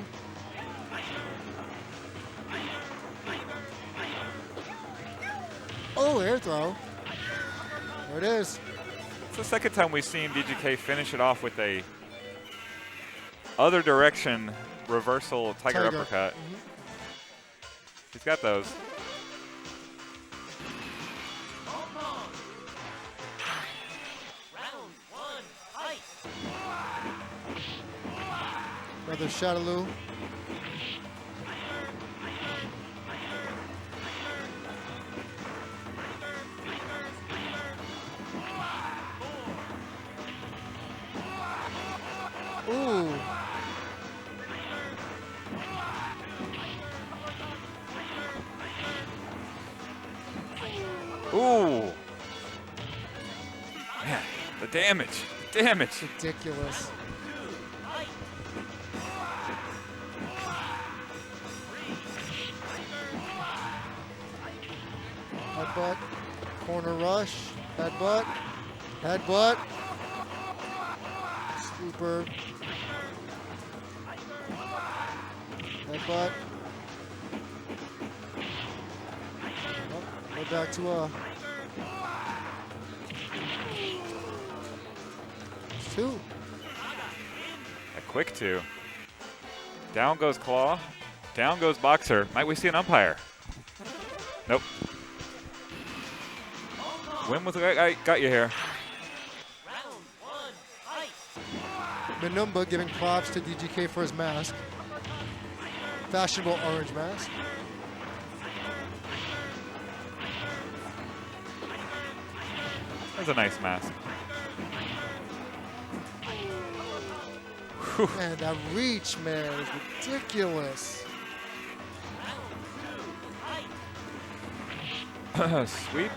Oh, air throw. There it is. It's the second time we've seen DGK finish it off with a other direction reversal tiger uppercut. He's got those. Round 1, fight. Another Shadaloo. Ooh. Ooh. Man, the damage. The damage. Ridiculous. Headbutt. Corner rush. Headbutt. Headbutt. Scooper. Headbutt. Oh, go back to a 2. A quick 2. Down goes Claw. Down goes Boxer. Might we see an umpire? Nope. Win with got you here. Round 1, fight. Minumba giving props to DGK for his mask. Fashionable orange mask. That's a nice mask. Man, that reach, man, is ridiculous. Sweep.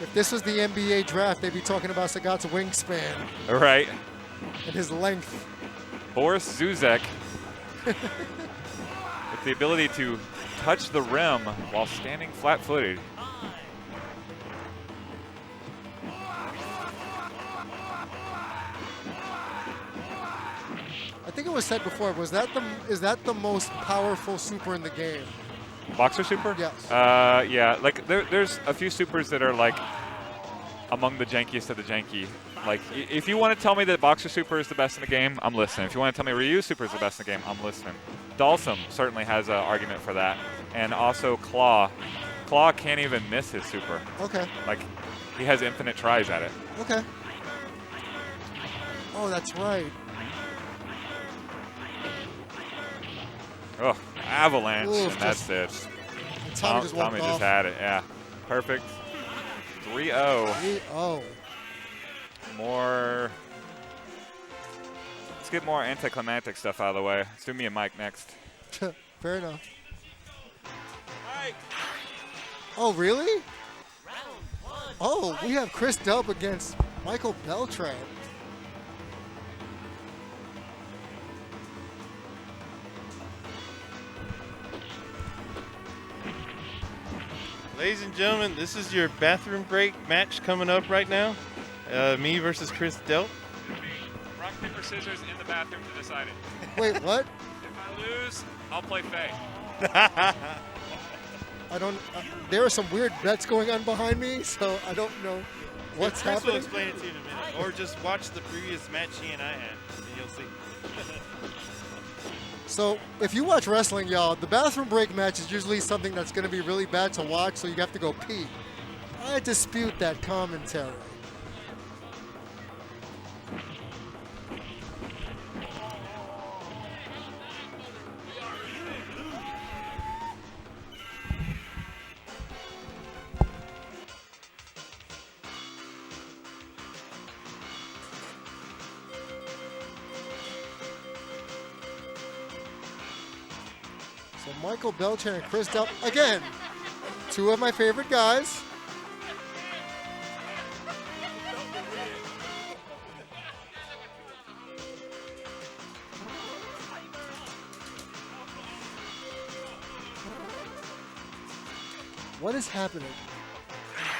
If this was the NBA draft, they'd be talking about Sagat's wingspan All right. and his length. Boris Zuzek with the ability to touch the rim while standing flat-footed. I think it was said before. Is that the most powerful super in the game? Boxer super? Yes. Yeah. Like there's a few supers that are like among the jankiest of the janky. Like if you want to tell me that Boxer super is the best in the game, I'm listening. If you want to tell me Ryu super is the best in the game, I'm listening. Dalsum certainly has an argument for that, and also Claw. Claw can't even miss his super. Okay. Like he has infinite tries at it. Okay. Oh, that's right. Oh, avalanche, Oof, and that's it. And Tommy just walked Tommy off. just had it, yeah. Perfect. 3-0. 3-0. More. Let's get more anticlimactic stuff out of the way. Let's do me and Mike next. Fair enough. Mike! Oh, really? Round 1, Oh, we have Chris Delp against Michael Beltran. Ladies and gentlemen, this is your bathroom break match coming up right now. Me versus Chris Delp. Rock, paper, scissors in the bathroom to decide it. Wait, what? If I lose, I'll play Faye. I don't. There are some weird bets going on behind me, so I don't know what's Chris will happening. explain it to you in a minute. Or just watch the previous match he and I had, and you'll see. So if you watch wrestling, y'all, the bathroom break match is usually something that's going to be really bad to watch, so you have to go pee. I dispute that commentary. So Michael Beltran and Chris Delp, again, two of my favorite guys. What is happening?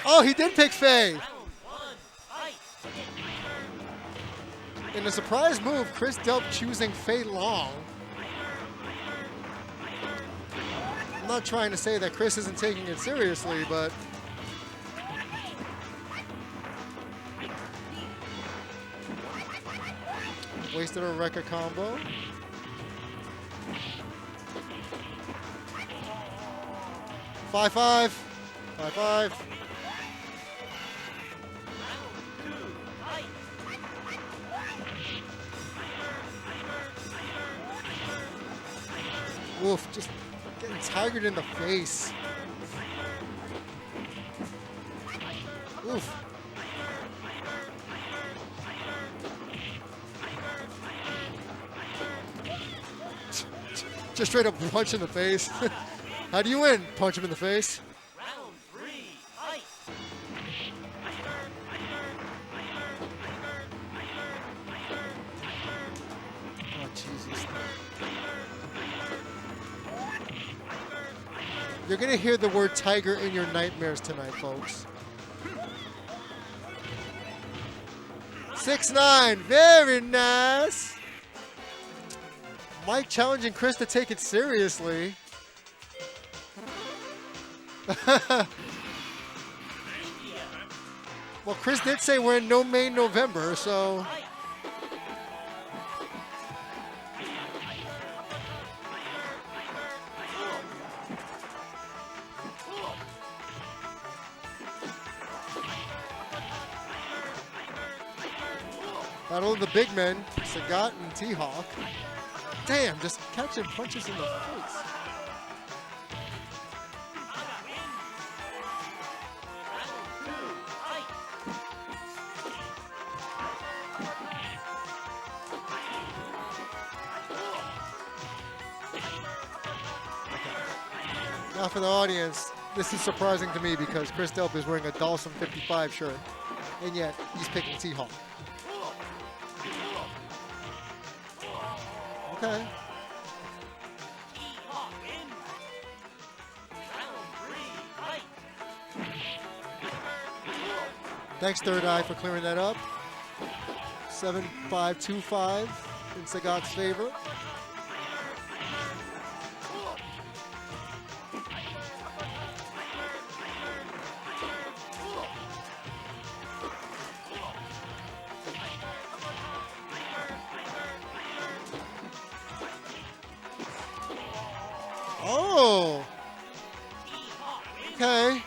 Oh, he did pick Faye. round 1, fight. In a surprise move, Chris Delp choosing Faye Long. I'm not trying to say that Chris isn't taking it seriously, but wasted a Rekka combo. Five, five. 5-5. Oof, just getting tigered in the face. Oof. Just straight up punch in the face. How do you win? Punch him in the face. Round 3, fight. Oh, Jesus. You're going to hear the word tiger in your nightmares tonight, folks. 6-9. Very nice. Mike challenging Chris to take it seriously. Well, Chris did say we're in no May November, so. Battle of the big men, Sagat and T-Hawk. Damn, just catching punches in the face. Now for the audience, this is surprising to me because Chris Delp is wearing a Dawson 55 shirt, and yet he's picking T-Hawk. Okay. Thanks, Third Eye, for clearing that up. 7-5-2-5 in Sagat's favor. Oh! Okay.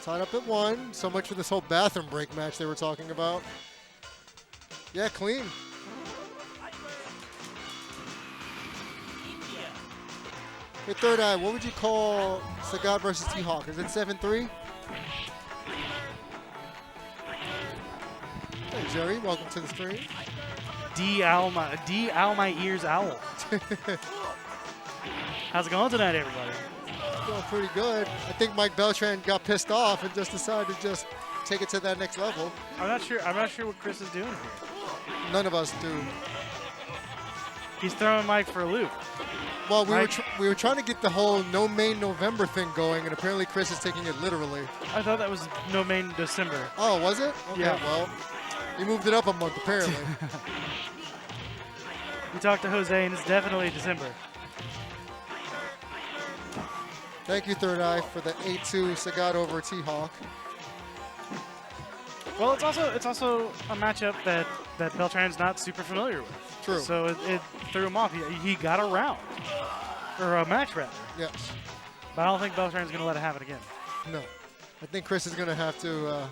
Tied up at 1. So much for this whole bathroom break match they were talking about. Yeah, clean. Hey, Third Eye, what would you call Sagat versus T-Hawk? Is it 7-3? Hey, Jerry, welcome to the stream. D-owl my ears owl. How's it going tonight, everybody? Going pretty good. I think Mike Beltran got pissed off and just decided to just take it to that next level. I'm not sure what Chris is doing here. None of us do. He's throwing Mike for a loop. Well, we were trying to get the whole no May November thing going, and apparently Chris is taking it literally. I thought that was no May December. Oh, was it? Okay, Yeah. well, he moved it up a month apparently. We talked to Jose, and it's definitely December. Thank you, Third Eye, for the 8-2 Sagat over T-Hawk. Well, it's also a matchup that Beltran's not super familiar with. True. So it threw him off. He got a round, or a match rather. Yes. But I don't think Beltran's going to let it happen again. No. I think Chris is going to have to.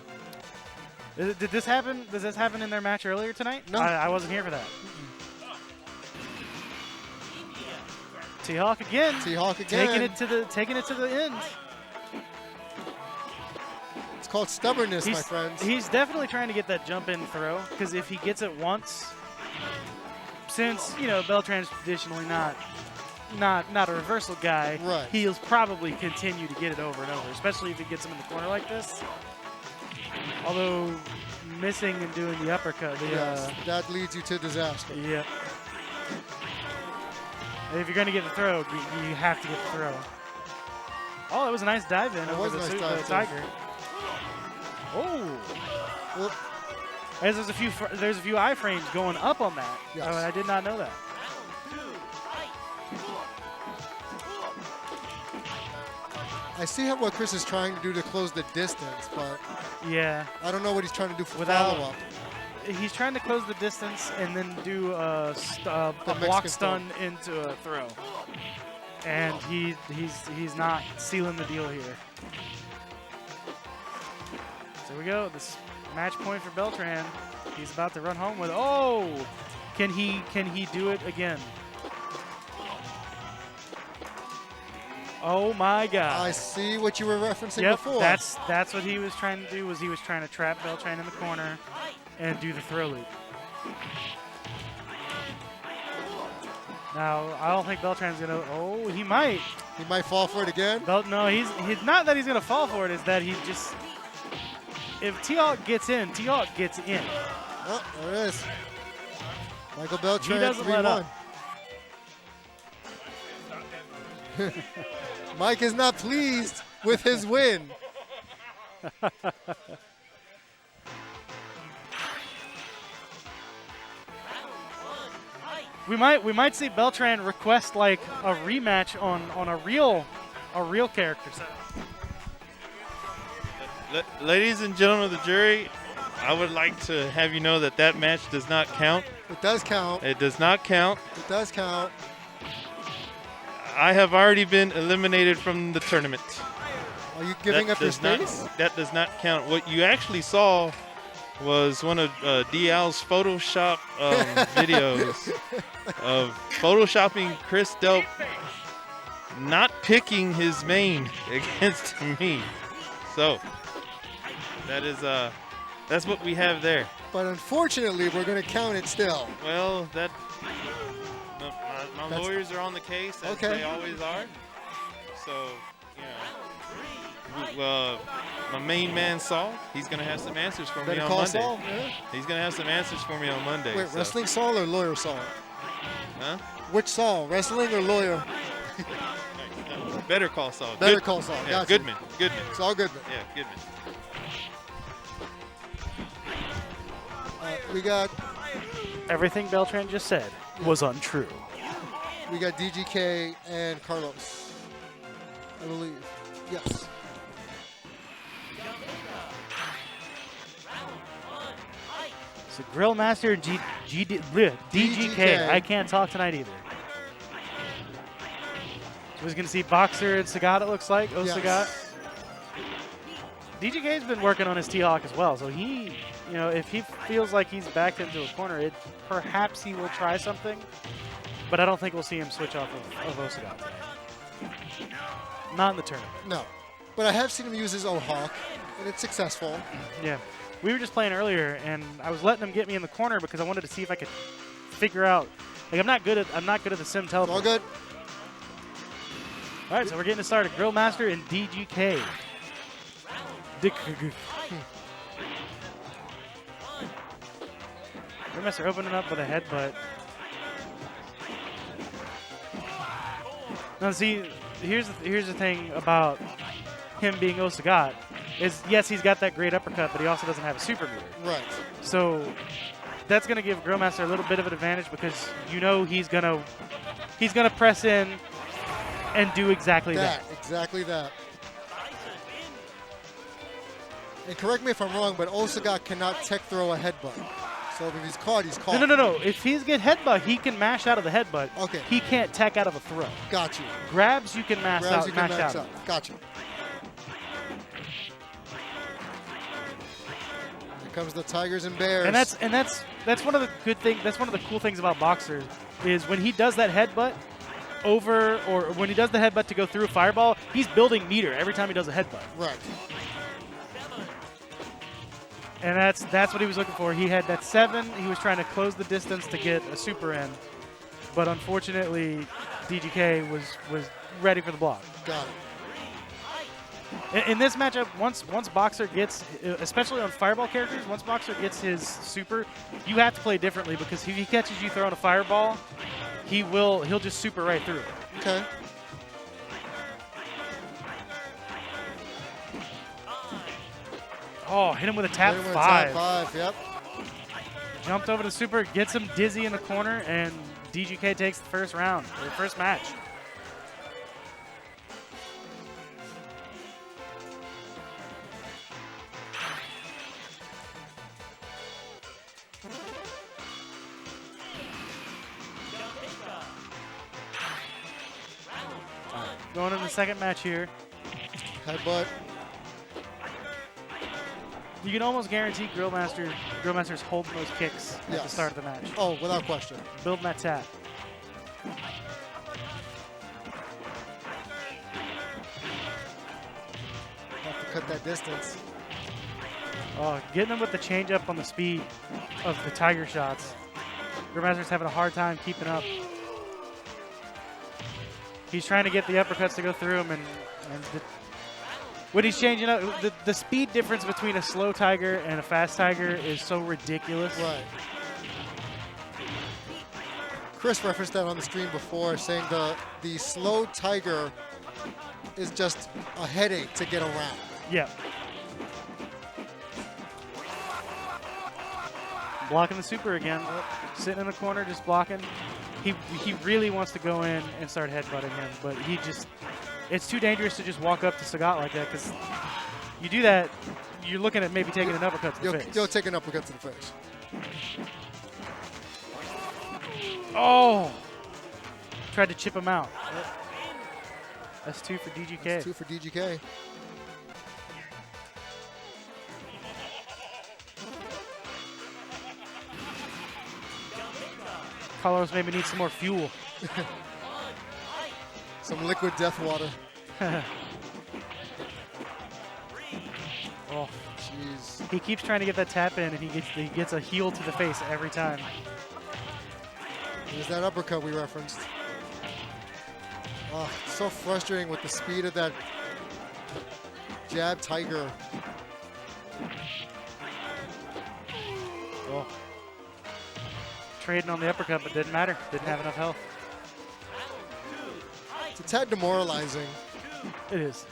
Did this happen? Does this happen in their match earlier tonight? No. I wasn't here for that. T-Hawk again. T-Hawk again. Taking it to the end. It's called stubbornness, my friends. He's definitely trying to get that jump in throw, because if he gets it once, since Beltran's traditionally not a reversal guy, right, he'll probably continue to get it over and over, especially if he gets him in the corner like this. Although missing and doing the uppercut, yes, that leads you to disaster. Yep. If you're going to get the throw, you have to get the throw. Oh, that was a nice dive in over the Tiger. Oh. Well, there's a few iframes going up on that. Yes. I did not know that. I see what Chris is trying to do to close the distance, but yeah, I don't know what he's trying to do for Without- follow-up. He's trying to close the distance and then do a block stun into a throw. And he's not sealing the deal here. So we go. This match point for Beltran. He's about to run home with. Oh, can he do it again? Oh my God! I see what you were referencing Yep, before. that's what he was trying to do. He was trying to trap Beltran in the corner and do the throw loop. Now, I don't think Beltran's going to. Oh, he might. He might fall for it again. No, he's not that he's going to fall for it. Is that he just. If T-Hawk gets in, T-Hawk gets in. Oh, there it is. Michael Beltran, He doesn't let 3-1. up. Mike is not pleased with his win. We might see Beltran request like a rematch on a real character set. Ladies and gentlemen of the jury, I would like to have you know that that match does not count. It does count. It does not count. It does count. I have already been eliminated from the tournament. Are you giving up your space? That does not count. What you actually saw was one of DL's Photoshop videos of photoshopping Chris Delp not picking his main against me. So that is that's what we have there. But unfortunately, we're going to count it still. Well, that my lawyers are on the case as they always are. So my main man Saul, he's gonna have some answers for me on Monday. Saul, yeah. He's gonna have some answers for me on Monday. Wait, wrestling Saul or lawyer Saul? Huh? Which Saul, wrestling or lawyer? Better call Saul. Better call Saul. Yeah, Gotcha. Goodman. Goodman. Saul Goodman. Yeah, Goodman. We got Everything Beltran just said was untrue. we got DGK and Carlos, I believe. Yes. So Grill Master and DGK. I can't talk tonight either. So we're going to see Boxer and Sagat, it looks like. Oh, Yes. Sagat. DGK's been working on his T-Hawk as well. So he, if he feels like he's backed into a corner, perhaps he will try something. But I don't think we'll see him switch off of Osagat today. Not in the tournament. No. But I have seen him use his own hawk, and it's successful. Yeah. We were just playing earlier, and I was letting him get me in the corner because I wanted to see if I could figure out. Like I'm not good at the sim teleport. All good. All right, so we're getting it started. Grill Master and DGK. Grill Master opening up with a headbutt. Now see, here's the thing about him being Osagat is yes, he's got that great uppercut, but he also doesn't have a super meter. Right. So that's going to give Grill Master a little bit of an advantage because he's gonna press in and do exactly that. Exactly that. And correct me if I'm wrong, but Osagat cannot tech throw a headbutt. So if he's caught, he's caught. No. If he's get headbutt, he can mash out of the headbutt. Okay. He can't tech out of a throw. Got you. Grabs, you can mash Grabs, out. you can mash max out. out. Got you. Here comes the Tigers and Bears. And that's one of the good things. That's one of the cool things about Boxer is when he does that headbutt over, or when he does the headbutt to go through a fireball, he's building meter every time he does a headbutt. Right. And that's what he was looking for. He had that 7. He was trying to close the distance to get a super in, but unfortunately, DGK was ready for the block. Got it. In this matchup, once Boxer gets, especially on fireball characters, once Boxer gets his super, you have to play differently because if he catches you throwing a fireball, he'll just super right through it. Okay. Oh, hit him with a tap Hit him with 5. Tap 5, yep. Jumped over the super, gets him dizzy in the corner, and DGK takes the first round, or the first match. Going in the second match here. Headbutt. You can almost guarantee Grill Master's holding those kicks at the start of the match. Oh, without question. Building that tap. Have to cut that distance. Oh, getting him with the change up on the speed of the Tiger shots. Grill Master's having a hard time keeping up. He's trying to get the uppercuts to go through him, and when he's changing up, the speed difference between a slow Tiger and a fast Tiger is so ridiculous. Right. Chris referenced that on the stream before, saying the slow Tiger is just a headache to get around. Yeah. Blocking the super again. Sitting in the corner, just blocking. He really wants to go in and start headbutting him, but it's too dangerous to just walk up to Sagat like that, because you do that, you're looking at maybe taking an uppercut to the face. You'll take an uppercut to the face. Oh! Tried to chip him out. That's 2 for DGK. That's 2 for DGK. Carlos maybe needs some more fuel. Some liquid death water. Oh, jeez. He keeps trying to get that tap in, and he gets a heel to the face every time. There's that uppercut we referenced. Oh, so frustrating with the speed of that jab Tiger. Oh. Trading on the uppercut, but didn't matter. Didn't have enough health. It's a tad demoralizing. It is.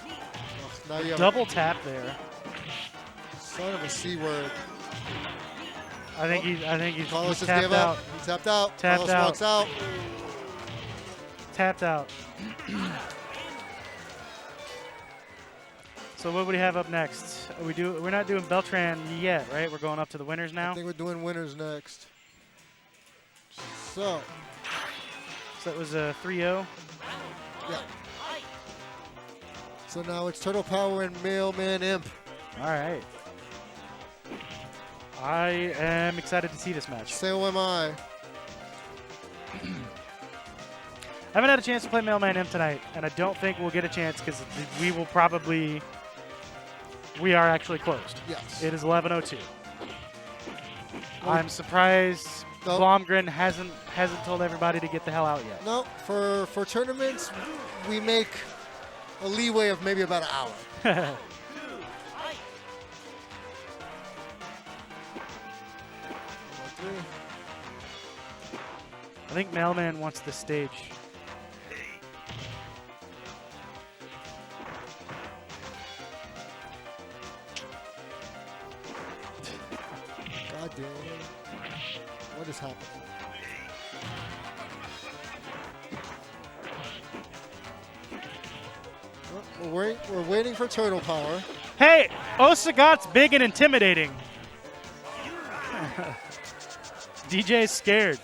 Oh, now you have Double tap there. son of a C word. I think he's Carlos just tapped gave out. up. He tapped out. Tapped Carlos out. walks out. Tapped out. So what would we have up next? We're not doing Beltran yet, right? We're going up to the winners now. I think we're doing winners next. So that was a 3-0. yeah. So now it's Turtle Power and Mailman Imp. All right. I am excited to see this match. So am I. I haven't had a chance to play Mailman Imp tonight, and I don't think we'll get a chance because we are actually closed. Yes. It is 11:02. I'm surprised Nope. Blomgren hasn't told everybody to get the hell out yet. No, for tournaments, we make a leeway of maybe about an hour. I think Mailman wants the stage. God damn. What is happening? Well, we're waiting for Turtle Power. Hey, Osagat's big and intimidating. DJ's scared.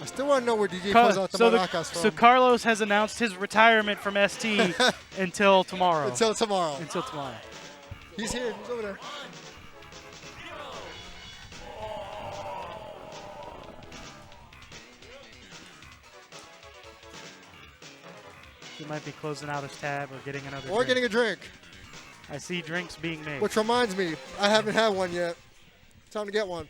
I still want to know where DJ pulls out the maracas from. So Carlos has announced his retirement from ST until tomorrow. Until tomorrow. Until tomorrow. He's here. He's over there. He might be closing out his tab or getting another Or drink. getting a drink. I see drinks being made. Which reminds me, I haven't had one yet. Time to get one.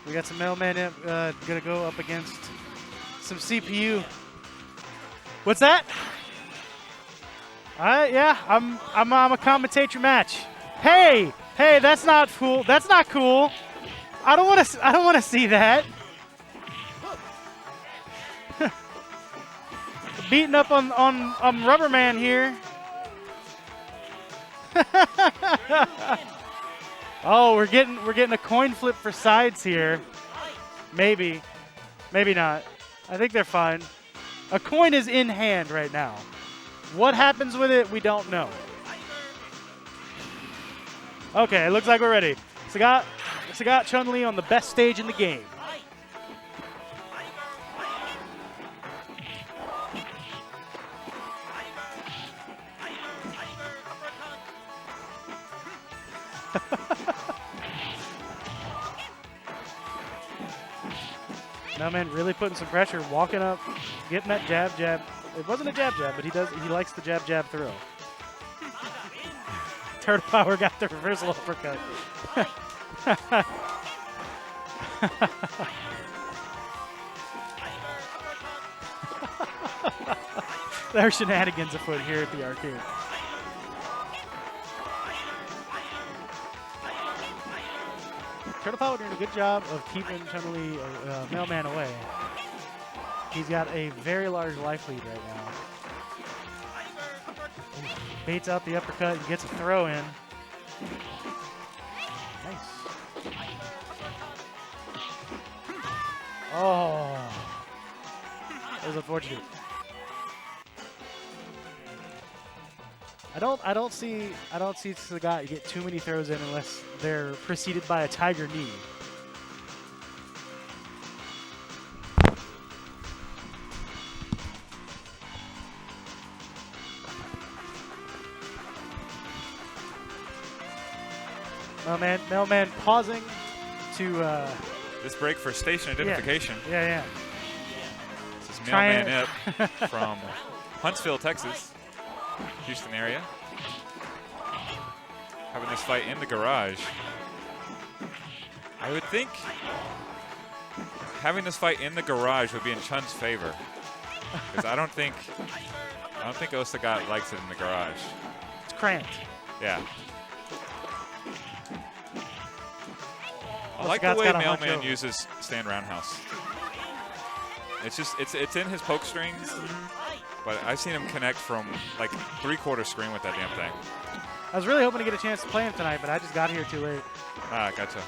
We got some Mailman gonna go up against some CPU. What's that? Yeah, I'm a commentator match. Hey, that's not cool. That's not cool. I don't want to see that. Beating up on Rubberman here. Oh, we're getting a coin flip for sides here. Maybe not. I think they're fine. A coin is in hand right now. What happens with it, we don't know. Okay, it looks like we're ready. Sagat Chun-Li on the best stage in the game. Mailman really putting some pressure, walking up, getting that jab, jab. It wasn't a jab, jab, but he likes the jab, jab throw. Turtle Power got the reversal uppercut. There are shenanigans afoot here at the arcade. Turtle Power doing a good job of keeping Chun-Li Mailman away. He's got a very large life lead right now. Baits out the uppercut and gets a throw in. Nice. Oh, that was unfortunate. I don't see Sagat get too many throws in unless they're preceded by a tiger knee. Mailman pausing to This break for station identification. yeah. This is Trying- Mailman Ip from Huntsville, Texas, Houston area. Having this fight in the garage. I would think having this fight in the garage would be in Chun's favor, because I don't think Osagat likes it in the garage. It's cramped. Yeah. I like the Osagat's way gotta hunch Mailman over. uses stand roundhouse. It's just it's in his poke strings, but I've seen him connect from like 3/4 screen with that damn thing. I was really hoping to get a chance to play him tonight, but I just got here too late. Ah, gotcha.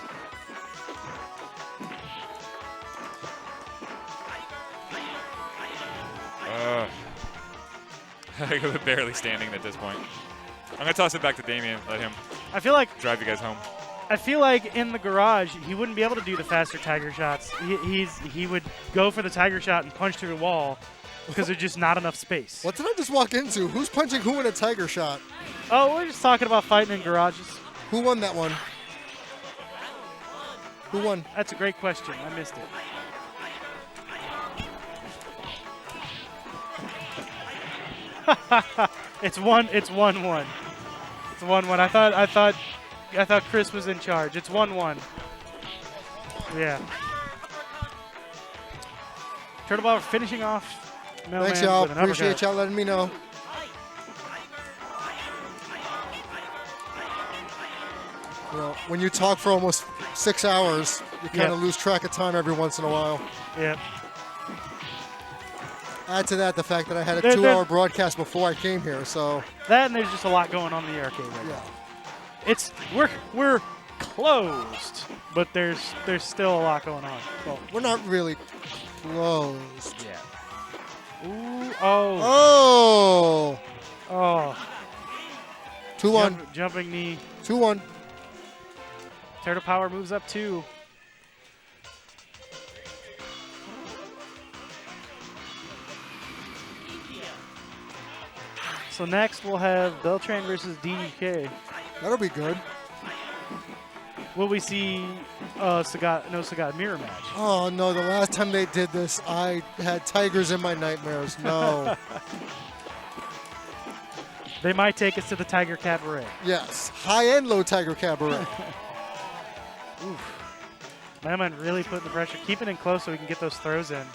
I'm barely standing at this point. I'm gonna toss it back to Damien. Let him I feel like drive you guys home. in the garage he wouldn't be able to do the faster tiger shots. He would go for the tiger shot and punch through the wall because there's just not enough space. What did I just walk into? Who's punching who in a tiger shot? Oh, we're just talking about fighting in garages. Who won that one? Who won? That's a great question. I missed it. It's 1-1. It's 1-1. I thought Chris was in charge. It's 1-1. Yeah. Turtle Power finishing off Mailman Thanks, y'all. with an uppercut. Appreciate y'all letting me know. You know, when you talk for almost 6 hours, you kind of Yeah. lose track of time every once in a while. Yeah. Add to that the fact that I had a There- 2-hour broadcast before I came here, so That and there's just a lot going on in the arcade right yeah. now. It's we're closed, but there's still a lot going on. Well, we're not really closed. Yeah. Ooh, oh, Oh! oh. 2-1. Jumping knee. 2-1. Turtle Power moves up 2. So next we'll have Beltran versus DUK. That'll be good. Will we see Sagat mirror match? Oh, no. The last time they did this, I had tigers in my nightmares. No. They might take us to the Tiger Cabaret. Yes. High and low tiger cabaret. Mailman really putting the pressure, keeping it close so we can get those throws in.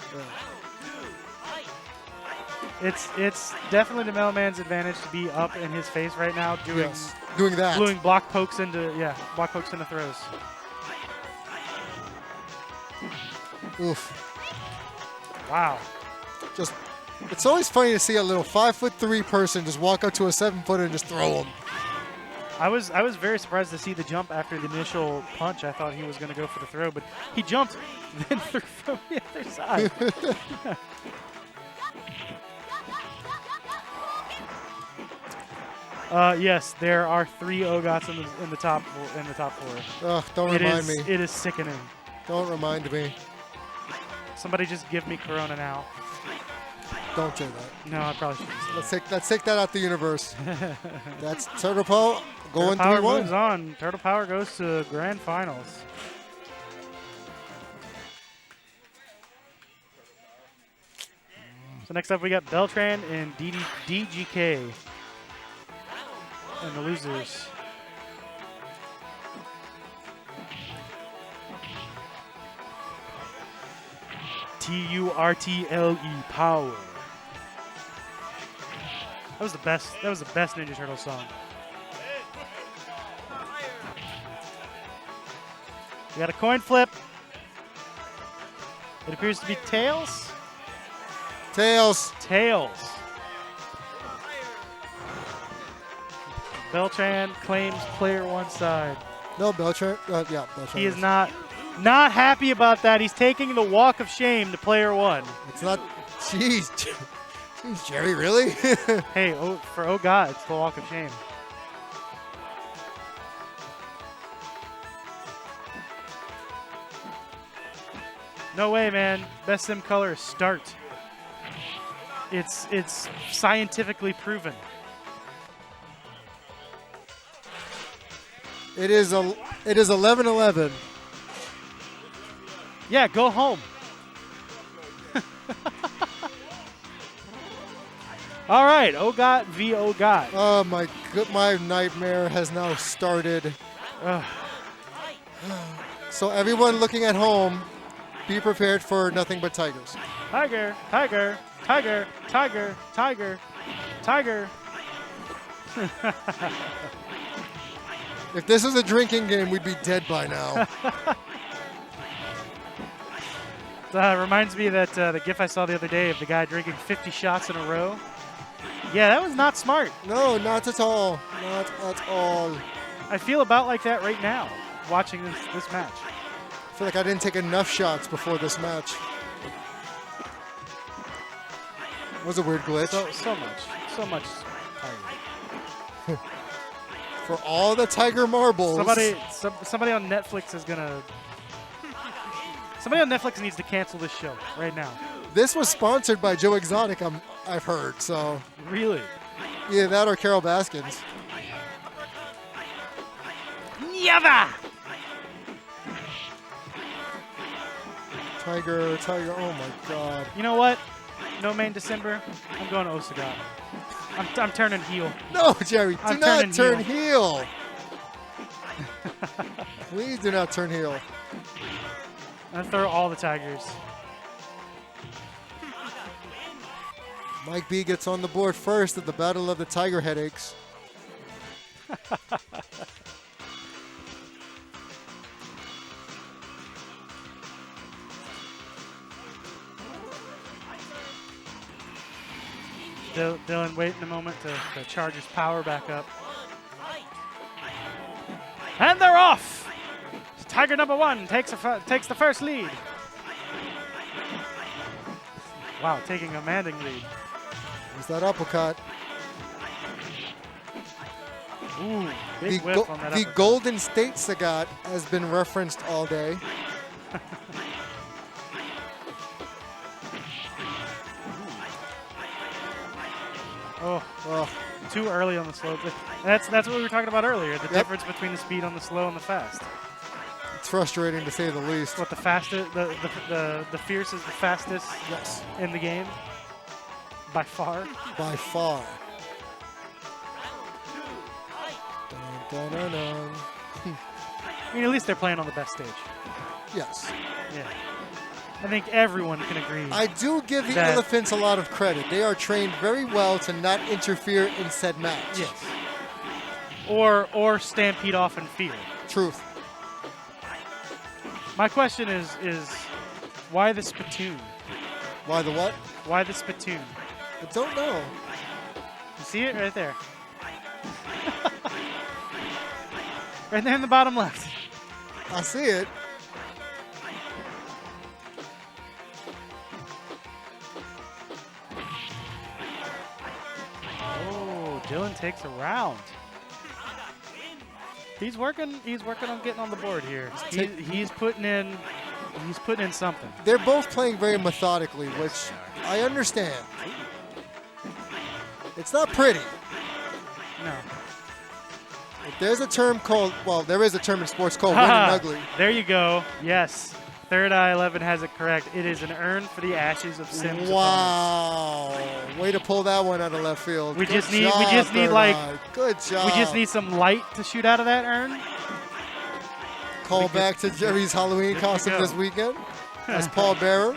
It's definitely the Mailman's advantage to be up in his face right now, doing Yes. Doing that. doing block pokes into throws. Oof. Wow. Just, it's always funny to see a little 5'3" person just walk up to a 7-footer and just throw him. I was very surprised to see the jump after the initial punch. I thought he was going to go for the throw, but he jumped, then threw from the other side. Yes, there are 3 Ogats in the top 4. Ugh, don't remind me. It is sickening. Don't remind me. Somebody just give me Corona now. Don't do that. No, I probably shouldn't. Let's take that out the universe. That's Turtle Power Going Power 3-1. moves on. Turtle Power goes to grand finals. So next up we got Beltran and DGK. And the losers. TURTLE Power. That was the best. That was the best Ninja Turtle song. We got a coin flip. It appears to be tails. Tails. Tails. Beltran claims player one side. No, Beltran. Yeah, Beltran. He is not happy about that. He's taking the walk of shame to player one. It's not. Jeez. Jeez, Jerry, really? Hey, for God, it's the walk of shame. No way, man. Best sim color is start. It's scientifically proven. It is 11-11. Yeah, go home. All right, OGOT v. OGOT. Oh my my nightmare has now started. Ugh. So everyone looking at home, be prepared for nothing but tigers. Tiger, tiger, tiger, tiger, tiger, tiger. If this is a drinking game, we'd be dead by now. Reminds me of that the GIF I saw the other day of the guy drinking 50 shots in a row. Yeah, that was not smart. No, not at all. Not at all. I feel about like that right now, watching this match. I feel like I didn't take enough shots before this match. It was a weird glitch. So much tiger. For all the tiger marbles. Somebody on Netflix is gonna. Somebody on Netflix needs to cancel this show right now. This was sponsored by Joe Exotic, I've heard, so. Really? Yeah, that or Carol Baskins. Never! Tiger, oh my God. You know what? No main December. I'm going to Osagata. I'm turning heel. No, Jerry, do I'm not turning turn heel. Please do not turn heel. I'm going to throw all the tigers. Mike B gets on the board first at the Battle of the Tiger Headaches. Dylan waiting a moment to charge his power back up. And they're off! Tiger number one takes the first lead. Wow, taking a commanding lead. There's that uppercut. Ooh, big whip on that The uppercut. Golden State Sagat has been referenced all day. Oh, too early on the slow. That's what we were talking about earlier. The difference between the speed on the slow and the fast. It's frustrating to say the least. What the fastest? The fierce is the fastest. Yes. In the game. By far. By far. Dun, dun, dun, dun. I mean, at least they're playing on the best stage. Yes. Yeah. I think everyone can agree. I do give the elephants a lot of credit. They are trained very well to not interfere in said match. Yes. Or stampede off in fear. Truth. My question is why the spittoon? Why the what? Why the spittoon? I don't know. You see it right there. Right there in the bottom left. I see it. Oh, Dylan takes a round. He's working on getting on the board here. He's putting in something. They're both playing very methodically, which I understand. It's not pretty. No. There's a term called, well, there is a term in sports called winning ugly. There you go. Yes. Third Eye 11 has it correct. It is an urn for the ashes of Sims. Wow. Way to pull that one out of left field. We Good just need job, Third like Eye. Good job. we just need some light to shoot out of that urn. Call back to Jerry's Halloween costume this weekend as Paul Bearer.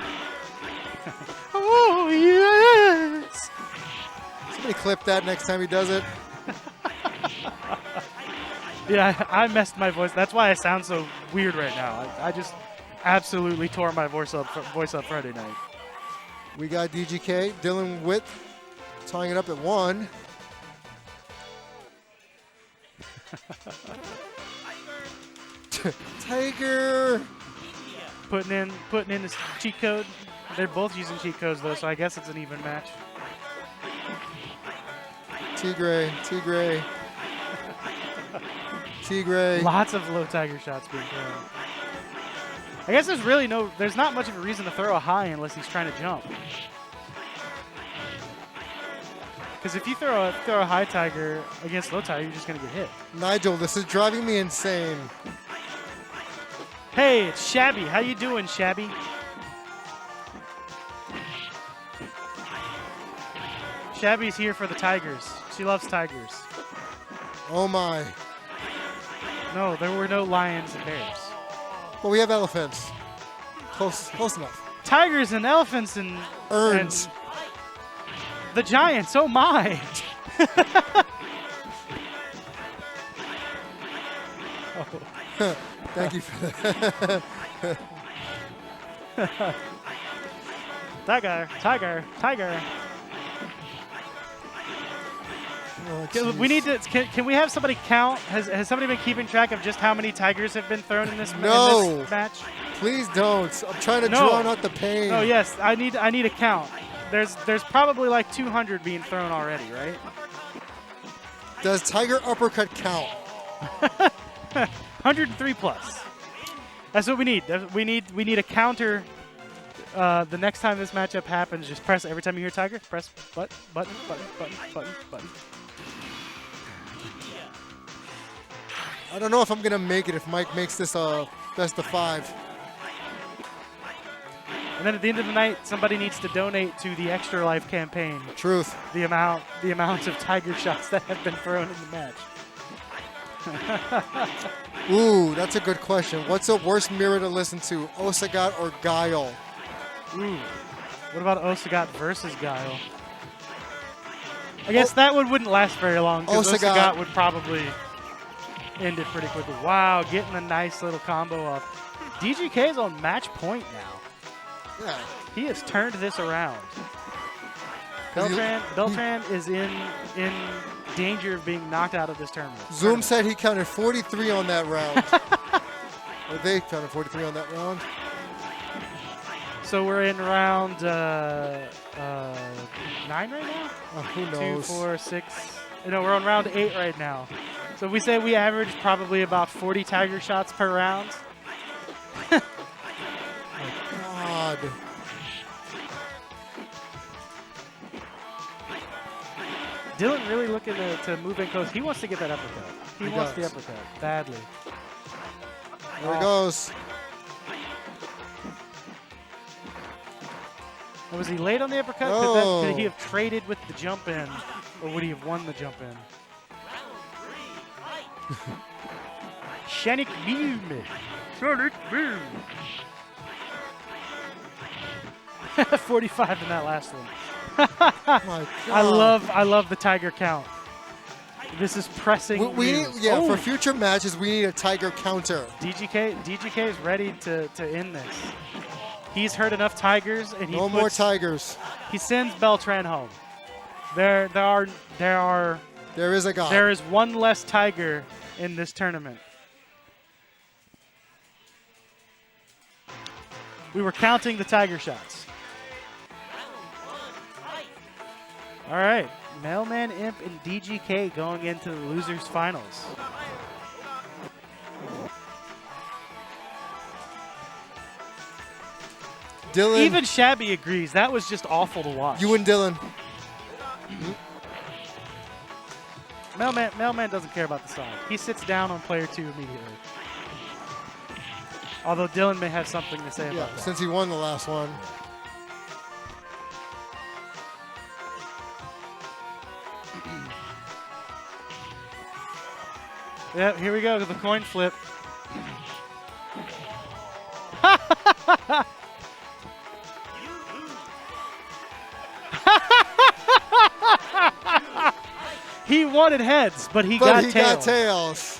Oh yes. Somebody clip that next time he does it. Yeah, I messed my voice. That's why I sound so weird right now. I just absolutely tore my voice up Friday night. We got DGK, Dylan Witt tying it up at 1. Tiger. Putting in this cheat code. They're both using cheat codes though, so I guess it's an even match. Tigray. Lots of low Tiger shots being thrown. I guess there's not much of a reason to throw a high unless he's trying to jump. Because if you throw a high Tiger against low Tiger, you're just gonna get hit. Nigel, this is driving me insane. Hey, it's Shabby. How you doing, Shabby? Shabby's here for the Tigers. She loves Tigers. Oh my. No, there were no lions and bears. Well, we have elephants. Close enough. Tigers and elephants and Urns. and the giants. Oh my. Oh. Thank you for that. Tiger. Oh, We jeez. need to. Can we have somebody count? Has somebody been keeping track of just how many tigers have been thrown in this, in No. this match? Please don't. I'm trying to No. drown out the pain. Oh yes, I need a count. There's probably like 200 being thrown already, right? Does Tiger uppercut count? 103 plus. That's what we need. We need a counter. The next time this matchup happens, just press every time you hear Tiger, press button. I don't know if I'm gonna make it if Mike makes this a best of 5. And then at the end of the night, somebody needs to donate to the Extra Life campaign. Truth. The amount of Tiger shots that have been thrown in the match. Ooh, that's a good question. What's the worst mirror to listen to, Osagat or Guile? Ooh. What about Osagat versus Guile? I guess that one wouldn't last very long because Osagat. Osagat would probably end it pretty quickly. Wow, getting a nice little combo off. DGK's on match point now. Yeah. He has turned this around. He- Beltran is in danger of being knocked out of this tournament. Zoom said he counted 43 on that round. Or they counted 43 on that round. So we're in round 9 right now? Who knows? 2, 4, 6. No, we're on round 8 right now. So we say we average probably about 40 Tiger shots per round. God. Dylan really looking to move in close. He wants to get that uppercut. He wants the does. uppercut badly. There it goes. And was he late on the uppercut? Oh. Could he have traded with the jump in, or would he have won the jump in? Sonic Boom! Sonic Boom! 45 in that last one. My God. I love the Tiger count. This is pressing. We need, news. yeah, Oh, for future matches, we need a Tiger counter. DGK is ready to end this. He's hurt enough Tigers, and he No more Tigers. He sends Beltran home. There is a God. There is one less Tiger in this tournament. We were counting the Tiger shots. All right, Mailman Imp and DGK going into the losers finals. Dylan, Even Shabby agrees that was just awful to watch. you and Dylan. Mailman doesn't care about the side. He sits down on player 2 immediately. Although Dylan may have something to say Yeah, about that. since he won the last one. Yep, here we go, the coin flip. He wanted heads, but he got tails.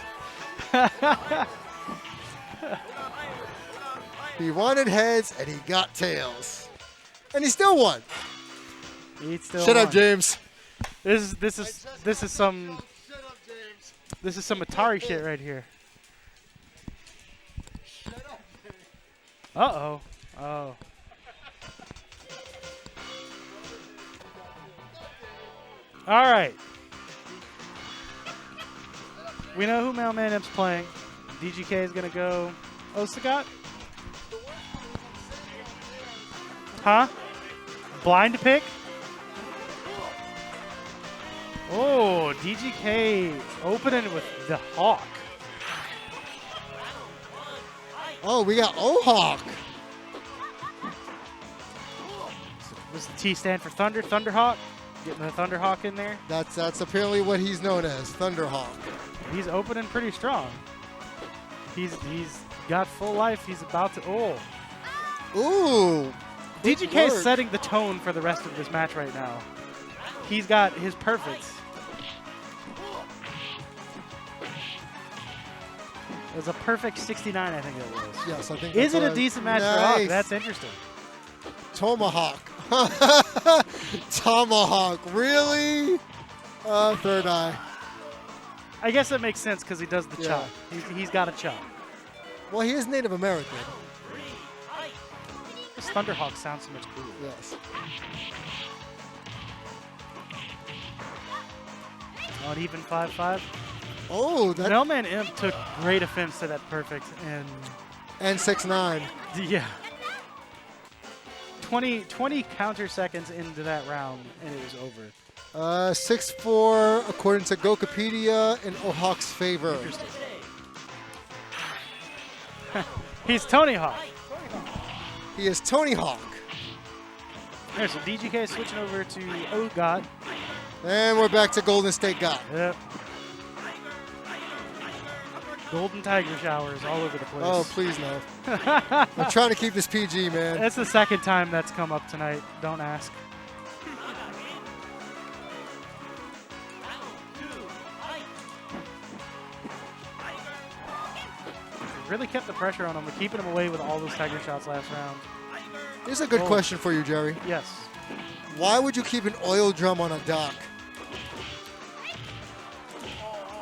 He wanted heads and he got tails. And he still won. He still Shut up, won. James. This is some Atari shit right here. Uh-oh. Oh. All right. We know who Mailman Imp's playing. DGK is going to go Osagot? Huh? Blind pick? Oh, DGK opening with the Hawk. Oh, we got O-Hawk. Does the T stand for Thunder? Thunderhawk? Getting the Thunderhawk in there. That's apparently what he's known as, Thunderhawk. He's opening pretty strong. He's got full life. He's about to. Oh. Ooh. good DGK is work. setting the tone for the rest of this match right now. He's got his perfects. It was a perfect 69, I think it was. Yes, I think Is that's it a what decent match for Hawk? Nice. That's interesting. Tomahawk. Tomahawk. Really? Third eye. I guess that makes sense because he does the Yeah. chop. He's got a chop. Well, he is Native American. This Thunderhawk sounds so much cooler. Yes. On even 5-5. Oh, that Mailman Imp took great offense to that perfect, and 6'9". yeah. 20 counter seconds into that round, and it was over. 6'4", according to Gokipedia, in O-Hawk's favor. Interesting. He's Tony Hawk. He is Tony Hawk. There, so DGK switching over to OGOT. And we're back to Golden State God. Yep. Golden tiger showers all over the place. Oh, please no. I'm trying to keep this PG, man. That's the second time that's come up tonight. Don't ask. Really kept the pressure on him. We're keeping him away with all those tiger shots last round. Here's a good Oh. question for you, Jerry. Yes. Why would you keep an oil drum on a dock?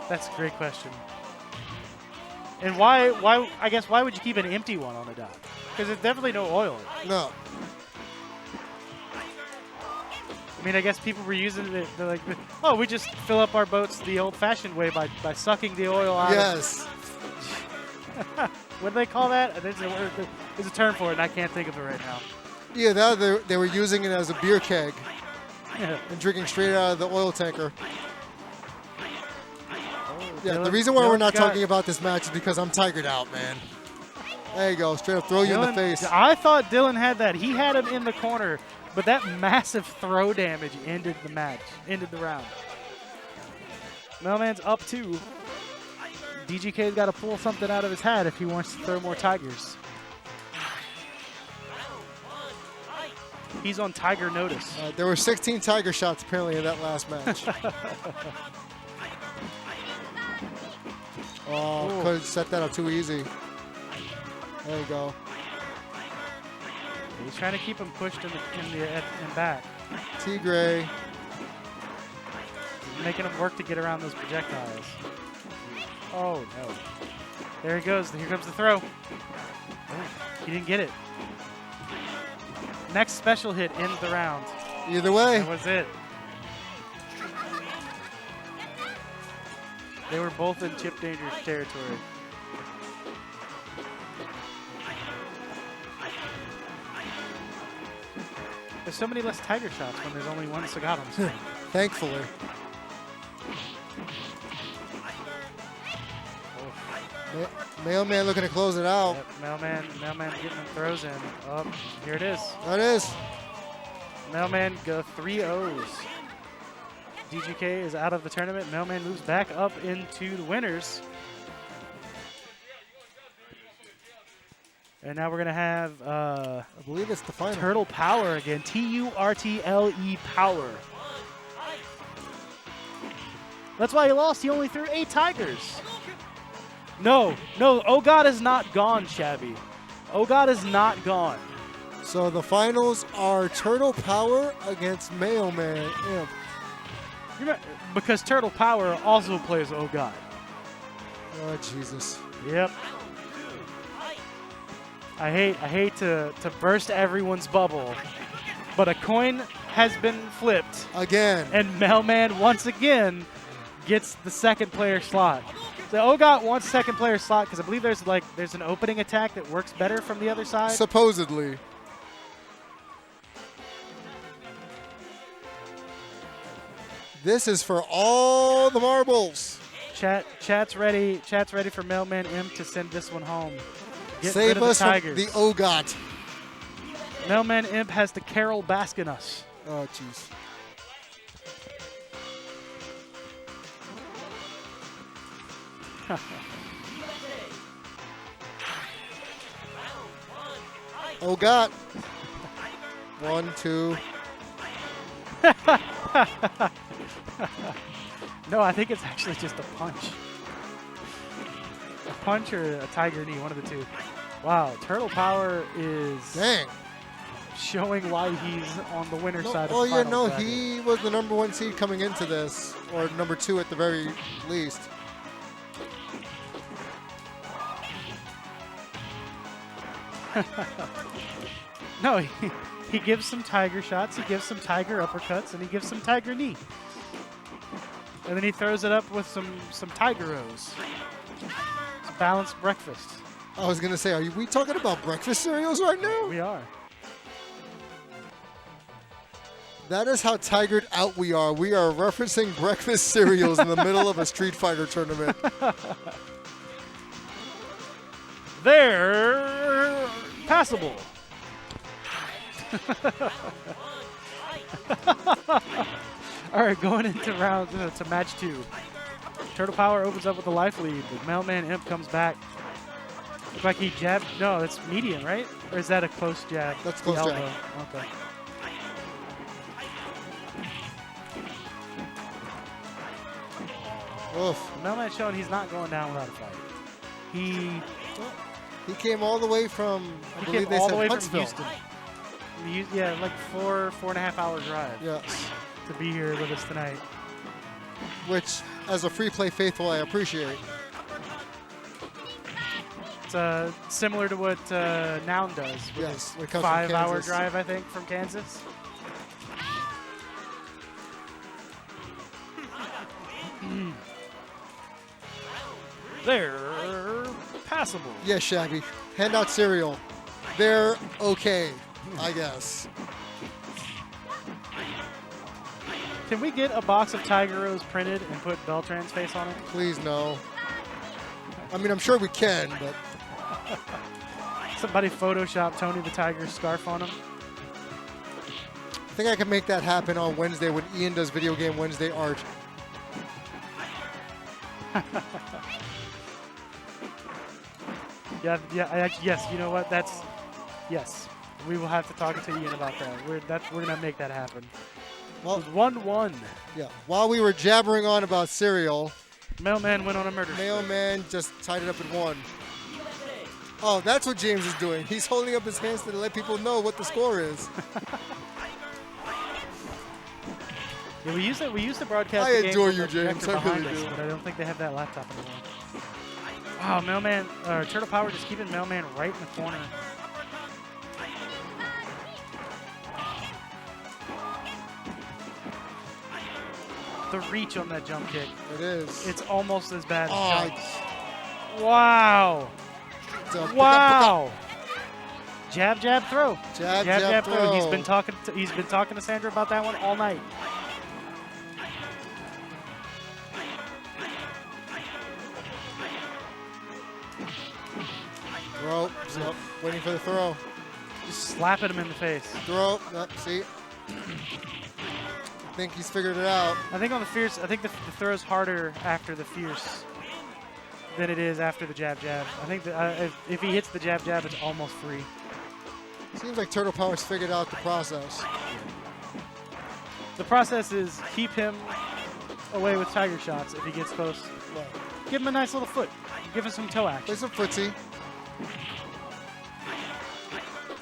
That's a great question. And why would you keep an empty one on a dock? Because there's definitely no oil in it. No. I mean, I guess people were using it. They're like, oh, we just fill up our boats the old-fashioned way by sucking the oil out. Yes. What do they call that? There's a term for it, and I can't think of it right now. Yeah, they were using it as a beer keg and drinking straight out of the oil tanker. Yeah, the reason why we're not talking about this match is because I'm tigered out, man. There you go, straight up throw you in the face. I thought Dylan had that. He had him in the corner, but that massive throw damage ended the match, ended the round. Mailman's up 2. DGK's got to pull something out of his hat if he wants to throw more tigers. He's on tiger notice. There were 16 tiger shots apparently in that last match. Oh, Ooh. could have set that up too easy. There you go. He's trying to keep him pushed in back, Tigray. making him work to get around those projectiles. Oh no! There he goes. Here comes the throw. Oh, he didn't get it. Next special hit ends the round. Either way. That was it. They were both in chip danger territory. There's so many less tiger shots when there's only one Sagatum. Thankfully. Mailman looking to close it out. Yep, Mailman getting the throws in. Oh, here it is. That is. Mailman go 3 O's. DGK is out of the tournament. Mailman moves back up into the winners. And now we're going to have I believe it's the final. Turtle Power again. Turtle Power. That's why he lost. He only threw 8 Tigers. No. Oh God is not gone, Shabby. Oh God is not gone. So the finals are Turtle Power against Mailman Imp. Because Turtle Power also plays Oh God. Oh, Jesus. Yep. I hate to burst everyone's bubble, but a coin has been flipped. Again. And Mailman once again gets the second player slot. So OGOT wants second player slot because I believe there's an opening attack that works better from the other side. Supposedly. This is for all the marbles. Chat's ready for Mailman Imp to send this one home. Get rid Save of the us from Tigers. the OGOT. Mailman Imp has to Carol Baskin us. Oh, jeez. OGOT. 1, 2. No, I think it's actually just a punch. A punch or a tiger knee, one of the two. Wow, Turtle Power is Dang. showing why he's on the winner's side of the Oh, yeah, finals no, bracket. he was the #1 seed coming into this, or #2 at the very least. No, he gives some tiger shots, he gives some tiger uppercuts, and he gives some tiger knee. And then he throws it up with some tiger O's. It's a balanced breakfast. I was going to say, are we talking about breakfast cereals right now? We are. That is how tigered out we are. We are referencing breakfast cereals in the middle of a Street Fighter tournament. They're passable. All right, going into to match 2. Turtle Power opens up with a life lead. The Mailman Imp comes back. Looks like he jabbed. No, it's medium, right? Or is that a close jab? That's The close jab. elbow. Okay. Oof. Mailman's showing he's not going down without a fight. He came all the way from, I came believe they all said the way from Huntsville. Houston. Yeah, like 4.5 hour drive Yes. to be here with us tonight. Which, as a free play faithful, I appreciate. It's similar to what Noun does with Yes, his it comes from 5-hour Kansas. drive, I think, from Kansas. They're passable. Yes, Shabby. Hand out cereal. They're okay, I guess. Can we get a box of Tiger Rose printed and put Beltran's face on it? Please, no. I mean, I'm sure we can, but Somebody Photoshop Tony the Tiger's scarf on him. I think I can make that happen on Wednesday when Ian does Video Game Wednesday art. Yes, you know what? Yes. We will have to talk to Ian about that. We're gonna make that happen. Well, It was 1-1. yeah. While we were jabbering on about cereal, Mailman went on a murder spree. Mailman just tied it up in 1. Oh, that's what James is doing. He's holding up his hands to let people know what the score is. Yeah, we used to broadcast. I the game adore from you, the James. projector I really behind us, do. But I don't think they have that laptop anymore. Wow, Mailman, Turtle Power just keeping Mailman right in the corner. The reach on that jump kick. It is. It's almost as bad as Oh, jump. Wow. it's a Wow. Jab, jab, throw. Jab, jab, throw. He's throw. been talking to Sandra about that one all night. Throw. Yep. Waiting for the throw. Just slapping him in the face. Throw. Yep. See. I think he's figured it out. I think on the fierce, I think the throw's harder after the fierce than it is after the jab jab. I think that if he hits the jab jab, it's almost free. Seems like Turtle Power's figured out the process. The process is keep him away with tiger shots if he gets close. Right. Give him a nice little foot. Give him some toe Play action. some footsie.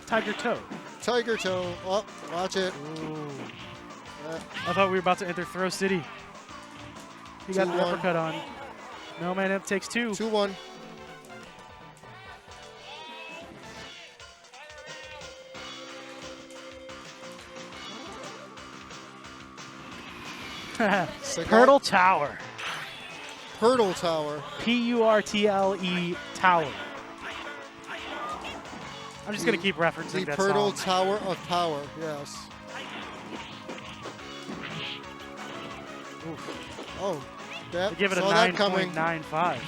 Tiger toe. Tiger toe. Oh, watch it. Ooh. I thought we were about to enter Throw City. He got the 2-1. uppercut on. Mailman Imp takes 2. 2-1. Turtle Tower. Turtle Tower. P-U-R-T-L-E Tower. I'm just going to keep referencing The that Turtle song. Tower of Power. Yes. Oh. Yep. They give it a Saw that coming. 9.95.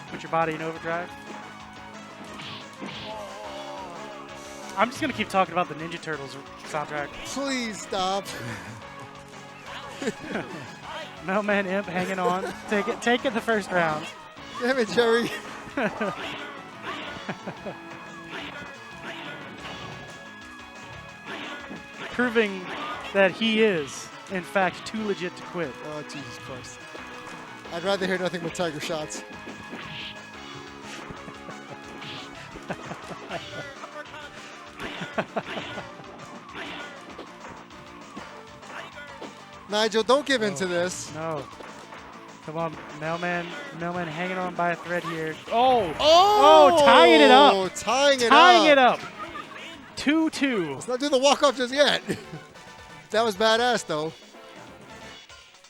Put your body in overdrive. I'm just going to keep talking about the Ninja Turtles soundtrack. Please stop. Mailman Imp hanging on. Take it the first round. Damn it, Jerry. Proving that he is, in fact, too legit to quit. Oh, Jesus Christ. I'd rather hear nothing but tiger shots. Nigel, don't give in to this. No. Come on, Mailman hanging on by a thread here. Oh! Oh! Tying it up. Tying it up. 2-2. Let's not do the walk-off just yet. That was badass, though.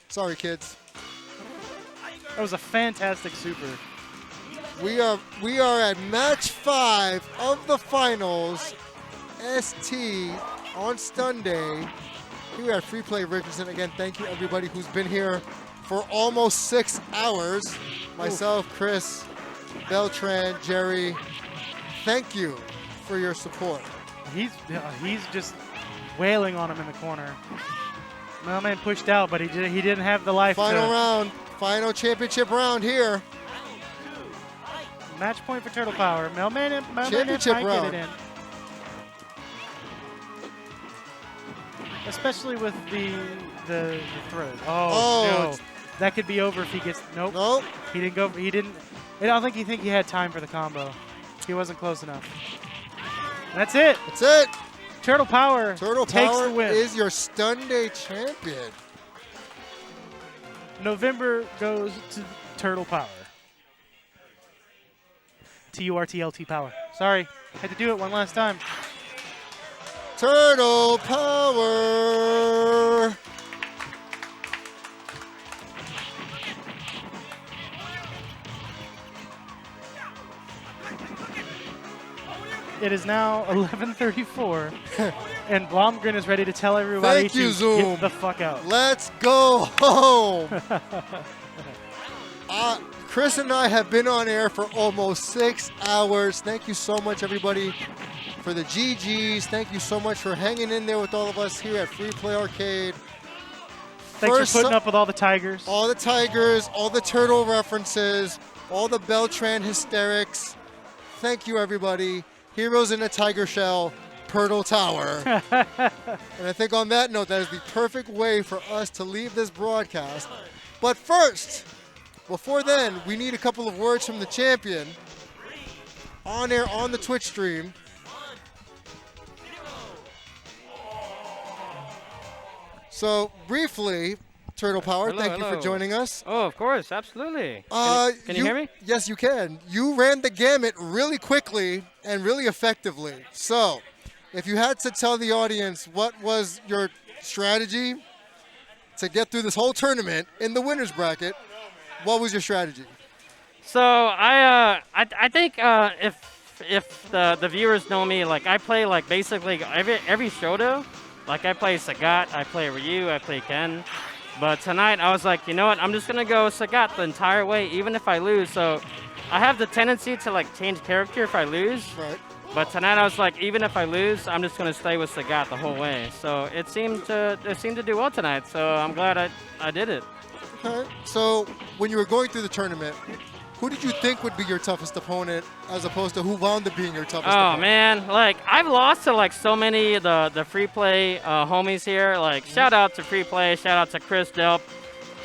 Sorry, kids. That was a fantastic super. We are at match 5 of the finals. ST on STunday. Here we are at Free Play Richardson. Again, thank you everybody who's been here for almost 6 hours. Myself, Chris, Beltran, Jerry. Thank you for your support. He's just wailing on him in the corner. Mailman pushed out, but he didn't have the life. Final round, final championship round here. Match point for Turtle Power. Mailman Championship might round. get it in. Especially with the throw. Oh, no. That could be over if he gets. Nope. Nope. He didn't go. He didn't. I don't think he had time for the combo. He wasn't close enough. That's it. That's it. Turtle Power. Turtle takes Power the win. is your STunday champion. November goes to Turtle Power. Turtlt Power. Sorry, had to do it one last time. Turtle Power. It is now 11:34, and Blomgren is ready to tell everybody Thank you, to Zoom. get the fuck out. Let's go home. Chris and I have been on air for almost 6 hours. Thank you so much, everybody, for the GGs. Thank you so much for hanging in there with all of us here at Free Play Arcade. Thanks for putting up with all the tigers. All the tigers, all the turtle references, all the Beltran hysterics. Thank you, everybody. Heroes in a tiger shell, Turtle Tower. And I think on that note, that is the perfect way for us to leave this broadcast. But first, before then, we need a couple of words from the champion on air on the Twitch stream. So briefly, Turtle Power, thank you for joining us. Oh, of course, absolutely. Can you hear me? Yes, you can. You ran the gamut really quickly and really effectively. So, if you had to tell the audience what was your strategy to get through this whole tournament in the winner's bracket, what was your strategy? So I think if the viewers know me, like I play like basically every Shoto. Like I play Sagat, I play Ryu, I play Ken. But tonight I was like, you know what? I'm just gonna go Sagat the entire way, even if I lose. So I have the tendency to like change character if I lose. Right. But tonight I was like, even if I lose, I'm just gonna stay with Sagat the whole way. So it seemed to do well tonight. So I'm glad I did it. Okay. So when you were going through the tournament, who did you think would be your toughest opponent, as opposed to who wound up being your toughest opponent? Oh man, like I've lost to like so many of the free play homies here. Like shout out to free play, shout out to Chris Delp,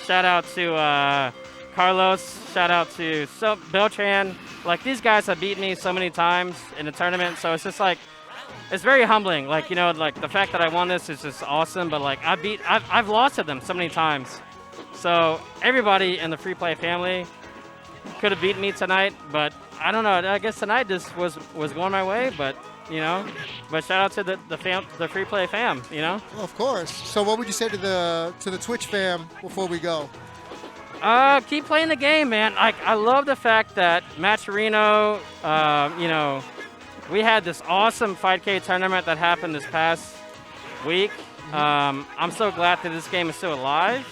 shout out to Carlos, shout out to Beltran. Like these guys have beaten me so many times in the tournament, so it's just like it's very humbling. Like like the fact that I won this is just awesome. But like I've lost to them so many times. So everybody in the free play family could have beaten me tonight, but I don't know. I guess tonight just was going my way. But but shout out to the free play fam. Well, of course. So what would you say to the Twitch fam before we go? Keep playing the game, man. I love the fact that Matcherino, we had this awesome 5K tournament that happened this past week. I'm so glad that this game is still alive,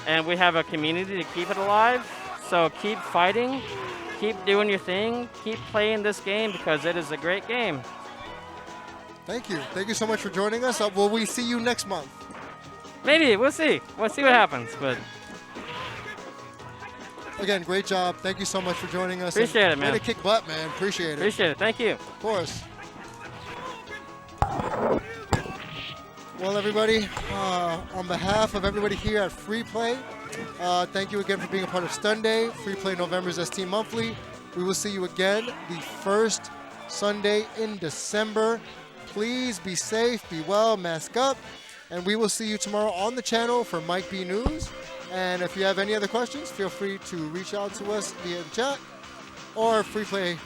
and we have a community to keep it alive. So keep fighting, keep doing your thing, keep playing this game because it is a great game. Thank you. Thank you so much for joining us. Will we see you next month? Maybe. We'll see. We'll see what happens, but... Again, great job. Thank you so much for joining us. Appreciate it, man. Way to kick butt, man. Appreciate it. Appreciate it. Thank you. Of course. Well, everybody, on behalf of everybody here at Free Play, thank you again for being a part of STunday, Free Play November's ST Monthly. We will see you again the first Sunday in December. Please be safe, be well, mask up, and we will see you tomorrow on the channel for Mike B News. And if you have any other questions, feel free to reach out to us via the chat or freeplay.com.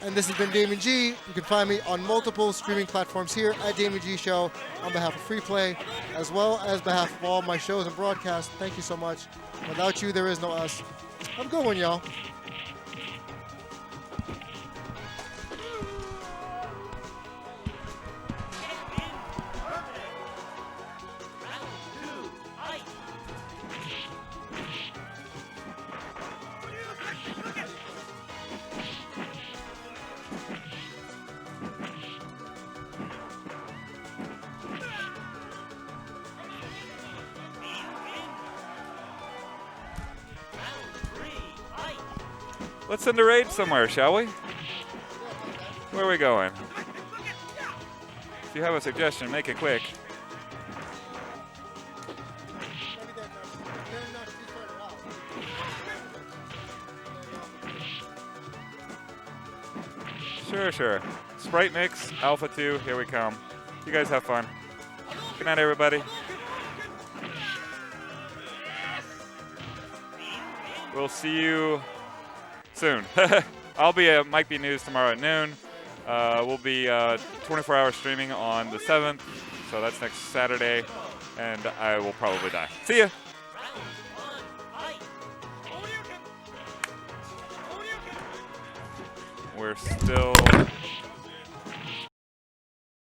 And this has been Damon G. You can find me on multiple streaming platforms here at Damon G Show on behalf of Free Play, as well as behalf of all my shows and broadcasts. Thank you so much. Without you, there is no us. Have a good one, y'all. Let's send a raid somewhere, shall we? Where are we going? If you have a suggestion, make it quick. Sure. Sprite Mix, Alpha 2, here we come. You guys have fun. Good night, everybody. We'll see you soon. I'll be at Mike B News tomorrow at noon. We'll be 24-hour streaming on the 7th, so that's next Saturday, and I will probably die. See ya! We're still